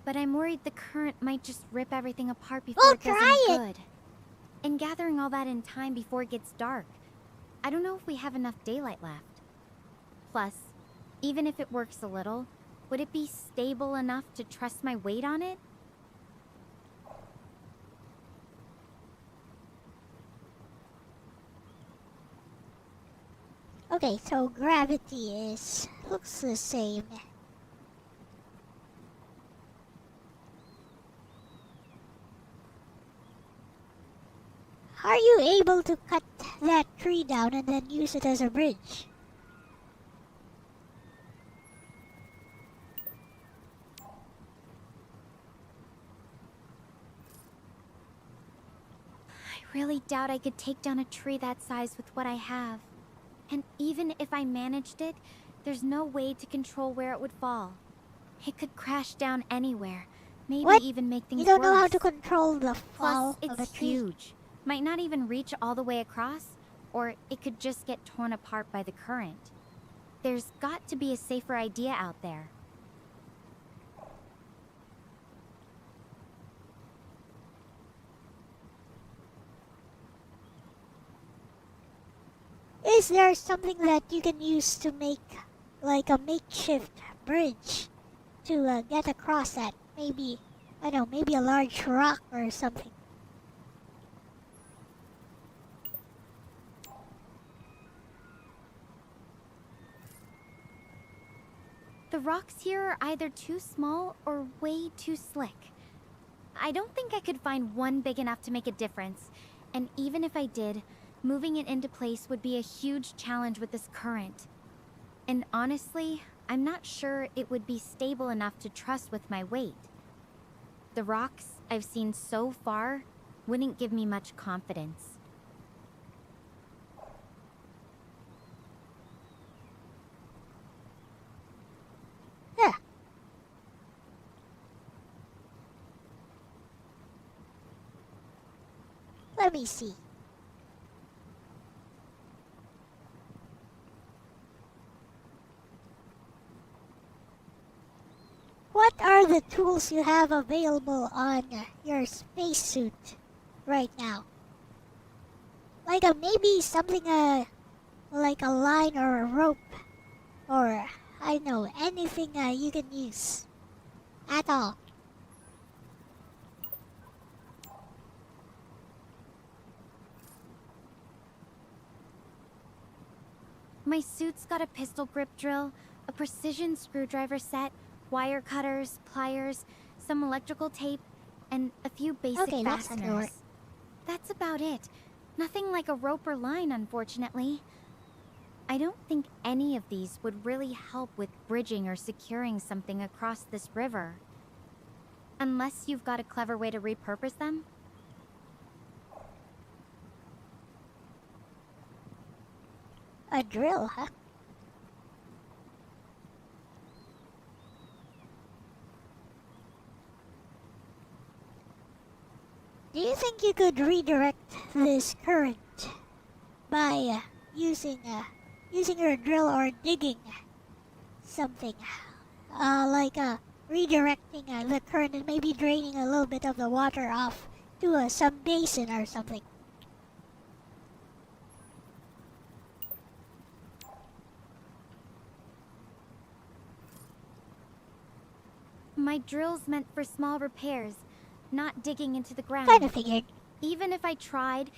but I'm worried the current might just rip everything apart before Well, it does try any it. good. And gathering all that in time before it gets dark. I don't know if we have enough daylight left. Plus, even if it works a little, would it be stable enough to trust my weight on it? Okay, so gravity looks the same. Are you able to cut that tree down and then use it as a bridge? I really doubt I could take down a tree that size with what I have. And even if I managed it, there's no way to control where it would fall. It could crash down anywhere, maybe What? even make things You don't know how worse. to control the fall Plus, of a it's tree. huge. Might not even reach all the way across, or it could just get torn apart by the current. There's got to be a safer idea out there. Is there something that you can use to make like a makeshift bridge to get across that? Maybe, I don't know, maybe a large rock or something. The rocks here are either too small or way too slick. I don't think I could find one big enough to make a difference, and even if I did, moving it into place would be a huge challenge with this current. And honestly, I'm not sure it would be stable enough to trust with my weight. The rocks I've seen so far wouldn't give me much confidence. Yeah. Let me see. What are the tools you have available on your spacesuit right now? Like maybe something like a line or a rope, or I know anything you can use at all. My suit's got a pistol grip drill, a precision screwdriver set, wire cutters, pliers, some electrical tape, and a few basic Okay, that's not gonna work. fasteners. That's about it. Nothing like a rope or line, unfortunately. I don't think any of these would really help with bridging or securing something across this river. Unless you've got a clever way to repurpose them? A drill, huh? Do you think you could redirect this current by using your drill or digging something? Like redirecting the current and maybe draining a little bit of the water off to some basin or something. My drill's meant for small repairs, not digging into the ground. Kinda figured. Even if I tried,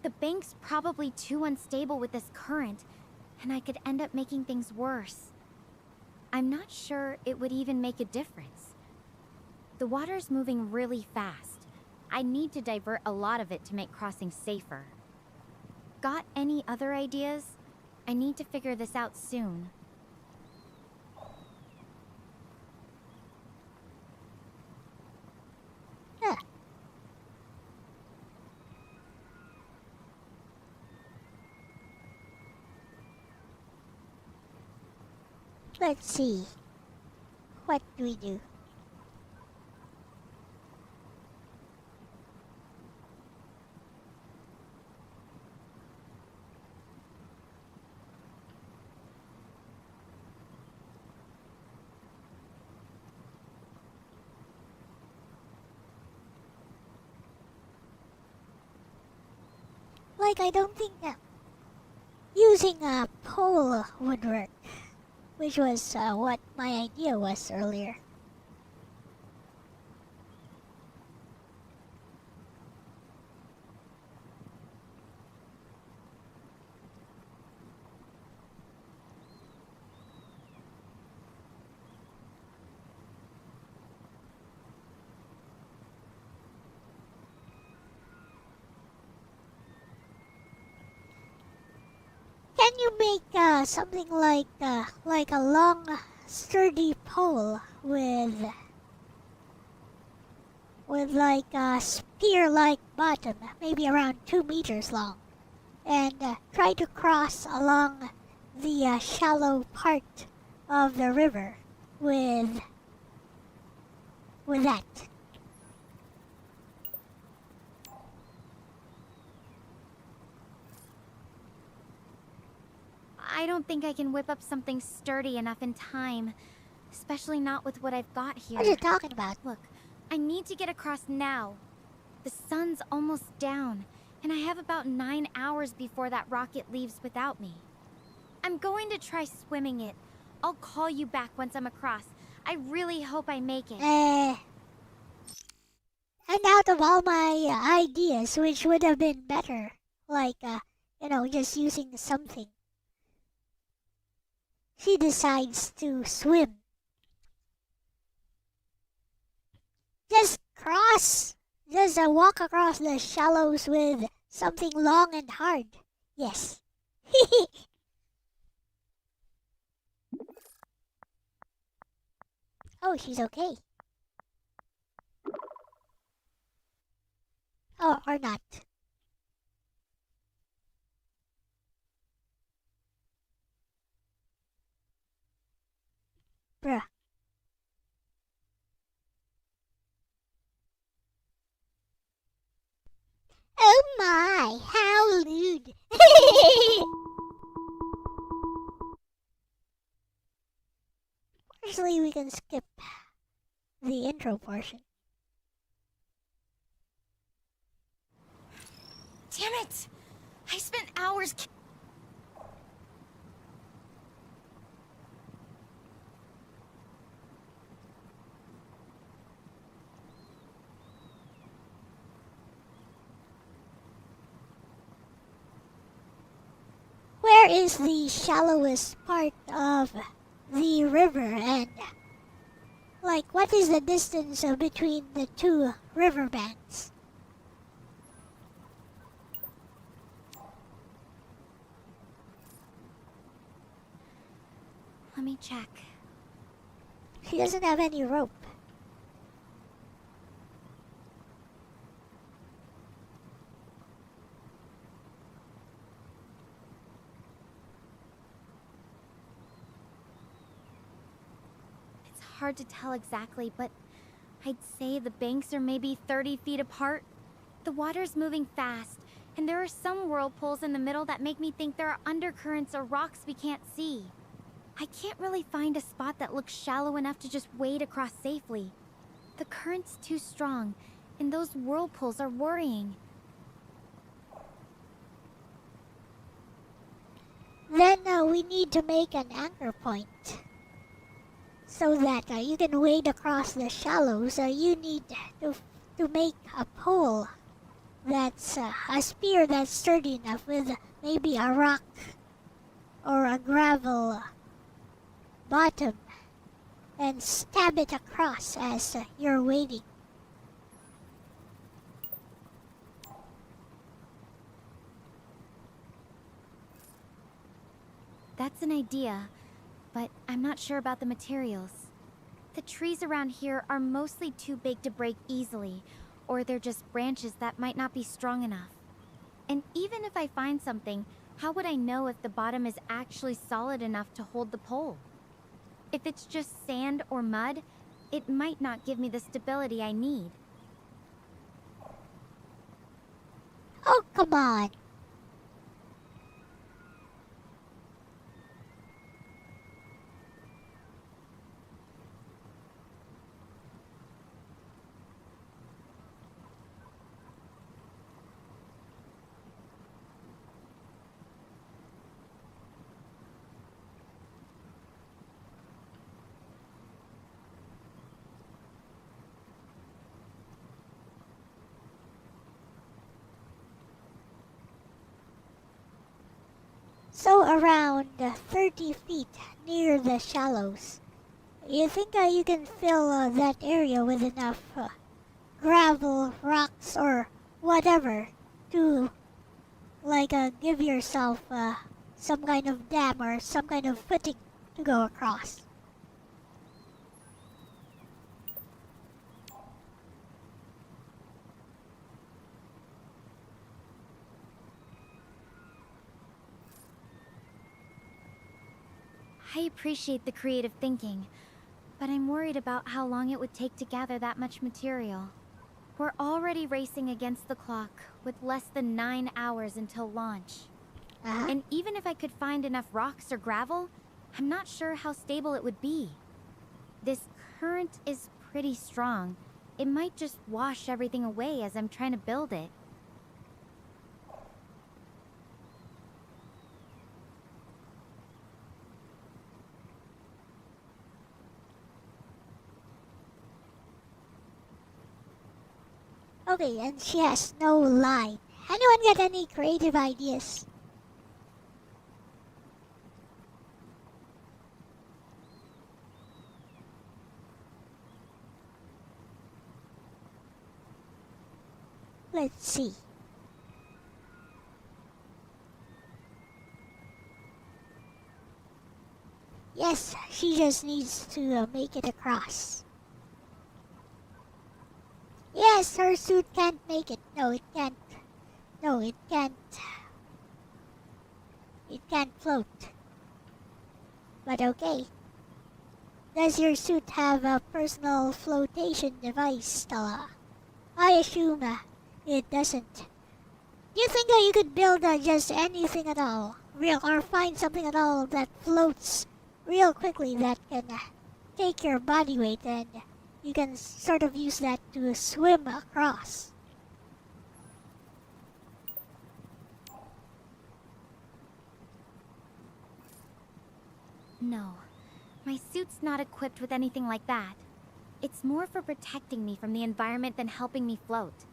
the bank's probably too unstable with this current, and I could end up making things worse. I'm not sure it would even make a difference. The water's moving really fast. I need to divert a lot of it to make crossing safer. Got any other ideas? I need to figure this out soon. Huh. Let's see. What do we do? Like, I don't think that using a pole would work, which was what my idea was earlier. Can you make something like a long, sturdy pole with like a spear-like bottom, maybe around 2 meters long, and try to cross along the shallow part of the river with that? I don't think I can whip up something sturdy enough in time, especially not with what I've got here. What are you talking about? Look, I need to get across now. The sun's almost down, and I have about 9 hours before that rocket leaves without me. I'm going to try swimming it. I'll call you back once I'm across. I really hope I make it. And out of all my ideas, which would have been better, like, just using something, she decides to swim. Just cross. Just walk across the shallows with something long and hard. Yes. Oh, she's okay. Oh, or not. Bruh. Oh my, how lewd. Actually, we can skip the intro portion. Damn it! I spent hours... Where is the shallowest part of the river, and like what is the distance between the two riverbanks? Let me check. She doesn't have any rope. It's hard to tell exactly, but I'd say the banks are maybe 30 feet apart. The water's moving fast, and there are some whirlpools in the middle that make me think there are undercurrents or rocks we can't see. I can't really find a spot that looks shallow enough to just wade across safely. The current's too strong, and those whirlpools are worrying. Then we need to make an anchor point. So that you can wade across the shallows, you need to make a pole that's a spear that's sturdy enough with maybe a rock or a gravel bottom and stab it across as you're wading. That's an idea, but I'm not sure about the materials. The trees around here are mostly too big to break easily, or they're just branches that might not be strong enough. And even if I find something, how would I know if the bottom is actually solid enough to hold the pole? If it's just sand or mud, it might not give me the stability I need. Oh, come on. So around 30 feet near the shallows. You think you can fill that area with enough gravel, rocks, or whatever to give yourself some kind of dam or some kind of footing to go across? I appreciate the creative thinking, but I'm worried about how long it would take to gather that much material. We're already racing against the clock, with less than 9 hours until launch. And even if I could find enough rocks or gravel, I'm not sure how stable it would be. This current is pretty strong. It might just wash everything away as I'm trying to build it. Okay, and she has no line. Anyone got any creative ideas? Let's see. Yes, she just needs to make it across. Yes, her suit can't make it. No, it can't. No, it can't. It can't float. But okay. Does your suit have a personal flotation device, Stella? I assume it doesn't. Do you think you could build just anything at all? Or find something at all that floats real quickly that can take your body weight and you can sort of use that to swim across? No, my suit's not equipped with anything like that. It's more for protecting me from the environment than helping me float.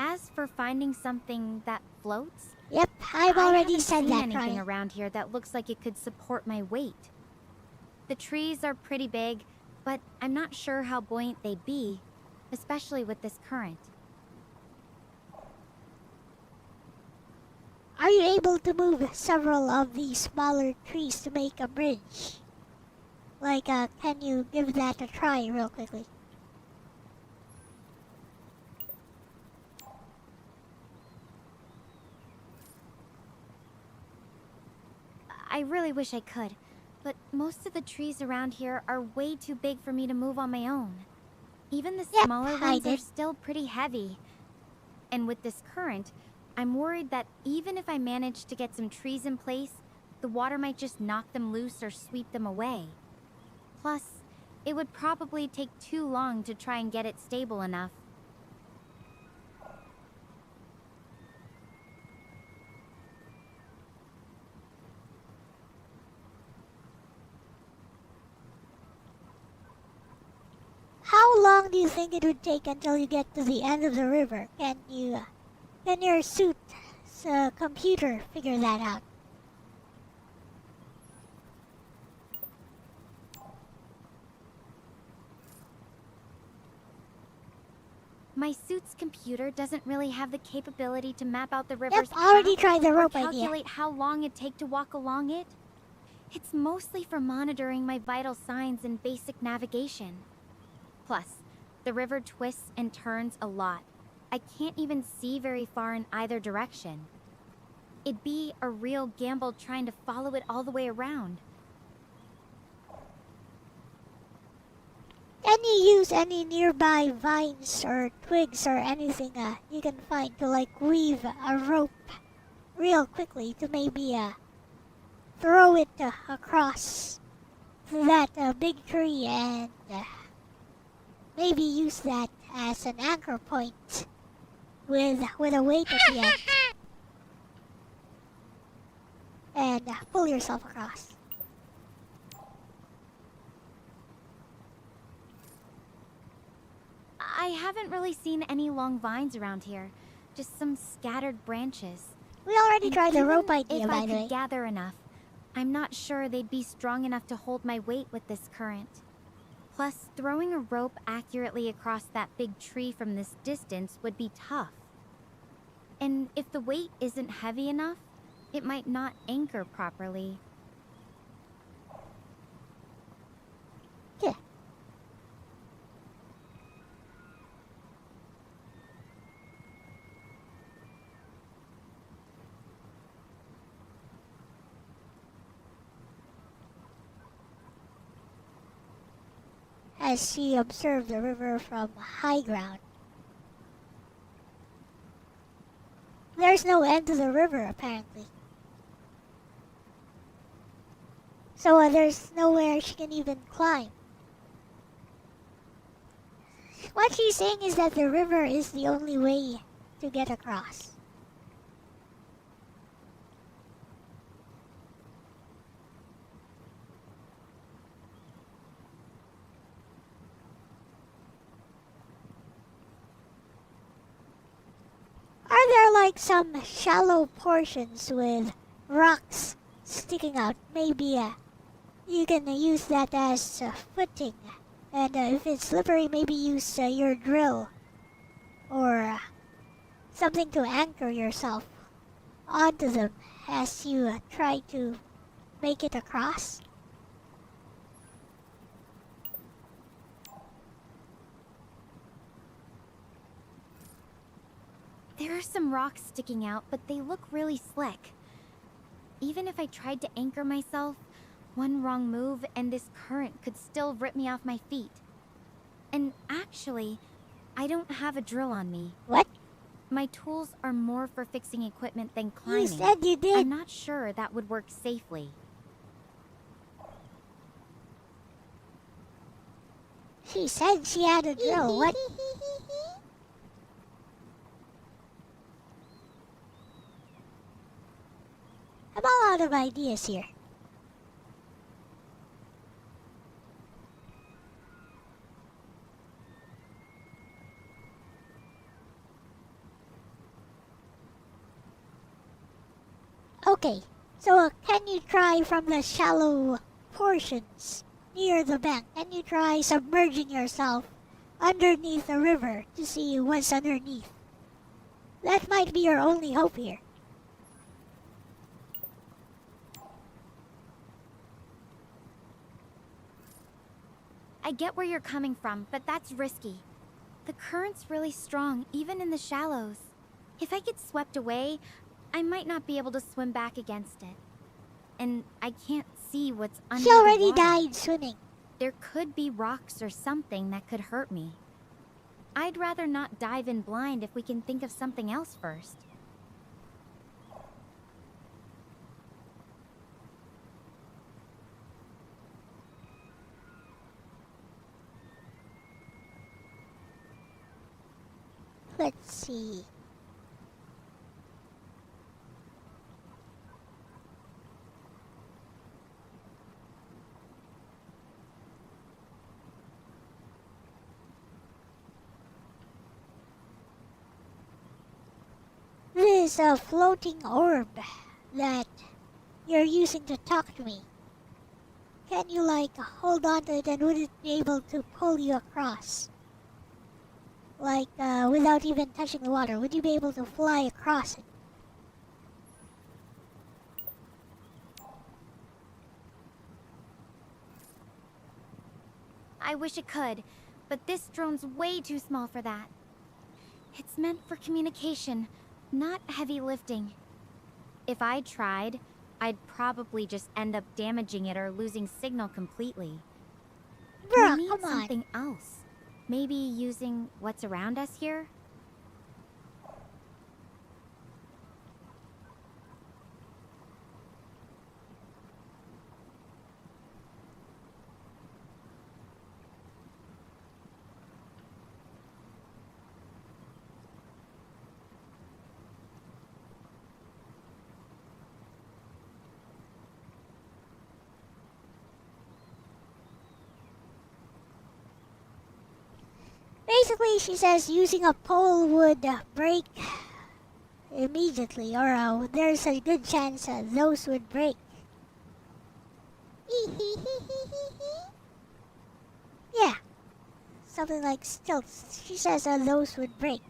As for finding something that floats, Yep, I've already said I haven't seen that, anything right? around here that looks like it could support my weight. The trees are pretty big, but I'm not sure how buoyant they'd be, especially with this current. Are you able to move several of these smaller trees to make a bridge? Like, can you give that a try real quickly? I really wish I could, but most of the trees around here are way too big for me to move on my own. Even the Yep, smaller I ones are did. still pretty heavy. And with this current, I'm worried that even if I manage to get some trees in place, the water might just knock them loose or sweep them away. Plus, it would probably take too long to try and get it stable enough. How long do you think it would take until you get to the end of the river? Can your suit's computer figure that out? My suit's computer doesn't really have the capability to map out the river's Yep, already path tried the or rope idea. calculate how long it'd take to walk along it. It's mostly for monitoring my vital signs and basic navigation. Plus, the river twists and turns a lot. I can't even see very far in either direction. It'd be a real gamble trying to follow it all the way around. Can you use any nearby vines or twigs or anything you can find to like weave a rope real quickly to maybe throw it across that big tree and maybe use that as an anchor point with a weight at the end and pull yourself across. I haven't really seen any long vines around here, just some scattered branches. We already And tried the rope even idea, if by I the could way. gather enough, I'm not sure they'd be strong enough to hold my weight with this current. Plus, throwing a rope accurately across that big tree from this distance would be tough. And if the weight isn't heavy enough, it might not anchor properly. Yeah. As she observed the river from high ground. There's no end to the river, apparently. So there's nowhere she can even climb. What she's saying is that the river is the only way to get across. Are there like some shallow portions with rocks sticking out? Maybe you can use that as footing. And if it's slippery, maybe use your drill. Or something to anchor yourself onto them as you try to make it across. There are some rocks sticking out, but they look really slick. Even if I tried to anchor myself, one wrong move and this current could still rip me off my feet. And actually, I don't have a drill on me. What? My tools are more for fixing equipment than climbing. You said you did. I'm not sure that would work safely. She said she had a drill. What? I'm all out of ideas here. Okay, so can you try from the shallow portions near the bank? Can you try submerging yourself underneath the river to see what's underneath? That might be your only hope here. I get where you're coming from, but that's risky. The current's really strong, even in the shallows. If I get swept away, I might not be able to swim back against it. And I can't see what's under She the already water. died swimming. There could be rocks or something that could hurt me. I'd rather not dive in blind if we can think of something else first. Let's see. This is a floating orb that you're using to talk to me. Can you like hold on to it and would it be able to pull you across? Like without even touching the water, would you be able to fly across it? I wish it could, but this drone's way too small for that. It's meant for communication, not heavy lifting. If I tried, I'd probably just end up damaging it or losing signal completely. Bruh, We need come on. something else. Maybe using what's around us here? Basically, she says using a pole would break immediately, or there's a good chance those would break. Yeah, something like stilts. She says those would break.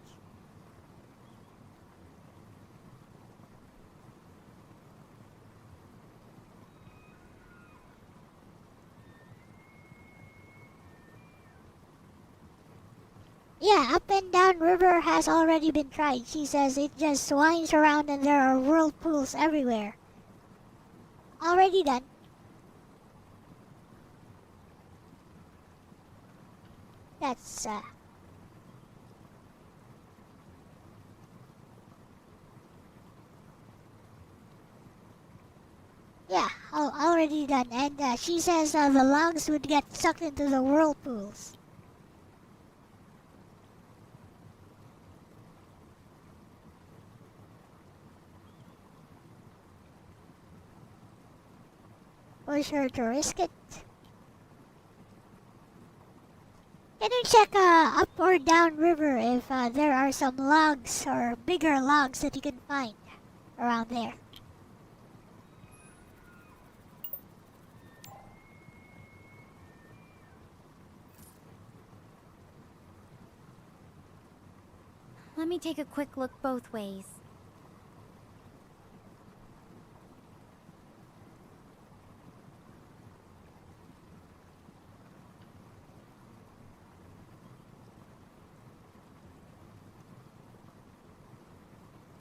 Yeah, up and down river has already been tried. She says it just winds around and there are whirlpools everywhere. Already done. That's yeah, already done. And she says the logs would get sucked into the whirlpools. Push her to risk it. Can you check up or down river if there are some logs or bigger logs that you can find around there? Let me take a quick look both ways.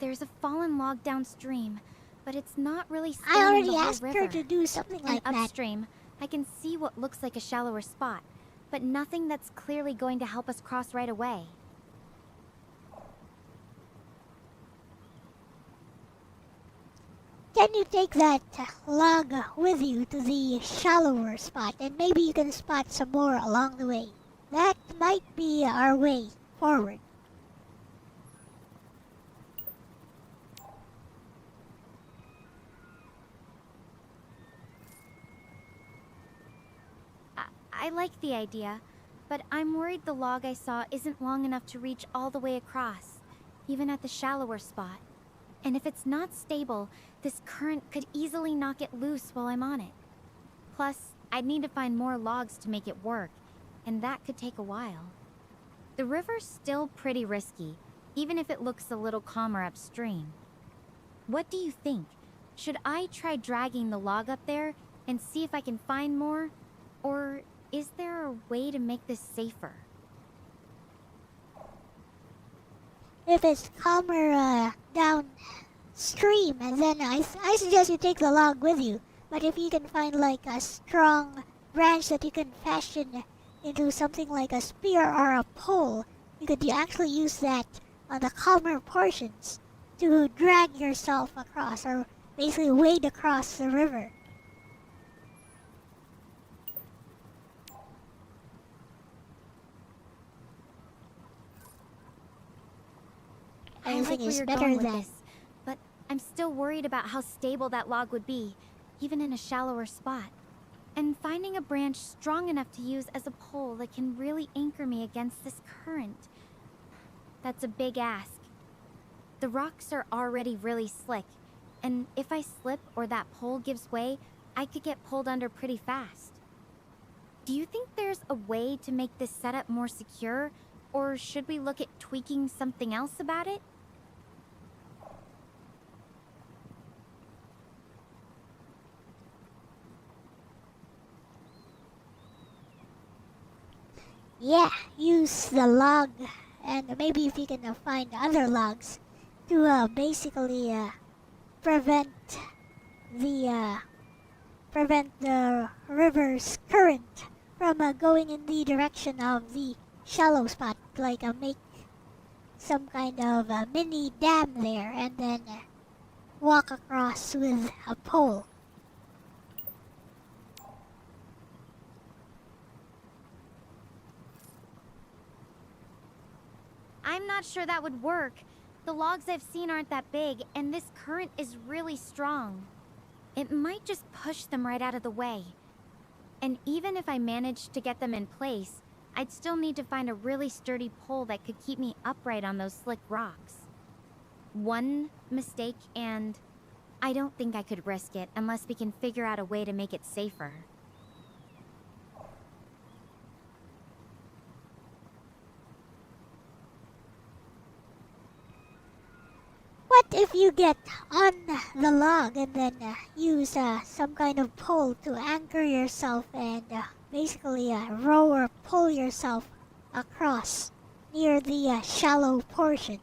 There's a fallen log downstream, but it's not really I spanning already the whole asked river. her to do something And like that. upstream, I can see what looks like a shallower spot, but nothing that's clearly going to help us cross right away. Can you take that log with you to the shallower spot and maybe you can spot some more along the way? That might be our way forward. I like the idea, but I'm worried the log I saw isn't long enough to reach all the way across, even at the shallower spot. And if it's not stable, this current could easily knock it loose while I'm on it. Plus, I'd need to find more logs to make it work, and that could take a while. The river's still pretty risky, even if it looks a little calmer upstream. What do you think? Should I try dragging the log up there and see if I can find more? Or is there a way to make this safer? If it's calmer downstream, and then I suggest you take the log with you. But if you can find like a strong branch that you can fashion into something like a spear or a pole, you could actually use that on the calmer portions to drag yourself across, or basically wade across the river. I Anything like where is you're better going with than this, but I'm still worried about how stable that log would be, even in a shallower spot. And finding a branch strong enough to use as a pole that can really anchor me against this current. That's a big ask. The rocks are already really slick, and if I slip or that pole gives way, I could get pulled under pretty fast. Do you think there's a way to make this setup more secure, or should we look at tweaking something else about it? Yeah, use the log, and maybe if you can find other logs to basically prevent the prevent the river's current from going in the direction of the shallow spot, like make some kind of mini dam there, and then walk across with a pole. I'm not sure that would work. The logs I've seen aren't that big, and this current is really strong. It might just push them right out of the way. And even if I managed to get them in place, I'd still need to find a really sturdy pole that could keep me upright on those slick rocks. One mistake and I don't think I could risk it unless we can figure out a way to make it safer. What if you get on the log and then use some kind of pole to anchor yourself and basically row or pull yourself across near the shallow portion?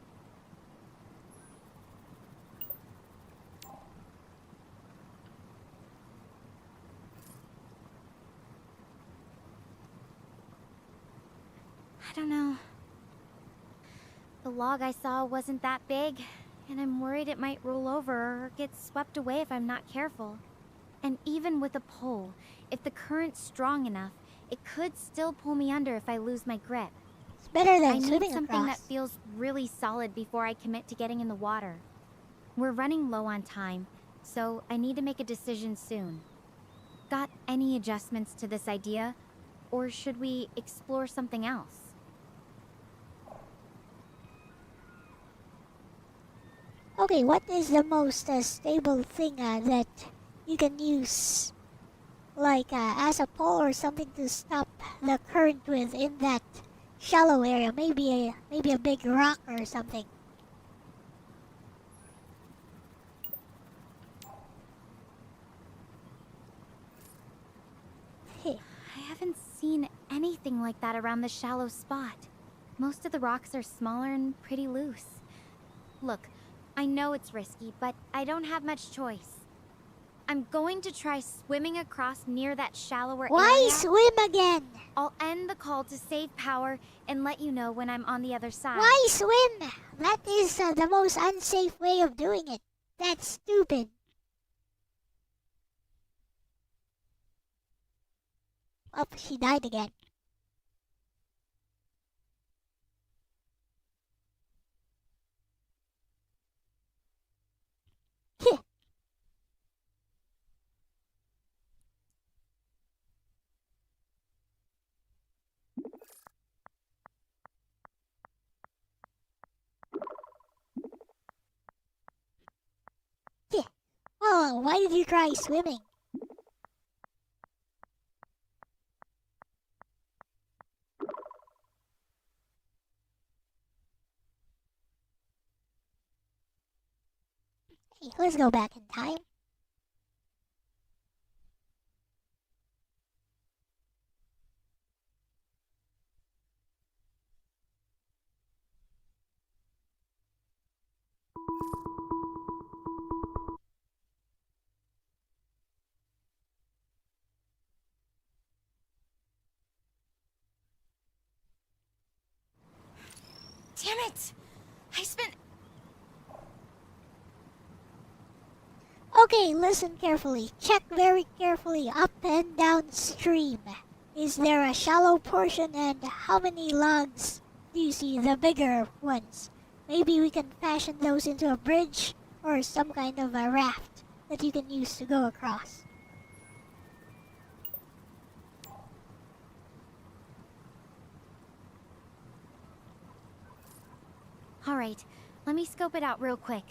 I don't know. The log I saw wasn't that big, and I'm worried it might roll over or get swept away if I'm not careful. And even with a pole, if the current's strong enough, it could still pull me under if I lose my grip. It's better I than need swimming something across. that feels really solid before I commit to getting in the water. We're running low on time, so I need to make a decision soon. Got any adjustments to this idea, or should we explore something else? Okay, what is the most stable thing that you can use, like as a pole or something to stop the current with in that shallow area? Maybe a big rock or something. Hey, I haven't seen anything like that around the shallow spot. Most of the rocks are smaller and pretty loose. Look, I know it's risky, but I don't have much choice. I'm going to try swimming across near that shallower why area. swim again? I'll end the call to save power and let you know when I'm on the other side. Why swim? That is the most unsafe way of doing it. That's stupid. Oh, she died again. Oh, why did you try swimming? Hey, let's go back in time. 。Damn it! I spent... Okay, listen carefully. Check very carefully up and downstream. Is there a shallow portion, and how many logs do you see, the bigger ones? Maybe we can fashion those into a bridge or some kind of a raft that you can use to go across. Alright, let me scope it out real quick.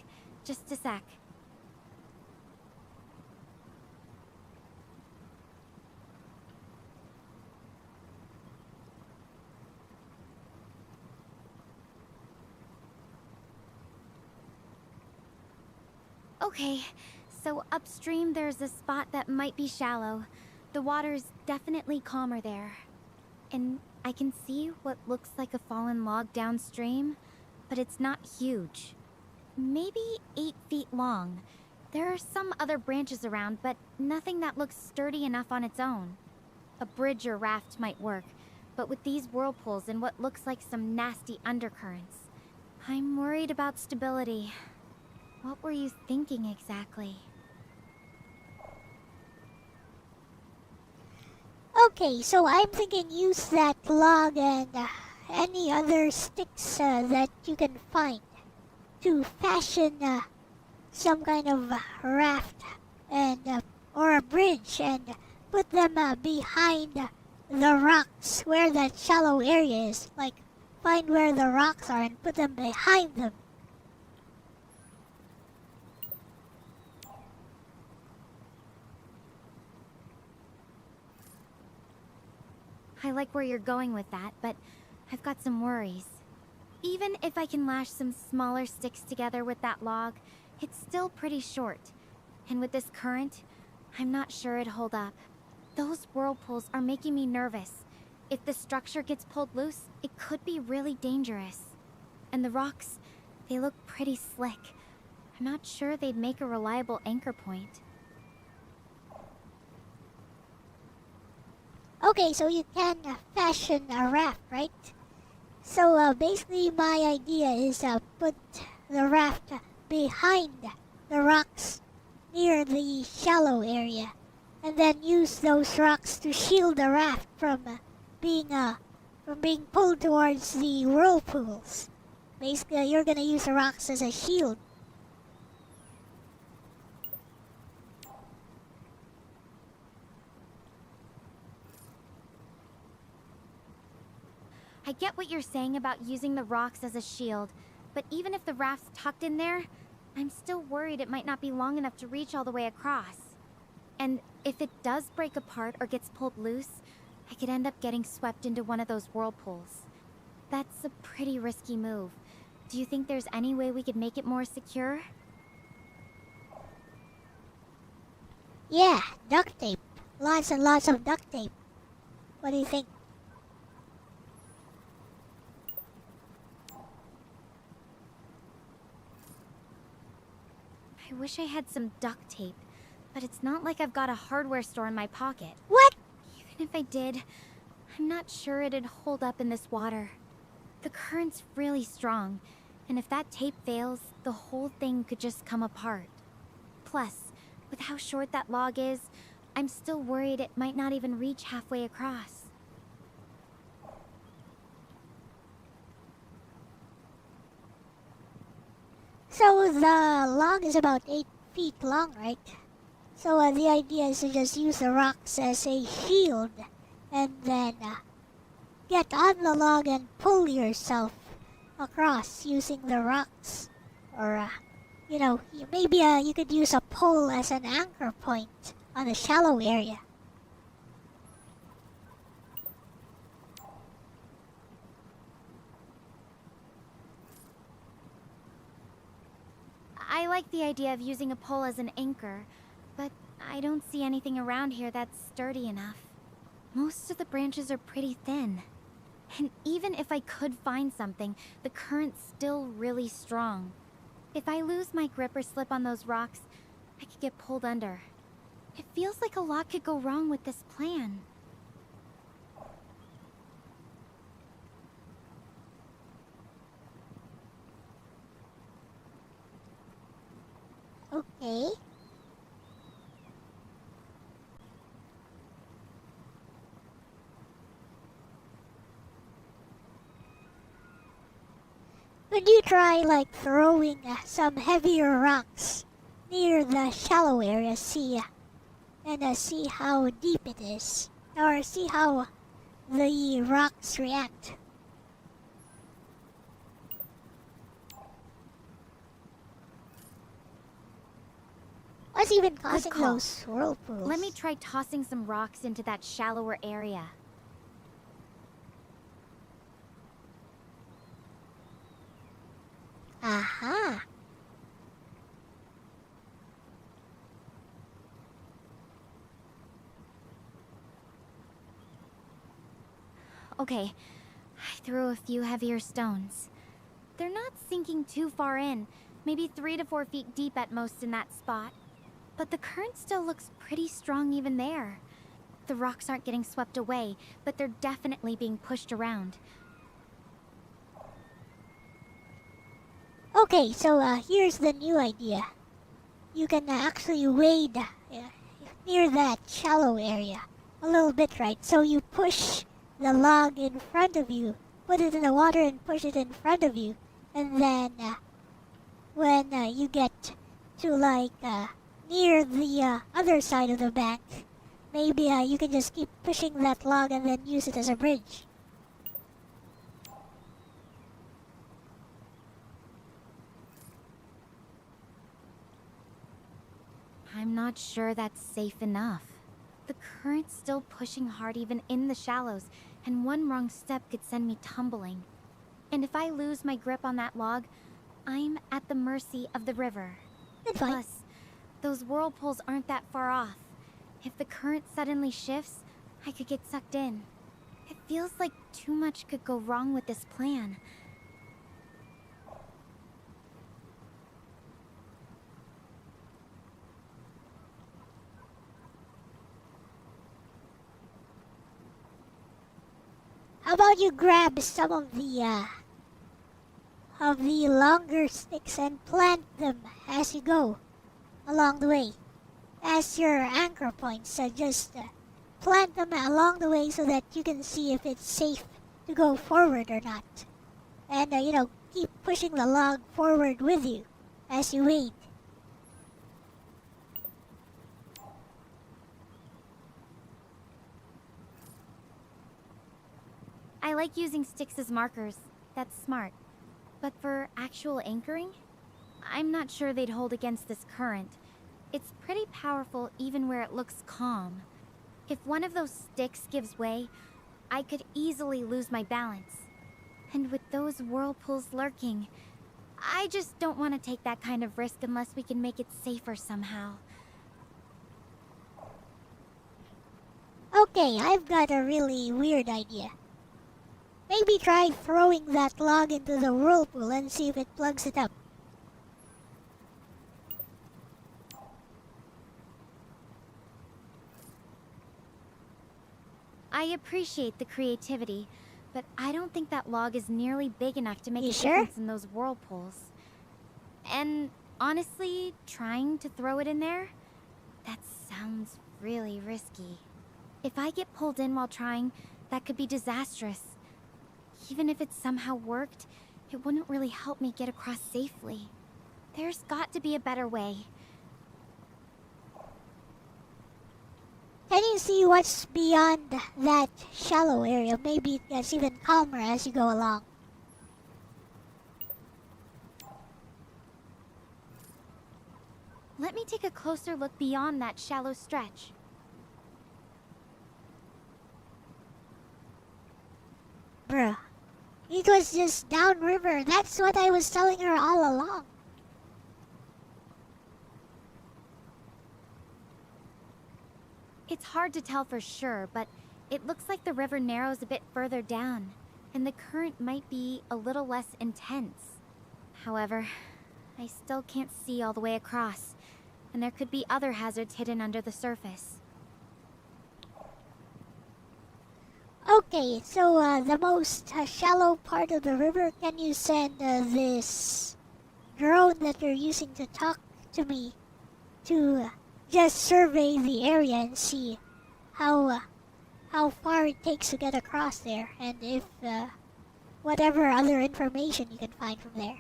Just a sec. Okay, so upstream there's a spot that might be shallow. The water's definitely calmer there. And I can see what looks like a fallen log downstream, but it's not huge. Maybe 8 feet long. There are some other branches around, but nothing that looks sturdy enough on its own. A bridge or raft might work, but with these whirlpools and what looks like some nasty undercurrents, I'm worried about stability. What were you thinking exactly? Okay, so I'm thinking use that log and any other sticks that you can find to fashion some kind of raft and or a bridge, and put them behind the rocks where that shallow area is. Like, find where the rocks are and put them behind them. I like where you're going with that, but I've got some worries. Even if I can lash some smaller sticks together with that log, it's still pretty short. And with this current, I'm not sure it'd hold up. Those whirlpools are making me nervous. If the structure gets pulled loose, it could be really dangerous. And the rocks, they look pretty slick. I'm not sure they'd make a reliable anchor point. Okay, so you can fashion a raft, right? So basically my idea is put the raft behind the rocks near the shallow area, and then use those rocks to shield the raft from being pulled towards the whirlpools. Basically, you're gonna use the rocks as a shield. I get what you're saying about using the rocks as a shield, but even if the raft's tucked in there, I'm still worried it might not be long enough to reach all the way across. And if it does break apart or gets pulled loose, I could end up getting swept into one of those whirlpools. That's a pretty risky move. Do you think there's any way we could make it more secure? Yeah, duct tape. Lots and lots of duct tape. What do you think? I wish I had some duct tape, but it's not like I've got a hardware store in my pocket. What? Even if I did, I'm not sure it'd hold up in this water. The current's really strong, and if that tape fails, the whole thing could just come apart. Plus, with how short that log is, I'm still worried it might not even reach halfway across. So the log is about 8 feet long, right? So the idea is to just use the rocks as a shield, and then get on the log and pull yourself across using the rocks. Or, maybe you could use a pole as an anchor point on a shallow area. I like the idea of using a pole as an anchor, but I don't see anything around here that's sturdy enough. Most of the branches are pretty thin. And even if I could find something, the current's still really strong. If I lose my grip or slip on those rocks, I could get pulled under. It feels like a lot could go wrong with this plan. Okay. Would you try like throwing some heavier rocks near the shallow area, see how deep it is, or see how the rocks react? What's even causing call. those whirlpools? Let me try tossing some rocks into that shallower area. Aha! Okay, I threw a few heavier stones. They're not sinking too far in, maybe 3 to 4 feet deep at most in that spot. But the current still looks pretty strong even there. The rocks aren't getting swept away, but they're definitely being pushed around. Okay, so here's the new idea. You can actually wade near that shallow area a little bit, right? So you push the log in front of you, put it in the water and push it in front of you, and then when you get to like near the other side of the bank, maybe you can just keep pushing that log and then use it as a bridge. I'm not sure that's safe enough. The current's still pushing hard even in the shallows, and one wrong step could send me tumbling. And if I lose my grip on that log, I'm at the mercy of the river. That's fine. Plus, those whirlpools aren't that far off. If the current suddenly shifts, I could get sucked in. It feels like too much could go wrong with this plan. How about you grab some of the longer sticks and plant them as you go along the way, as your anchor points. Just plant them along the way so that you can see if it's safe to go forward or not, and keep pushing the log forward with you as you wade. I like using sticks as markers. That's smart. But for actual anchoring, I'm not sure they'd hold against this current. It's pretty powerful even where it looks calm. If one of those sticks gives way, I could easily lose my balance. And with those whirlpools lurking, I just don't want to take that kind of risk unless we can make it safer somehow. Okay, I've got a really weird idea. Maybe try throwing that log into the whirlpool and see if it plugs it up. I appreciate the creativity, but I don't think that log is nearly big enough to make You a sure? difference in those whirlpools. And honestly, trying to throw it in there? That sounds really risky. If I get pulled in while trying, that could be disastrous. Even if it somehow worked, it wouldn't really help me get across safely. There's got to be a better way. Can you see what's beyond that shallow area? Maybe it gets even calmer as you go along. Let me take a closer look beyond that shallow stretch. Bruh. It was just downriver. That's what I was telling her all along. It's hard to tell for sure, but it looks like the river narrows a bit further down, and the current might be a little less intense. However, I still can't see all the way across, and there could be other hazards hidden under the surface. Okay, so the most shallow part of the river, can you send this drone that you're using to talk to me to just survey the area and see how far it takes to get across there, and if whatever other information you can find from there.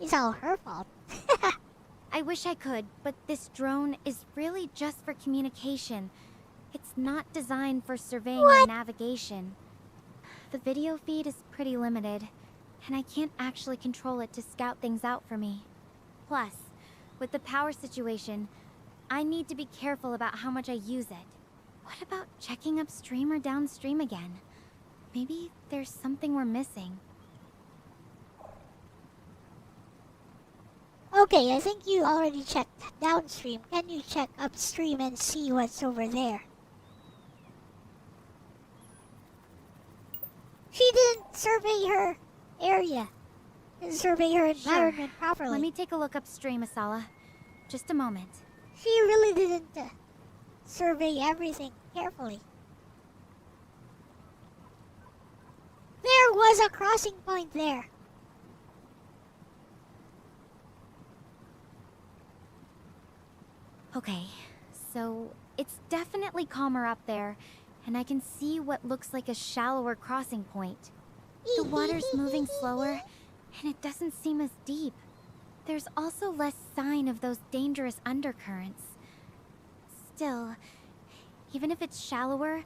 It's all her fault. I wish I could, but this drone is really just for communication. It's not designed for surveying or navigation. The video feed is pretty limited, and I can't actually control it to scout things out for me. Plus, with the power situation, I need to be careful about how much I use it. What about checking upstream or downstream again? Maybe there's something we're missing. Okay, I think you already checked downstream. Can you check upstream and see what's over there? She didn't survey her area. Didn't survey her environment properly. Let me take a look upstream, Asala. Just a moment. She really didn't survey everything carefully. There was a crossing point there. Okay, so it's definitely calmer up there, and I can see what looks like a shallower crossing point. The water's moving slower, and it doesn't seem as deep. There's also less sign of those dangerous undercurrents. Still, even if it's shallower,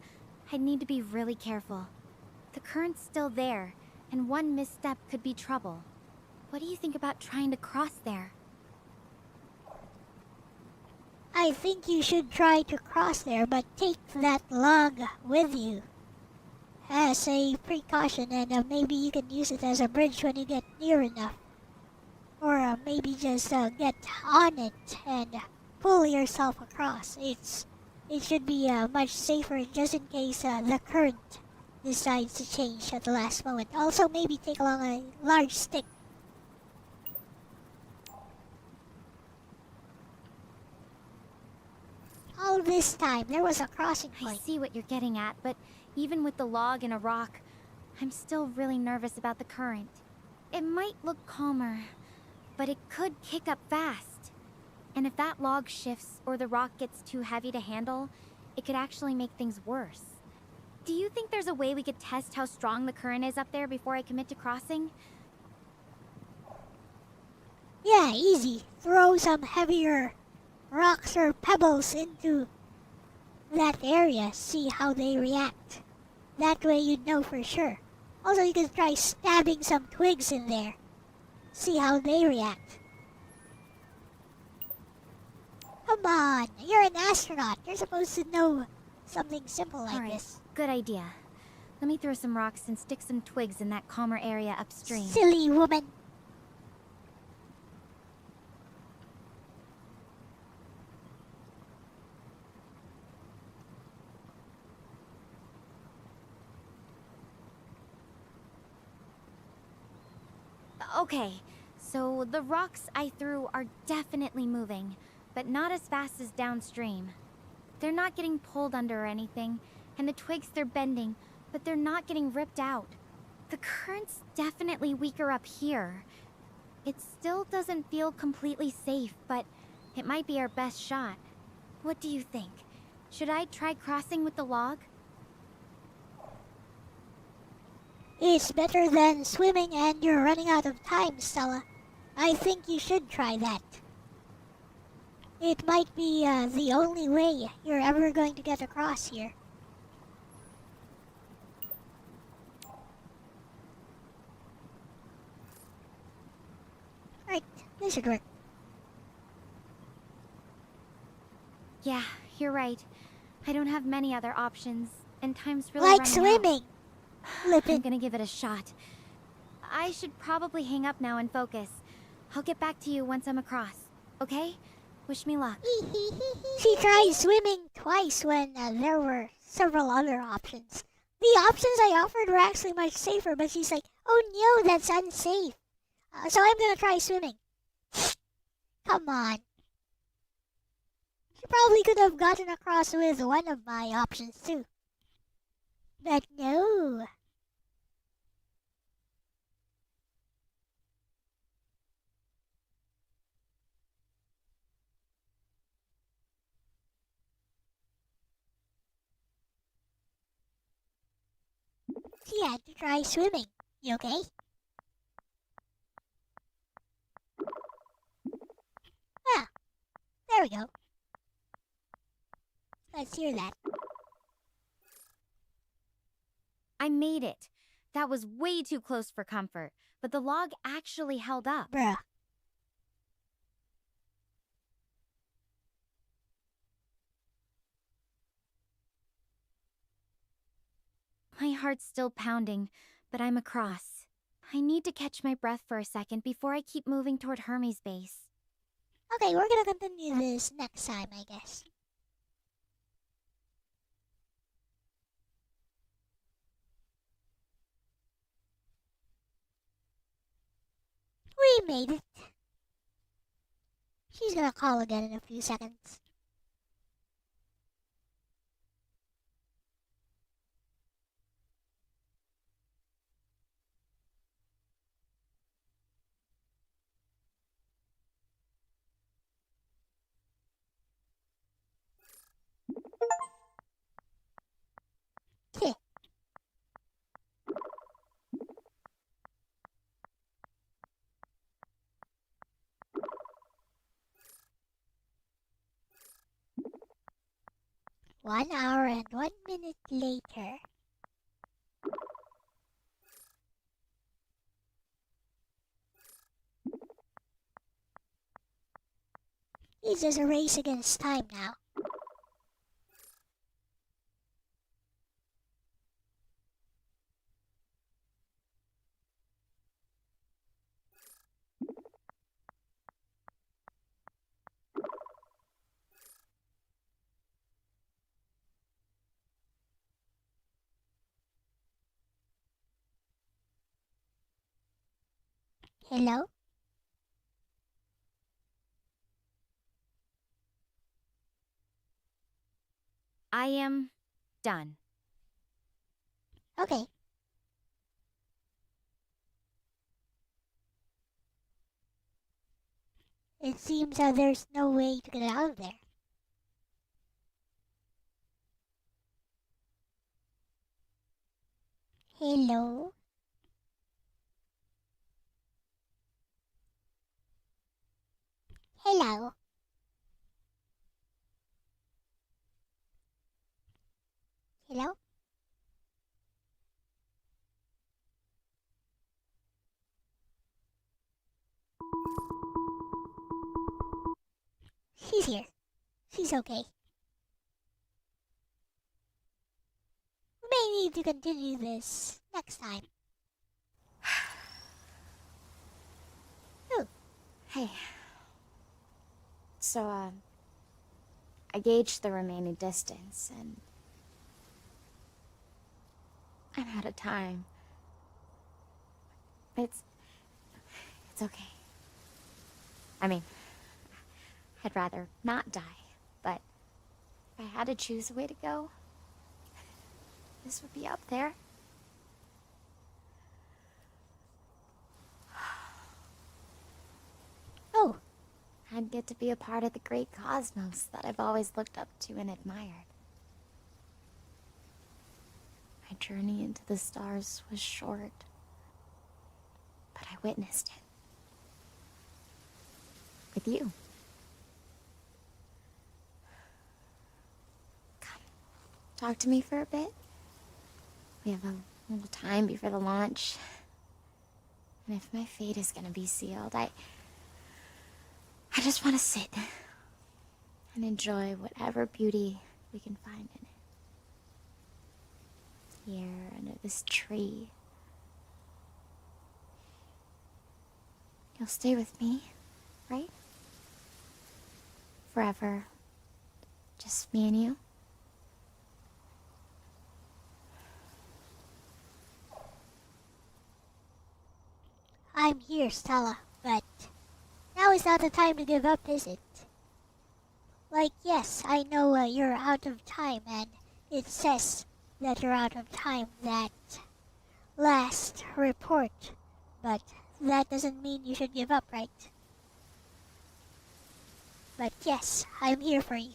I'd need to be really careful. The current's still there, and one misstep could be trouble. What do you think about trying to cross there? I think you should try to cross there, but take that log with you as a precaution, and maybe you can use it as a bridge when you get near enough. Or maybe just get on it and pull yourself across. It should be much safer just in case the current decides to change at the last moment. Also, maybe take along a large stick. All this time, there was a crossing I point. see what you're getting at, but even with the log and a rock, I'm still really nervous about the current. It might look calmer, but it could kick up fast. And if that log shifts or the rock gets too heavy to handle, it could actually make things worse. Do you think there's a way we could test how strong the current is up there before I commit to crossing? Yeah, easy. Throw some heavier rocks or pebbles into that area. See how they react. That way you'd know for sure. Also, you can try stabbing some twigs in there. See how they react. Come on, you're an astronaut. You're supposed to know something simple like this. Good idea. Let me throw some rocks and stick some twigs in that calmer area upstream. Silly woman. Okay, so the rocks I threw are definitely moving, but not as fast as downstream. They're not getting pulled under or anything, and the twigs they're bending, but they're not getting ripped out. The current's definitely weaker up here. It still doesn't feel completely safe, but it might be our best shot. What do you think? Should I try crossing with the log? It's better than swimming and you're running out of time, Stella. I think you should try that. It might be the only way you're ever going to get across here. Right, this should work. Yeah, you're right. I don't have many other options, and time's really Like running swimming! out. Lipin. I'm gonna give it a shot. I should probably hang up now and focus. I'll get back to you once I'm across, okay? Wish me luck. She tried swimming twice when there were several other options. The options I offered were actually much safer, but she's like, oh no, that's unsafe. So I'm gonna try swimming. Come on. She probably could have gotten across with one of my options too. But no. she had to try swimming. You okay? Ah, there we go. Let's hear that. I made it. That was way too close for comfort, but the log actually held up. Bruh. My heart's still pounding, but I'm across. I need to catch my breath for a second before I keep moving toward Hermes' base. Okay, we're gonna continue this next time, I guess. We made it. She's gonna call again in a few seconds. Heh. 1 hour and 1 minute later. It's just a race against time now. Hello? I am done. Okay. It seems that there's no way to get out of there. Hello? Hello? Hello? She's here. She's okay. We may need to continue this next time. Oh, Hey. So, I gauged the remaining distance, and I'm out of time. It's okay. I mean, I'd rather not die, but if I had to choose a way to go, this would be up there. oh, I'd get to be a part of the great cosmos that I've always looked up to and admired. My journey into the stars was short, but I witnessed it. With you. Come, talk to me for a bit. We have a little time before the launch. And if my fate is gonna be sealed, I just want to sit and enjoy whatever beauty we can find in it. Here, under this tree. You'll stay with me, right? Forever. Just me and you? I'm here, Stella, but now is not the time to give up, is it? Like, yes, I know you're out of time, and it says that you're out of time that last report, but that doesn't mean you should give up, right? But yes, I'm here for you.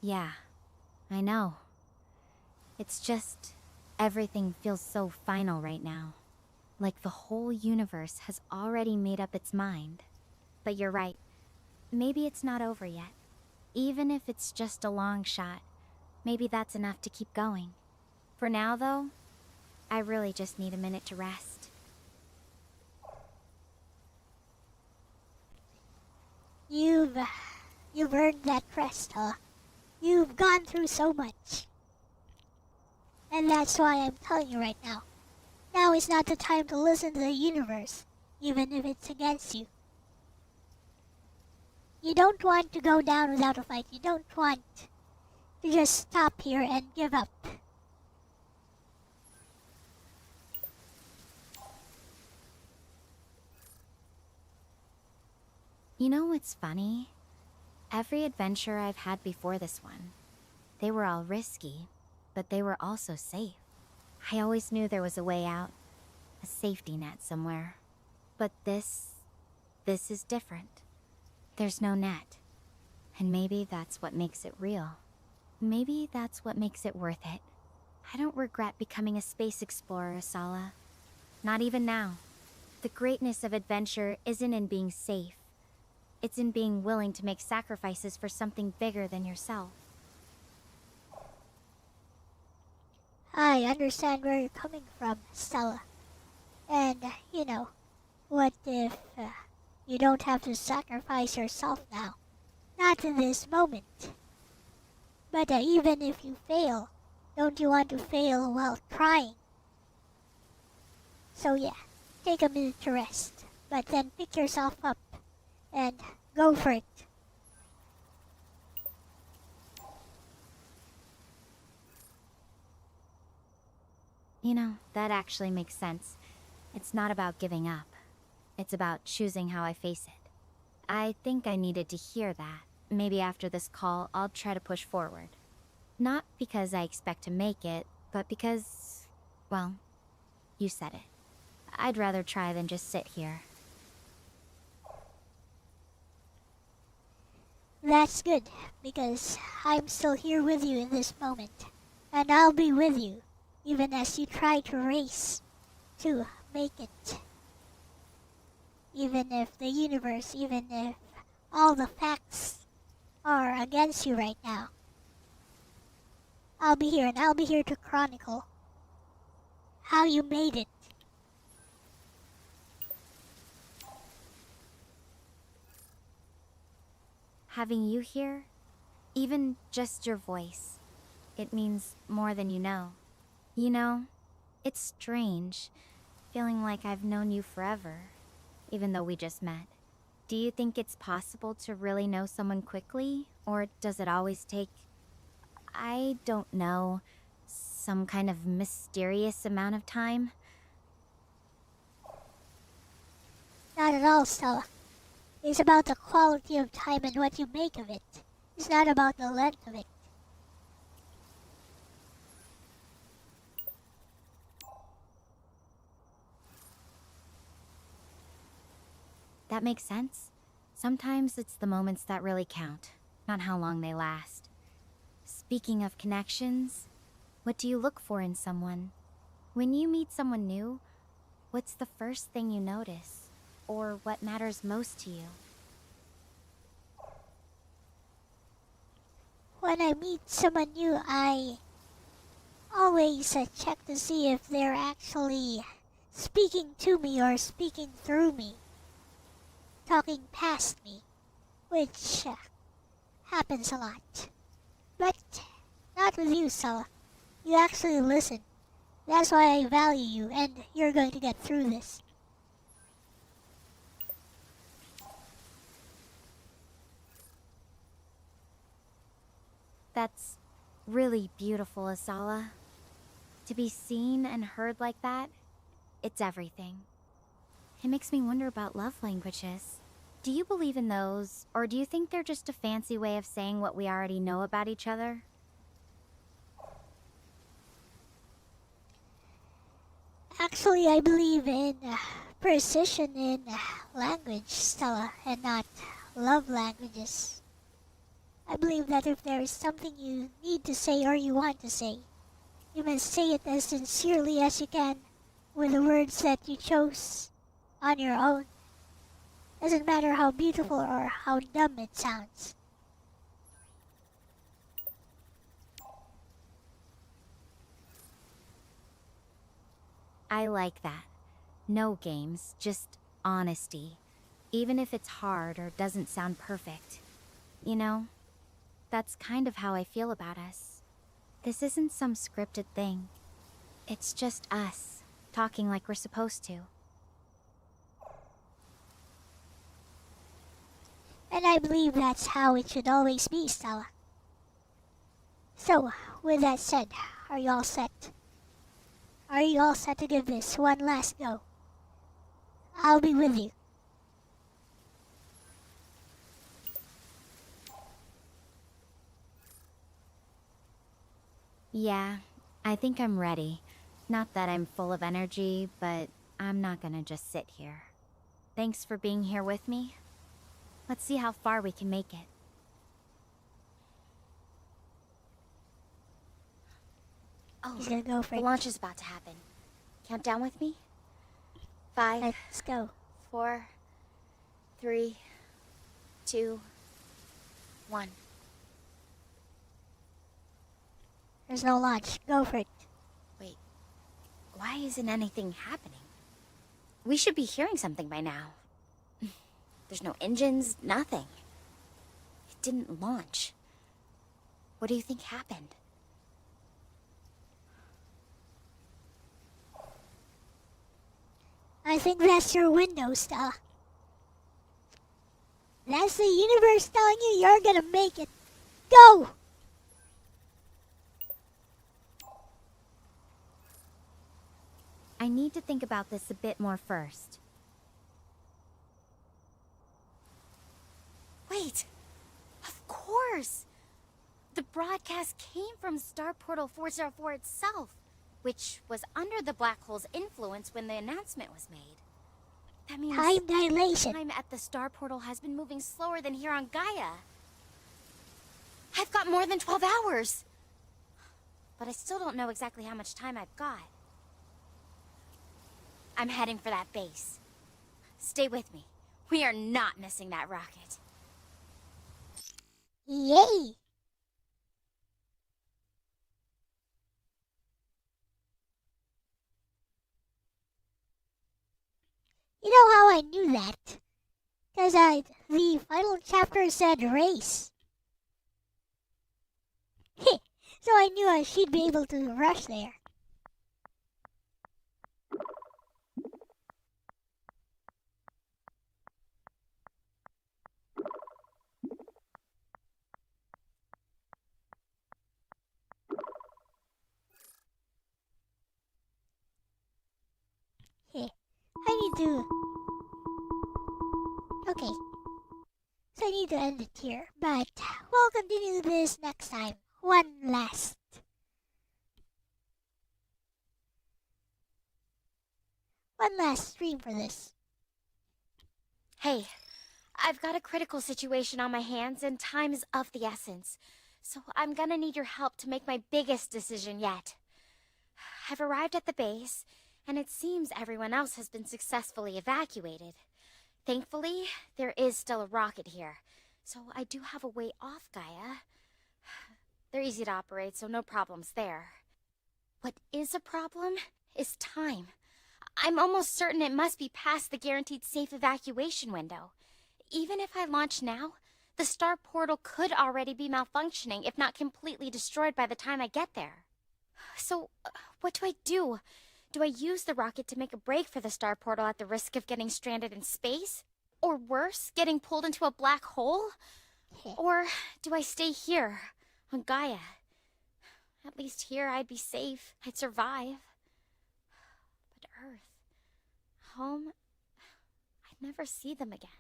Yeah, I know. It's just, everything feels so final right now. Like the whole universe has already made up its mind. But you're right. Maybe it's not over yet. Even if it's just a long shot, maybe that's enough to keep going. For now, though, I really just need a minute to rest. You've earned that rest, huh? You've gone through so much. And that's why I'm telling you right now. Now is not the time to listen to the universe, even if it's against you. You don't want to go down without a fight. You don't want to just stop here and give up. You know what's funny? Every adventure I've had before this one, they were all risky, but they were also safe. I always knew there was a way out, a safety net somewhere. But this is different. There's no net. And maybe that's what makes it real. Maybe that's what makes it worth it. I don't regret becoming a space explorer, Asala. Not even now. The greatness of adventure isn't in being safe. It's in being willing to make sacrifices for something bigger than yourself. I understand where you're coming from, Stella. And, what if you don't have to sacrifice yourself now? Not in this moment. But even if you fail, don't you want to fail while trying? So yeah, take a minute to rest, but then pick yourself up and go for it. You know, that actually makes sense. It's not about giving up. It's about choosing how I face it. I think I needed to hear that. Maybe after this call, I'll try to push forward. Not because I expect to make it, but because, well, you said it. I'd rather try than just sit here. That's good, because I'm still here with you in this moment. And I'll be with you, even as you try to race to make it. Even if the universe, even if all the facts are against you right now. I'll be here, and I'll be here to chronicle how you made it. Having you here, even just your voice, it means more than you know. You know, it's strange, feeling like I've known you forever, even though we just met. Do you think it's possible to really know someone quickly, or does it always take, I don't know, some kind of mysterious amount of time? Not at all, Stella. It's about the quality of time and what you make of it. It's not about the length of it. That makes sense. Sometimes it's the moments that really count, not how long they last. Speaking of connections, what do you look for in someone? When you meet someone new, what's the first thing you notice? Or what matters most to you? When I meet someone new, I always check to see if they're actually speaking to me or speaking through me. Talking past me, which happens a lot. But not with you, Stella. You actually listen. That's why I value you, and you're going to get through this. That's really beautiful, Asala. To be seen and heard like that, it's everything. It makes me wonder about love languages. Do you believe in those, or do you think they're just a fancy way of saying what we already know about each other? Actually, I believe in precision in language, Stella, and not love languages. I believe that if there is something you need to say or you want to say, you must say it as sincerely as you can, with the words that you chose on your own. Doesn't matter how beautiful or how dumb it sounds. I like that. No games, just honesty. Even if it's hard or doesn't sound perfect. You know, that's kind of how I feel about us. This isn't some scripted thing. It's just us, talking like we're supposed to. And I believe that's how it should always be, Stella. So, with that said, are you all set? Are you all set to give this one last go? I'll be with you. Yeah, I think I'm ready. Not that I'm full of energy, but I'm not gonna just sit here. Thanks for being here with me. Let's see how far we can make it. Oh, He's gonna go for the it. launch is about to happen. Count down with me? 5, Let's go. 4, 3, 2, 1. There's no launch. Go for it. Wait, why isn't anything happening? We should be hearing something by now. There's no engines, nothing. It didn't launch. What do you think happened? I think that's your window, Stella. That's the universe telling you you're gonna make it. Go! I need to think about this a bit more first. Wait! Of course! The broadcast came from Star Portal 404 itself, which was under the black hole's influence when the announcement was made. That means Time dilation. time at the Star Portal has been moving slower than here on Gaia. I've got more than 12 hours! But I still don't know exactly how much time I've got. I'm heading for that base. Stay with me. We are not missing that rocket. Yay! You know how I knew that? Because the final chapter said race. So I knew she'd be able to rush there. I need to... Okay. So I need to end it here, but we'll continue this next time. One last stream for this. Hey, I've got a critical situation on my hands and time is of the essence. So I'm gonna need your help to make my biggest decision yet. I've arrived at the base, and it seems everyone else has been successfully evacuated. Thankfully, there is still a rocket here, so I do have a way off Gaia. They're easy to operate, so no problems there. What is a problem is time. I'm almost certain it must be past the guaranteed safe evacuation window. Even if I launch now, the star portal could already be malfunctioning, if not completely destroyed by the time I get there. So, what do I do? Do I use the rocket to make a break for the star portal at the risk of getting stranded in space? Or worse, getting pulled into a black hole? Or do I stay here, on Gaia? At least here I'd be safe, I'd survive. But Earth, home, I'd never see them again.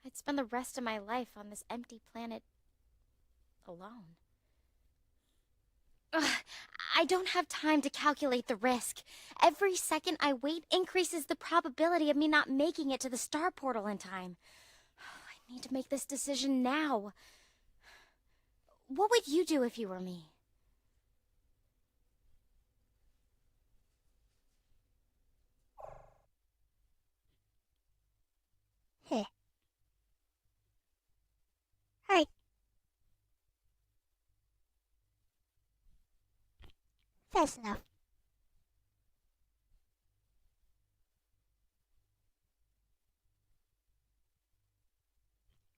I'd spend the rest of my life on this empty planet alone. Ugh, I don't have time to calculate the risk. Every second I wait increases the probability of me not making it to the star portal in time. I need to make this decision now. What would you do if you were me? Heh. Alright. That's enough.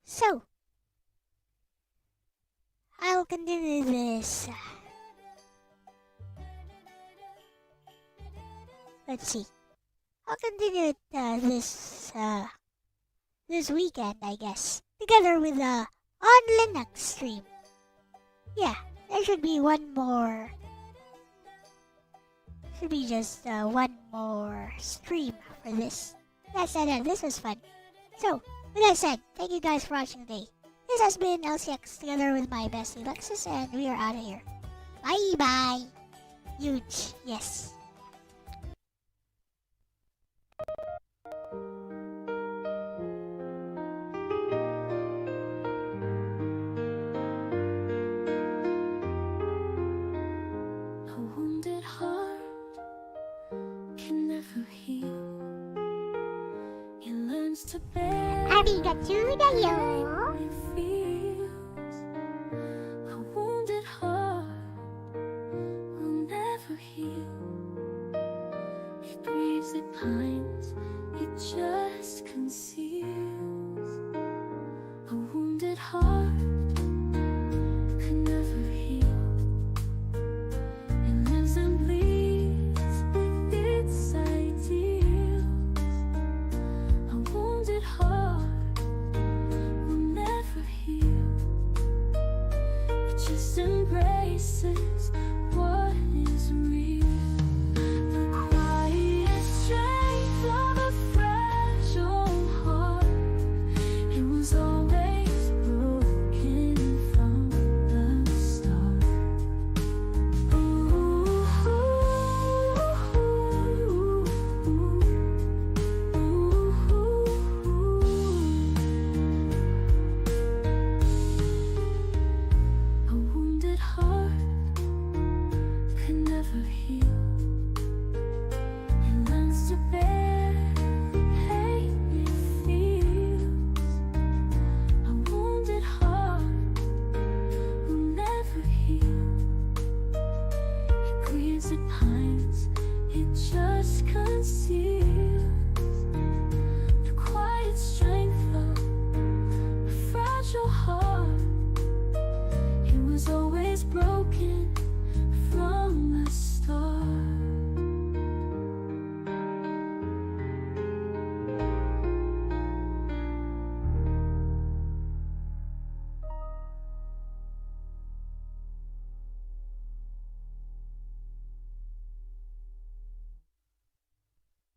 So, I'll continue this. Let's see. I'll continue it this weekend, I guess, together with on Linux stream. Yeah, there should be one more. Should be just one more stream for this. That said, this was fun. So, with that said, thank you guys for watching today. This has been Elle-C together with my bestie Lexus, and we are out of here. Bye bye. Huge, yes. A wounded heart can never heal. It learns to bear Arigatou da yo. it feels. A wounded heart will never heal. It grieves, it pines, it just conceals. A wounded heart can never heal. It lives and bleeds with its ideals. A wounded heart will never heal. It just embraces what is real. The quiet strength of a fragile heart. It was always broken from the start. A wounded heart can never heal. It learns to bear the pain it feels. A wounded heart will never heal. It grieves, it pines, it just conceals.